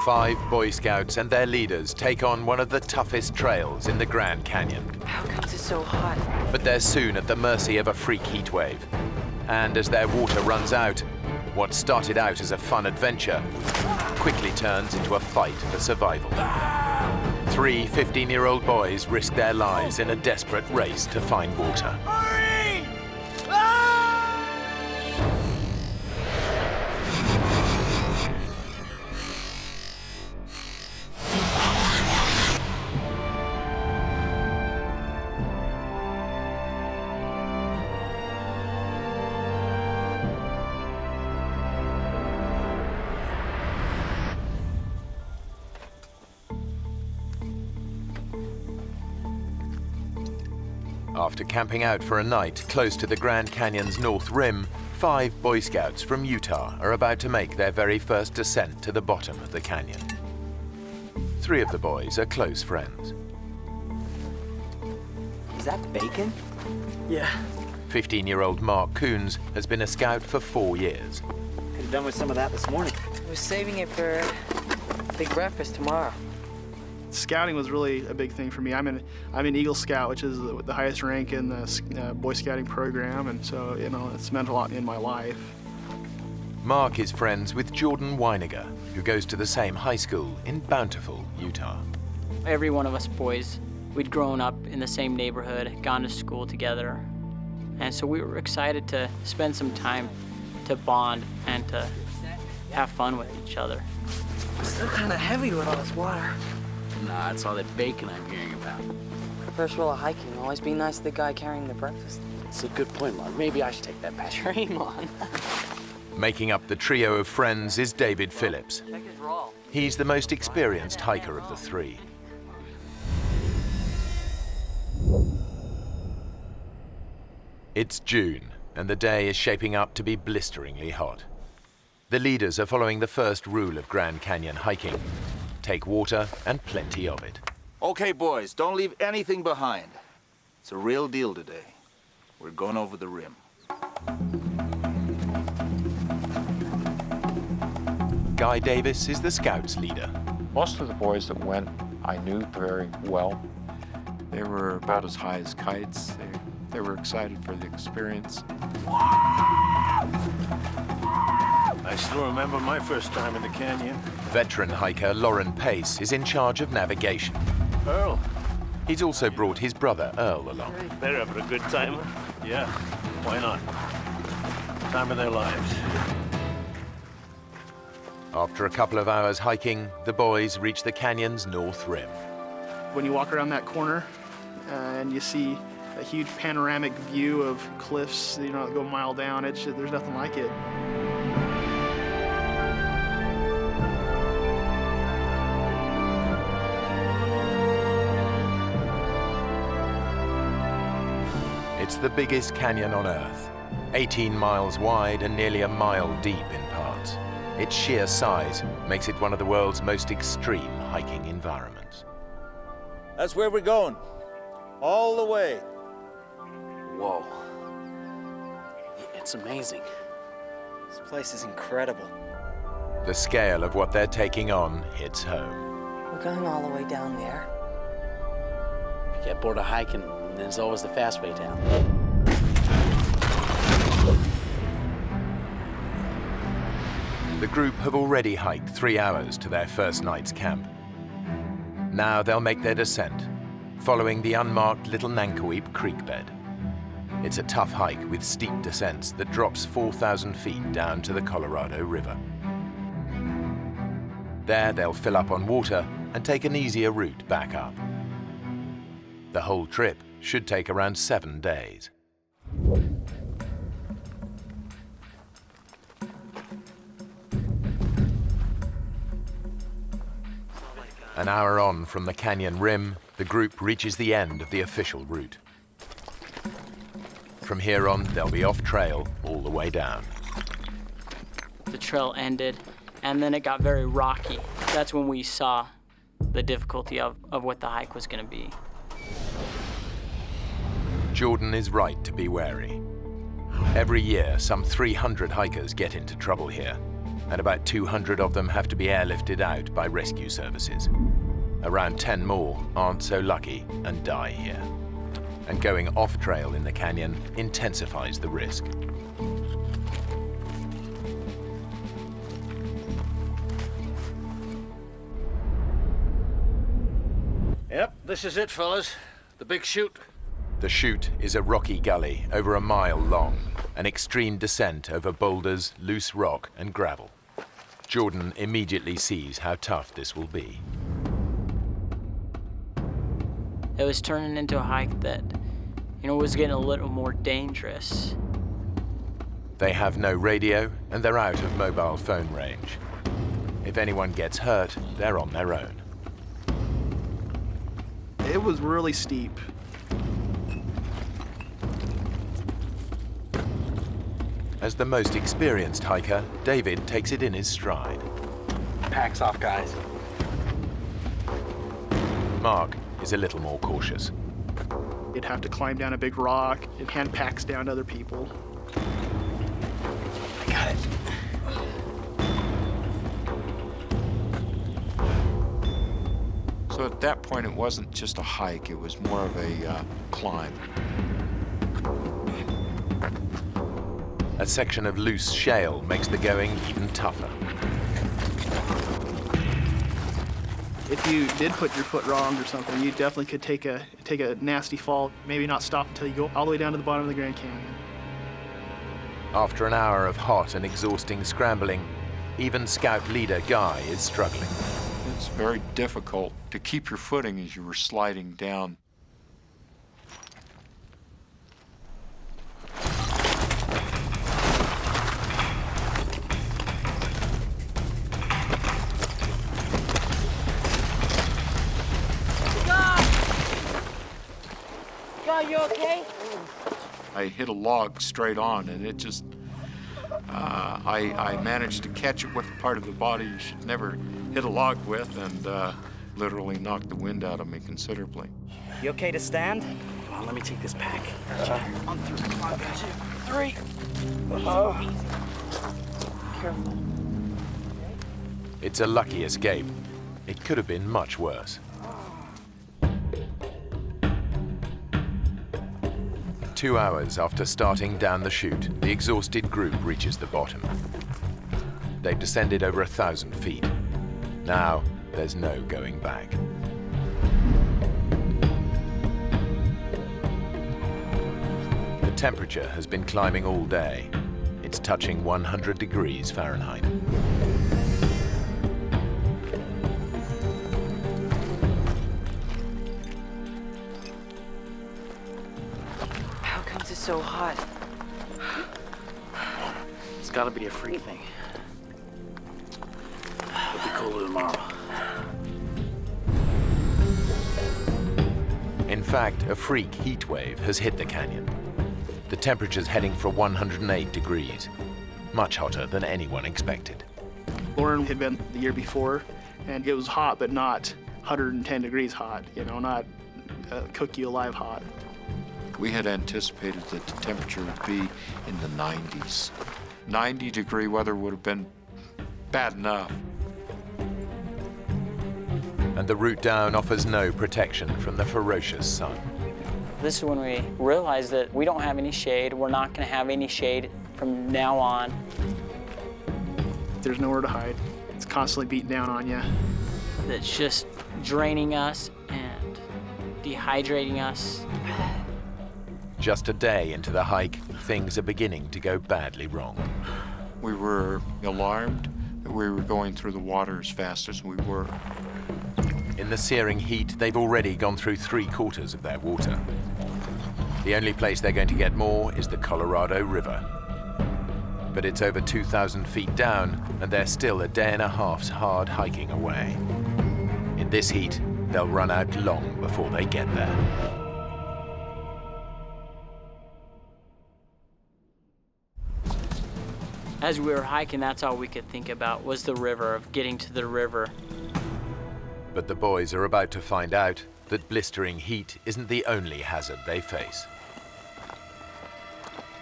Five Boy Scouts and their leaders take on one of the toughest trails in the Grand Canyon. How comes it's so hot? But they're soon at the mercy of a freak heat wave. And as their water runs out, what started out as a fun adventure quickly turns into a fight for survival. Three 15-year-old boys risk their lives in a desperate race to find water. After camping out for a night close to the Grand Canyon's north rim, 5 Boy Scouts from Utah are about to make their very first descent to the bottom of the canyon. 3 of the boys are close friends. Is that bacon? Yeah. 15-year-old Mark Coons has been a scout for 4 years. Could have done with some of that this morning. I was saving it for big breakfast tomorrow. Scouting was really a big thing for me. I'm an Eagle Scout, which is the highest rank in the Boy Scouting program, and so it's meant a lot in my life. Mark is friends with Jordan Weiniger, who goes to the same high school in Bountiful, Utah. Every one of us boys, we'd grown up in the same neighborhood, gone to school together, and so we were excited to spend some time to bond and to have fun with each other. It's still kind of heavy with all this water. Nah, it's all that bacon I'm hearing about. First rule of hiking, always be nice to the guy carrying the breakfast. It's a good point, Mark. Maybe I should take that back. Dream on. Making up the trio of friends is David Phillips. Check his roll. He's the most experienced hiker of the 3. It's June, and the day is shaping up to be blisteringly hot. The leaders are following the first rule of Grand Canyon hiking. Take water and plenty of it. Okay, boys, don't leave anything behind. It's a real deal today. We're going over the rim. Guy Davis is the Scouts leader. Most of the boys that went, I knew very well. They were about as high as kites. They were excited for the experience. I still remember my first time in the canyon. Veteran hiker Lauren Pace is in charge of navigation. Earl. He's also brought his brother Earl along. They're having a good time. Yeah, why not? Time of their lives. After a couple of hours hiking, the boys reach the canyon's north rim. When you walk around that corner and you see a huge panoramic view of cliffs, that go a mile down, there's nothing like it. It's the biggest canyon on Earth, 18 miles wide and nearly a mile deep in parts. Its sheer size makes it one of the world's most extreme hiking environments. That's where we're going. All the way. Whoa. It's amazing. This place is incredible. The scale of what they're taking on hits home. We're going all the way down there. If you get bored of hiking, there's always the fast way down. The group have already hiked 3 hours to their first night's camp. Now they'll make their descent, following the unmarked Little Nankoweap Creek bed. It's a tough hike with steep descents that drops 4,000 feet down to the Colorado River. There they'll fill up on water and take an easier route back up. The whole trip should take around 7 days. An hour on from the canyon rim, the group reaches the end of the official route. From here on, they'll be off trail all the way down. The trail ended, and then it got very rocky. That's when we saw the difficulty of what the hike was going to be. Jordan is right to be wary. Every year, some 300 hikers get into trouble here, and about 200 of them have to be airlifted out by rescue services. Around 10 more aren't so lucky and die here. And going off-trail in the canyon intensifies the risk. Yep, this is it, fellas. The big chute. The chute is a rocky gully over a mile long, an extreme descent over boulders, loose rock, and gravel. Jordan immediately sees how tough this will be. It was turning into a hike that, was getting a little more dangerous. They have no radio, and they're out of mobile phone range. If anyone gets hurt, they're on their own. It was really steep. As the most experienced hiker, David takes it in his stride. Pack's off, guys. Mark is a little more cautious. You'd have to climb down a big rock and hand packs down to other people. I got it. So at that point, it wasn't just a hike, it was more of a climb. A section of loose shale makes the going even tougher. If you did put your foot wrong or something, you definitely could take a nasty fall, maybe not stop until you go all the way down to the bottom of the Grand Canyon. After an hour of hot and exhausting scrambling, even Scout leader Guy is struggling. It's very difficult to keep your footing as you were sliding down. God, you okay? I hit a log straight on, and it just, I managed to catch it with the part of the body you should never hit a log with, and literally knocked the wind out of me considerably. You okay to stand? Come on, let me take this pack. On 3, come on, 2, 3. Careful. It's a lucky escape. It could have been much worse. 2 hours after starting down the chute, the exhausted group reaches the bottom. They've descended over 1,000 feet. Now, there's no going back. The temperature has been climbing all day. It's touching 100 degrees Fahrenheit. How comes it's so hot? It's gotta be a freak thing. It'll be cooler tomorrow. In fact, a freak heat wave has hit the canyon. The temperature's heading for 108 degrees, much hotter than anyone expected. Lauren had been the year before, and it was hot, but not 110 degrees hot, you know, not cook you alive hot. We had anticipated that the temperature would be in the 90s. 90-degree weather would have been bad enough. And the route down offers no protection from the ferocious sun. This is when we realized that we don't have any shade. We're not going to have any shade from now on. There's nowhere to hide. It's constantly beating down on you. That's just draining us and dehydrating us. Just a day into the hike, things are beginning to go badly wrong. We were alarmed that we were going through the water as fast as we were. In the searing heat, they've already gone through 3/4 of their water. The only place they're going to get more is the Colorado River. But it's over 2,000 feet down, and they're still a day and a half's hard hiking away. In this heat, they'll run out long before they get there. As we were hiking, that's all we could think about was the river, of getting to the river. But the boys are about to find out that blistering heat isn't the only hazard they face.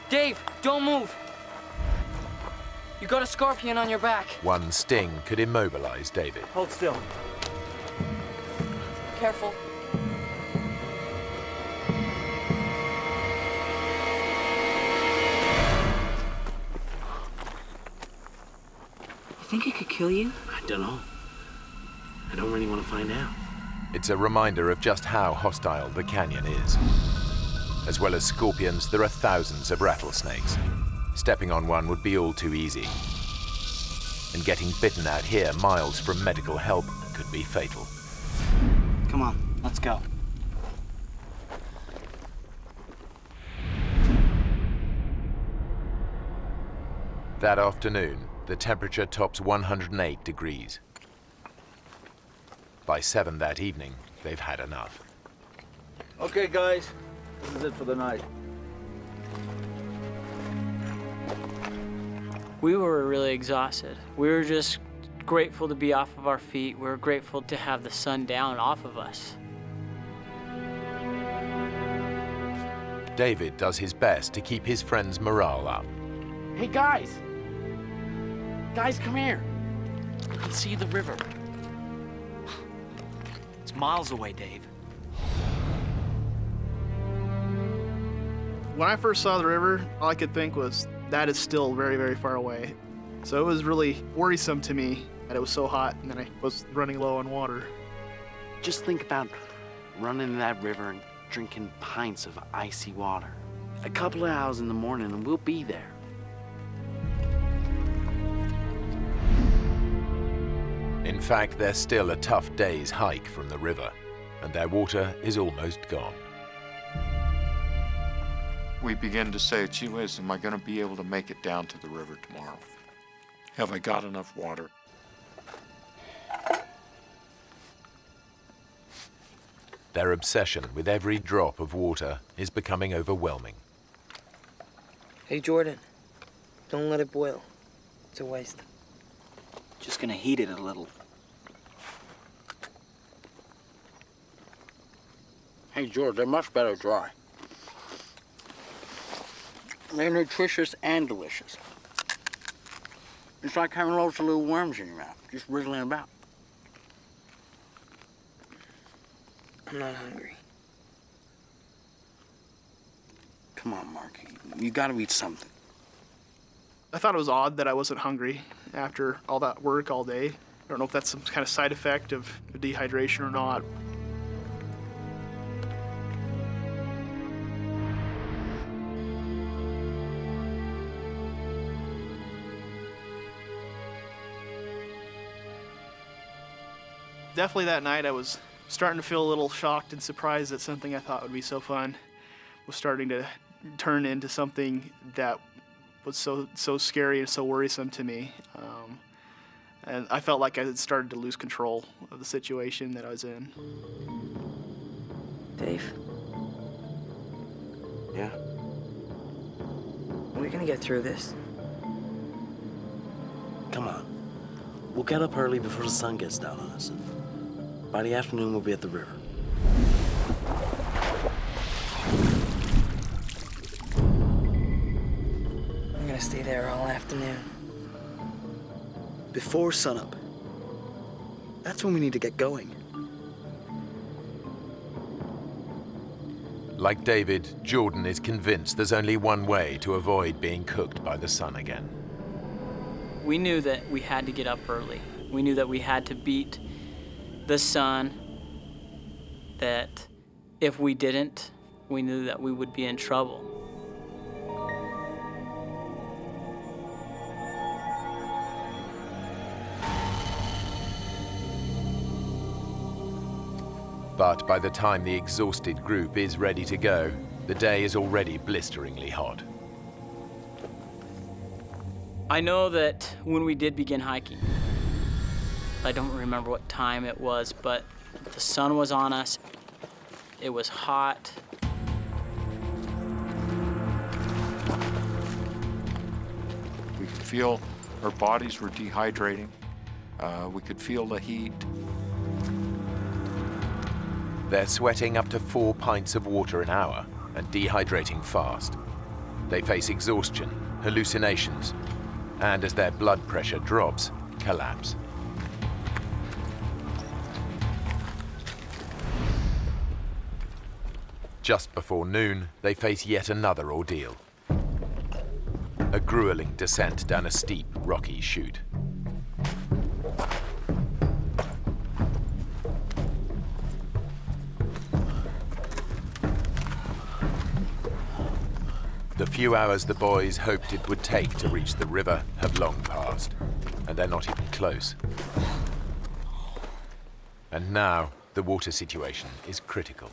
Dave, don't move. You got a scorpion on your back. One sting could immobilize David. Hold still. Careful. You think it could kill you? I don't know. I don't really want to find out. It's a reminder of just how hostile the canyon is. As well as scorpions, there are thousands of rattlesnakes. Stepping on one would be all too easy. And getting bitten out here miles from medical help could be fatal. Come on, let's go. That afternoon, the temperature tops 108 degrees. By 7 that evening, they've had enough. Okay, guys, this is it for the night. We were really exhausted. We were just grateful to be off of our feet. We were grateful to have the sun down off of us. David does his best to keep his friends' morale up. Hey, guys! Guys, come here. You can see the river. It's miles away, Dave. When I first saw the river, all I could think was, that is still very, very far away. So it was really worrisome to me that it was so hot and that I was running low on water. Just think about running in that river and drinking pints of icy water. A couple of hours in the morning and we'll be there. In fact, they're still a tough day's hike from the river, and their water is almost gone. We begin to say, gee whiz, am I going to be able to make it down to the river tomorrow? Have I got enough water? Their obsession with every drop of water is becoming overwhelming. Hey, Jordan, don't let it boil. It's a waste. Just gonna heat it a little. Hey, George, they're much better dry. They're nutritious and delicious. It's like having loads of little worms in your mouth, just wriggling about. I'm not hungry. Come on, Mark. You gotta eat something. I thought it was odd that I wasn't hungry after all that work all day. I don't know if that's some kind of side effect of dehydration or not. Definitely that night I was starting to feel a little shocked and surprised that something I thought would be so fun was starting to turn into something that was so scary and so worrisome to me. And I felt like I had started to lose control of the situation that I was in. Dave? Yeah? Are we gonna get through this? Come on. We'll get up early before the sun gets down on us. And by the afternoon, we'll be at the river. I'm gonna stay there all afternoon. Before sunup. That's when we need to get going. Like David, Jordan is convinced there's only one way to avoid being cooked by the sun again. We knew that we had to get up early. We knew that we had to beat the sun, that if we didn't, we knew that we would be in trouble. But by the time the exhausted group is ready to go, the day is already blisteringly hot. I know that when we did begin hiking, I don't remember what time it was, but the sun was on us. It was hot. We could feel our bodies were dehydrating. We could feel the heat. They're sweating up to 4 pints of water an hour and dehydrating fast. They face exhaustion, hallucinations, and as their blood pressure drops, collapse. Just before noon, they face yet another ordeal. A grueling descent down a steep, rocky chute. The few hours the boys hoped it would take to reach the river have long passed, and they're not even close. And now, the water situation is critical.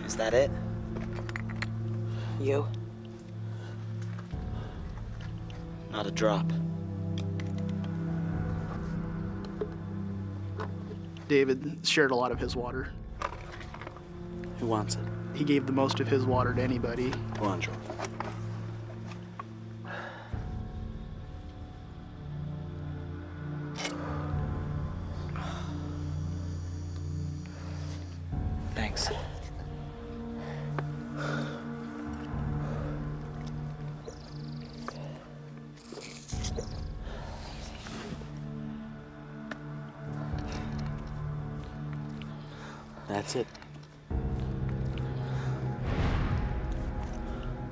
Is that it? You? Not a drop. David shared a lot of his water. Who wants it? He gave the most of his water to anybody. Go on, Jordan. Thanks. That's it.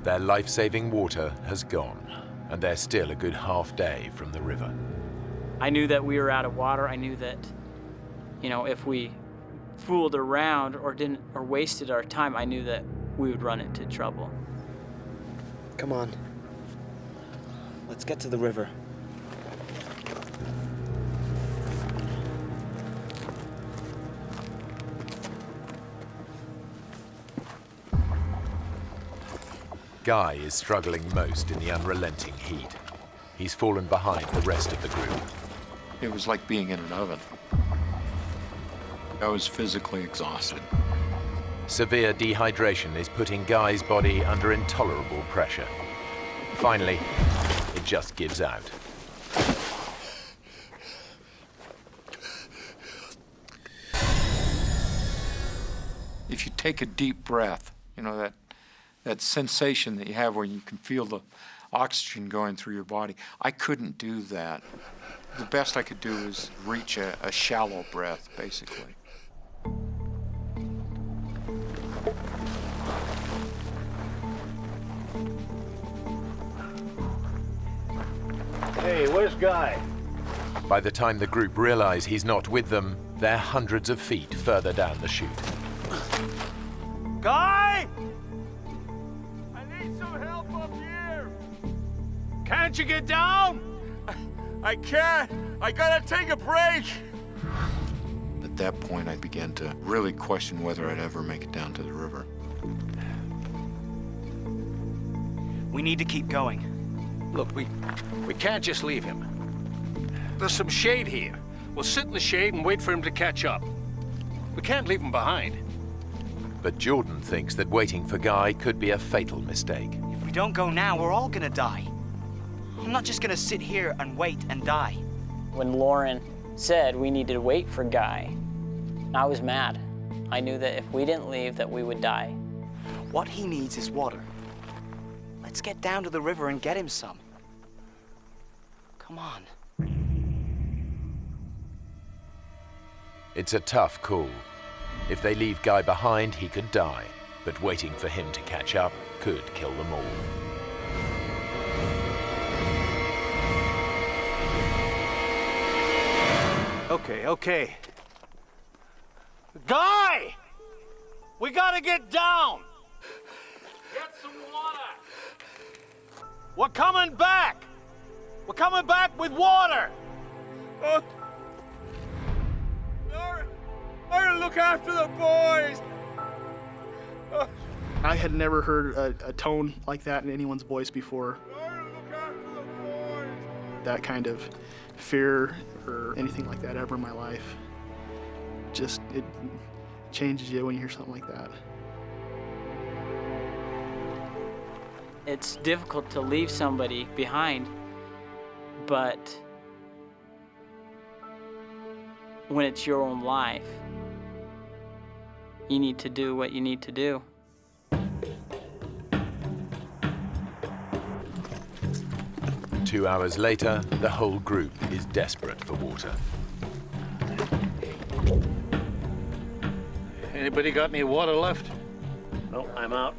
Their life-saving water has gone, and they're still a good half day from the river. I knew that we were out of water. I knew that, if we fooled around or wasted our time, I knew that we would run into trouble. Come on. Let's get to the river. Guy is struggling most in the unrelenting heat. He's fallen behind the rest of the group. It was like being in an oven. I was physically exhausted. Severe dehydration is putting Guy's body under intolerable pressure. Finally, it just gives out. If you take a deep breath, that sensation that you have where you can feel the oxygen going through your body. I couldn't do that. The best I could do is reach a shallow breath, basically. Hey, where's Guy? By the time the group realize he's not with them, they're hundreds of feet further down the chute. Guy! I need some help up here! Can't you get down? I can't. I gotta take a break. At that point, I began to really question whether I'd ever make it down to the river. We need to keep going. Look, we can't just leave him. There's some shade here. We'll sit in the shade and wait for him to catch up. We can't leave him behind. But Jordan thinks that waiting for Guy could be a fatal mistake. If we don't go now, we're all gonna die. I'm not just gonna sit here and wait and die. When Lauren said we needed to wait for Guy, I was mad. I knew that if we didn't leave, that we would die. What he needs is water. Let's get down to the river and get him some. Come on. It's a tough call. If they leave Guy behind, he could die. But waiting for him to catch up could kill them all. Okay. Guy! We gotta get down! Get some water! We're coming back! We're coming back with water! Lauren, look after the boys! I had never heard a tone like that in anyone's voice before. That kind of fear or anything like that ever in my life. Just, it changes you when you hear something like that. It's difficult to leave somebody behind, but when it's your own life, you need to do what you need to do. Two hours later, the whole group is desperate for water. Anybody got any water left? No, I'm out.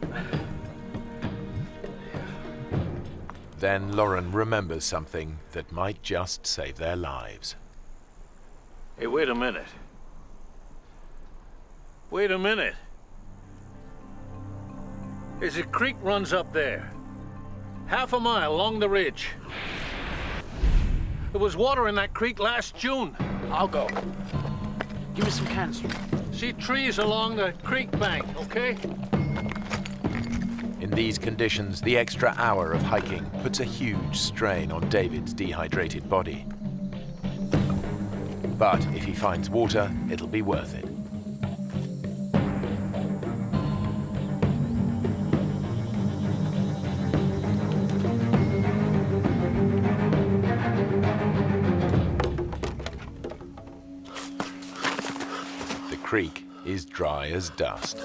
Then Lauren remembers something that might just save their lives. Hey, wait a minute. Wait a minute. There's a creek runs up there. Half a mile along the ridge. There was water in that creek last June. I'll go. Give me some canister. See trees along the creek bank, okay? In these conditions, the extra hour of hiking puts a huge strain on David's dehydrated body. But if he finds water, it'll be worth it. The creek is dry as dust.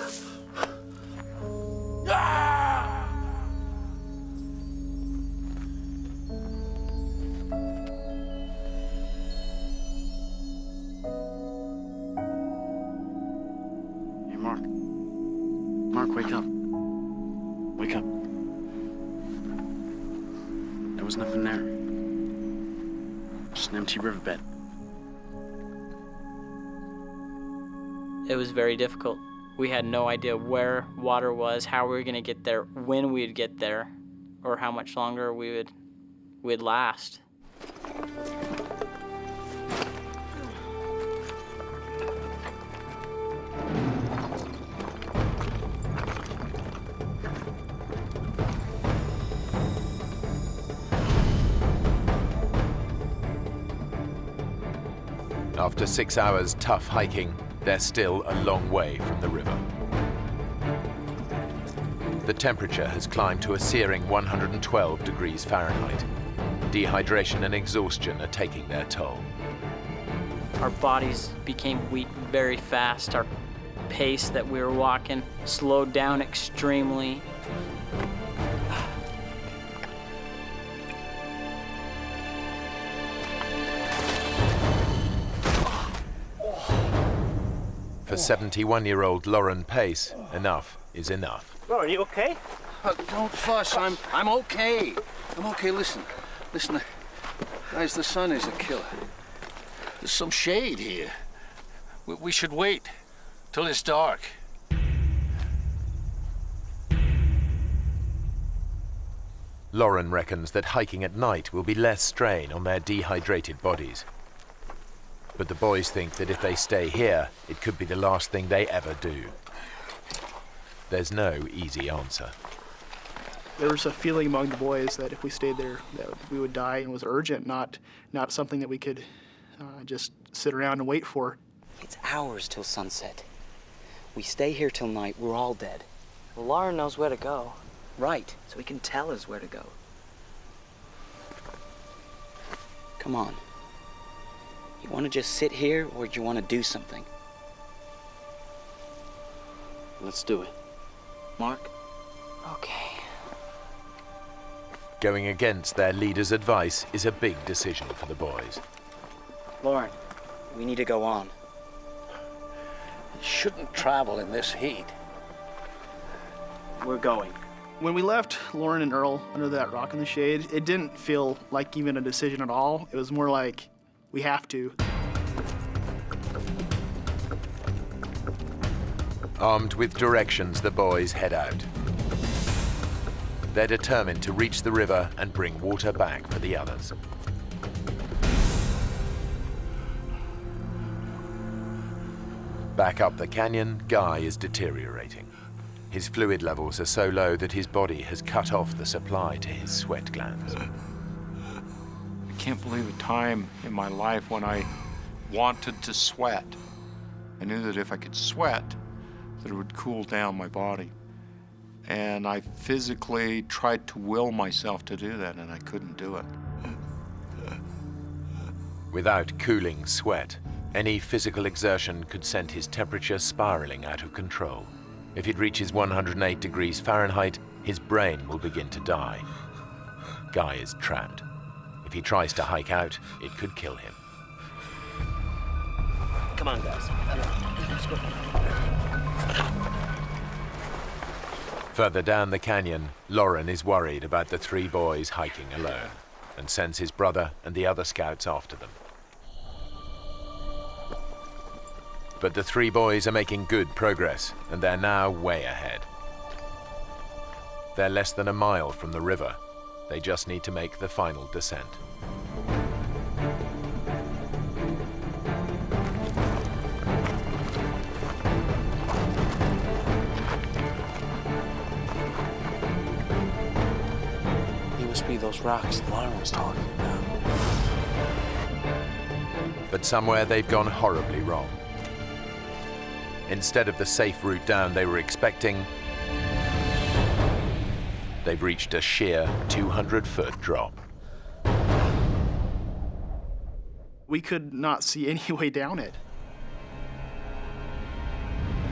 Hey, Mark. Mark, wake up. Wake up. There was nothing there. Just an empty riverbed. It was very difficult. We had no idea where water was, how we were gonna get there, when we'd get there, or how much longer we'd last. After 6 hours tough hiking, they're still a long way from the river. The temperature has climbed to a searing 112 degrees Fahrenheit. Dehydration and exhaustion are taking their toll. Our bodies became weak very fast. Our pace that we were walking slowed down extremely. for 71-year-old Lauren Pace, enough is enough. Lauren, you okay? Don't fuss. I'm okay. I'm okay. Listen, guys. The sun is a killer. There's some shade here. We should wait till it's dark. Lauren reckons that hiking at night will be less strain on their dehydrated bodies. But the boys think that if they stay here, it could be the last thing they ever do. There's no easy answer. There was a feeling among the boys that if we stayed there, that we would die, and it was urgent, not something that we could just sit around and wait for. It's hours till sunset. We stay here till night, we're all dead. Well, Lauren knows where to go. Right, so he can tell us where to go. Come on. You want to just sit here, or do you want to do something? Let's do it. Mark? Okay. Going against their leader's advice is a big decision for the boys. Lauren, we need to go on. You shouldn't travel in this heat. We're going. When we left Lauren and Earl under that rock in the shade, it didn't feel like even a decision at all. It was more like, we have to. Armed with directions, the boys head out. They're determined to reach the river and bring water back for the others. Back up the canyon, Guy is deteriorating. His fluid levels are so low that his body has cut off the supply to his sweat glands. I can't believe a time in my life when I wanted to sweat. I knew that if I could sweat, that it would cool down my body. And I physically tried to will myself to do that, and I couldn't do it. Without cooling sweat, any physical exertion could send his temperature spiraling out of control. If it reaches 108 degrees Fahrenheit, his brain will begin to die. Guy is trapped. If he tries to hike out, it could kill him. Come on, guys. Let's go. Further down the canyon, Lauren is worried about the three boys hiking alone and sends his brother and the other scouts after them. But the three boys are making good progress, and they're now way ahead. They're less than a mile from the river. They just need to make the final descent. He must be those rocks Lauren was talking about. But somewhere they've gone horribly wrong. Instead of the safe route down they were expecting, they've reached a sheer 200-foot drop. We could not see any way down it.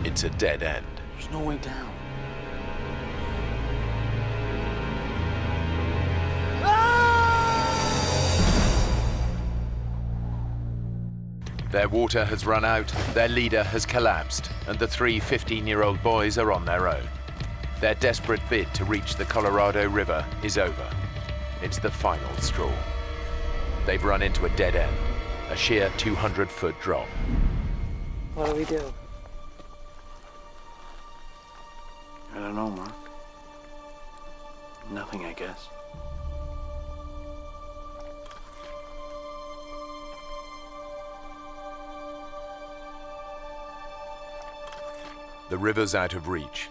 It's a dead end. There's no way down. Their water has run out, their leader has collapsed, and the three 15-year-old boys are on their own. Their desperate bid to reach the Colorado River is over. It's the final straw. They've run into a dead end, a sheer 200-foot drop. What do we do? I don't know, Mark. Nothing, I guess. The river's out of reach.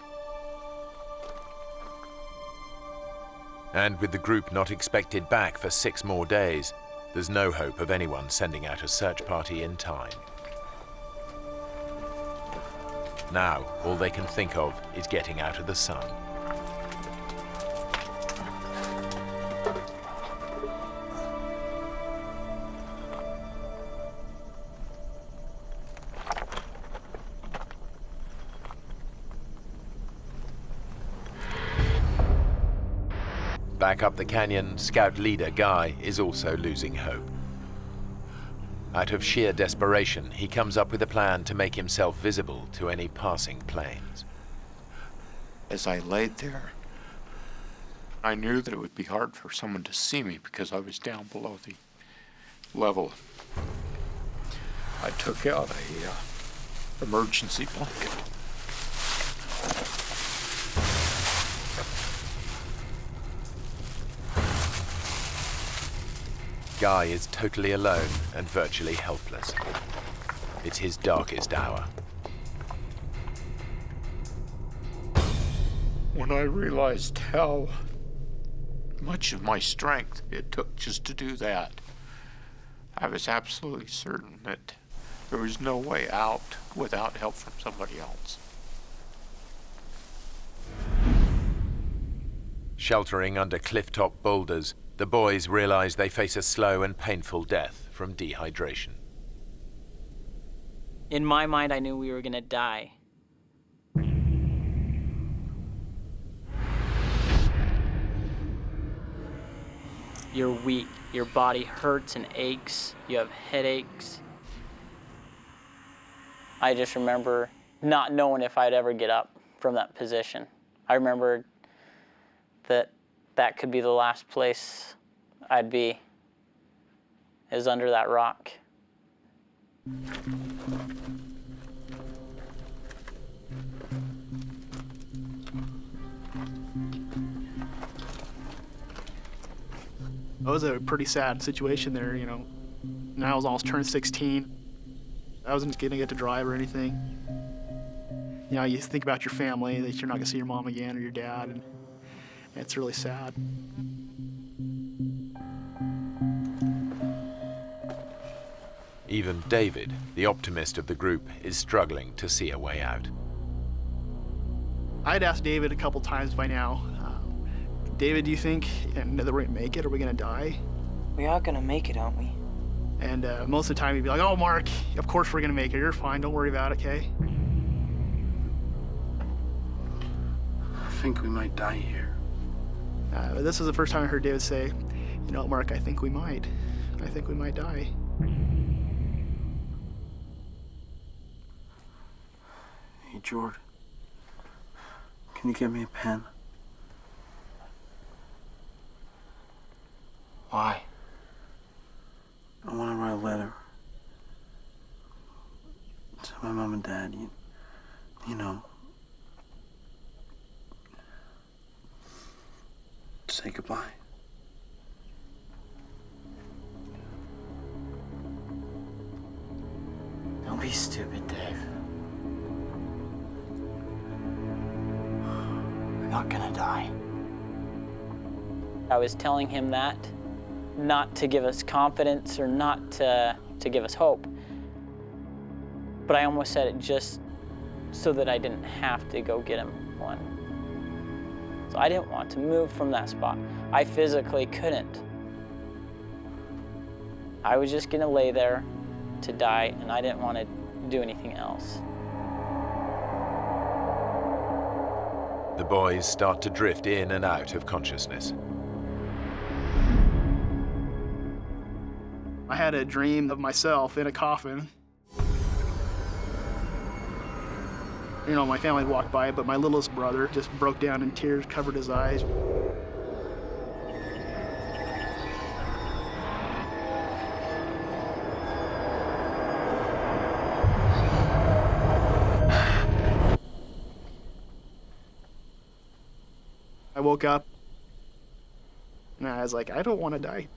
And with the group not expected back for 6 more days, there's no hope of anyone sending out a search party in time. Now, all they can think of is getting out of the sun. Back up the canyon, scout leader Guy is also losing hope. Out of sheer desperation, he comes up with a plan to make himself visible to any passing planes. As I laid there, I knew that it would be hard for someone to see me because I was down below the level. I took out a emergency blanket. Guy is totally alone and virtually helpless. It's his darkest hour. When I realized how much of my strength it took just to do that, I was absolutely certain that there was no way out without help from somebody else. Sheltering under cliff-top boulders, the boys realize they face a slow and painful death from dehydration. In my mind, I knew we were gonna die. You're weak, your body hurts and aches, you have headaches. I just remember not knowing if I'd ever get up from that position. I remember that could be the last place I'd be, is under that rock. It was a pretty sad situation there, you know. And I was almost turned 16. I wasn't gonna get to drive or anything. You know, you think about your family, that you're not gonna see your mom again or your dad, and it's really sad. Even David, the optimist of the group, is struggling to see a way out. I'd asked David a couple times by now, David, do you think that we're gonna make it? Are we gonna die? We are gonna make it, aren't we? And most of the time he'd be like, oh, Mark, of course we're gonna make it. You're fine, don't worry about it, okay? I think we might die here. This was the first time I heard David say, you know, Mark, I think we might. I think we might die. Hey, Jordan, can you get me a pen? Why? I want to write a letter to my mom and dad, you know. Say goodbye. Don't be stupid, Dave. We're not gonna die. I was telling him that, not to give us confidence or not to give us hope, but I almost said it just so that I didn't have to go get him one. So I didn't want to move from that spot. I physically couldn't. I was just gonna lay there to die, and I didn't want to do anything else. The boys start to drift in and out of consciousness. I had a dream of myself in a coffin. You know, my family walked by, but my littlest brother just broke down in tears, covered his eyes. I woke up, and I was like, I don't want to die.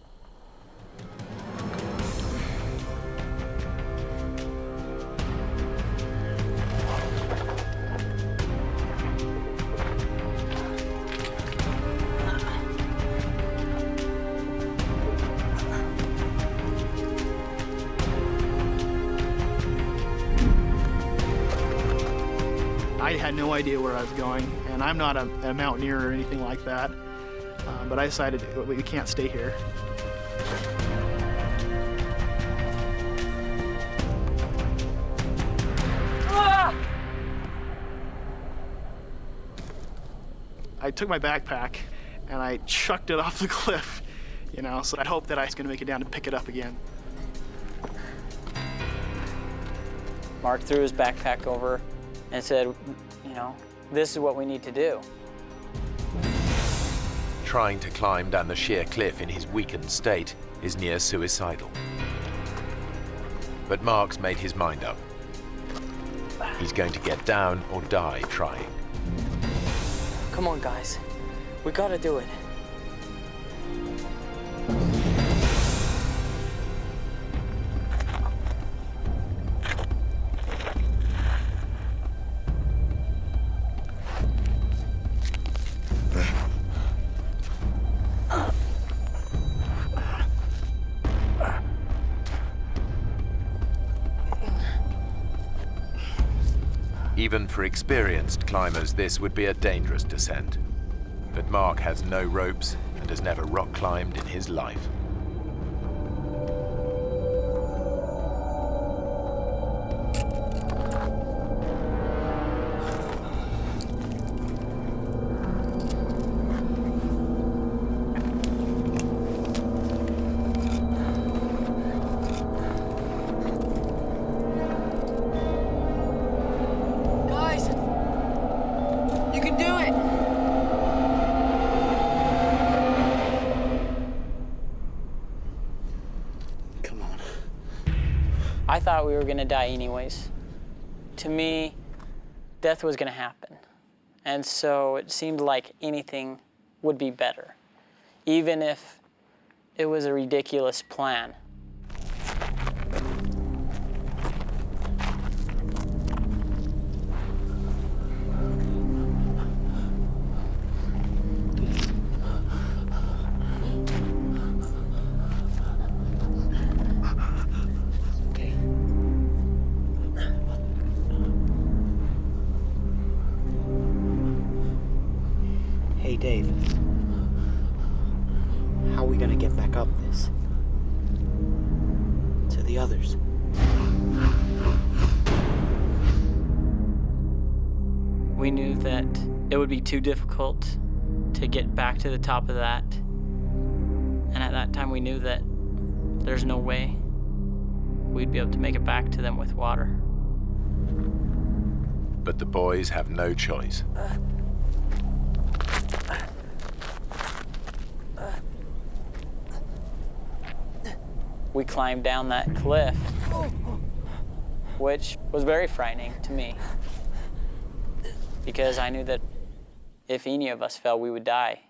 I had no idea where I was going, and I'm not a mountaineer or anything like that, but I decided we can't stay here. I took my backpack and I chucked it off the cliff, you know, so I hoped that I was going to make it down to pick it up again. Mark threw his backpack over and said, you know, this is what we need to do. Trying to climb down the sheer cliff in his weakened state is near suicidal. But Mark's made his mind up. He's going to get down or die trying. Come on, guys. We gotta do it. Even for experienced climbers, this would be a dangerous descent. But Mark has no ropes and has never rock climbed in his life. I thought we were gonna die anyways. To me, death was gonna happen. And so it seemed like anything would be better, even if it was a ridiculous plan. Hey, Dave. How are we gonna get back up this? To the others. We knew that it would be too difficult to get back to the top of that. And at that time we knew that there's no way we'd be able to make it back to them with water. But the boys have no choice. We climbed down that cliff, which was very frightening to me, because I knew that if any of us fell, we would die.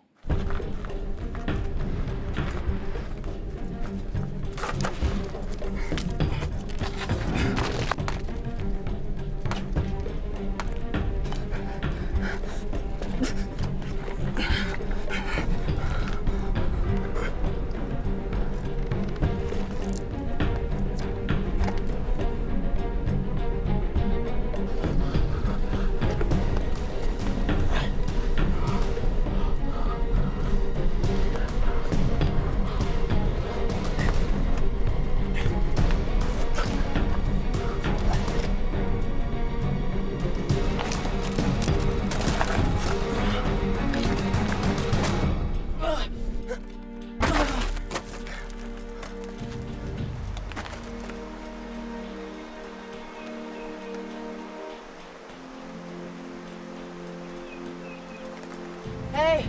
Hey!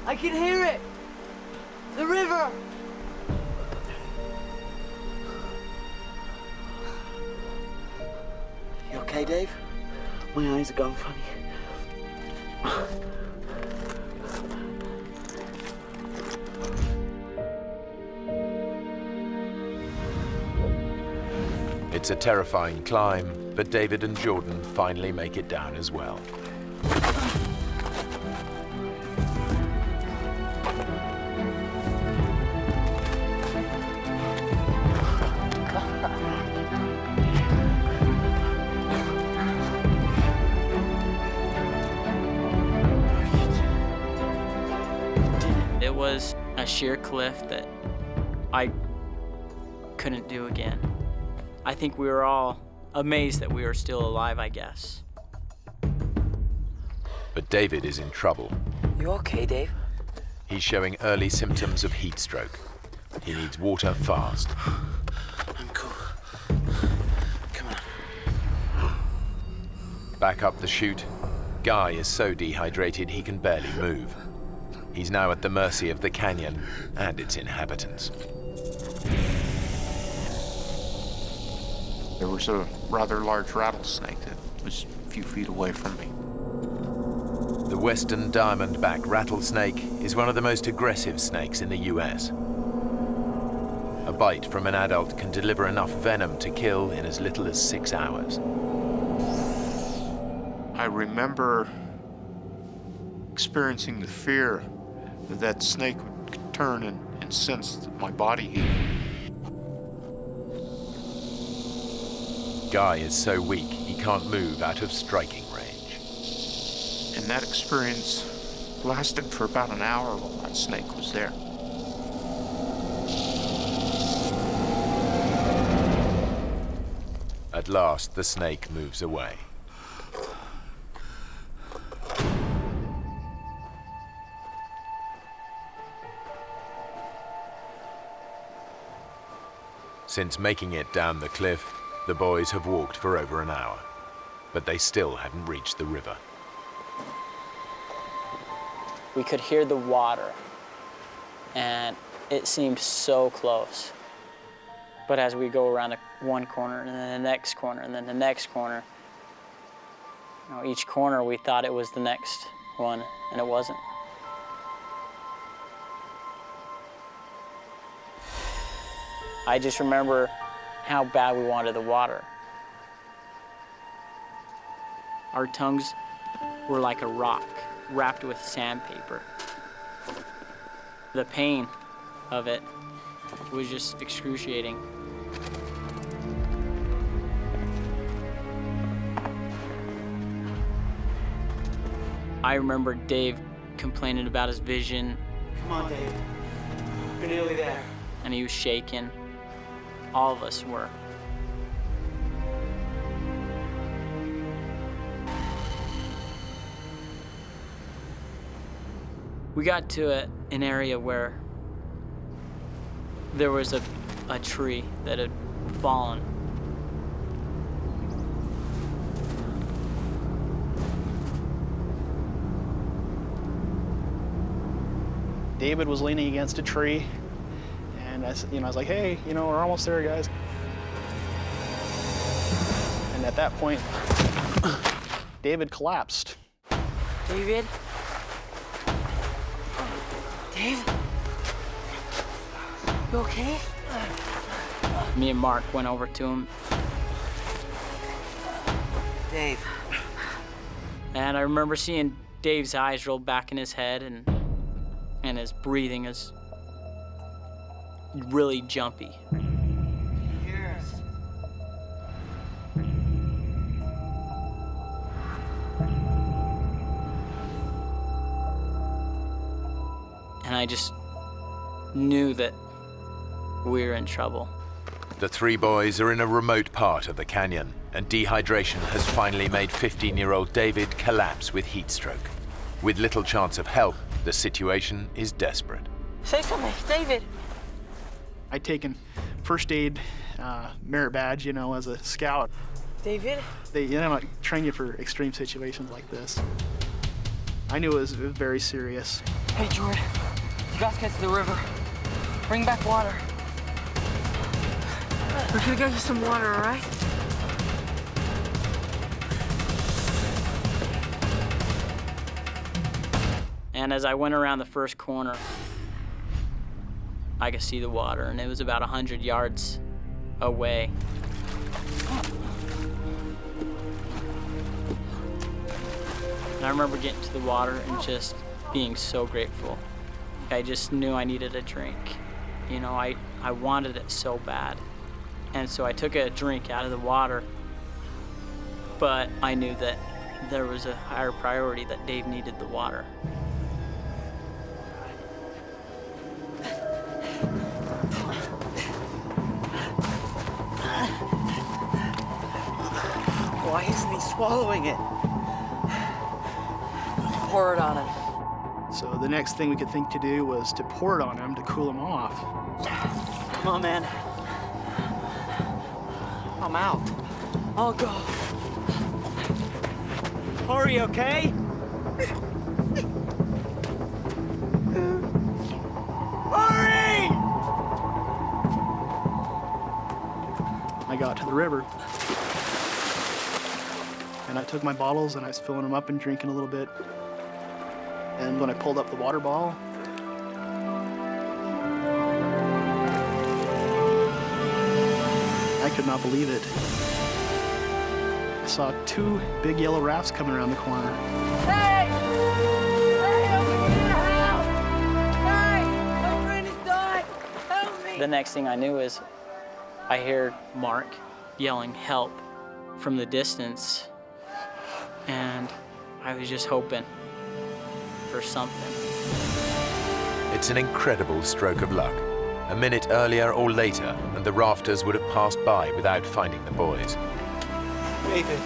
I can hear it! The river! You okay, Dave? My eyes are going funny. It's a terrifying climb, but David and Jordan finally make it down as well. It was a sheer cliff that I couldn't do again. I think we were all amazed that we were still alive, I guess. But David is in trouble. You okay, Dave? He's showing early symptoms of heat stroke. He needs water fast. I'm cool. Come on. Back up the chute, Guy is so dehydrated he can barely move. He's now at the mercy of the canyon and its inhabitants. There was a rather large rattlesnake that was a few feet away from me. The western diamondback rattlesnake is one of the most aggressive snakes in the US. A bite from an adult can deliver enough venom to kill in as little as 6 hours. I remember experiencing the fear that that snake would turn and sense my body heat. Guy is so weak he can't move out of striking range. And that experience lasted for about an hour while that snake was there. At last, the snake moves away. Since making it down the cliff, the boys have walked for over an hour, but they still hadn't reached the river. We could hear the water, and it seemed so close. But as we go around one corner, and then the next corner, and then the next corner, each corner we thought it was the next one, and it wasn't. I just remember how bad we wanted the water. Our tongues were like a rock wrapped with sandpaper. The pain of it was just excruciating. I remember Dave complaining about his vision. Come on, Dave. You're nearly there. And he was shaking. All of us were. We got to an area where there was a tree that had fallen. David was leaning against a tree, and I was like, hey, we're almost there, guys. And at that point, David collapsed. David? Dave? You okay? Me and Mark went over to him. Dave. And I remember seeing Dave's eyes roll back in his head, and his breathing is really jumpy. Hear us. And I just knew that we were in trouble. The three boys are in a remote part of the canyon, and dehydration has finally made 15-year-old David collapse with heat stroke. With little chance of help, the situation is desperate. Say something, David. I'd taken first aid merit badge, as a scout. David? They train you for extreme situations like this. I knew it was very serious. Hey, Jordan. You guys get to the river. Bring back water. We're gonna get you some water, all right? And as I went around the first corner, I could see the water, and it was about 100 yards away. And I remember getting to the water and just being so grateful. I just knew I needed a drink. I wanted it so bad. And so I took a drink out of the water, but I knew that there was a higher priority, that Dave needed the water. Why isn't he swallowing it? Pour it on him. So the next thing we could think to do was to pour it on him to cool him off. Come on, man. I'm out. I'll go. Hurry, okay? Hurry! I got to the river. And I took my bottles and I was filling them up and drinking a little bit. And when I pulled up the water bottle, I could not believe it. I saw 2 big yellow rafts coming around the corner. Hey! Hey, over here, help! Hey! My friend is dying! Help me! The next thing I knew is I heard Mark yelling help from the distance, and I was just hoping for something. It's an incredible stroke of luck. A minute earlier or later, and the rafters would have passed by without finding the boys. David,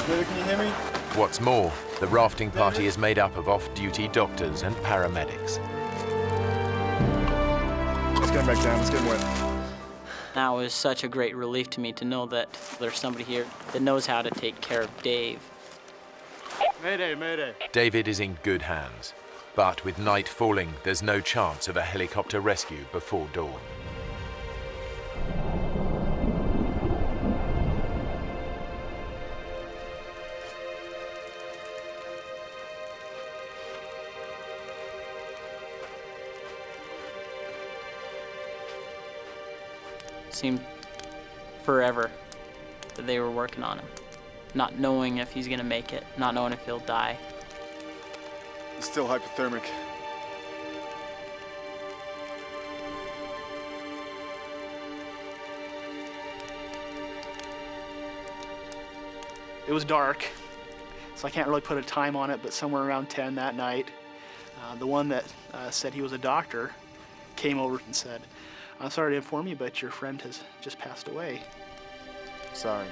David, can you hear me? What's more, the rafting party is made up of off-duty doctors and paramedics. Let's get him back down, let's get him wet. Now it was such a great relief to me to know that there's somebody here that knows how to take care of Dave. Mayday, mayday. David is in good hands, but with night falling, there's no chance of a helicopter rescue before dawn. Seemed forever that they were working on him, not knowing if he's gonna make it, not knowing if he'll die. He's still hypothermic. It was dark, so I can't really put a time on it, but somewhere around 10 that night, the one that said he was a doctor came over and said, "I'm sorry to inform you, but your friend has just passed away." Sorry.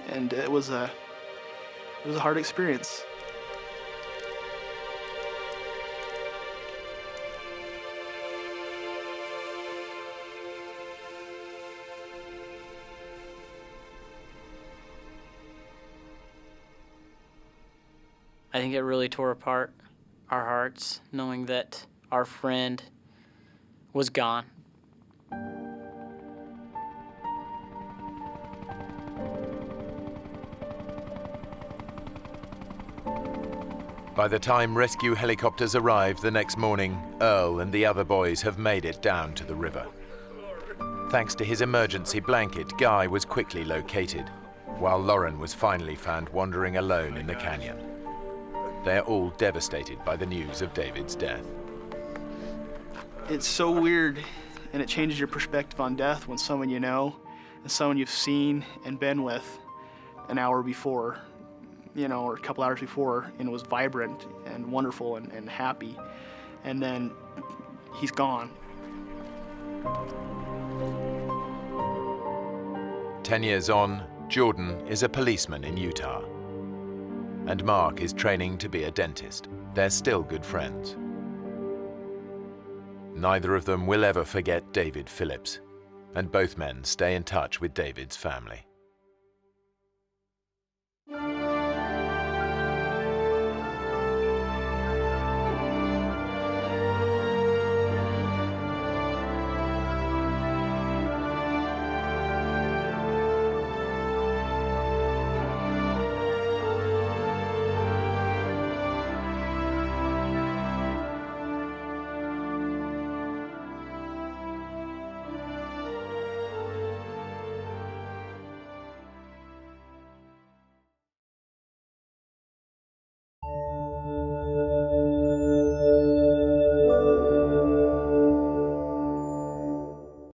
And it was a hard experience. I think it really tore apart our hearts, knowing that our friend was gone. By the time rescue helicopters arrive the next morning, Earl and the other boys have made it down to the river. Thanks to his emergency blanket, Guy was quickly located, while Lauren was finally found wandering alone in the canyon. They're all devastated by the news of David's death. It's so weird, and it changes your perspective on death when someone you know and someone you've seen and been with an hour before, or a couple hours before, and it was vibrant and wonderful and happy, and then he's gone. 10 years on, Jordan is a policeman in Utah, and Mark is training to be a dentist. They're still good friends. Neither of them will ever forget David Phillips, and both men stay in touch with David's family.